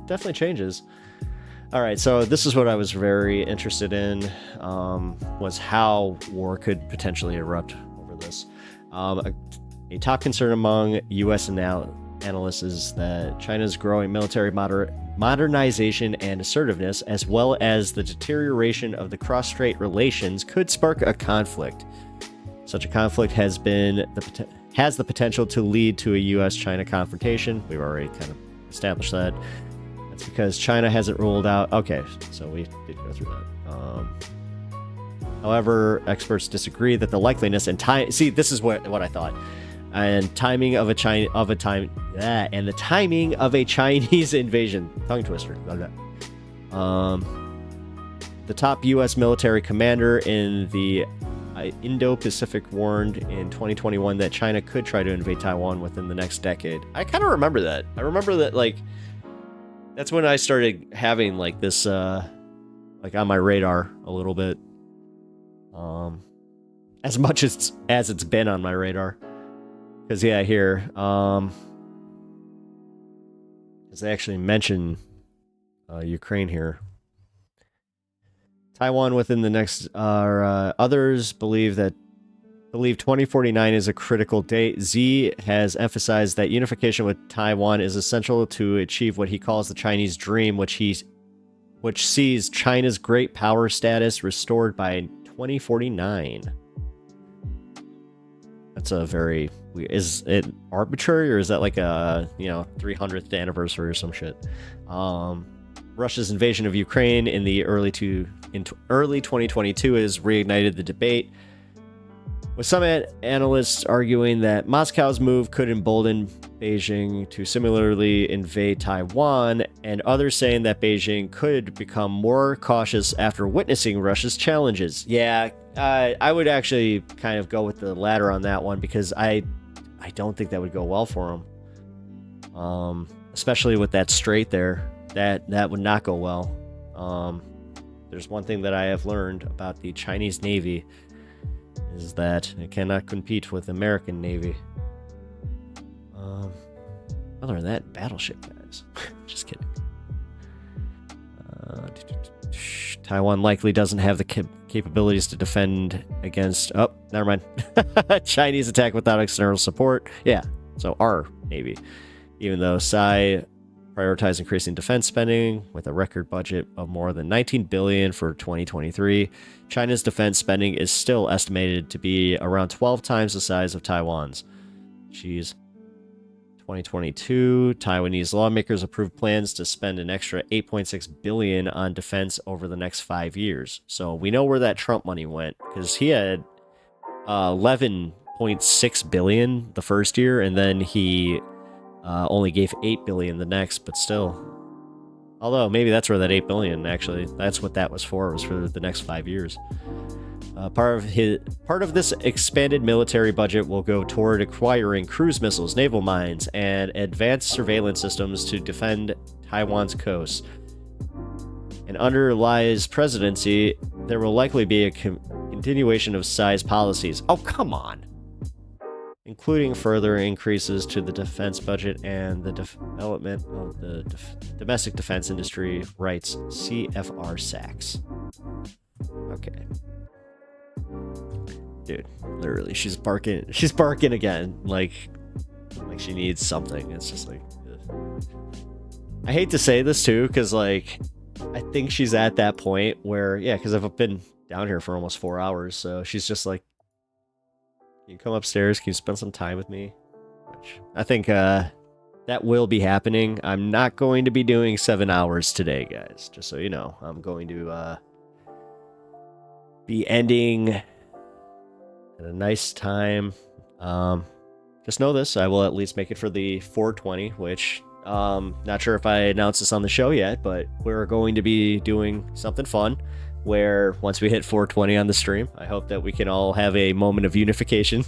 definitely changes. All right, so this is what I was very interested in, was how war could potentially erupt over this. A top concern among U.S. analysts is that China's growing military modernization and assertiveness, as well as the deterioration of the cross-strait relations, could spark a conflict. Such a conflict has the potential to lead to a U.S.-China confrontation. We've already kind of established that. That's because China hasn't ruled out... Okay, so we did go through that. However, experts disagree that the likeliness and time... See, this is what I thought. And timing of the timing of a Chinese invasion. Tongue twister. The top U.S. military commander in the Indo-Pacific warned in 2021 that China could try to invade Taiwan within the next decade. I kind of remember that. I remember that, like, that's when I started having, like, this, like, on my radar a little bit. As much as it's been on my radar. Because, yeah, here, as they actually mention Ukraine here. Taiwan within the next, others believe 2049 is a critical date. Xi has emphasized that unification with Taiwan is essential to achieve what he calls the Chinese dream, which sees China's great power status restored by 2049. That's a very... Is it arbitrary, or is that like a 300th anniversary or some shit? Russia's invasion of Ukraine in early 2022 has reignited the debate, with some analysts arguing that Moscow's move could embolden Beijing to similarly invade Taiwan, and others saying that Beijing could become more cautious after witnessing Russia's challenges. Yeah, I would actually kind of go with the latter on that one, because I don't think that would go well for him. Especially with that strait there. That would not go well. There's one thing that I have learned about the Chinese Navy, is that it cannot compete with the American Navy. Other than that, battleship guys. Just kidding. Taiwan likely doesn't have the capabilities to defend against... Oh, never mind. Chinese attack without external support. Yeah, so our Navy. Even though Tsai prioritized increasing defense spending with a record budget of more than $19 billion for 2023, China's defense spending is still estimated to be around 12 times the size of Taiwan's. Jeez. 2022, Taiwanese lawmakers approved plans to spend an extra $8.6 billion on defense over the next 5 years. So we know where that Trump money went, because he had $11.6 billion the first year, and then he only gave $8 billion the next, but still. Although maybe that's where that $8 billion actually, that's what that was for the next 5 years. Part of this expanded military budget will go toward acquiring cruise missiles, naval mines, and advanced surveillance systems to defend Taiwan's coast. And under Lai's presidency, there will likely be a continuation of size policies. Oh, come on. Including further increases to the defense budget and the development of the domestic defense industry, writes CFR Sachs. Okay. Dude, literally, she's barking again, like she needs something. It's just like, ugh. I hate to say this too, because like, I think she's at that point where, yeah, because I've been down here for almost 4 hours, so she's just like, can you come upstairs? Can you spend some time with me? Which I think that will be happening. I'm not going to be doing 7 hours today, guys, just so you know. I'm going to be ending at a nice time. Just know this, I will at least make it for the 420, which not sure if I announced this on the show yet, but we're going to be doing something fun where once we hit 420 on the stream, I hope that we can all have a moment of unification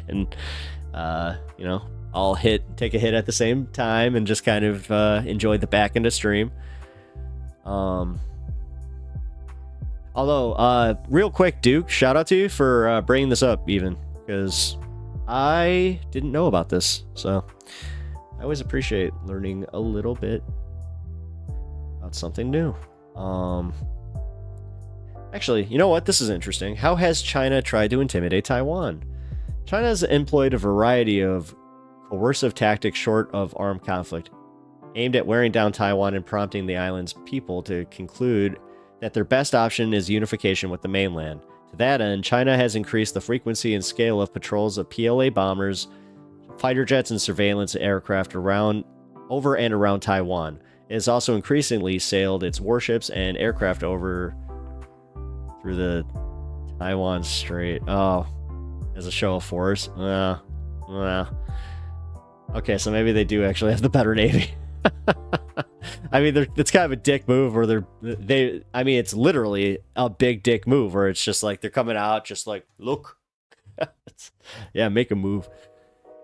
and, you know, all take a hit at the same time and just kind of enjoy the back end of stream. Although, real quick, Duke, shout out to you for bringing this up even, because I didn't know about this, so I always appreciate learning a little bit about something new. Actually, you know what? This is interesting. How has China tried to intimidate Taiwan? China has employed a variety of coercive tactics short of armed conflict, aimed at wearing down Taiwan and prompting the island's people to conclude that their best option is unification with the mainland. To that end, China has increased the frequency and scale of patrols of PLA bombers, fighter jets, and surveillance aircraft over and around Taiwan. It has also increasingly sailed its warships and aircraft over through the Taiwan Strait. Oh, as a show of force. Okay, so maybe they do actually have the better navy. I mean, it's kind of a dick move, or I mean, it's literally a big dick move, where it's just like they're coming out, just like, look, yeah, make a move.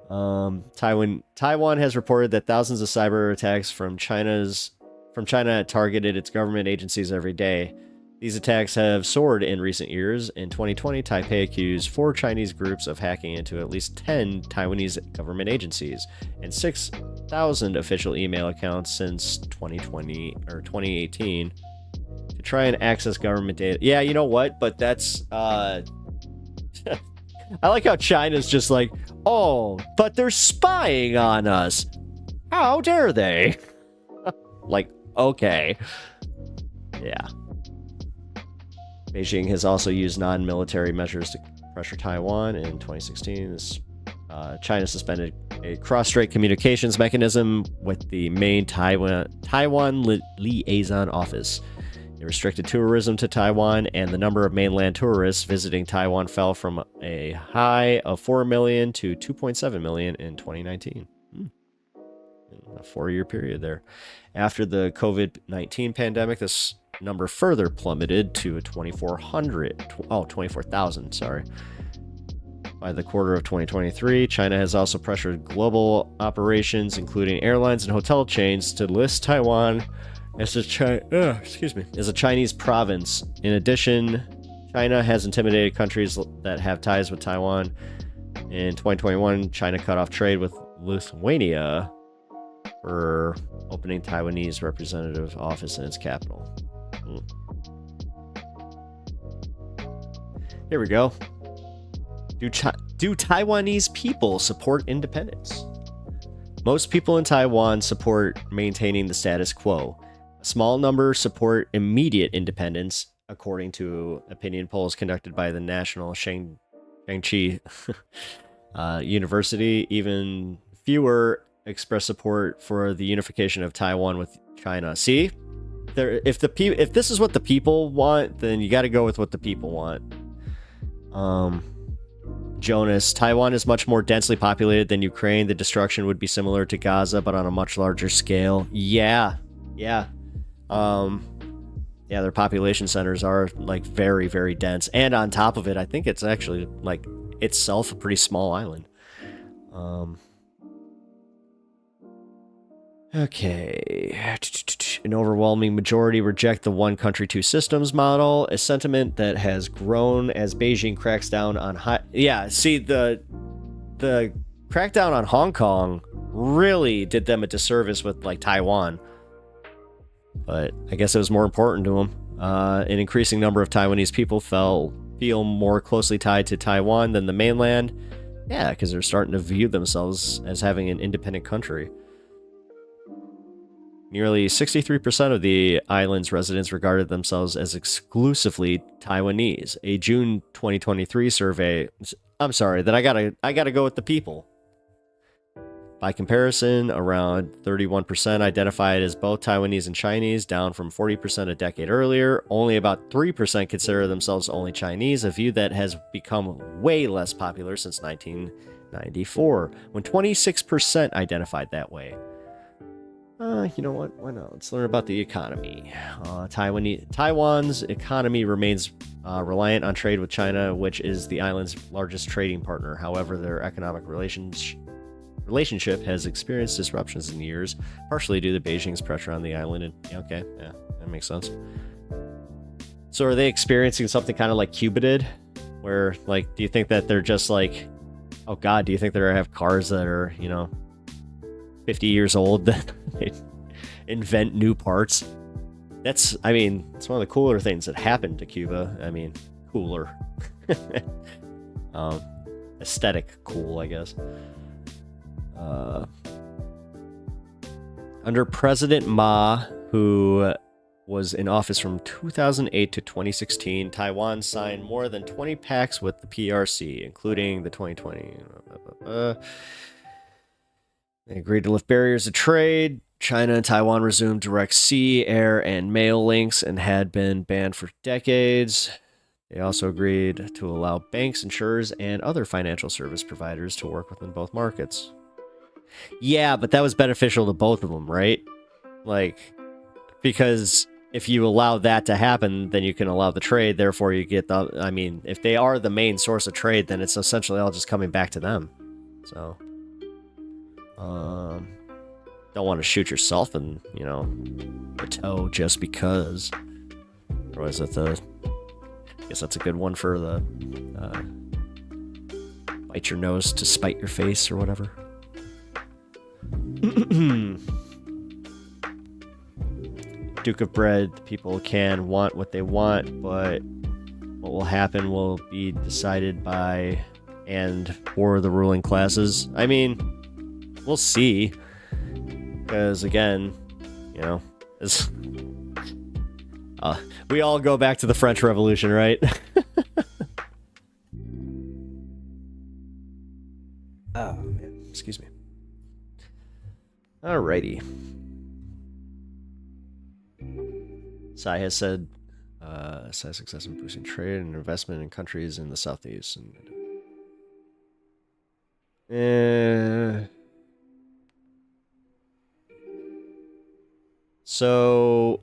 Taiwan has reported that thousands of cyber attacks from China targeted its government agencies every day. These attacks have soared in recent years. In 2020, Taipei accused 4 Chinese groups of hacking into at least 10 Taiwanese government agencies and 6,000 official email accounts since 2020 or 2018 to try and access government data. Yeah, you know what? But that's I like how China's just like, oh, but they're spying on us. How dare they? Like, okay. Yeah. Beijing has also used non-military measures to pressure Taiwan. In 2016, China suspended a cross-strait communications mechanism with the main Taiwan liaison office. It restricted tourism to Taiwan, and the number of mainland tourists visiting Taiwan fell from a high of 4 million to 2.7 million in 2019. A 4-year period there. After the COVID-19 pandemic, this number further plummeted to 24,000, sorry. By the quarter of 2023, China has also pressured global operations, including airlines and hotel chains, to list Taiwan as a Chinese province. In addition, China has intimidated countries that have ties with Taiwan. In 2021, China cut off trade with Lithuania for opening Taiwanese representative office in its capital. Here we go. Do Taiwanese people support independence? Most people in Taiwan support maintaining the status quo. A small number support immediate independence, according to opinion polls conducted by the National Shangqi University. Even fewer express support for the unification of Taiwan with China. See? If this is what the people want, then you got to go with what the people want. Jonas, Taiwan is much more densely populated than Ukraine. The destruction would be similar to Gaza, but on a much larger scale. Yeah. Yeah, their population centers are like very, very dense. And on top of it, I think it's actually like itself a pretty small island. Okay. An overwhelming majority reject the one country, two systems model, a sentiment that has grown as Beijing cracks down on Yeah, see, the crackdown on Hong Kong really did them a disservice with, like, Taiwan. But I guess it was more important to them. An increasing number of Taiwanese people feel more closely tied to Taiwan than the mainland. Yeah, because they're starting to view themselves as having an independent country. Nearly 63% of the island's residents regarded themselves as exclusively Taiwanese. A June 2023 survey... I'm sorry, then I gotta go with the people. By comparison, around 31% identified as both Taiwanese and Chinese, down from 40% a decade earlier. Only about 3% consider themselves only Chinese, a view that has become way less popular since 1994, when 26% identified that way. You know what? Why not? Let's learn about the economy. Taiwan's economy remains reliant on trade with China, which is the island's largest trading partner. However, their economic relationship has experienced disruptions in years, partially due to Beijing's pressure on the island. And okay, yeah, that makes sense. So are they experiencing something kind of like Cuba did? Where, like, do you think that they're just like, oh God, do you think they're gonna have cars that are, 50 years old that they invent new parts? It's one of the cooler things that happened to Cuba. Cooler. Aesthetic cool, I guess. Under President Ma, who was in office from 2008 to 2016, Taiwan signed more than 20 pacts with the PRC, including the 2020. They agreed to lift barriers to trade. China and Taiwan resumed direct sea, air, and mail links and had been banned for decades. They also agreed to allow banks, insurers, and other financial service providers to work within both markets. Yeah, but that was beneficial to both of them, right? Like, because if you allow that to happen, then you can allow the trade. Therefore, you get if they are the main source of trade, then it's essentially all just coming back to them. So, don't want to shoot yourself in, the toe just because. Or was it I guess that's a good one for the bite your nose to spite your face or whatever. Duke of Bread, people can want what they want, but what will happen will be decided by and for the ruling classes. We'll see. Because, again, we all go back to the French Revolution, right? Oh, man. Excuse me. Alrighty. Sai has said, Sai's success in boosting trade and investment in countries in the Southeast. So,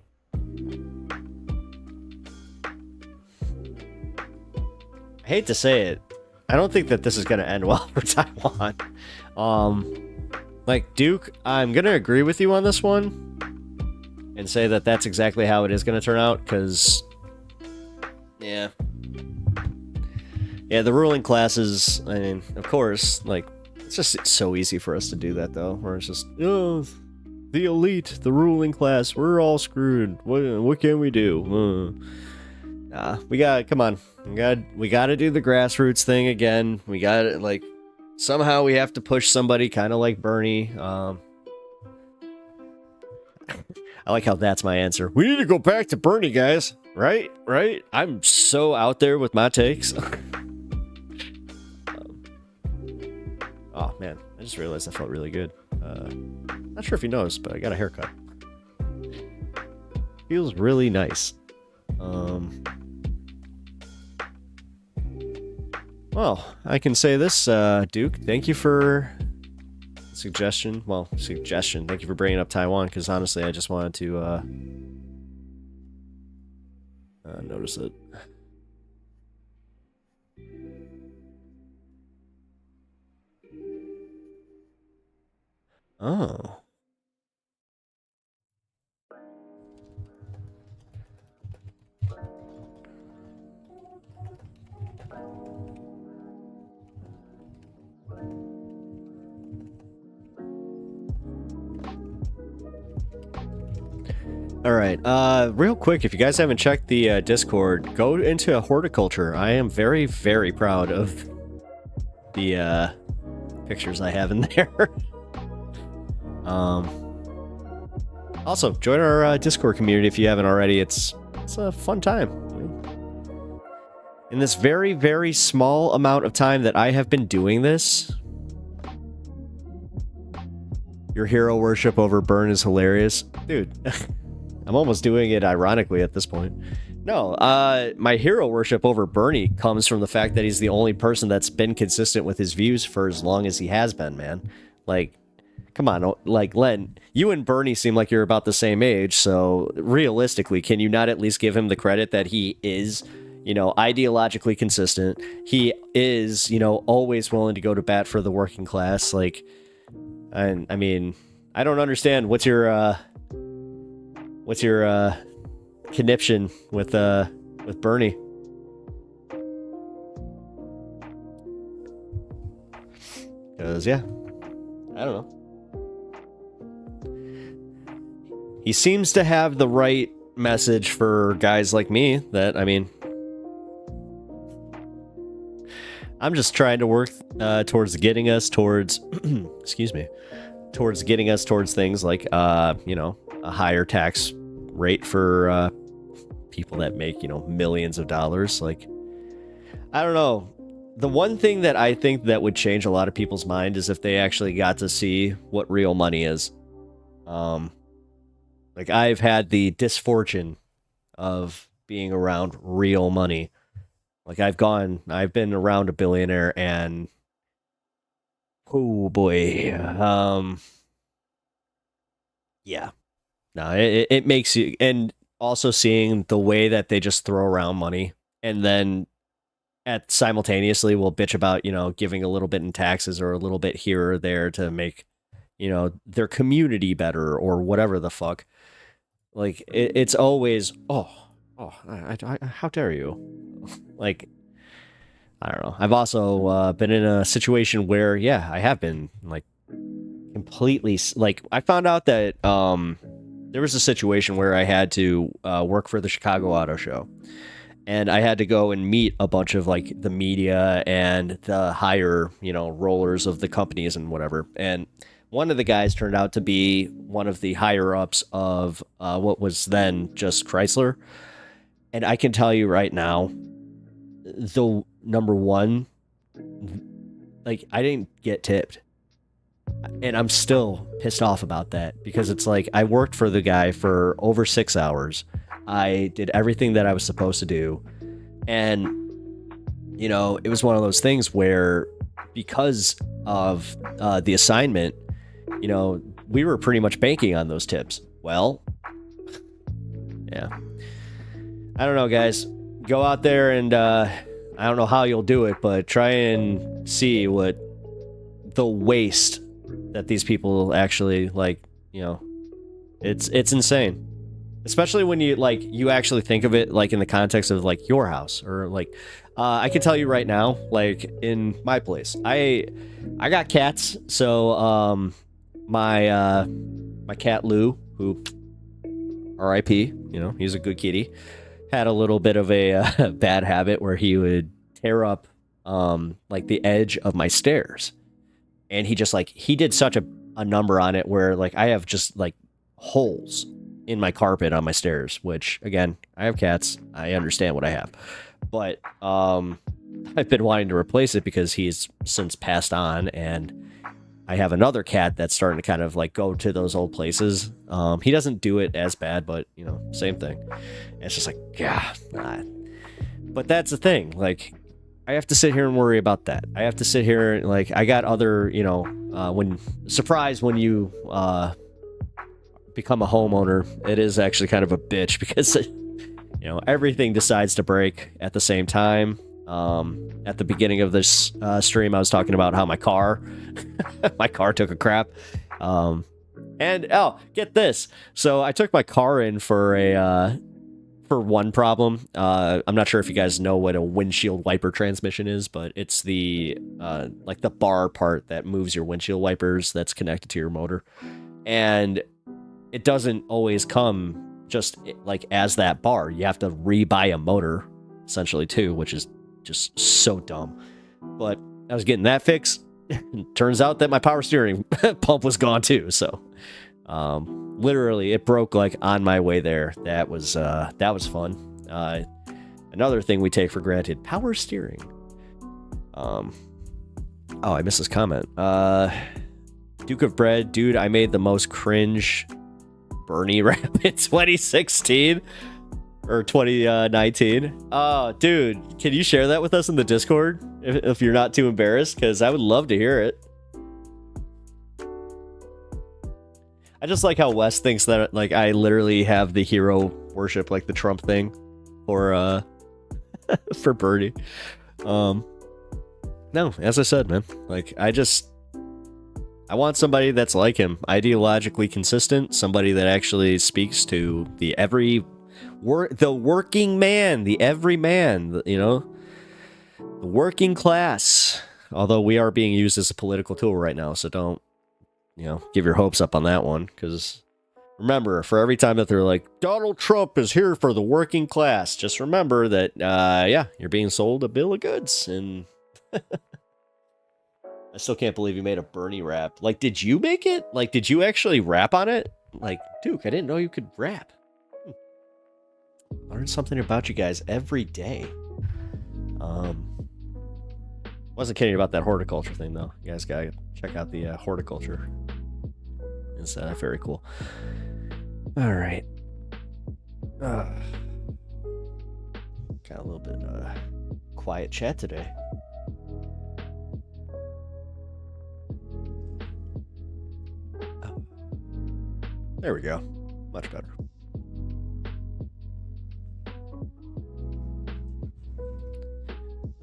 I hate to say it, I don't think that this is going to end well for Taiwan. Duke, I'm going to agree with you on this one and say that that's exactly how it is going to turn out, because, yeah, the ruling classes, of course, it's so easy for us to do that, though, where it's just, the elite, the ruling class, we're all screwed. What can we do? We gotta do the grassroots thing again. We gotta, somehow we have to push somebody kind of like Bernie. I like how that's my answer. We need to go back to Bernie, guys. Right? I'm so out there with my takes. Oh, man. I just realized I felt really good. Not sure if you noticed, but I got a haircut. Feels really nice. Well, I can say this, Duke. Thank you for suggestion. Thank you for bringing up Taiwan, because honestly, I just wanted to notice it. Oh. All right. Real quick, if you guys haven't checked the Discord, go into horticulture. I am very, very proud of the pictures I have in there. Also, join our Discord community if you haven't already. It's a fun time. In this very, very small amount of time that I have been doing this, your hero worship over Burn is hilarious. Dude, I'm almost doing it ironically at this point. No, my hero worship over Bernie comes from the fact that he's the only person that's been consistent with his views for as long as he has been, man. Like, come on, like, Len, you and Bernie seem like you're about the same age, so realistically, can you not at least give him the credit that he is, you know, ideologically consistent? He is, you know, always willing to go to bat for the working class, like, and I mean, I don't understand what's your conniption with Bernie. Because yeah, I don't know. He seems to have the right message for guys like me. That, I mean, I'm just trying to work towards getting us towards excuse me, towards getting us towards things like you know, a higher tax rate for people that make, you know, millions of dollars. Like, I don't know. The one thing that I think that would change a lot of people's mind is if they actually got to see what real money is. Like, I've had the misfortune of being around real money. Like, I've been around a billionaire, and oh boy, yeah. No, it makes you, and also seeing the way that they just throw around money, and then simultaneously will bitch about, you know, giving a little bit in taxes or a little bit here or there to make, you know, their community better or whatever the fuck. Like, it's always, how dare you? Like, I don't know. I've also been in a situation where, yeah, I have been, like, completely, like, I found out that there was a situation where I had to work for the Chicago Auto Show. And I had to go and meet a bunch of, like, the media and the higher, you know, rollers of the companies and whatever. And one of the guys turned out to be one of the higher ups of what was then just Chrysler. And I can tell you right now, the number one, like, I didn't get tipped. And I'm still pissed off about that, because it's like, I worked for the guy for over 6 hours. I did everything that I was supposed to do. And, you know, it was one of those things where, because of the assignment, you know, we were pretty much banking on those tips. Well, yeah. I don't know, guys. Go out there and, I don't know how you'll do it, but try and see what the waste that these people actually, like, you know, it's insane. Especially when you actually think of it, like, in the context of, like, your house, or, like, I can tell you right now, like, in my place, I got cats. So, my cat Lou, who, R.I.P., you know, he's a good kitty, had a little bit of a bad habit where he would tear up, like, the edge of my stairs. And he just, like, he did such a number on it where, like, I have just, like, holes in my carpet on my stairs, which, again, I have cats. I understand what I have. But I've been wanting to replace it because he's since passed on, and I have another cat that's starting to kind of, like, go to those old places. He doesn't do it as bad, but, you know, same thing. And it's just like, yeah. But that's the thing. Like, I have to sit here and worry about that. I have to sit here, like, I got other, you know, when you become a homeowner, it is actually kind of a bitch, because, you know, everything decides to break at the same time. At the beginning of this stream, I was talking about how my car took a crap. And get this. So I took my car in for one problem. I'm not sure if you guys know what a windshield wiper transmission is, but it's the like the bar part that moves your windshield wipers that's connected to your motor. And it doesn't always come just like as that bar. You have to rebuy a motor, essentially, too, which is just so dumb. But I was getting that fixed. Turns out that my power steering pump was gone too. So literally it broke like on my way there. That was fun. Another thing we take for granted, power steering. Oh, I missed this comment. Duke of Bread, dude, I made the most cringe Bernie rap in 2016 or 2019. Oh, dude, can you share that with us in the Discord if you're not too embarrassed? Because I would love to hear it. I just like how Wes thinks that like I literally have the hero worship, like the Trump thing, for Bernie. No, as I said, man, like I want somebody that's like him, ideologically consistent, somebody that actually speaks to the working man, the everyman, you know, the working class. Although we are being used as a political tool right now, so don't, you know, give your hopes up on that one. Because remember, for every time that they're like, Donald Trump is here for the working class, just remember that, yeah, you're being sold a bill of goods. And I still can't believe you made a Bernie rap. Like, did you make it? Like, did you actually rap on it? Like, Duke, I didn't know you could rap. Learn something about you guys every day. Wasn't kidding about that horticulture thing, though. You guys gotta check out the horticulture. It's very cool. All right. Got a little bit quiet chat today. There we go. Much better.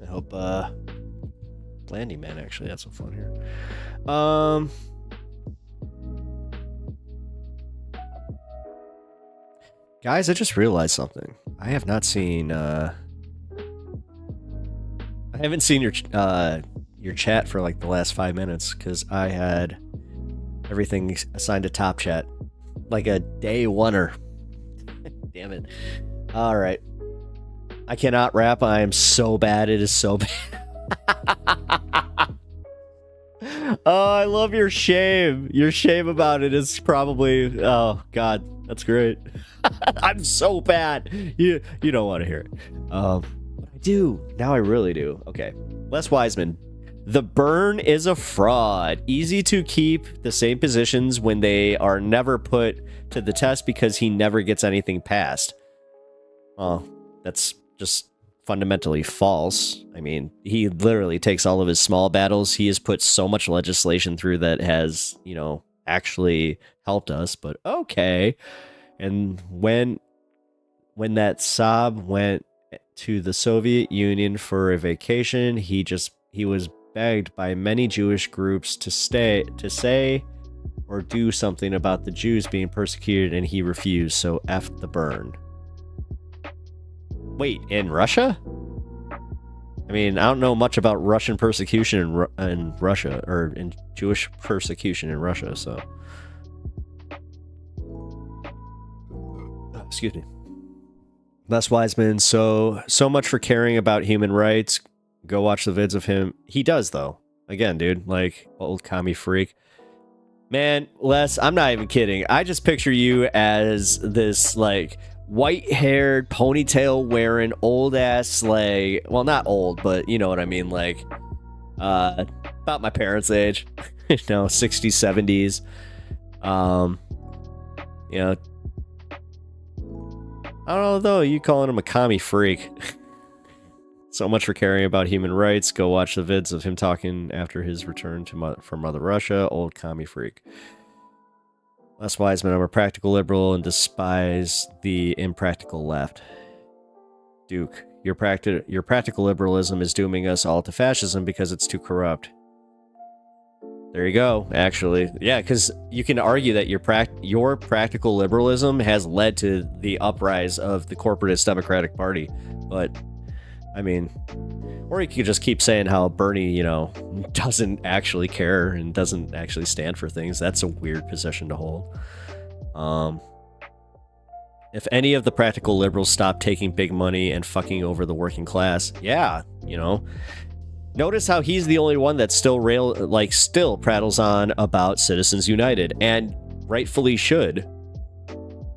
I hope Landy Man actually had some fun here. Guys, I just realized something. I have not seen I haven't seen your chat for like the last 5 minutes because I had everything assigned to top chat. Like a day oneer. Damn it. All right. I cannot rap. I am so bad. It is so bad. Oh, I love your shame. Your shame about it is probably... Oh, God. That's great. I'm so bad. You don't want to hear it. But I do. Now I really do. Okay. Les Wiseman. The burn is a fraud. Easy to keep the same positions when they are never put to the test because he never gets anything passed. Well, that's just fundamentally false. I mean, he literally takes all of his small battles. He has put so much legislation through that has, you know, actually helped us, but okay. And when that Saab went to the Soviet Union for a vacation, he was begged by many Jewish groups to say or do something about the Jews being persecuted, and he refused, so F the burn. Wait, in Russia? I mean, I don't know much about Russian persecution in Russia, or in Jewish persecution in Russia, so... Excuse me. Les Wiseman, so much for caring about human rights. Go watch the vids of him. He does, though. Again, dude, like, old commie freak. Man, Les, I'm not even kidding. I just picture you as this, like, white-haired, ponytail-wearing, old-ass, like... Well, not old, but you know what I mean, like... about my parents' age. You know, 60s, 70s. You know... I don't know, though. You calling him a commie freak. So much for caring about human rights. Go watch the vids of him talking after his return from Mother Russia. Old commie freak. Les Wiseman, I'm a practical liberal and despise the impractical left. Duke, your practical liberalism is dooming us all to fascism because it's too corrupt. There you go, actually. Yeah, because you can argue that your practical liberalism has led to the uprise of the corporatist Democratic Party. But... I mean, or you could just keep saying how Bernie, you know, doesn't actually care and doesn't actually stand for things. That's a weird position to hold. If any of the practical liberals stop taking big money and fucking over the working class, yeah, you know. Notice how he's the only one that still still prattles on about Citizens United, and rightfully should.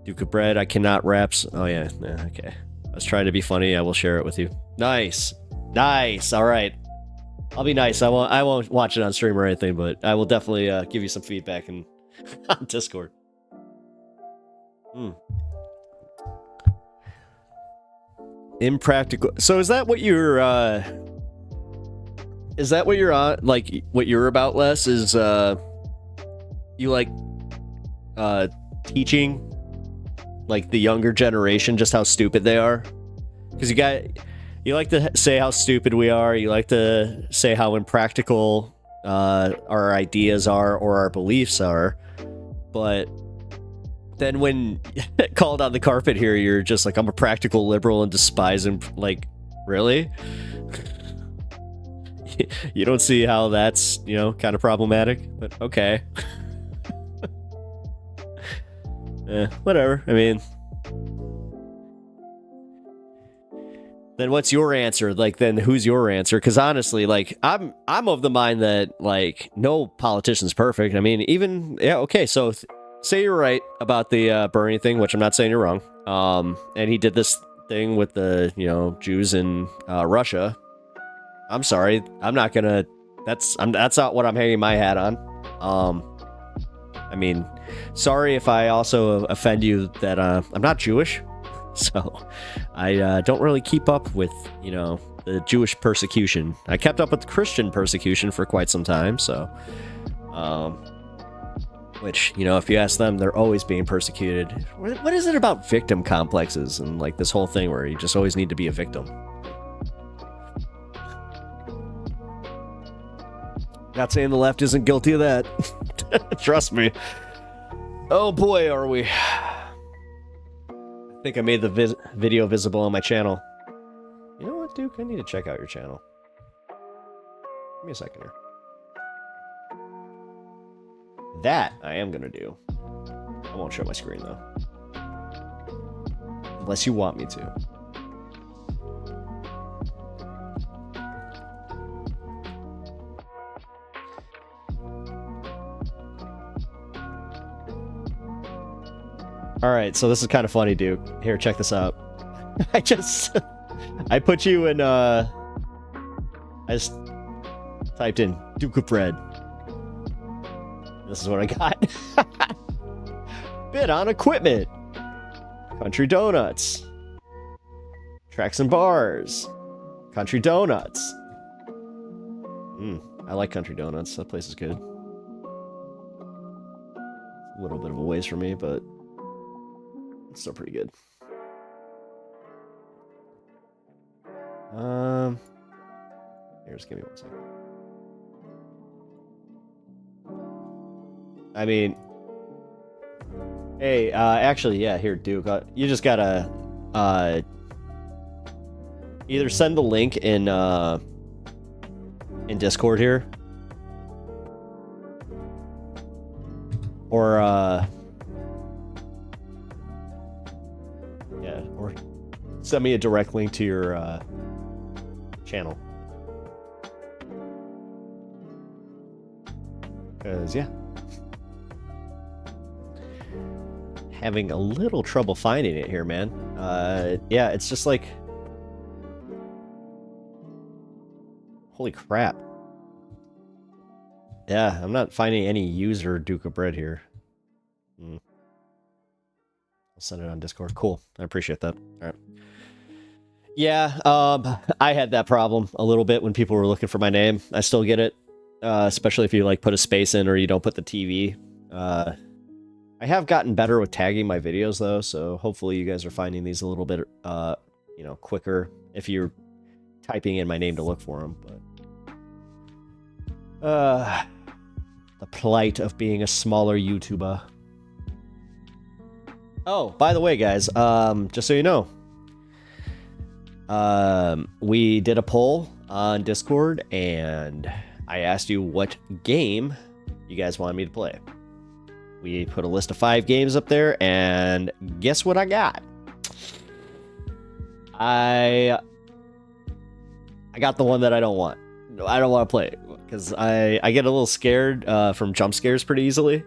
Duke of Bread, I cannot raps. Oh yeah, okay. I was trying to be funny. I will share it with you. Nice, nice. All right, I'll be nice. I won't watch it on stream or anything, but I will definitely give you some feedback on Discord. Impractical. So is that what you're? Is that what you're on? Like what you're about, Les? Is you like teaching like the younger generation just how stupid they are? Because you like to say how stupid we are. You like to say how impractical our ideas are or our beliefs are. But then when called on the carpet here, you're just like, I'm a practical liberal and despise him. Like, really? You don't see how that's, you know, kind of problematic, but okay. Whatever. I mean, then what's your answer? Like, then who's your answer? Because honestly, like, I'm of the mind that, like, no politician's perfect. I mean, even, yeah, okay, so say you're right about the Bernie thing, which I'm not saying you're wrong. And he did this thing with the, you know, Jews in Russia. I'm sorry, I'm not gonna. That's not what I'm hanging my hat on. I mean, sorry if I also offend you that I'm not Jewish, so I don't really keep up with, you know, the Jewish persecution. I kept up with Christian persecution for quite some time, so which, you know, if you ask them, they're always being persecuted. What is it about victim complexes and like this whole thing where you just always need to be a victim? Not saying the left isn't guilty of that. Trust me. Oh boy, are we. I think I made the video visible on my channel. You know what, Duke? I need to check out your channel. Give me a second here. That I am going to do. I won't show my screen, though. Unless you want me to. All right, so this is kind of funny, Duke. Here, check this out. I put you in, I just typed in Duke of Bread. This is what I got. Bid on equipment. Country Donuts. Tracks and Bars. Country Donuts. I like Country Donuts. That place is good. A little bit of a ways for me, but it's still pretty good. Here, just give me 1 second. I mean, hey, actually, yeah, here, Duke, you just gotta, either send the link in Discord here, or, yeah, or send me a direct link to your, channel. Because, yeah. Having a little trouble finding it here, man. Yeah, it's just like... Holy crap. Yeah, I'm not finding any user Duke of Bread here. I'll send it on Discord. Cool. I appreciate that. All right. Yeah, I had that problem a little bit when people were looking for my name. I still get it, especially if you like put a space in or you don't put the TV. I have gotten better with tagging my videos though, so hopefully you guys are finding these a little bit, you know, quicker if you're typing in my name to look for them. But the plight of being a smaller YouTuber. Oh, by the way, guys, just so you know, we did a poll on Discord, and I asked you what game you guys wanted me to play. we put a list of 5 games up there, and guess what I got? I got the one that I don't want. I don't want to play it because I get a little scared from jump scares pretty easily.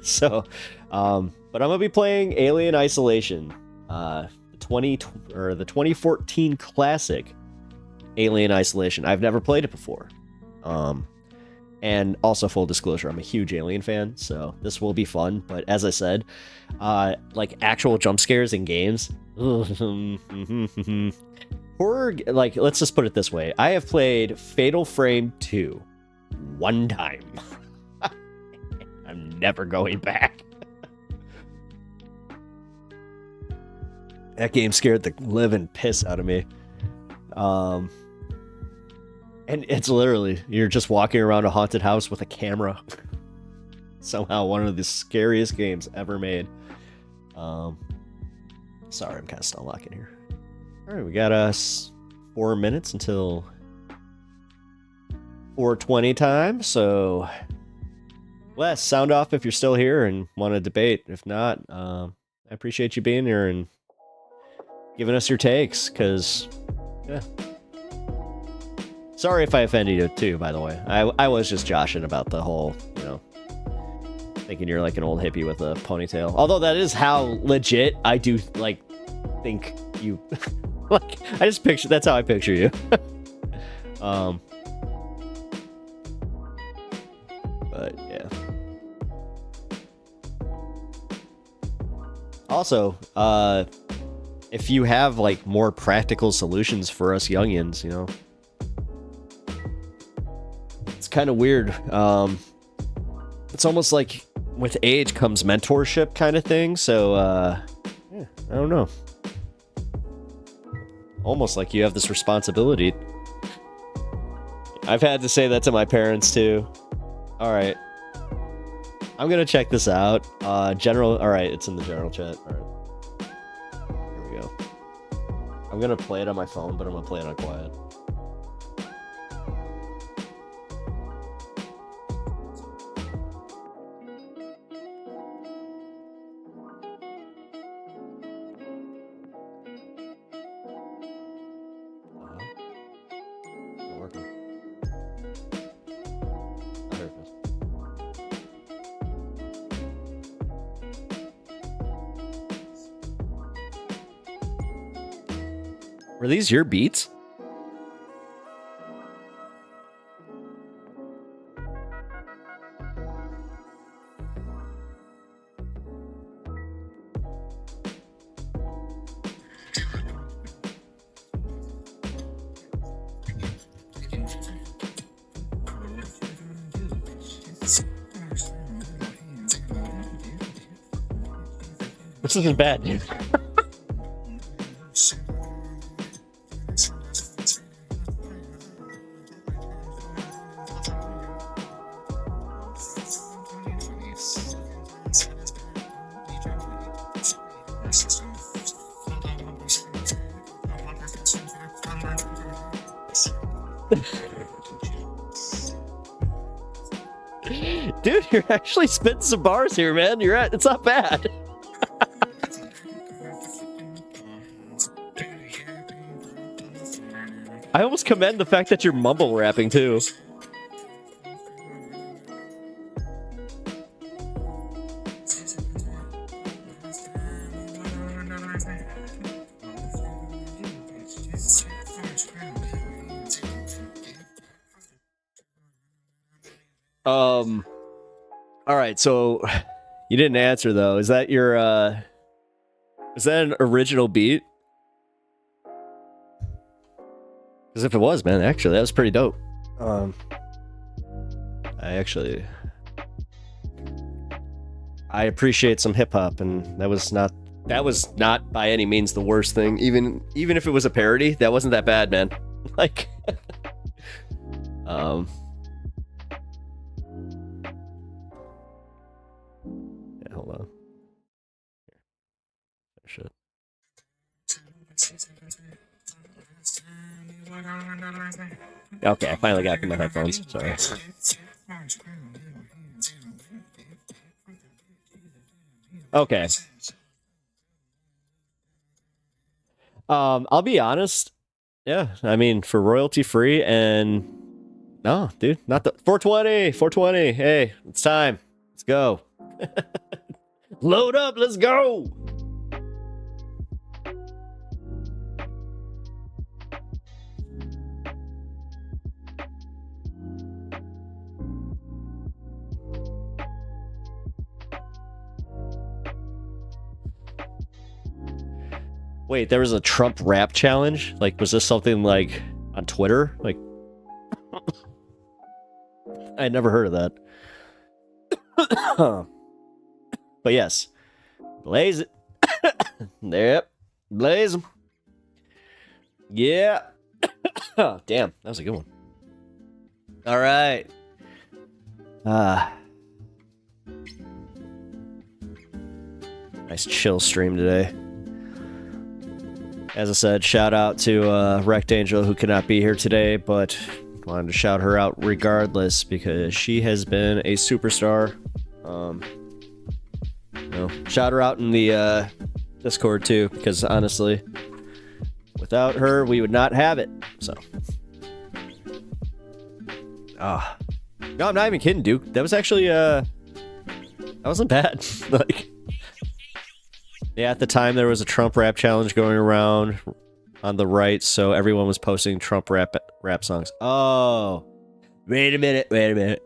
So, but I'm gonna be playing Alien Isolation, the 2014 classic Alien Isolation. I've never played it before. And also, full disclosure, I'm a huge Alien fan, so this will be fun. But as I said, like actual jump scares in games, horror. Like, let's just put it this way: I have played Fatal Frame 2 one time. I'm never going back. That game scared the living piss out of me. And it's literally, you're just walking around a haunted house with a camera. Somehow one of the scariest games ever made. Sorry, I'm kind of still locking here. All right, we got us 4 minutes until 4:20 time. So, Wes, sound off if you're still here and want to debate. If not, I appreciate you being here and giving us your takes, because, yeah. Sorry if I offended you too, by the way. I was just joshing about the whole, thinking you're like an old hippie with a ponytail. Although that is how legit I do, like, think you... like, I just picture... That's how I picture you. But, yeah. Also, if you have, like, more practical solutions for us youngins, it's kind of weird. It's almost like with age comes mentorship kind of thing. So, yeah, I don't know. Almost like you have this responsibility. I've had to say that to my parents too. All right. I'm going to check this out. General. All right. It's in the general chat. All right. Here we go. I'm going to play it on my phone, but I'm going to play it on quiet. Were these your beats? This isn't bad, dude. Dude, you're actually spitting some bars here, man. It's not bad. I almost commend the fact that you're mumble rapping too. All right, so you didn't answer though. Is that your is that an original beat? Because if it was, man, actually that was pretty dope. I appreciate some hip hop, and that was not by any means the worst thing. Even if it was a parody, that wasn't that bad, man. Like yeah, hold on. Shit. Okay, I finally got to my headphones. Sorry. Okay. I'll be honest. Yeah, I mean, for royalty free and no, dude, not the 420. Hey, it's time. Let's go. Load up. Let's go. Wait, there was a Trump rap challenge? Like, was this something like on Twitter? Like, I had never heard of that. But yes, blaze it. Yep, blaze them. Yeah. Damn, that was a good one. All right. Nice chill stream today. As I said, shout out to Wrecked Angel, who cannot be here today, but wanted to shout her out regardless because she has been a superstar. Shout her out in the Discord too, because honestly, without her, we would not have it. So, no, I'm not even kidding, Duke. That was actually that wasn't bad. Like. Yeah, at the time there was a Trump rap challenge going around on the right, so everyone was posting Trump rap songs. Oh, wait a minute.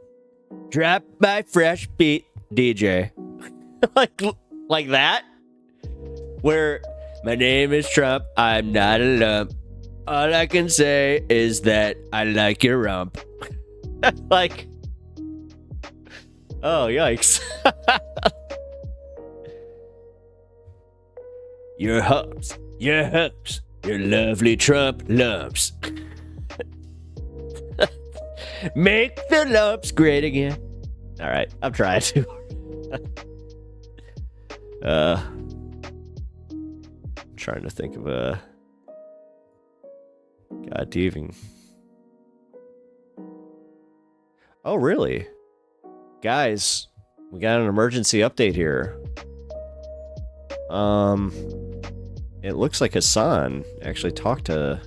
Drop my fresh beat, DJ. like that? Where my name is Trump, I'm not a lump. All I can say is that I like your rump. Like, oh, yikes. Your humps, your lovely Trump lumps. Make the lumps great again. All right, I'm trying to. Trying to think of a. God, Deving. Oh, really? Guys, we got an emergency update here. It looks like Hassan actually talked to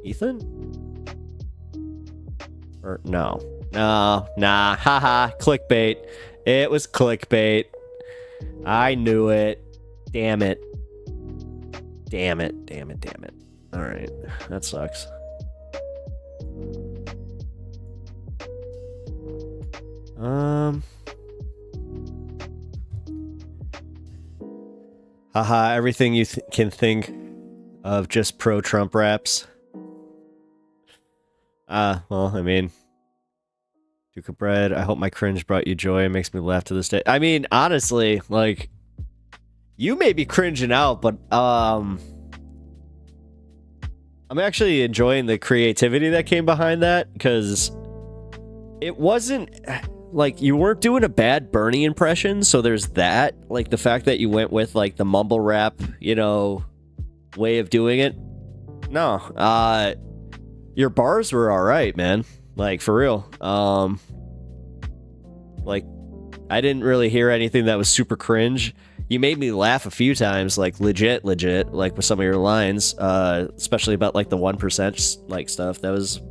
Ethan? Or no. Nah, haha, clickbait. It was clickbait. I knew it. Damn it. Alright, that sucks. Haha, everything you can think of just pro-Trump raps. Well, I mean, Duke of Bread, I hope my cringe brought you joy. It makes me laugh to this day. I mean, honestly, like, you may be cringing out, but, I'm actually enjoying the creativity that came behind that, because it wasn't... Like, you weren't doing a bad Bernie impression, so there's that. Like, the fact that you went with, like, the mumble rap, way of doing it. No. Your bars were alright, man. Like, for real. Like, I didn't really hear anything that was super cringe. You made me laugh a few times, like, legit, like, with some of your lines. Especially about, like, the 1%, like, stuff. That was...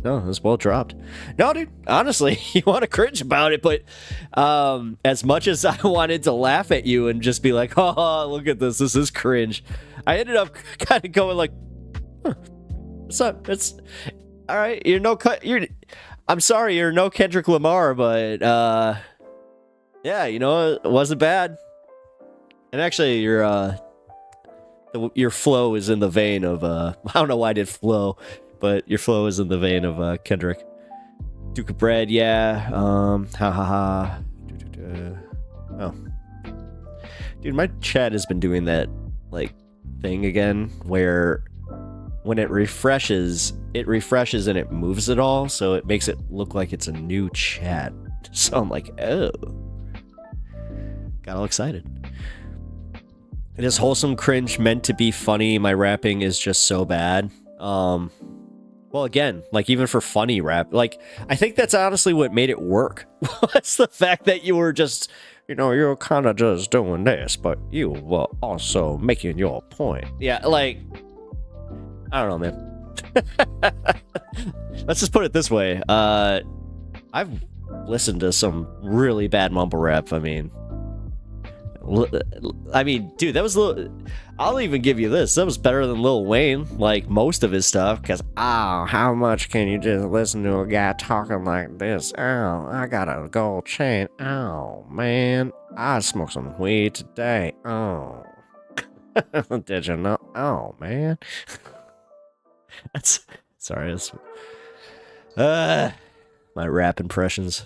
No, it was well dropped. No, dude, honestly, you want to cringe about it, but as much as I wanted to laugh at you and just be like, oh, look at this is cringe, I ended up kind of going like, what's up? It's all right. I'm sorry, you're no Kendrick Lamar, but yeah, it wasn't bad. And actually, your flow is in the vein of I don't know why I did flow. But your flow is in the vein of Kendrick. Duke of Bread, yeah. Oh. Dude, my chat has been doing that, like, thing again, where when it refreshes and it moves it all, so it makes it look like it's a new chat. So I'm like, oh. Got all excited. It is wholesome cringe meant to be funny. My rapping is just so bad. Well, again, like, even for funny rap, like, I think that's honestly what made it work. Was the fact that you were just you're kind of just doing this, but you were also making your point. Yeah, like, I don't know, man. Let's just put it this way. I've listened to some really bad mumble rap. I mean, dude, that was I'll even give you this. That was better than Lil Wayne, like most of his stuff. Because, how much can you just listen to a guy talking like this? Oh, I got a gold chain. Oh, man, I smoked some weed today. Oh, did you know? Oh, man. Sorry. My rap impressions.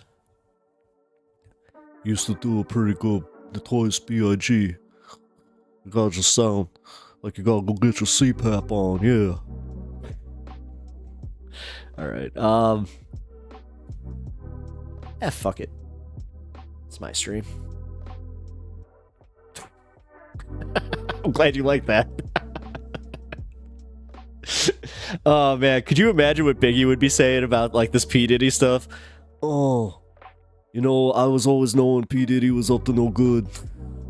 Used to do a pretty good Notorious B.I.G. You gotta just sound like you gotta go get your CPAP on, yeah. Alright, fuck it. It's my stream. I'm glad you like that. Oh, man, could you imagine what Biggie would be saying about, like, this P. Diddy stuff? Oh, I was always knowing P. Diddy was up to no good.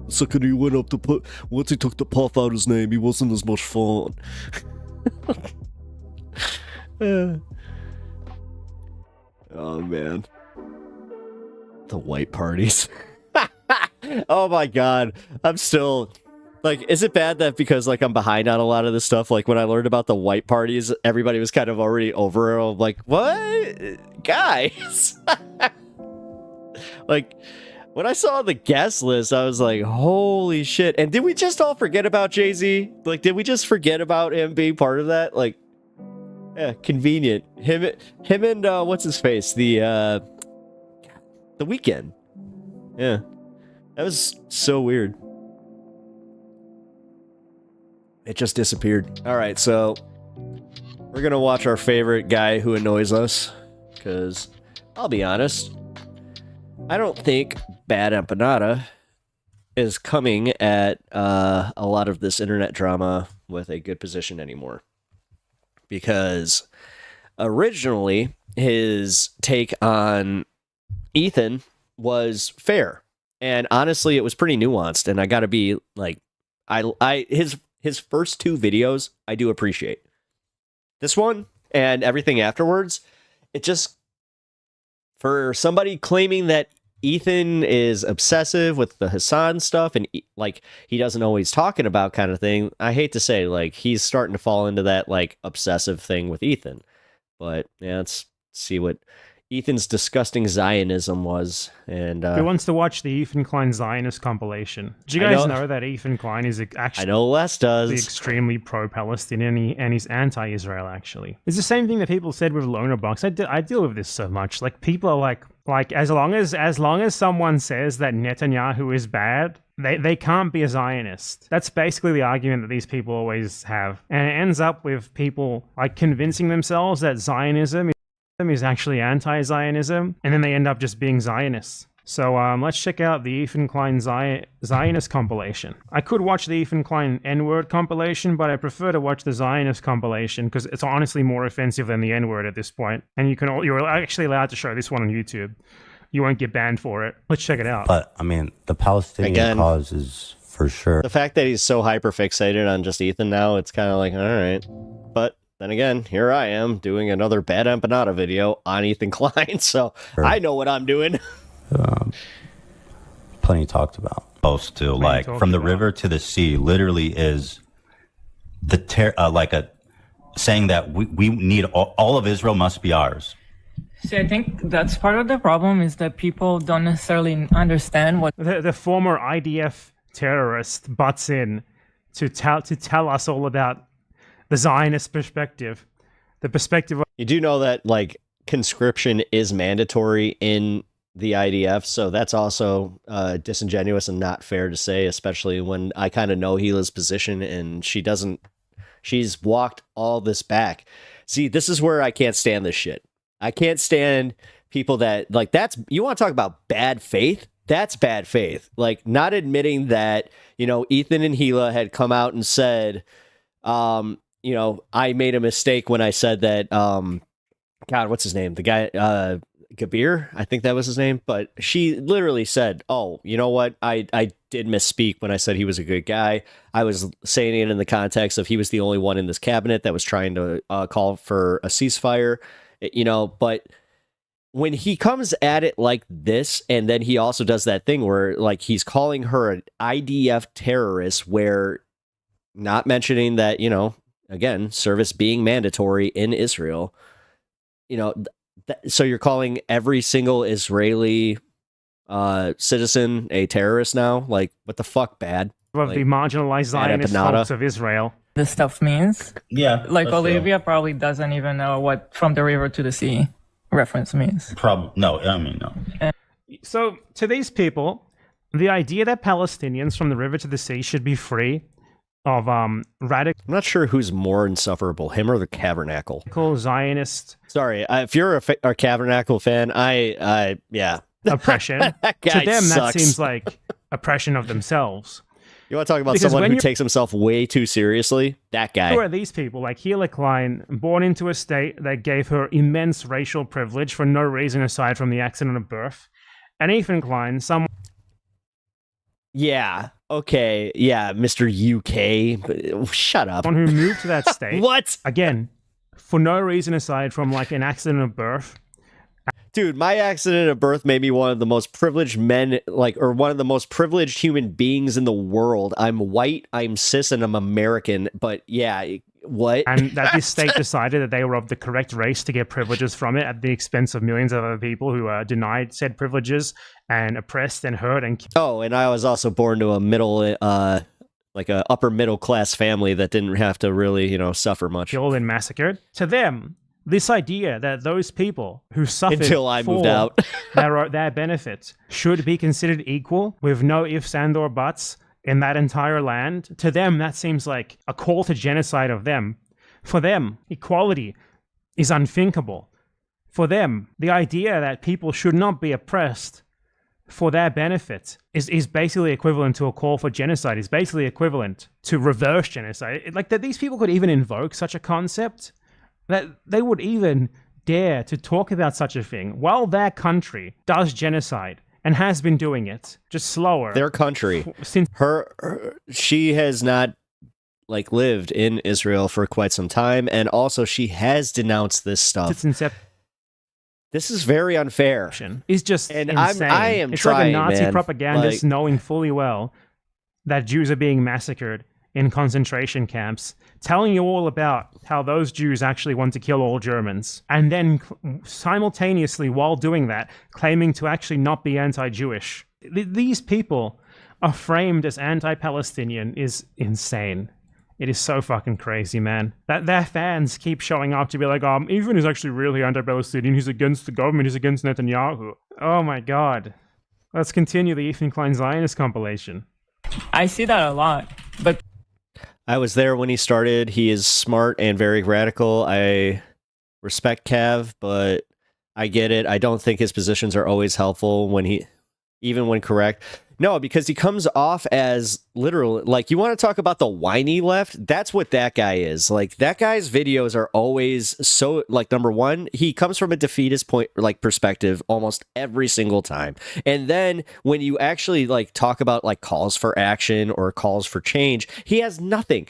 The second he went up to once he took the puff out his name, he wasn't as much fun. Oh, man. The white parties. Oh, my God. I'm still... Like, is it bad that because, like, I'm behind on a lot of this stuff, like, when I learned about the white parties, everybody was kind of already over it. I'm like, what? Guys? Like, when I saw the guest list, I was like, holy shit. And did we just all forget about Jay-Z? Like, did we just forget about him being part of that? Like, yeah, convenient. Him and, what's his face? The Weeknd. Yeah. That was so weird. It just disappeared. All right, so we're going to watch our favorite guy who annoys us. Because, I'll be honest, I don't think Bad Empanada is coming at a lot of this internet drama with a good position anymore. Because originally, his take on Ethan was fair. And honestly, it was pretty nuanced. And I got to be like, his first two videos, I do appreciate. This one and everything afterwards, it just, for somebody claiming that Ethan is obsessive with the Hassan stuff and like he doesn't know what he's talking about kind of thing, I hate to say, like, he's starting to fall into that like obsessive thing with Ethan. But yeah, let's see what Ethan's disgusting Zionism was. And who wants to watch the Ethan Klein Zionist compilation? Do you guys know that Ethan Klein is actually... I know Les does. Extremely pro-Palestinian and he's anti-Israel, actually. It's the same thing that people said with Loner Box. I deal with this so much. Like, people are like as long as someone says that Netanyahu is bad, they can't be a Zionist. That's basically the argument that these people always have. And it ends up with people like convincing themselves that Zionism is actually anti-Zionism, and then they end up just being Zionists. So let's check out the Ethan Klein Zionist compilation. I could watch the Ethan Klein N-word compilation, but I prefer to watch the Zionist compilation because it's honestly more offensive than the N-word at this point. And you're actually allowed to show this one on YouTube. You won't get banned for it. Let's check it out. But I mean, the Palestinian cause is for sure. The fact that he's so hyper fixated on just Ethan now, it's kind of like, all right, but. Then again, here I am doing another Bad Empanada video on Ethan Klein, so sure. I know what I'm doing. Plenty talked about. Supposed to, like, from the river to the sea, literally is the saying that we need all of Israel must be ours. See, I think that's part of the problem is that people don't necessarily understand what the former IDF terrorist butts in to tell us all about the Zionist perspective, the perspective of... You do know that, like, conscription is mandatory in the IDF, so that's also disingenuous and not fair to say, especially when I kind of know Gila's position and she's walked all this back. See, this is where I can't stand this shit. I can't stand people that, like, you want to talk about bad faith? That's bad faith. Like, not admitting that, Ethan and Gila had come out and said, I made a mistake when I said that, God, what's his name? The guy, Gabir, I think that was his name, but she literally said, "Oh, you know what? I did misspeak when I said he was a good guy. I was saying it in the context of he was the only one in this cabinet that was trying to call for a ceasefire, you know." But when he comes at it like this, and then he also does that thing where like he's calling her an IDF terrorist, where not mentioning that, you know, again, service being mandatory in Israel, you know. So you're calling every single Israeli citizen a terrorist now? Like, what the fuck, bad? Of like, the marginalized Zionist folks of Israel. This stuff means? Yeah. Like Olivia probably doesn't even know what "from the river to the sea" reference means. No, I mean, no. So to these people, the idea that Palestinians from the river to the sea should be free of radical... I'm not sure who's more insufferable, him or the Tabernacle. Zionist... Sorry, if you're a Tabernacle fan, yeah. Oppression. That guy to them, sucks. that seems like oppression of themselves. You want to talk about someone who takes himself way too seriously? That guy. Who are these people? Like Gila Klein, born into a state that gave her immense racial privilege for no reason aside from the accident of birth. And Ethan Klein, someone... Yeah. Okay. Yeah, Mr. UK. Shut up. Someone who moved to that state. What? Again, for no reason aside from like an accident of birth. Dude, my accident of birth made me one of the most privileged men, or one of the most privileged human beings in the world. I'm white, I'm cis, and I'm American. But yeah, what? And that this state decided that they were of the correct race to get privileges from it at the expense of millions of other people who are denied said privileges and oppressed and hurt and... Oh, and I was also born to a middle, like a upper middle class family that didn't have to really, suffer much. Killed and massacred. To them, this idea that those people who suffered until I moved out their benefits should be considered equal with no ifs and or buts in that entire land, to them that seems like a call to genocide of them. For them, equality is unthinkable. For them, the idea that people should not be oppressed for their benefit is basically equivalent to a call for genocide, is basically equivalent to reverse genocide. Like that these people could even invoke such a concept, that they would even dare to talk about such a thing while their country does genocide and has been doing it, just slower. Their country, since she has not lived in Israel for quite some time, and also she has denounced this stuff. This is very unfair. It's just and insane. It's trying, like a Nazi man. propagandist knowing fully well that Jews are being massacred in concentration camps, telling you all about how those Jews actually want to kill all Germans, and then simultaneously, while doing that, claiming to actually not be anti-Jewish. These people are framed as anti-Palestinian is insane. It is so fucking crazy, man. That their fans keep showing up to be like, Ethan is actually really anti-Palestinian. He's against the government. He's against Netanyahu. Oh my God. Let's continue the Ethan Klein Zionist compilation. I see that a lot, but I was there when he started. He is smart and very radical. I respect Cav, but I get it. I don't think his positions are always helpful even when correct. No, because he comes off as literal. Like, you want to talk about the whiny left? That's what that guy is. Like, that guy's videos are always so, number one, he comes from a defeatist perspective almost every single time. And then when you actually talk about calls for action or calls for change, he has nothing.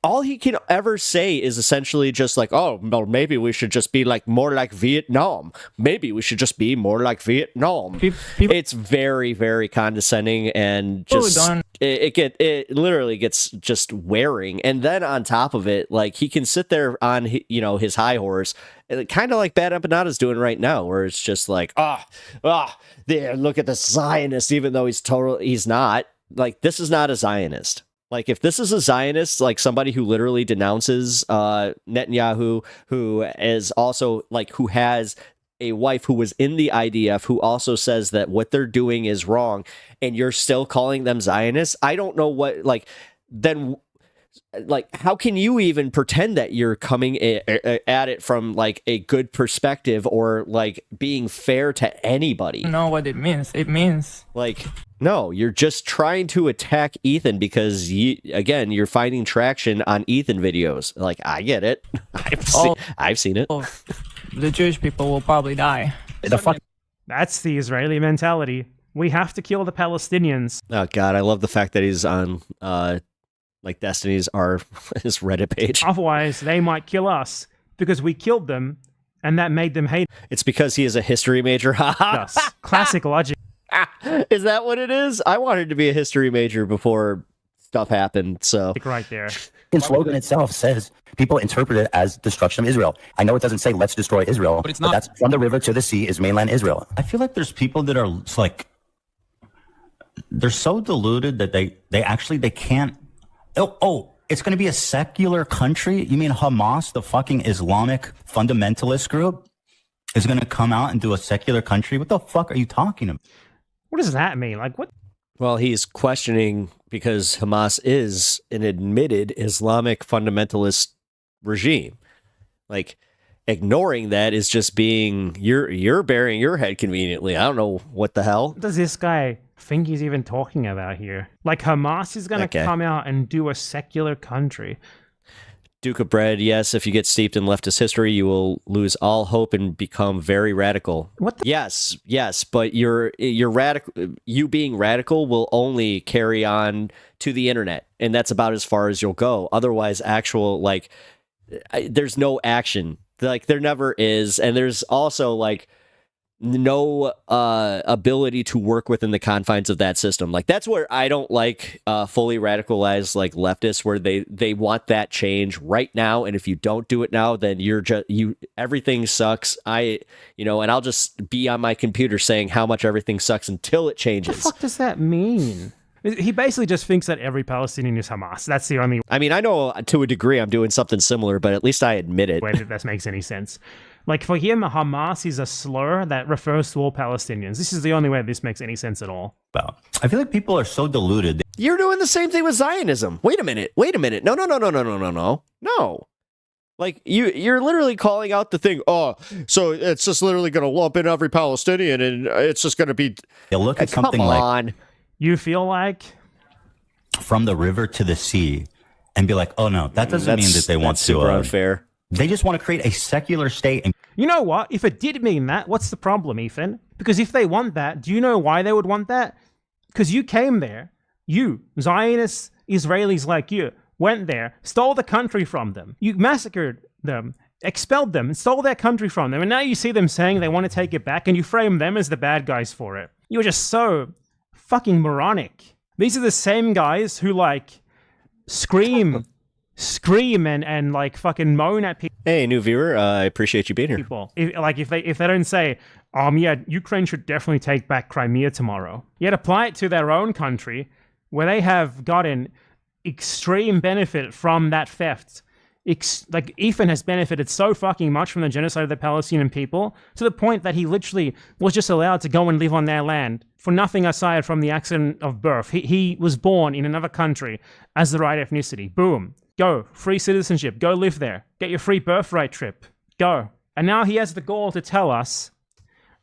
All he can ever say is essentially just oh, well, maybe we should just be more like Vietnam. Maybe we should just be more like Vietnam. It's very, very condescending, and just it literally gets just wearing. And then on top of it, he can sit there on his high horse, kind of like Bad Empanada's doing right now, where it's just there, look at the Zionist, even though he's not. This is not a Zionist. If this is a Zionist, somebody who literally denounces Netanyahu, who is also who has a wife who was in the IDF, who also says that what they're doing is wrong, and you're still calling them Zionists, I don't know what, then, how can you even pretend that you're coming at it from a good perspective or being fair to anybody? You know what it means? It means no, you're just trying to attack Ethan because you're finding traction on Ethan videos. I get it. I've seen it. the Jewish people will probably die. That's the Israeli mentality. We have to kill the Palestinians. Oh God, I love the fact that he's on like Destiny's his Reddit page. Otherwise, they might kill us because we killed them, and that made them hate. It's because he is a history major. us. Classic logic. Is that what it is? I wanted to be a history major before stuff happened. So right there. The slogan itself says people interpret it as destruction of Israel. I know it doesn't say let's destroy Israel, but that's from the river to the sea is mainland Israel. I feel like there's people that are like, they're so deluded that they can't. It's going to be a secular country? You mean Hamas, the fucking Islamic fundamentalist group, is going to come out and do a secular country? What the fuck are you talking about? What does that mean? Like, what? Well, he's questioning because Hamas is an admitted Islamic fundamentalist regime. Like, ignoring that is just being, you're burying your head conveniently. I don't know what the hell. What does this guy think he's even talking about here? Like, Hamas is going to come out and do a secular country. Duke of Bread, yes, if you get steeped in leftist history, you will lose all hope and become very radical. What? Yes, but you're radical. You being radical will only carry on to the internet, and that's about as far as you'll go. Otherwise, there's no action. Like, there never is, and there's also like no ability to work within the confines of that system. Like, that's where I don't like fully radicalized like leftists, where they want that change right now, and if you don't do it now, then everything sucks. And I'll just be on my computer saying how much everything sucks until it changes. What the fuck does that mean? He basically just thinks that every Palestinian is Hamas. That's the only... I mean, I know to a degree I'm doing something similar, but at least I admit it. way that makes any sense. Like, for him, Hamas is a slur that refers to all Palestinians. This is the only way this makes any sense at all. Well, I feel like people are so deluded. You're doing the same thing with Zionism. Wait a minute. No. Like, you're literally calling out the thing, so it's just literally going to lump in every Palestinian, and it's just going to be... You look at something like... You feel like... From the river to the sea, and be like, oh no, that doesn't mean that they want to... super unfair. They just want to create a secular state. You know what? If it did mean that, what's the problem, Ethan? Because if they want that, do you know why they would want that? Because you came there. You, Zionist Israelis like you, went there, stole the country from them. You massacred them, expelled them, and stole their country from them. And now you see them saying they want to take it back, and you frame them as the bad guys for it. You're just so fucking moronic. These are the same guys who, like, scream and like fucking moan at people. Hey, new viewer, I appreciate you being here. People, if they don't say, yeah, Ukraine should definitely take back Crimea tomorrow, yet apply it to their own country, where they have gotten extreme benefit from that theft. Like, Ethan has benefited so fucking much from the genocide of the Palestinian people, to the point that he literally was just allowed to go and live on their land for nothing aside from the accident of birth. He was born in another country as the right ethnicity. Boom. Go. Free citizenship. Go live there. Get your free birthright trip. Go. And now he has the gall to tell us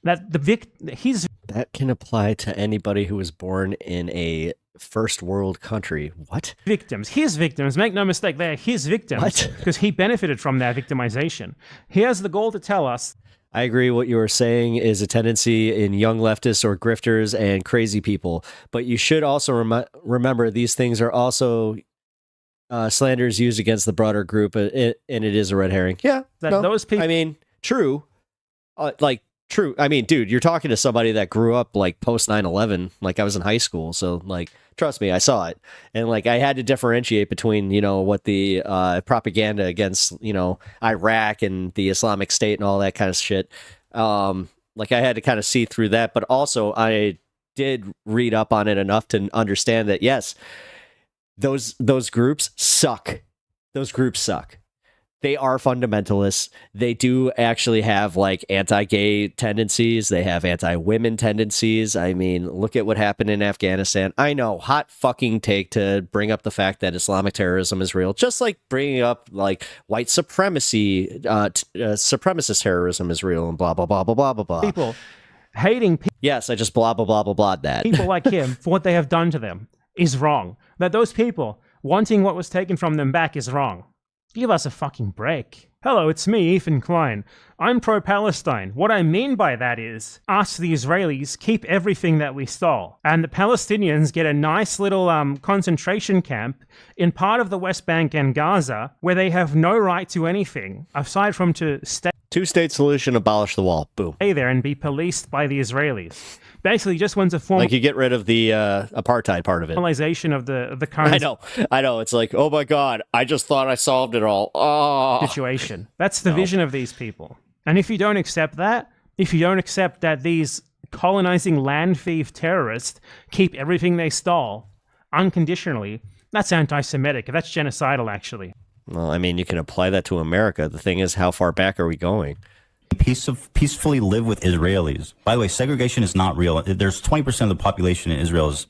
that that can apply to anybody who was born in a first world country. What? His victims, make no mistake, they're his victims. Because he benefited from their victimization. He has the gall to tell us. I agree. What you were saying is a tendency in young leftists or grifters and crazy people. But you should also remember these things are also slanders used against the broader group, and it is a red herring. Yeah. Those people. I mean, true. True. I mean, dude, you're talking to somebody that grew up like post 9/11. Like, I was in high school, so like, trust me, I saw it, and like, I had to differentiate between what the propaganda against Iraq and the Islamic State and all that kind of shit. Like, I had to kind of see through that, but also I did read up on it enough to understand that yes, those groups suck. Those groups suck. They are fundamentalists. They do actually have like anti-gay tendencies. They have anti-women tendencies. I mean, look at what happened in Afghanistan. I know, hot fucking take to bring up the fact that Islamic terrorism is real. Just like bringing up like white supremacy, supremacist terrorism is real, and blah, blah, blah, blah, blah, blah, blah. People hating people. Yes, I just blah, blah, blah, blah, blah that. People like him for what they have done to them is wrong. That those people wanting what was taken from them back is wrong. Give us a fucking break. Hello, it's me, Ethan Klein. I'm pro-Palestine. What I mean by that is, us, the Israelis, keep everything that we stole. And the Palestinians get a nice little concentration camp in part of the West Bank and Gaza where they have no right to anything, aside from to stay Two-state solution, abolish the wall. Boom. there and be policed by the Israelis. Basically, just wants a Like you get rid of the apartheid part of it. formalization of the current I know. It's like, oh my God, I just thought I solved it all. Oh. situation. That's the vision of these people. And if you don't accept that, if you don't accept that these colonizing land thief terrorists keep everything they stole unconditionally, that's anti-Semitic. That's genocidal, actually. Well, I mean, you can apply that to America. The thing is, how far back are we going? Peacefully live with Israelis. By the way, segregation is not real. There's 20% of the population in Israel is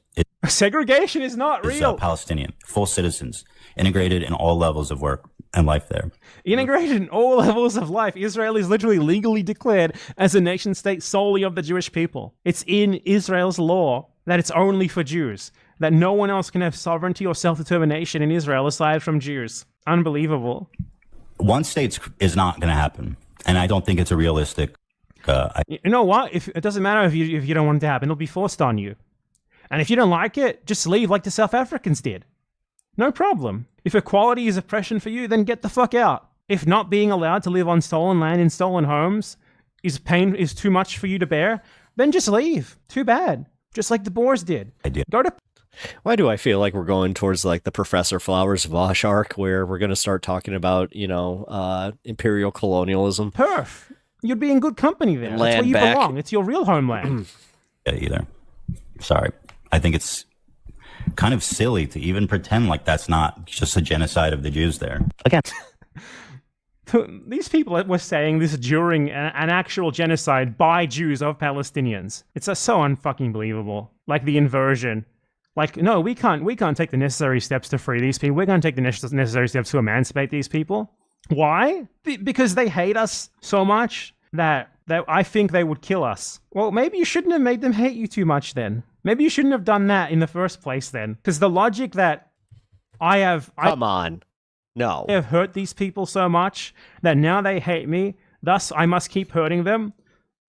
Segregation is not real. Palestinian, full citizens, integrated in all levels of work and life there. Integrated in all levels of life. Israel is literally legally declared as a nation state solely of the Jewish people. It's in Israel's law that it's only for Jews, that no one else can have sovereignty or self-determination in Israel aside from Jews. Unbelievable. One state is not going to happen, and I don't think it's a realistic. You know what? If it doesn't matter if you don't want it to happen, it'll be forced on you. And if you don't like it, just leave like the South Africans did. No problem. If equality is oppression for you, then get the fuck out. If not being allowed to live on stolen land in stolen homes is too much for you to bear, then just leave. Too bad. Just like the Boers did. I did. Go to. Why do I feel like we're going towards like the Professor Flowers Vosh arc, where we're going to start talking about, imperial colonialism? Perf. You'd be in good company there. That's where you belong. It's your real homeland. Either. Sorry. I think it's kind of silly to even pretend like that's not just a genocide of the Jews there. Again. These people were saying this during an actual genocide by Jews of Palestinians. It's so unfucking believable. Like the inversion. Like, no, we can't take the necessary steps to free these people. We're going to take the necessary steps to emancipate these people. Why? Because they hate us so much that I think they would kill us. Well, maybe you shouldn't have made them hate you too much then. Maybe you shouldn't have done that in the first place then. Because the logic that Come on. No. I have hurt these people so much that now they hate me, thus I must keep hurting them,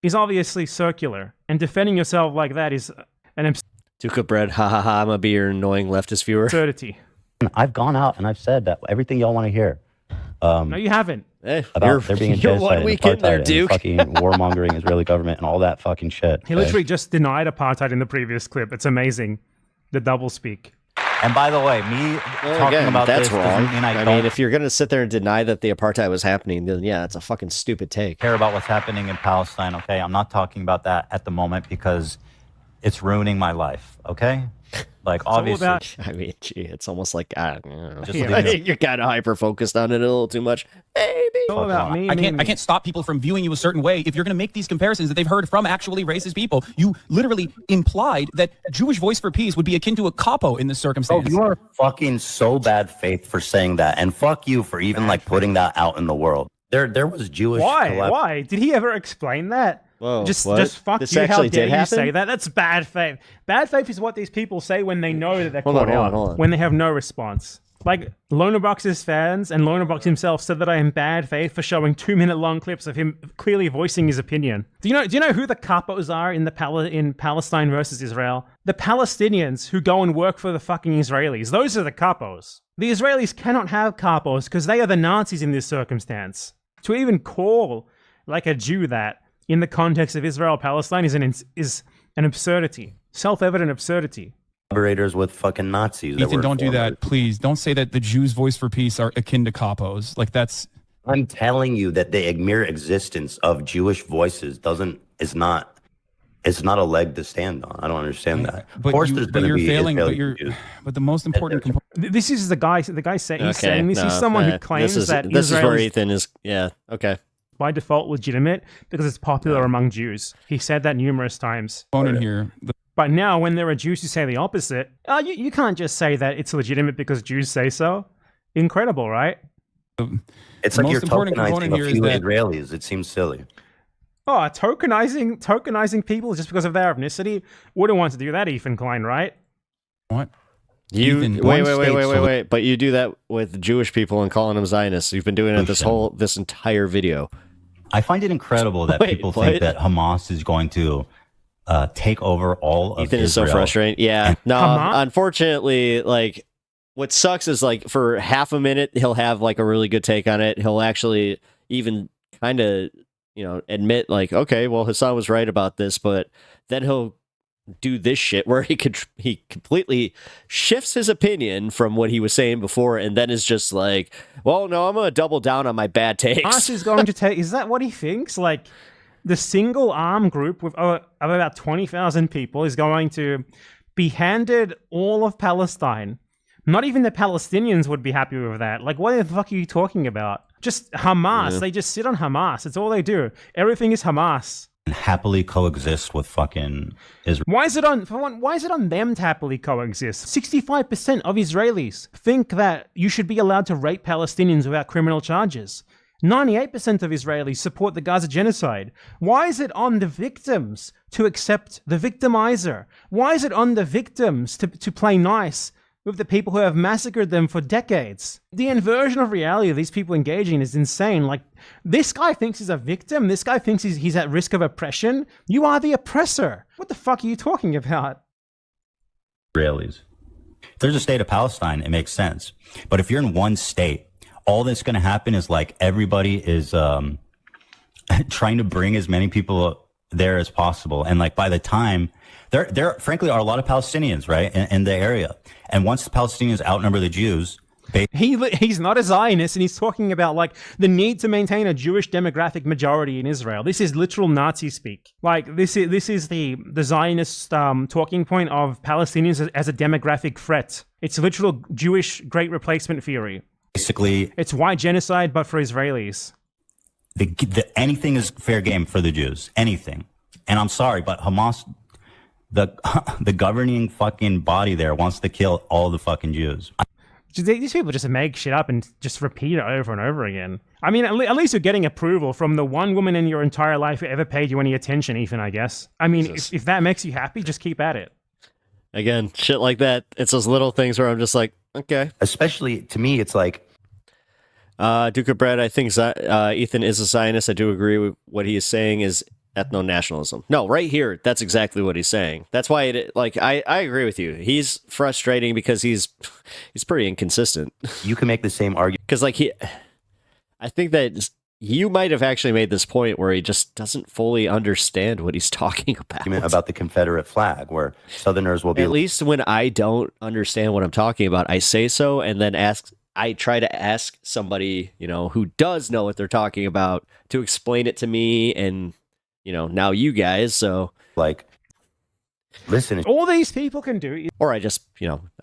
is obviously circular. And defending yourself like that is an Duke of bread, ha ha ha, I'm gonna be your annoying leftist viewer. absurdity. I've gone out and I've said that everything y'all want to hear. No, you haven't. About there being a you're genocide one and week in there, apartheid and Duke. fucking warmongering Israeli government and all that fucking shit. He literally just denied apartheid in the previous clip. It's amazing. The doublespeak. And by the way, me talking about that's this wrong. doesn't mean I I don't mean, if you're going to sit there and deny that the apartheid was happening, then yeah, it's a fucking stupid take. care about what's happening in Palestine, okay? I'm not talking about that at the moment because it's ruining my life, okay? Like, obviously. I mean, gee, it's almost like, I don't know. Just You're kind of hyper-focused on it a little too much. It's all about me. I can't stop people from viewing you a certain way. If you're going to make these comparisons that they've heard from actually racist people, you literally implied that Jewish Voice for Peace would be akin to a capo in this circumstance. Oh, you are fucking so bad faith for saying that, and fuck you for even like putting that out in the world. There was Jewish. Why? Did he ever explain that? Whoa, just what? fuck This you. How actually dare did you happen? say that? That's bad faith. Bad faith is what these people say when they know that they're Hold caught on, out, hold on. when they have no response. Like Lonerbox's fans and Lonerbox himself said that I am bad faith for showing 2-minute-long clips of him clearly voicing his opinion. Do you know who the capos are in in Palestine versus Israel? The Palestinians who go and work for the fucking Israelis. Those are the capos. The Israelis cannot have capos because they are the Nazis in this circumstance. To even call like a Jew that in the context of Israel-Palestine is an absurdity. Self-evident absurdity. Collaborators with fucking Nazis. Ethan, don't do that, please. Don't say that the Jews' Voice for Peace are akin to capos. Like, that's... I'm telling you that the mere existence of Jewish voices is not a leg to stand on. I don't understand that. Of course, there's going to be Israeli Jews. But the most important component... This is the guy saying he's saying this. He's someone who claims that this is Israel where Ethan is. Yeah. Okay. By default legitimate because it's popular among Jews. He said that numerous times. But now when there are Jews who say the opposite, you can't just say that it's legitimate because Jews say so. Incredible, right? It's like you're tokenizing a few Israelis. It seems silly. Oh, tokenizing people just because of their ethnicity? Wouldn't want to do that, Ethan Klein, right? What? Wait. But you do that with Jewish people and calling them Zionists. You've been doing it this entire video. I find it incredible that people think that Hamas is going to take over all of Ethan is Israel. so frustrating. Yeah. No, unfortunately, like, what sucks is, like, for half a minute, he'll have, like, a really good take on it. He'll actually even kind of, admit, like, okay, well, Hassan was right about this, but then he'll do this shit where he completely shifts his opinion from what he was saying before, and then is just like, well, no, I'm gonna double down on my bad takes. Hamas is going to take. Is that what he thinks? Like, the single arm group of about 20,000 people is going to be handed all of Palestine. Not even the Palestinians would be happy with that. Like, what the fuck are you talking about? Just Hamas. Yeah. They just sit on Hamas. It's all they do. Everything is Hamas. And happily coexist with fucking Israel. Why is it on them to happily coexist? 65% of Israelis think that you should be allowed to rape Palestinians without criminal charges. 98% of Israelis support the Gaza genocide. Why is it on the victims to accept the victimizer? Why is it on the victims to play nice with the people who have massacred them for decades? The inversion of reality of these people engaging in is insane. Like, this guy thinks he's a victim. This guy thinks he's at risk of oppression. You are the oppressor. What the fuck are you talking about? Israelis. If there's a state of Palestine, it makes sense. But if you're in one state, all that's going to happen is, like, everybody is trying to bring as many people there as possible. And, like, by the time there frankly are a lot of Palestinians, right, in the area. And once the Palestinians outnumber the Jews, he's not a Zionist, and he's talking about, like, the need to maintain a Jewish demographic majority in Israel. This is literal Nazi speak. Like, this is the Zionist talking point of Palestinians as a demographic threat. It's literal Jewish great replacement theory. Basically, it's white genocide, but for Israelis. Anything is fair game for the Jews. Anything. And I'm sorry, but Hamas, the governing fucking body there, wants to kill all the fucking Jews. These people just make shit up and just repeat it over and over again. I mean, at least you're getting approval from the one woman in your entire life who ever paid you any attention, Ethan, I guess. I mean, if that makes you happy, just keep at it. Again, shit like that. It's those little things where I'm just like, okay. Especially, to me, it's like... Duke of Bread, I think Ethan is a Zionist. I do agree with what he is saying is ethno-nationalism. No, right here, that's exactly what he's saying. That's why I agree with you. He's frustrating because he's pretty inconsistent. You can make the same argument. Because, like, I think that you might have actually made this point where he just doesn't fully understand what he's talking about. About the Confederate flag, where Southerners will be... At least when I don't understand what I'm talking about, I say so, and then I try to ask somebody, who does know what they're talking about to explain it to me, and, now you guys, so... Like, listen... All these people can do... Or I just,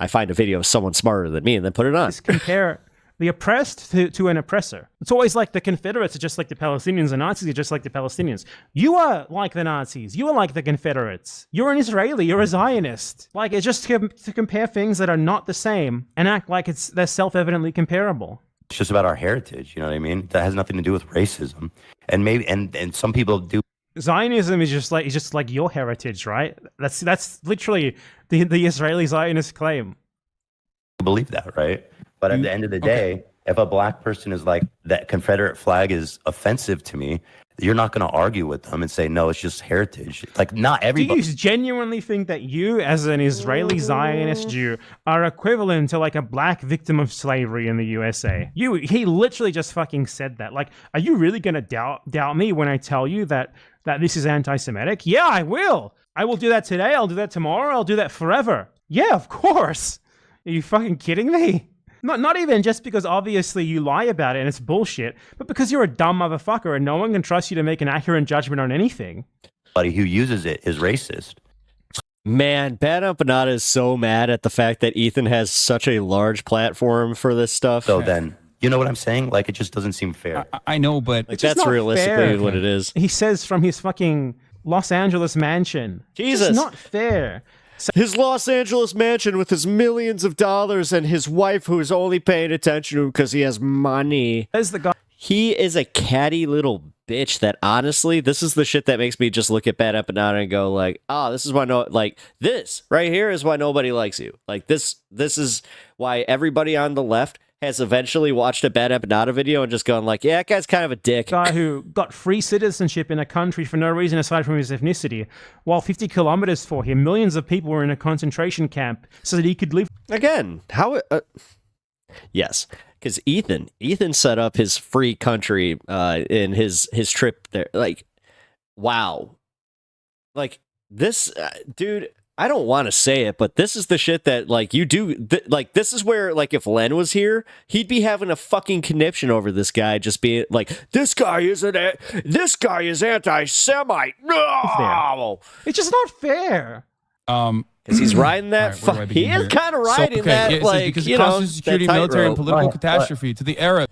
I find a video of someone smarter than me and then put it on. Just compare the oppressed to an oppressor. It's always like the Confederates are just like the Palestinians, the Nazis are just like the Palestinians. You are like the Nazis. You are like the Confederates. You're an Israeli. You're a Zionist. Like, it's just to compare things that are not the same and act like they're self-evidently comparable. It's just about our heritage, you know what I mean? That has nothing to do with racism. And maybe and some people do. Zionism is just like your heritage, right? That's literally the Israeli Zionist claim. I believe that, right? But at the end of the day, if a black person is like, that Confederate flag is offensive to me, you're not going to argue with them and say, no, it's just heritage. Like, not everybody. Do you genuinely think that you, as an Israeli Zionist Jew, are equivalent to, like, a black victim of slavery in the USA? He literally just fucking said that. Like, are you really going to doubt me when I tell you that this is anti-Semitic? Yeah, I will. I will do that today. I'll do that tomorrow. I'll do that forever. Yeah, of course. Are you fucking kidding me? Not even just because obviously you lie about it and it's bullshit, but because you're a dumb motherfucker and no one can trust you to make an accurate judgment on anything. Somebody who uses it is racist. Man, Bad Empanada is so mad at the fact that Ethan has such a large platform for this stuff. So then, you know what I'm saying? Like, it just doesn't seem fair. I know, but... Like, that's realistically what it is. He says from his fucking Los Angeles mansion. Jesus. It's not fair. His Los Angeles mansion with his millions of dollars and his wife who is only paying attention to him because he has money. As the guy, he is a catty little bitch that honestly, this is the shit that makes me just look at Bad Empanada and go like, oh, this is why this right here is why nobody likes you. Like this is why everybody on the left has eventually watched a Bad Empanada video and just gone like, yeah, that guy's kind of a dick. Guy who got free citizenship in a country for no reason aside from his ethnicity, while 50 kilometers for him, millions of people were in a concentration camp so that he could live. Again, how? Yes, because Ethan set up his free country in his trip there. Like, wow, like this dude. I don't want to say it, but this is the shit that like you do. Like this is where like if Len was here, he'd be having a fucking conniption over this guy just being like, this guy is anti-Semite. No, it's just not fair. Because he's riding that. Right, he is kind of riding that. Like because you it know, causes security, military, and political catastrophe to the era.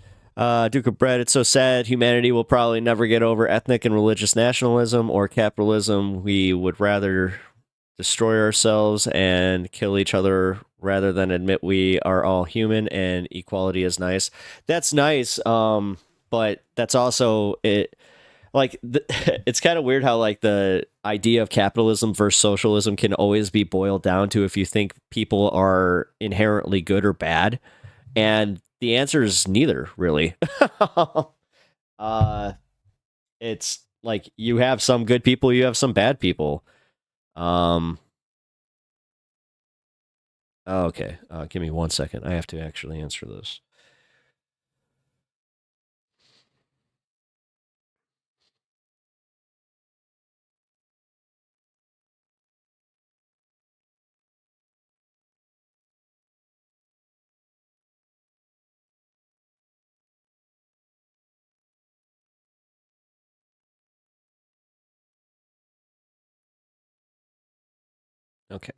Duke of Bread, it's so sad. Humanity will probably never get over ethnic and religious nationalism or capitalism. We would rather destroy ourselves and kill each other rather than admit we are all human and equality is nice. That's nice, but that's also it. Like it's kind of weird how like the idea of capitalism versus socialism can always be boiled down to if you think people are inherently good or bad, and the answer is neither, really. It's like you have some good people, you have some bad people. Okay. Give me 1 second. I have to actually answer this. Okay.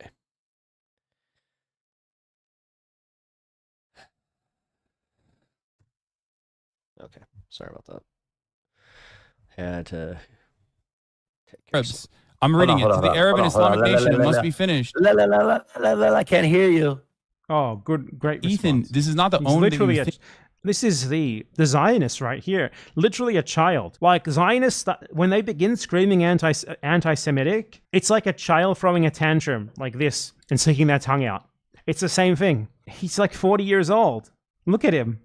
Okay. Sorry about that. Had to take care of some- I'm reading it. To the Arab and Islamic nation, it must be finished. I can't hear you. Oh, great Ethan, response. this is not the He's only literally thing. This is the Zionists right here. Literally a child. Like Zionists, when they begin screaming anti-Semitic, it's like a child throwing a tantrum like this and sticking their tongue out. It's the same thing. He's like 40 years old. Look at him.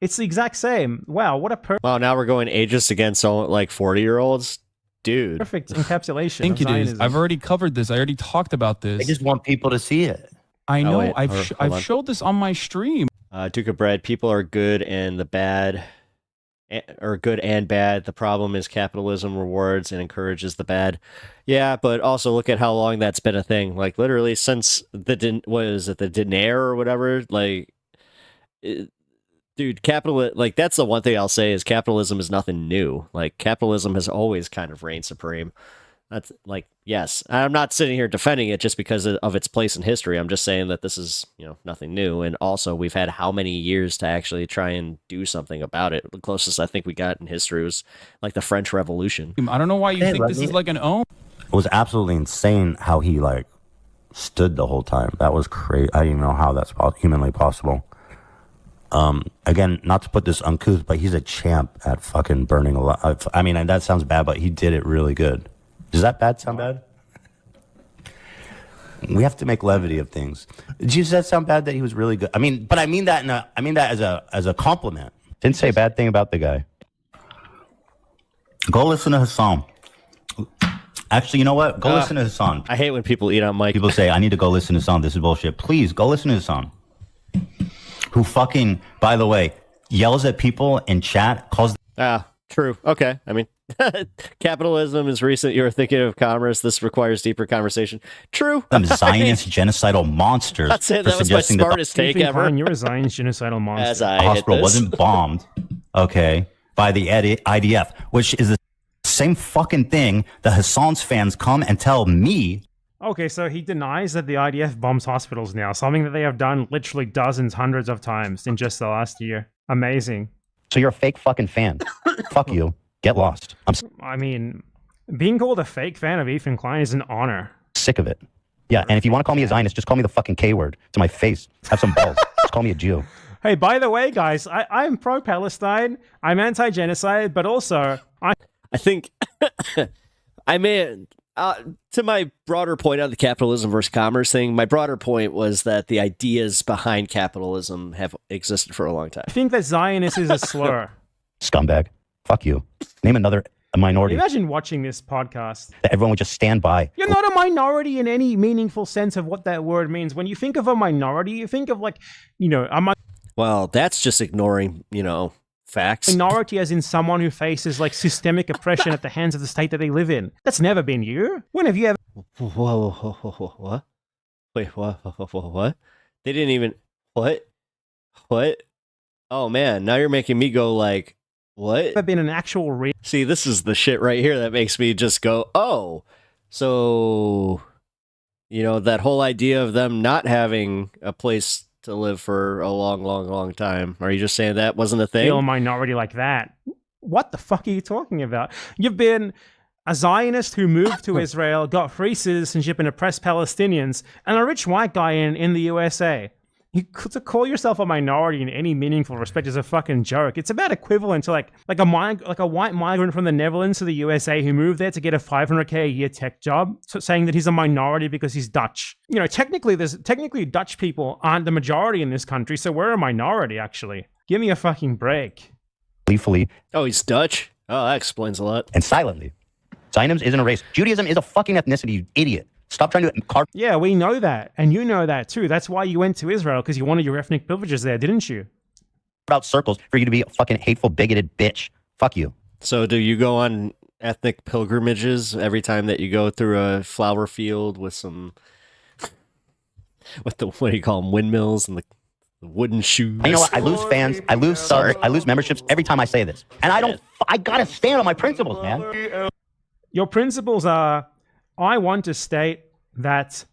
It's the exact same. Wow, what a Wow, now we're going ageist against like 40-year-olds? Dude. perfect encapsulation I think of it is. Zionism. I've already covered this. I already talked about this. I just want people to see it. I know. wait, hold I've on. showed this on my stream. Duke of Bread, people are good and the bad, or good and bad. The problem is capitalism rewards and encourages the bad. Yeah, but also look at how long that's been a thing. Like literally since the dinar or whatever. Like, dude, like that's the one thing I'll say is capitalism is nothing new. Like capitalism has always kind of reigned supreme. That's like, yes, I'm not sitting here defending it just because of its place in history. I'm just saying that this is, nothing new. And also we've had how many years to actually try and do something about it. The closest I think we got in history was like the French Revolution. I don't know why you think this is like an own. It was absolutely insane how he like stood the whole time. That was crazy. I don't even know how that's humanly possible. Again, not to put this uncouth, but he's a champ at fucking burning alive. I mean, that sounds bad, but he did it really good. Does that sound bad? We have to make levity of things. Does that sound bad that he was really good? I mean that as a compliment. Didn't say a bad thing about the guy. Go listen to Hassan. Actually, you know what? Go listen to Hassan. I hate when people eat on mic. People say, I need to go listen to Hassan. This is bullshit. Please, go listen to Hassan. Who fucking, by the way, yells at people in chat, calls... True. Okay. I mean, capitalism is recent. You're thinking of commerce. This requires deeper conversation. True. Them Zionist genocidal monsters. That's it. That was my smartest take ever. You're a Zionist genocidal monster. As I The hospital wasn't bombed, okay, by the IDF, which is the same fucking thing the Hassan's fans come and tell me. Okay, so he denies that the IDF bombs hospitals now, something that they have done literally dozens, hundreds of times in just the last year. Amazing. So you're a fake fucking fan. Fuck you. Get lost. I mean, being called a fake fan of Ethan Klein is an honor. Sick of it. Yeah, and if you want to call me a Zionist, just call me the fucking K word to my face. Have some balls. Just call me a Jew. Hey, by the way, guys, I'm pro-Palestine. I'm anti-genocide, but also I think I may, to my broader point on the capitalism versus commerce thing, my broader point was that the ideas behind capitalism have existed for a long time. I think that Zionist is a slur. Scumbag. Fuck you. Name another minority Imagine watching this podcast. that everyone would just stand by. You're not a minority in any meaningful sense of what that word means. When you think of a minority, you think of like, Well, that's just ignoring, facts. minority as in someone who faces like systemic oppression at the hands of the state that they live in. That's never been you. When have you ever? What? Wait, what? They didn't even. What? Oh man, now you're making me go like, what? Ever been an actual See, this is the shit right here that makes me just go, oh, so, that whole idea of them not having a place to live for a long time. Are you just saying that wasn't a thing? Feel a minority like that. What the fuck are you talking about? You've been a Zionist who moved to Israel, got free citizenship and oppressed Palestinians, and a rich white guy in the USA. To call yourself a minority in any meaningful respect is a fucking joke. It's about equivalent to like a white migrant from the Netherlands to the USA who moved there to get a $500K a year tech job, saying that he's a minority because he's Dutch. Technically Dutch people aren't the majority in this country, so we're a minority actually. Give me a fucking break. Gleefully. Oh, he's Dutch? Oh, that explains a lot. And silently. Zionism isn't a race. Judaism is a fucking ethnicity, you idiot. Stop trying to carve. Yeah, we know that. And you know that too. That's why you went to Israel, because you wanted your ethnic privileges there, didn't you? Out circles for you to be a fucking hateful, bigoted bitch. Fuck you. So do you go on ethnic pilgrimages every time that you go through a flower field with some, what do you call them, windmills and the wooden shoes? You know what? I lose fans. I lose subs. I lose memberships every time I say this. And I gotta stand on my principles, man. Your principles are, I want a state that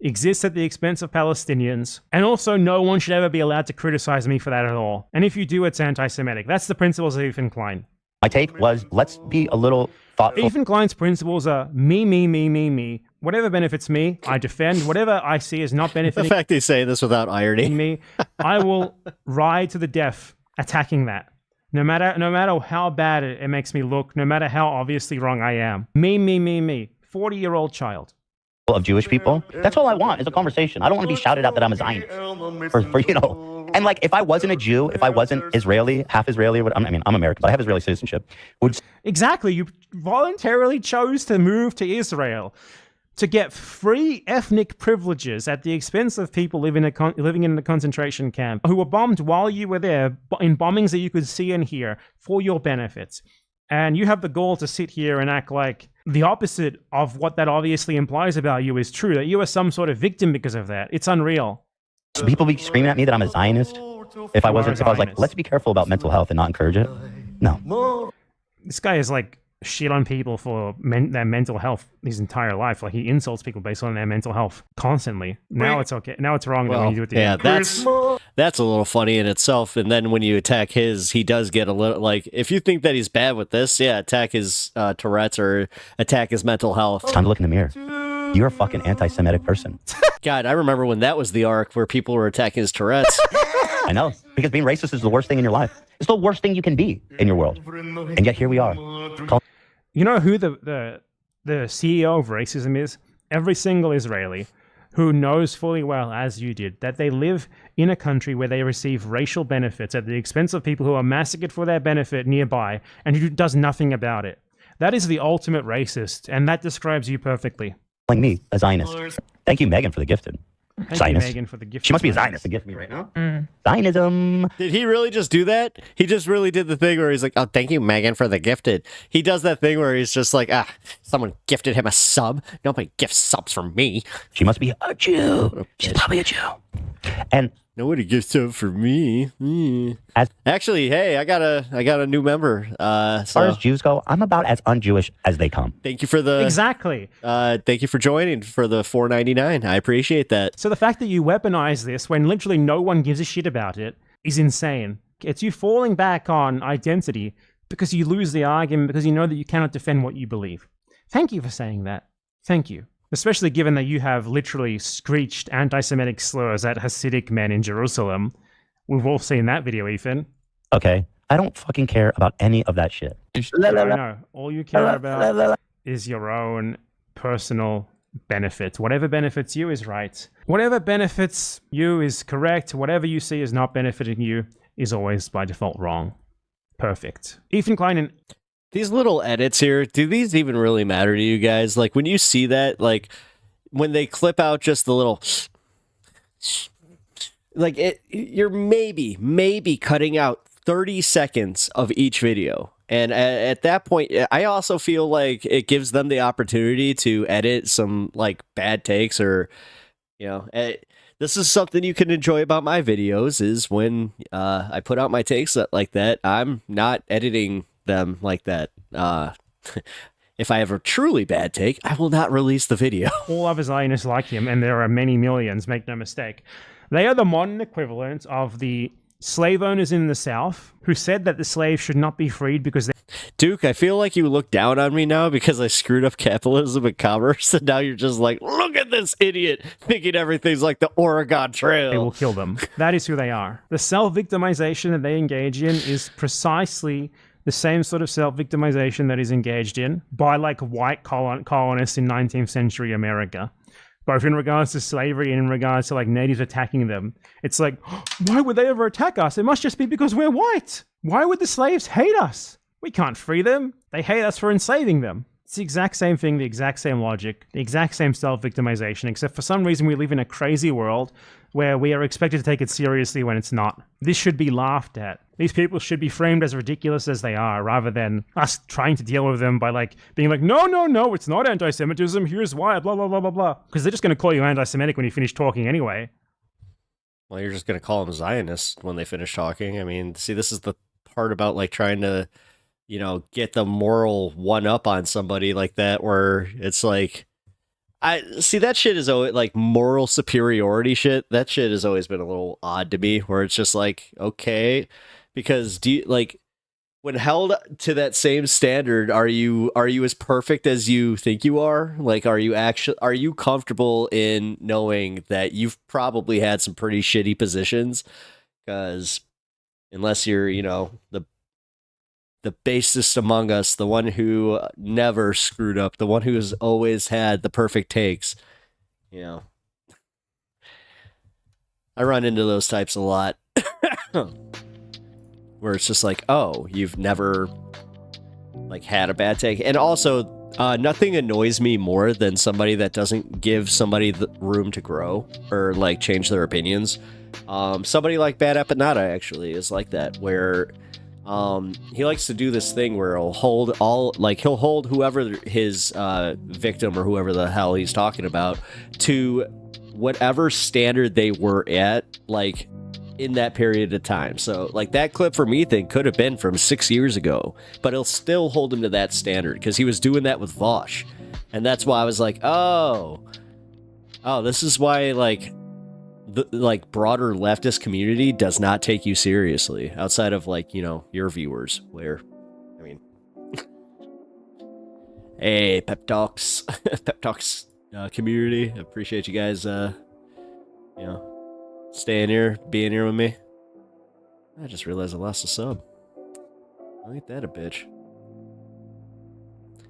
exists at the expense of Palestinians, and also no one should ever be allowed to criticize me for that at all. And if you do, it's anti-Semitic. That's the principles of Ethan Klein. My take was, let's be a little thoughtful. Ethan Klein's principles are me. Whatever benefits me, I defend. Whatever I see as not benefiting the fact they say this without irony. me, I will ride to the death attacking that. No matter how bad it makes me look, no matter how obviously wrong I am. Me. 40-year-old child. Of Jewish people. That's all I want is a conversation. I don't want to be shouted out that I'm a Zionist. And like, if I wasn't a Jew, if I wasn't Israeli, half Israeli, I'm American, but I have Israeli citizenship. Exactly. You voluntarily chose to move to Israel to get free ethnic privileges at the expense of people living in a concentration camp who were bombed while you were there in bombings that you could see and hear for your benefits. And you have the gall to sit here and act like the opposite of what that obviously implies about you is true, that you are some sort of victim because of that. It's unreal. So people be screaming at me that I'm a Zionist. If I was like, let's be careful about mental health and not encourage it. No. This guy is like shit on people for their mental health his entire life. Like, he insults people based on their mental health constantly. Now it's okay. Now it's wrong when you do it to him. That's a little funny in itself. And then when you attack he does get a little, like, if you think that he's bad with this, attack his Tourette's or attack his mental health. It's time to look in the mirror. You're a fucking anti-Semitic person. God, I remember when that was the arc where people were attacking his Tourette's. I know, because being racist is the worst thing in your life. It's the worst thing you can be in your world. And yet here we are. You know who the CEO of racism is? Every single Israeli who knows fully well, as you did, that they live in a country where they receive racial benefits at the expense of people who are massacred for their benefit nearby, and who does nothing about it. That is the ultimate racist, and that describes you perfectly. Like me, a Zionist. Thank you, Megan, for the gifted. Thank you, Megan, for the gift. She must be a Zionist to gift me right now. Zionism. Did he really just do that? He just really did the thing where he's like, oh, thank you, Megan, for the gifted. He does that thing where he's just like, someone gifted him a sub. Nobody gifts subs for me. She must be a Jew. She's probably a Jew. And nobody gifts up for me. Actually, hey, I got a new member. As far as Jews go, I'm about as un-Jewish as they come. Thank you for the exactly. Thank you for joining for the $4.99. I appreciate that. So the fact that you weaponize this when literally no one gives a shit about it is insane. It's you falling back on identity because you lose the argument because you know that you cannot defend what you believe. Thank you for saying that. Thank you. Especially given that you have literally screeched anti-Semitic slurs at Hasidic men in Jerusalem. We've all seen that video, Ethan. Okay, I don't fucking care about any of that shit. I know. All you care about is your own personal benefits. Whatever benefits you is right. Whatever benefits you is correct. Whatever you see is not benefiting you is always by default wrong. Perfect. Ethan Klein and these little edits here, do these even really matter to you guys? Like when you see that, like when they clip out just the little, like you're maybe cutting out 30 seconds of each video. And at that point, I also feel like it gives them the opportunity to edit some like bad takes or, you know, this is something you can enjoy about my videos is when I put out my takes like that, I'm not editing them like that. If I have a truly bad take, I will not release the video. all other Zionists like him, and there are many millions, make no mistake. They are the modern equivalent of the slave owners in the South who said that the slaves should not be freed because they... Duke, I feel like you look down on me now because I screwed up capitalism and commerce, and now you're just like, look at this idiot thinking everything's like the Oregon Trail. They will kill them. That is who they are. The self-victimization that they engage in is precisely the same sort of self-victimization that is engaged in by like white colonists in 19th century America. Both in regards to slavery and in regards to like natives attacking them. It's like, why would they ever attack us? It must just be because we're white. Why would the slaves hate us? We can't free them. They hate us for enslaving them. It's the exact same thing, the exact same logic, the exact same self-victimization, except for some reason we live in a crazy world where we are expected to take it seriously when it's not. This should be laughed at. These people should be framed as ridiculous as they are, rather than us trying to deal with them by like being like, no, it's not anti-Semitism, here's why, blah, blah, blah, blah, blah. Because they're just going to call you anti-Semitic when you finish talking anyway. Well, you're just going to call them Zionists when they finish talking. I mean, see, this is the part about like trying to, you know, get the moral one-up on somebody like that, where it's like, I see that shit is always like moral superiority shit. That shit has always been a little odd to me, where it's just like, okay, because do you like when held to that same standard, are you as perfect as you think you are? Like, are you comfortable in knowing that you've probably had some pretty shitty positions? Because unless you're, you know, the basest among us, the one who never screwed up, the one who has always had the perfect takes, you know. I run into those types a lot. Where it's just like, oh, you've never like had a bad take. And also, nothing annoys me more than somebody that doesn't give somebody the room to grow or like change their opinions. Somebody like Bad Epanada actually is like that, where he likes to do this thing where he'll hold whoever his victim or whoever the hell he's talking about to whatever standard they were at, like in that period of time. So like that clip from Ethan could have been from 6 years ago, but he'll still hold him to that standard because he was doing that with Vosh. And that's why I was like, oh, this is why like the like broader leftist community does not take you seriously outside of like, you know, your viewers, where I mean hey, pep talks community, appreciate you guys you know, staying here, being here with me. I just realized I lost a sub. Ain't that a bitch?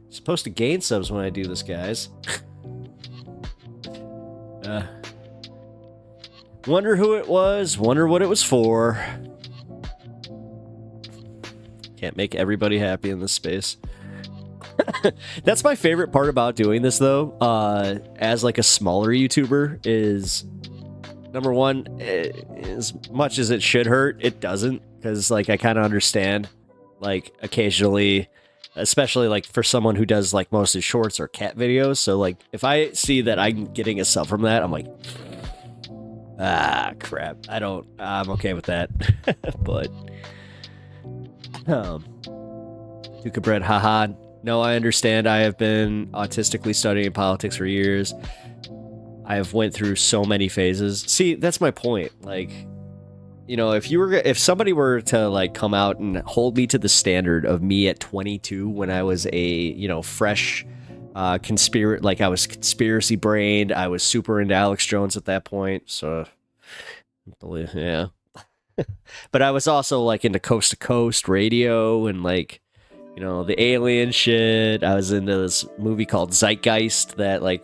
Supposed to gain subs when I do this, guys. Wonder who it was, wonder what it was for. Can't make everybody happy in this space. That's my favorite part about doing this, though, as like a smaller YouTuber, is number one, as much as it should hurt, it doesn't, because like I kind of understand, like occasionally, especially like for someone who does like mostly shorts or cat videos, so like if I see that I'm getting a sub from that, I'm like, crap, I'm okay with that. But Duke of Bread, haha. No, I understand. I have been autistically studying politics for years. I have went through so many phases. See, that's my point. Like, you know, if somebody were to like come out and hold me to the standard of me at 22 when I was a, you know, fresh I was conspiracy brained. I was super into Alex Jones at that point. So, yeah. But I was also like into coast to coast radio and like, you know, the alien shit. I was into this movie called Zeitgeist that like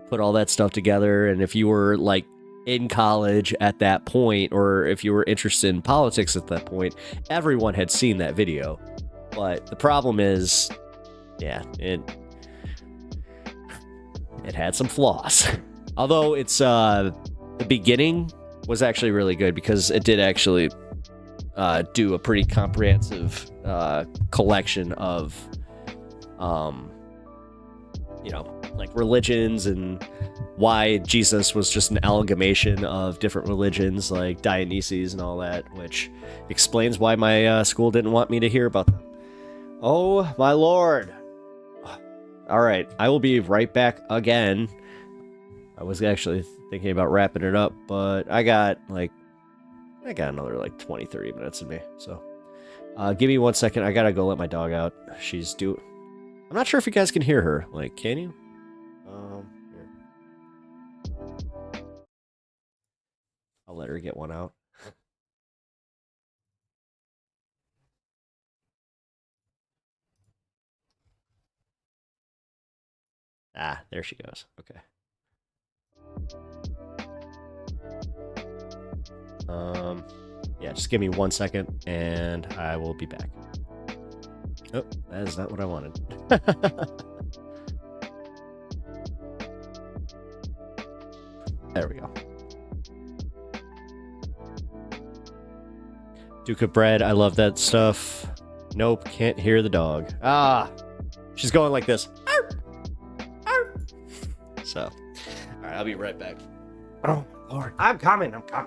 put all that stuff together. And if you were like in college at that point, or if you were interested in politics at that point, everyone had seen that video. But the problem is, yeah, it had some flaws. Although it's the beginning was actually really good because it did actually do a pretty comprehensive collection of you know, like religions and why Jesus was just an amalgamation of different religions like Dionysus and all that, which explains why my school didn't want me to hear about them. Oh my lord. All right, I will be right back again. I was actually thinking about wrapping it up, but I got another like 20-30 minutes in me. So give me 1 second. I gotta go let my dog out. I'm not sure if you guys can hear her. Like, can you? Here. I'll let her get one out. Ah, there she goes. Okay. Yeah, just give me 1 second and I will be back. Oh, that is not what I wanted. There we go. Duke of Bread, I love that stuff. Nope, can't hear the dog. Ah, she's going like this. So, all right, I'll be right back. Oh, Lord, I'm coming. Okay.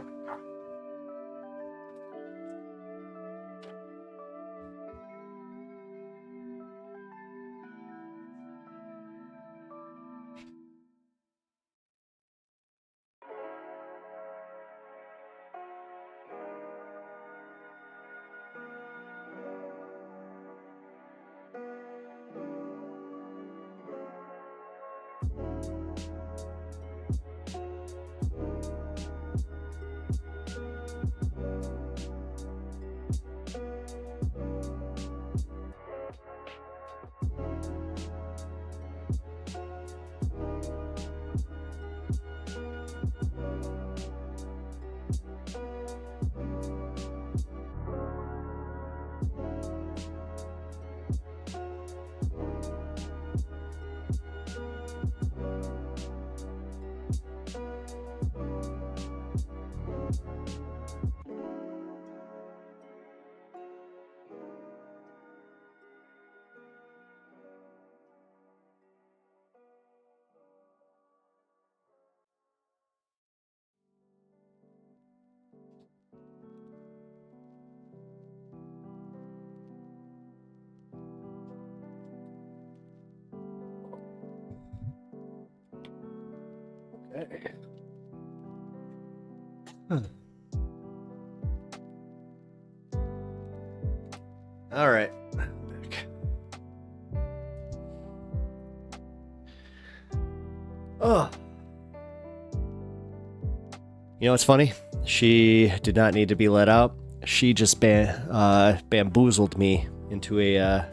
All right. Oh. You know what's funny? She did not need to be let out. She just bamboozled me into a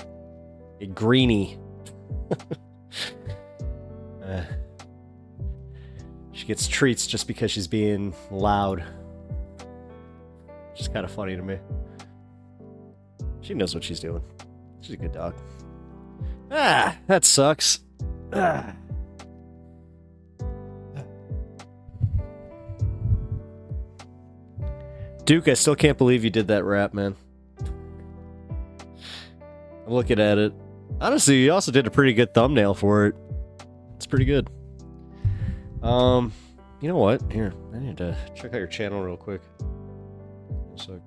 greenie. She gets treats just because she's being loud. Which is kind of funny to me. She knows what she's doing. She's a good dog. Ah, that sucks. Ah. Duke, I still can't believe you did that rap, man. I'm looking at it. Honestly, you also did a pretty good thumbnail for it. It's pretty good. You know what? Here, I need to check out your channel real quick. So.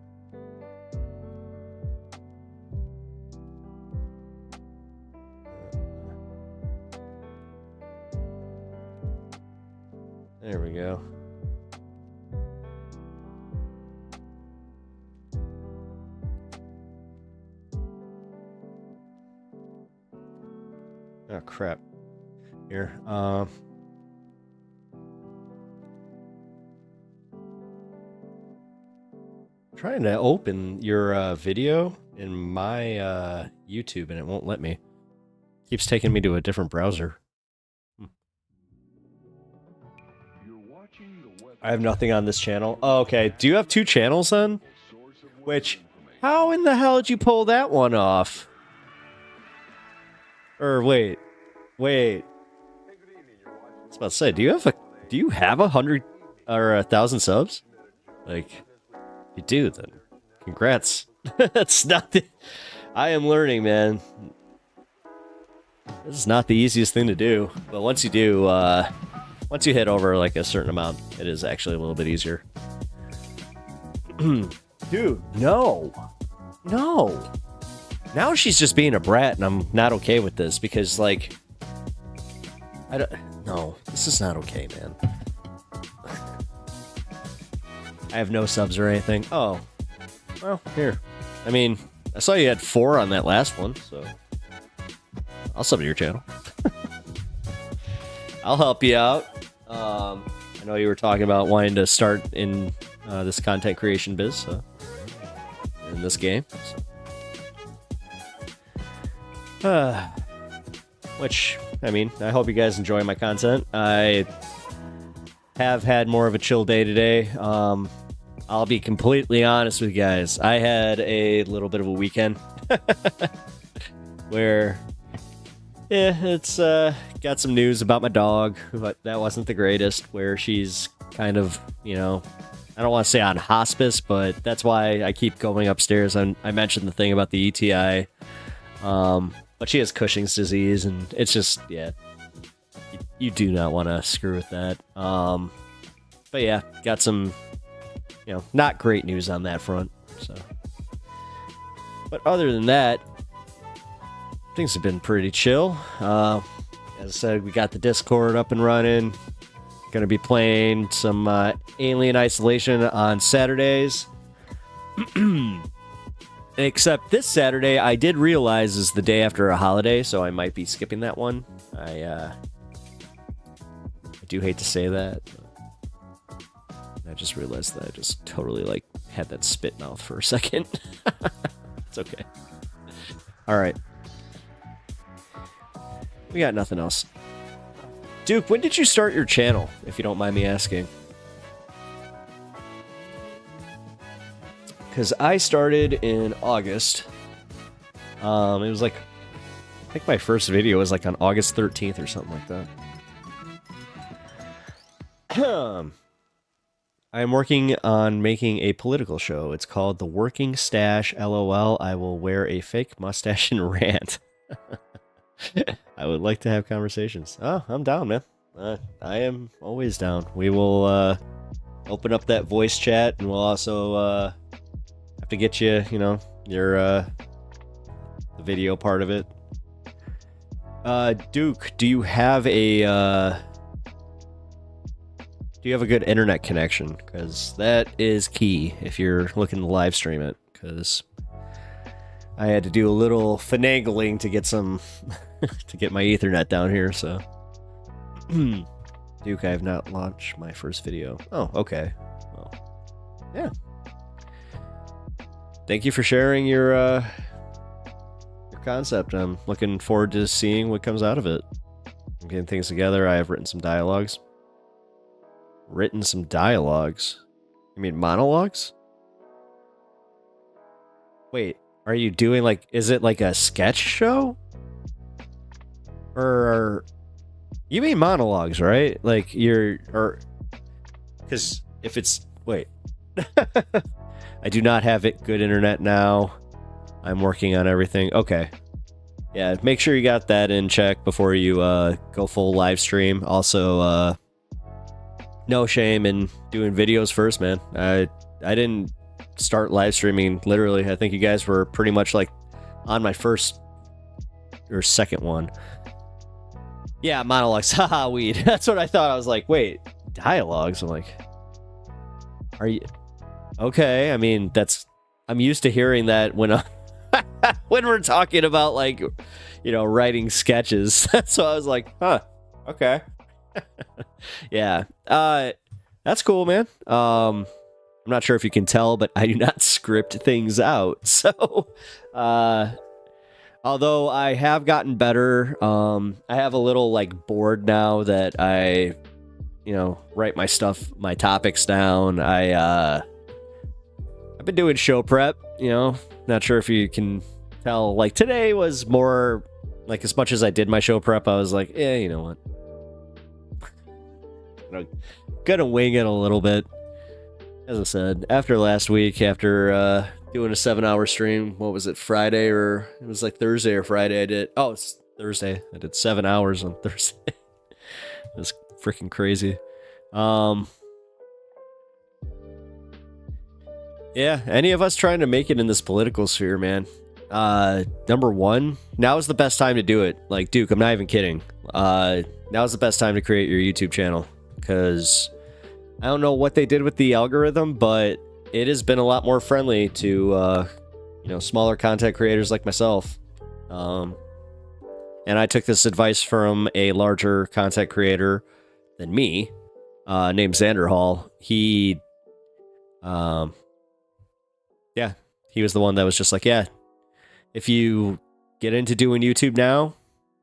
There we go. Oh crap. Here. trying to open your video in my YouTube and it won't let me. Keeps taking me to a different browser. I have nothing on this channel. Oh, okay. Do you have 2 channels then? Which, how in the hell did you pull that one off? Or wait. I was about to say, do you have 100 or 1,000 subs? Like, if you do, then congrats. That's not the... I am learning, man. This is not the easiest thing to do, but once you do, once you hit over like a certain amount, it is actually a little bit easier. Dude, no. Now she's just being a brat, and I'm not okay with this because, like, no, this is not okay, man. I have no subs or anything. Oh, well, here. I mean, I saw you had 4 on that last one, so I'll sub to your channel. I'll help you out. I know you were talking about wanting to start in this content creation biz in this game. So. Which, I mean, I hope you guys enjoy my content. I have had more of a chill day today. I'll be completely honest with you guys. I had a little bit of a weekend where, yeah, it's got some news about my dog, but that wasn't the greatest, where she's kind of, you know, I don't want to say on hospice, but that's why I keep going upstairs. I mentioned the thing about the ETI, but she has Cushing's disease, and it's just, yeah, you do not want to screw with that. But yeah, got some, you know, not great news on that front. So, but other than that, things have been pretty chill. As I said, we got the Discord up and running. Gonna be playing some Alien Isolation on Saturdays. Except this Saturday, I did realize is the day after a holiday, so I might be skipping that one. I do hate to say that. I just realized that I just totally, like, had that spit mouth for a second. It's okay. All right. We got nothing else. Duke, when did you start your channel, if you don't mind me asking? Because I started in August. It was like, I think my first video was like on August 13th or something like that. I'm working on making a political show. It's called The Working Stash, LOL. I will wear a fake mustache and rant. I would like to have conversations. Oh, I'm down, man. I am always down. We will open up that voice chat, and we'll also have to get you, you know, your the video part of it. Duke, do you have a good internet connection? Because that is key if you're looking to live stream it. Because I had to do a little finagling to get some to get my Ethernet down here. So, Duke, I have not launched my first video. Oh, okay. Well, yeah. Thank you for sharing your concept. I'm looking forward to seeing what comes out of it. I'm getting things together. I have written some dialogues. You mean monologues? Wait, are you doing like, is it like a sketch show? Or you mean monologues, right? Like because if it's, wait. I do not have good internet now. I'm working on everything. Okay. Yeah, make sure you got that in check before you go full live stream. Also, no shame in doing videos first, man. I didn't start live streaming, literally. I think you guys were pretty much like on my first or second one. Yeah, monologues. Haha, weed. That's what I thought. I was like, wait, dialogues? I'm like, are you... Okay, I mean, I'm used to hearing that when when we're talking about, like, you know, writing sketches. So I was like, huh, okay. Yeah, that's cool, man. I'm not sure if you can tell, but I do not script things out. So, although I have gotten better, I have a little like board now that I, write my stuff, my topics down. I've been doing show prep, not sure if you can tell. Like today was more like, as much as I did my show prep, I was like, you know what? Gonna wing it a little bit. As I said, after last week, after doing a 7-hour stream, what was it, Friday, or it was like Thursday or Friday it's Thursday. I did 7 hours on Thursday. It was freaking crazy. Yeah, any of us trying to make it in this political sphere, man. Number one, now is the best time to do it. Like, Duke, I'm not even kidding. Now is the best time to create your YouTube channel, because I don't know what they did with the algorithm, but it has been a lot more friendly to, smaller content creators like myself. And I took this advice from a larger content creator than me, named Xander Hall. He was the one that was just like, yeah, if you get into doing YouTube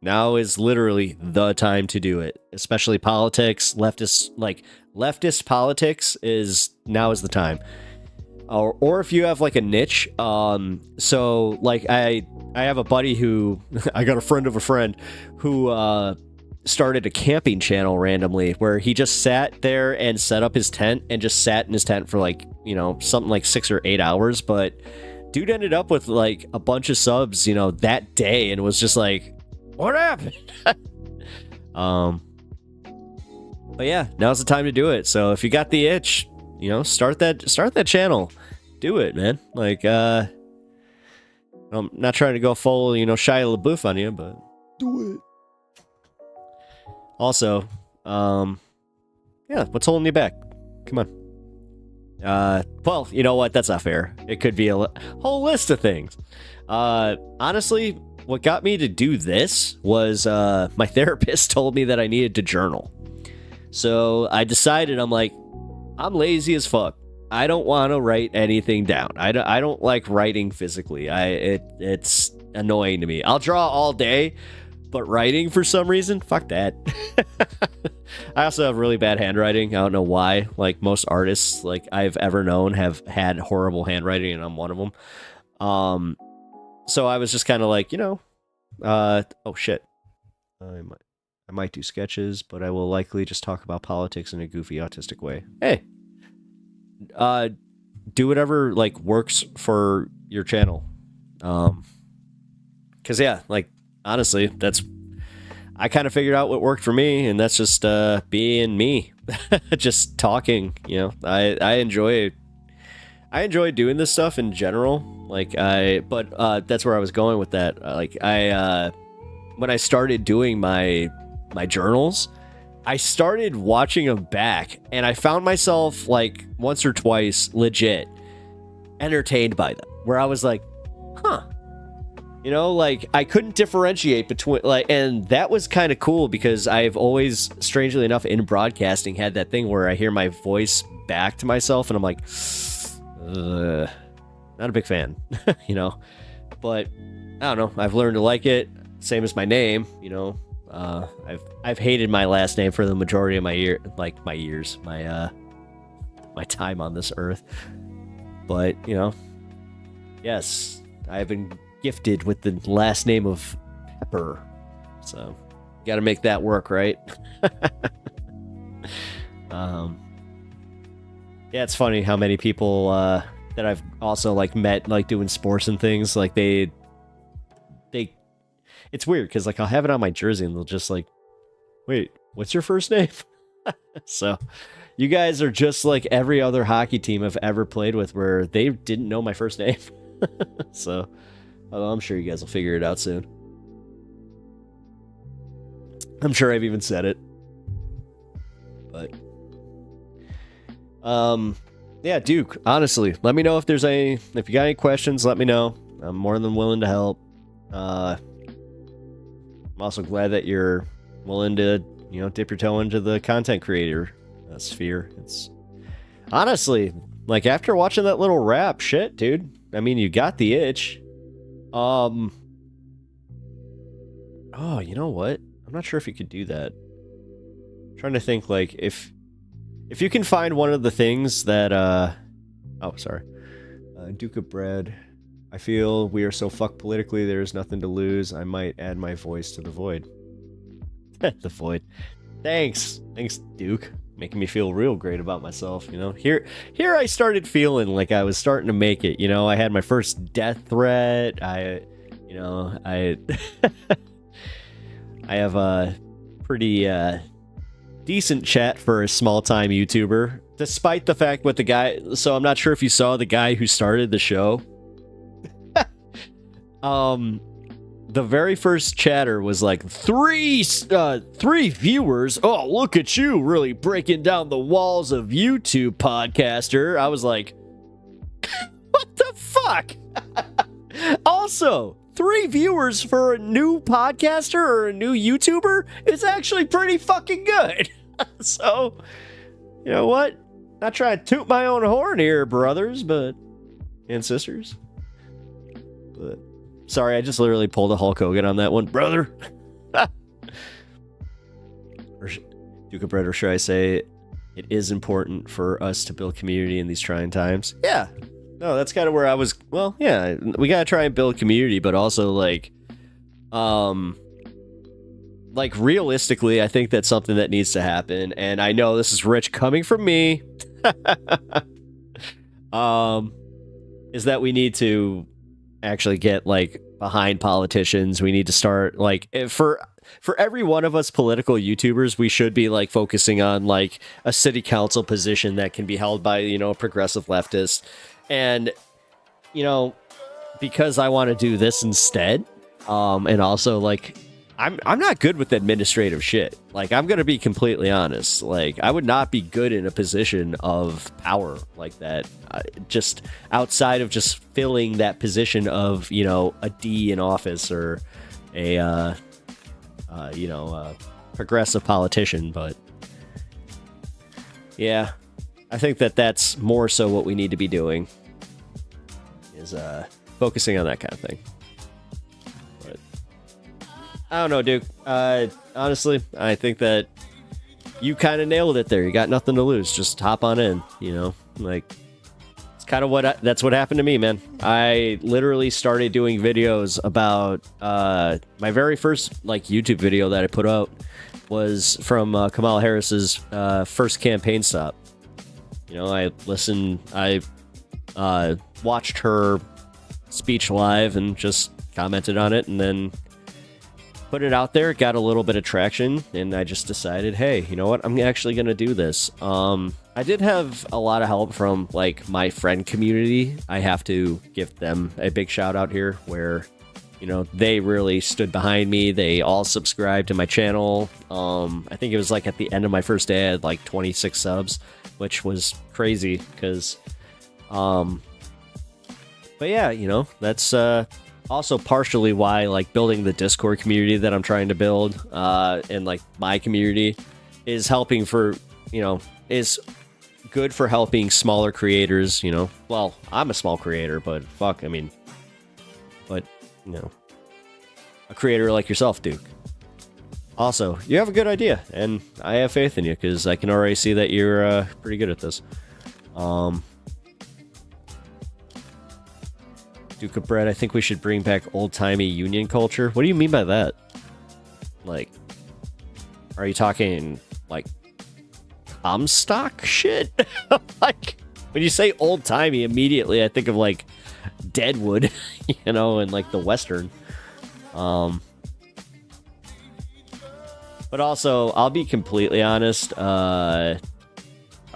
now is literally the time to do it, especially politics, leftist politics now is the time. Or if you have like a niche, so like I have a buddy who, I got a friend of a friend who started a camping channel randomly, where he just sat there and set up his tent and just sat in his tent for like, something like 6 or 8 hours, but dude ended up with like a bunch of subs, that day, and was just like, what happened? But yeah, now's the time to do it. So if you got the itch, start that channel. Do it, man. Like, I'm not trying to go full, Shia LaBeouf on you, but do it. Also, what's holding you back? Come on. Well, you know what? That's not fair. It could be a whole list of things. Honestly, what got me to do this was my therapist told me that I needed to journal. So I decided, I'm like, I'm lazy as fuck. I don't want to write anything down. I don't like writing physically. It's annoying to me. I'll draw all day, but writing for some reason, fuck that. I also have really bad handwriting. I don't know why. Like most artists like I've ever known have had horrible handwriting, and I'm one of them. So I was just kind of like, oh shit. I might do sketches, but I will likely just talk about politics in a goofy, autistic way. Hey, do whatever like works for your channel. Cause yeah, like honestly, I kind of figured out what worked for me, and that's just being me, just talking. I enjoy doing this stuff in general. But that's where I was going with that. When I started doing my journals, I started watching them back, and I found myself like once or twice legit entertained by them, where I was like, huh. I couldn't differentiate between and that was kind of cool, because I've always, strangely enough, in broadcasting had that thing where I hear my voice back to myself and I'm like, not a big fan, but I don't know. I've learned to like it. Same as my name, I've hated my last name for the majority of my my time on this earth. But, yes, I've been gifted with the last name of Pepper. So, got to make that work, right? Yeah, it's funny how many people that I've also met doing sports and things, they it's weird because I'll have it on my jersey and they'll just wait, what's your first name? So you guys are just like every other hockey team I've ever played with, where they didn't know my first name. So I'm sure you guys will figure it out soon. I'm sure I've even said it. But yeah, Duke, honestly, let me know if you got any questions, let me know. I'm more than willing to help. I'm also glad that you're willing to, dip your toe into the content creator sphere. It's honestly, Like, after watching that little rap, shit, dude. I mean, you got the itch. Oh, you know what? I'm not sure if you could do that. I'm trying to think, like, if you can find one of the things that, oh, sorry. Duke of Bread. I feel we are so fucked politically, there's nothing to lose. I might add my voice to the void. The void. Thanks, Duke. Making me feel real great about myself, you know. Here I started feeling like I was starting to make it, you know. I had my first death threat. I have a pretty decent chat for a small-time YouTuber, despite the fact with the guy. So I'm not sure if you saw the guy who started the show. The very first chatter was like three viewers. Oh, look at you, really breaking down the walls of YouTube, podcaster. I was like, what the fuck? Also, 3 viewers for a new podcaster or a new YouTuber is actually pretty fucking good. So, you know what? Not trying to toot my own horn here, brothers, and sisters. But sorry, I just literally pulled a Hulk Hogan on that one, brother. Duke of Bread, or should I say, it is important for us to build community in these trying times. Yeah. No, that's kind of where I was. Well, yeah, we gotta try and build community, but also like realistically, I think that's something that needs to happen. And I know this is rich coming from me. Is that we need to actually get like behind politicians. We need to start like for every one of us political YouTubers, we should be like focusing on like a city council position that can be held by, you know, a progressive leftist. And, you know, because I want to do this instead, and also like I'm not good with administrative shit. Like, I'm gonna be completely honest. Like, I would not be good in a position of power like that. Just outside of just filling that position of, you know, a D in office or a progressive politician. But yeah, I think that's more so what we need to be doing is focusing on that kind of thing. But I don't know, Duke. Honestly, I think that you kind of nailed it there. You got nothing to lose. Just hop on in, you know? Like, it's kind of that's what happened to me, man. I literally started doing videos about my very first like YouTube video that I put out was from Kamala Harris's first campaign stop. You know, I watched her speech live and just commented on it, and then put it out there. It got a little bit of traction, and I just decided, hey, you know what? I'm actually going to do this. I did have a lot of help from like my friend community. I have to give them a big shout out here where, you know, they really stood behind me. They all subscribed to my channel. I think it was like at the end of my first day, I had like 26 subs, which was crazy because, but yeah, you know, that's also partially why like building the Discord community that I'm trying to build and like my community is helping for, you know, is good for helping smaller creators, you know. Well, I'm a small creator, but fuck, I mean, but, you know, a creator like yourself, Duke. Also, you have a good idea, and I have faith in you because I can already see that you're pretty good at this. Duke of Bread, I think we should bring back old-timey union culture. What do you mean by that? Like, are you talking, like, Comstock shit? Like, when you say old-timey, immediately I think of, like, Deadwood, you know, and, like, the Western. But also, I'll be completely honest, are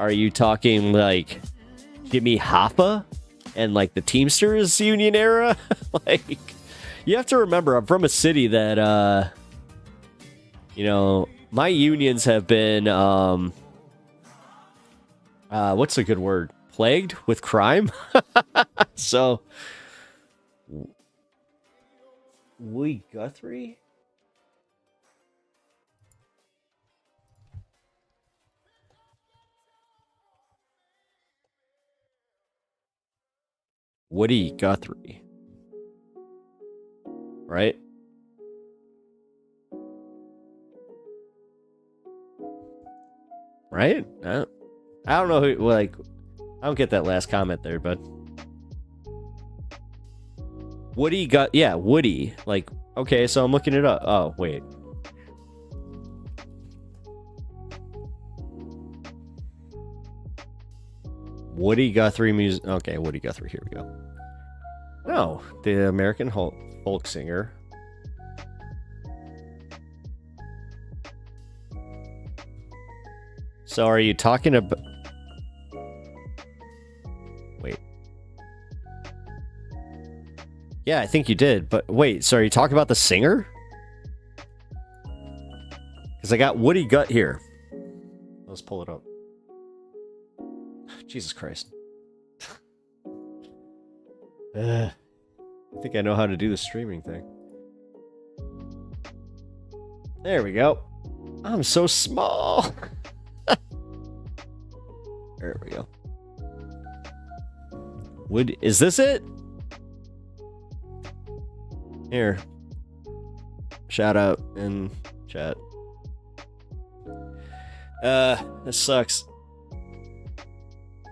you talking, like, Jimmy Hoffa? And like the Teamsters Union era? Like, you have to remember, I'm from a city that, you know, my unions have been, what's a good word? Plagued with crime? So, we Guthrie? Woody Guthrie. Right? Right? I don't know who, like, I don't get that last comment there, but Woody yeah, Woody. Like, okay, so I'm looking it up. Oh, wait. Woody Guthrie music. Okay, Woody Guthrie, here we go. No, the American folk singer. So are you talking about... Wait. Yeah, I think you did, but wait, so are you talking about the singer? Because I got Woody Gut here. Let's pull it up. Jesus Christ. I think I know how to do the streaming thing. There we go. I'm so small. There we go. Is this it? Here. Shout out in chat. This sucks.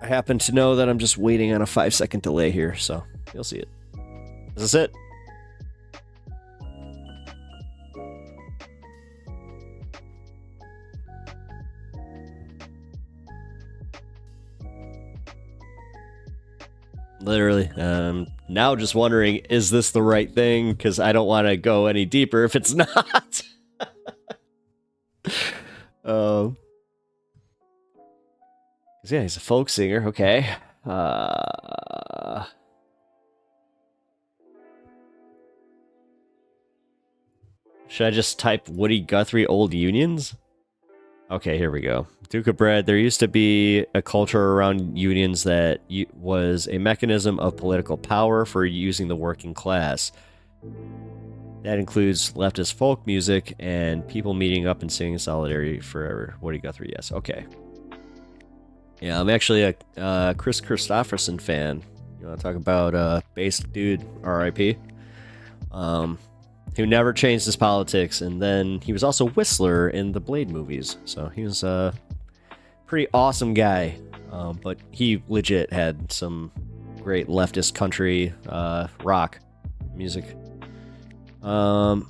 I happen to know that I'm just waiting on a 5-second delay here, so you'll see it. Is this it? Literally. Now just wondering, is this the right thing? Because I don't want to go any deeper if it's not. Yeah, he's a folk singer. Okay. Should I just type Woody Guthrie Old Unions? Okay, here we go. Duke of Bread. There used to be a culture around unions that was a mechanism of political power for using the working class. That includes leftist folk music and people meeting up and singing solidarity forever. Woody Guthrie, yes. Okay. Yeah, I'm actually a Chris Christopherson fan. You want to talk about bass dude, R.I.P. Who never changed his politics, and then he was also Whistler in the Blade movies. So he was a pretty awesome guy, but he legit had some great leftist country rock music. I'm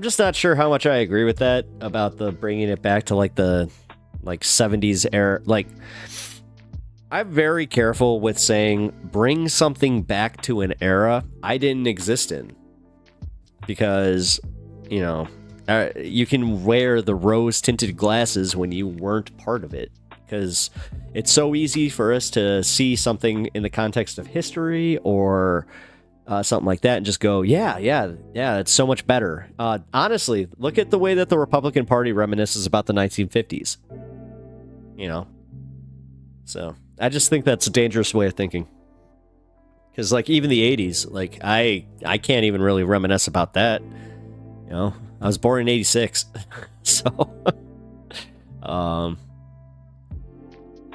just not sure how much I agree with that about the bringing it back to like the 70s era. Like, I'm very careful with saying bring something back to an era I didn't exist in, because, you know, you can wear the rose-tinted glasses when you weren't part of it, because it's so easy for us to see something in the context of history or something like that and just go, yeah, it's so much better. Honestly, look at the way that the Republican Party reminisces about the 1950s. You know? So, I just think that's a dangerous way of thinking. Because, like, even the 80s, like, I can't even really reminisce about that. You know? I was born in 86. So,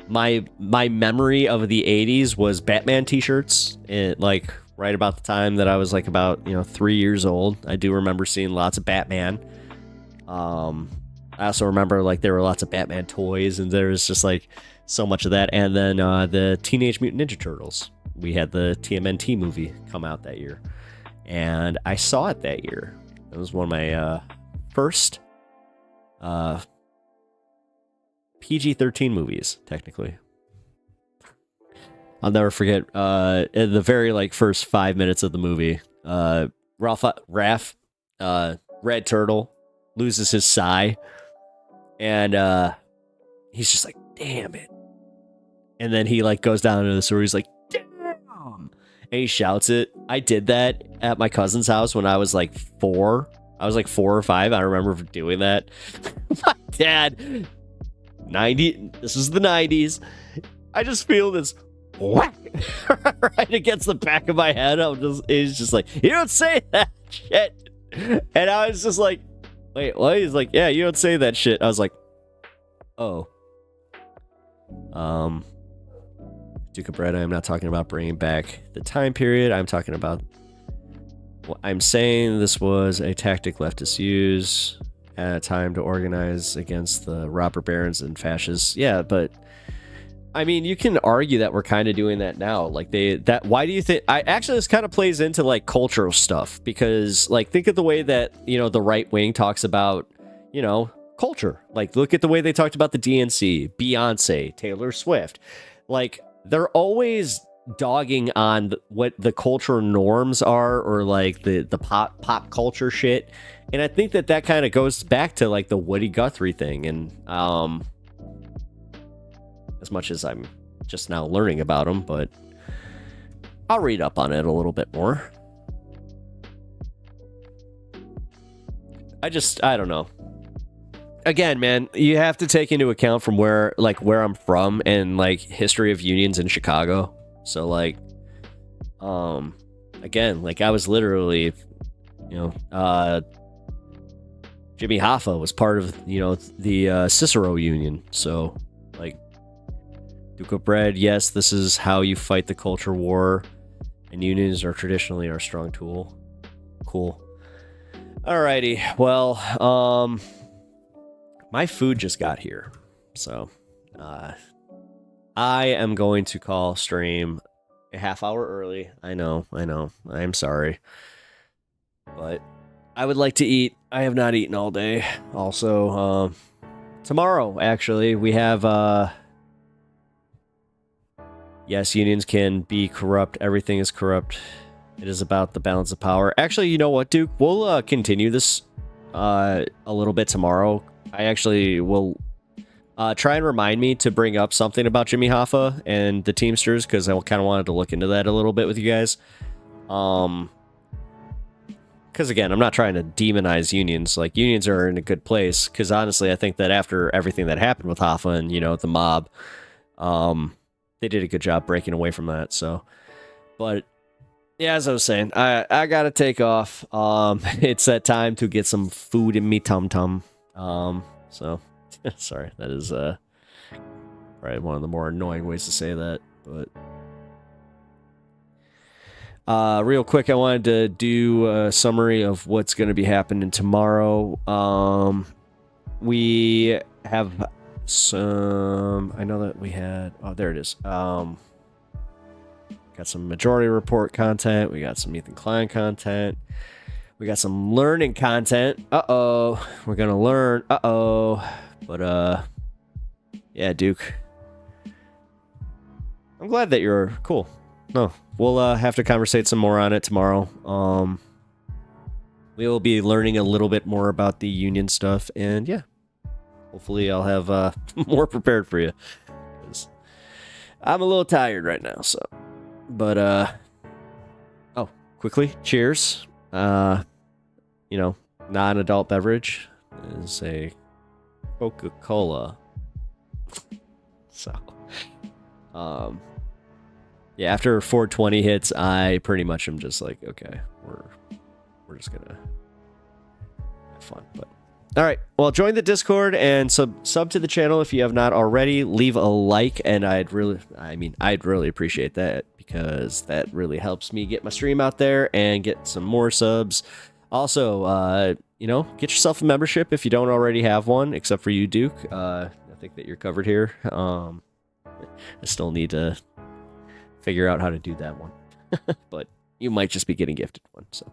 my memory of the 80s was Batman t-shirts. Like, right about the time that I was, like, about, 3 years old. I do remember seeing lots of Batman. I also remember, like, there were lots of Batman toys, and there was just, like, so much of that. And then the Teenage Mutant Ninja Turtles. We had the TMNT movie come out that year. And I saw it that year. It was one of my first PG-13 movies, technically. I'll never forget in the very, like, first 5 minutes of the movie, Raph, Red Turtle, loses his sai. And he's just like, damn it. And then he, like, goes down into the sewer. He's like, damn. And he shouts it. I did that at my cousin's house when I was like 4. I was like 4 or 5. I remember doing that. My dad, this is the 90s. I just feel this whack right against the back of my head. He's just like, you don't say that shit. And I was just like, wait, what? He's like, yeah, you don't say that shit. I was like, oh. Duke of Bread, I'm not talking about bringing back the time period. I'm talking about... Well, I'm saying this was a tactic leftists use at a time to organize against the robber barons and fascists. Yeah, but... I mean, you can argue that we're kind of doing that now. Like why do you think actually this kind of plays into like cultural stuff, because like think of the way that, you know, the right wing talks about, you know, culture. Like look at the way they talked about the DNC, Beyonce, Taylor Swift. Like they're always dogging on what the cultural norms are, or like the pop culture shit. And I think that kind of goes back to like the Woody Guthrie thing. And as much as I'm just now learning about them, but I'll read up on it a little bit more. I don't know. Again, man, you have to take into account from where I'm from and like history of unions in Chicago. So like, again, like I was literally, you know, Jimmy Hoffa was part of, you know, the Cicero Union. So like, Duke of Bread, yes, this is how you fight the culture war, and unions are traditionally our strong tool. Cool. Alrighty, well, my food just got here, so I am going to call stream a half hour early. I know, I'm sorry, but I would like to eat. I have not eaten all day. Also, tomorrow, actually, we have... Yes, unions can be corrupt. Everything is corrupt. It is about the balance of power. Actually, you know what, Duke? We'll continue this a little bit tomorrow. I actually will try and remind me to bring up something about Jimmy Hoffa and the Teamsters, because I kind of wanted to look into that a little bit with you guys. Because, again, I'm not trying to demonize unions. Like, unions are in a good place, because honestly, I think that after everything that happened with Hoffa and, you know, the mob... they did a good job breaking away from that. So, but yeah, as I was saying, I gotta take off. It's that time to get some food in me tum tum. So sorry, that is probably one of the more annoying ways to say that. But real quick, I wanted to do a summary of what's going to be happening tomorrow. We have some... I know that we had... Oh, there it is. Got some Majority Report content. We got some Ethan Klein content. We got some learning content. Uh-oh. We're gonna learn. Uh-oh. But, yeah, Duke. I'm glad that you're cool. No, we'll have to conversate some more on it tomorrow. We will be learning a little bit more about the union stuff, and yeah. Hopefully I'll have more prepared for you, because I'm a little tired right now, so. But, oh, quickly, cheers. You know, non-adult beverage is a Coca-Cola. So, yeah, after 420 hits, I pretty much am just like, okay, we're just gonna have fun, but. All right, well, join the Discord and sub to the channel if you have not already. Leave a like, and I'd really appreciate that, because that really helps me get my stream out there and get some more subs. Also, you know, get yourself a membership if you don't already have one, except for you, Duke. I think that you're covered here. I still need to figure out how to do that one, but you might just be getting gifted one, so.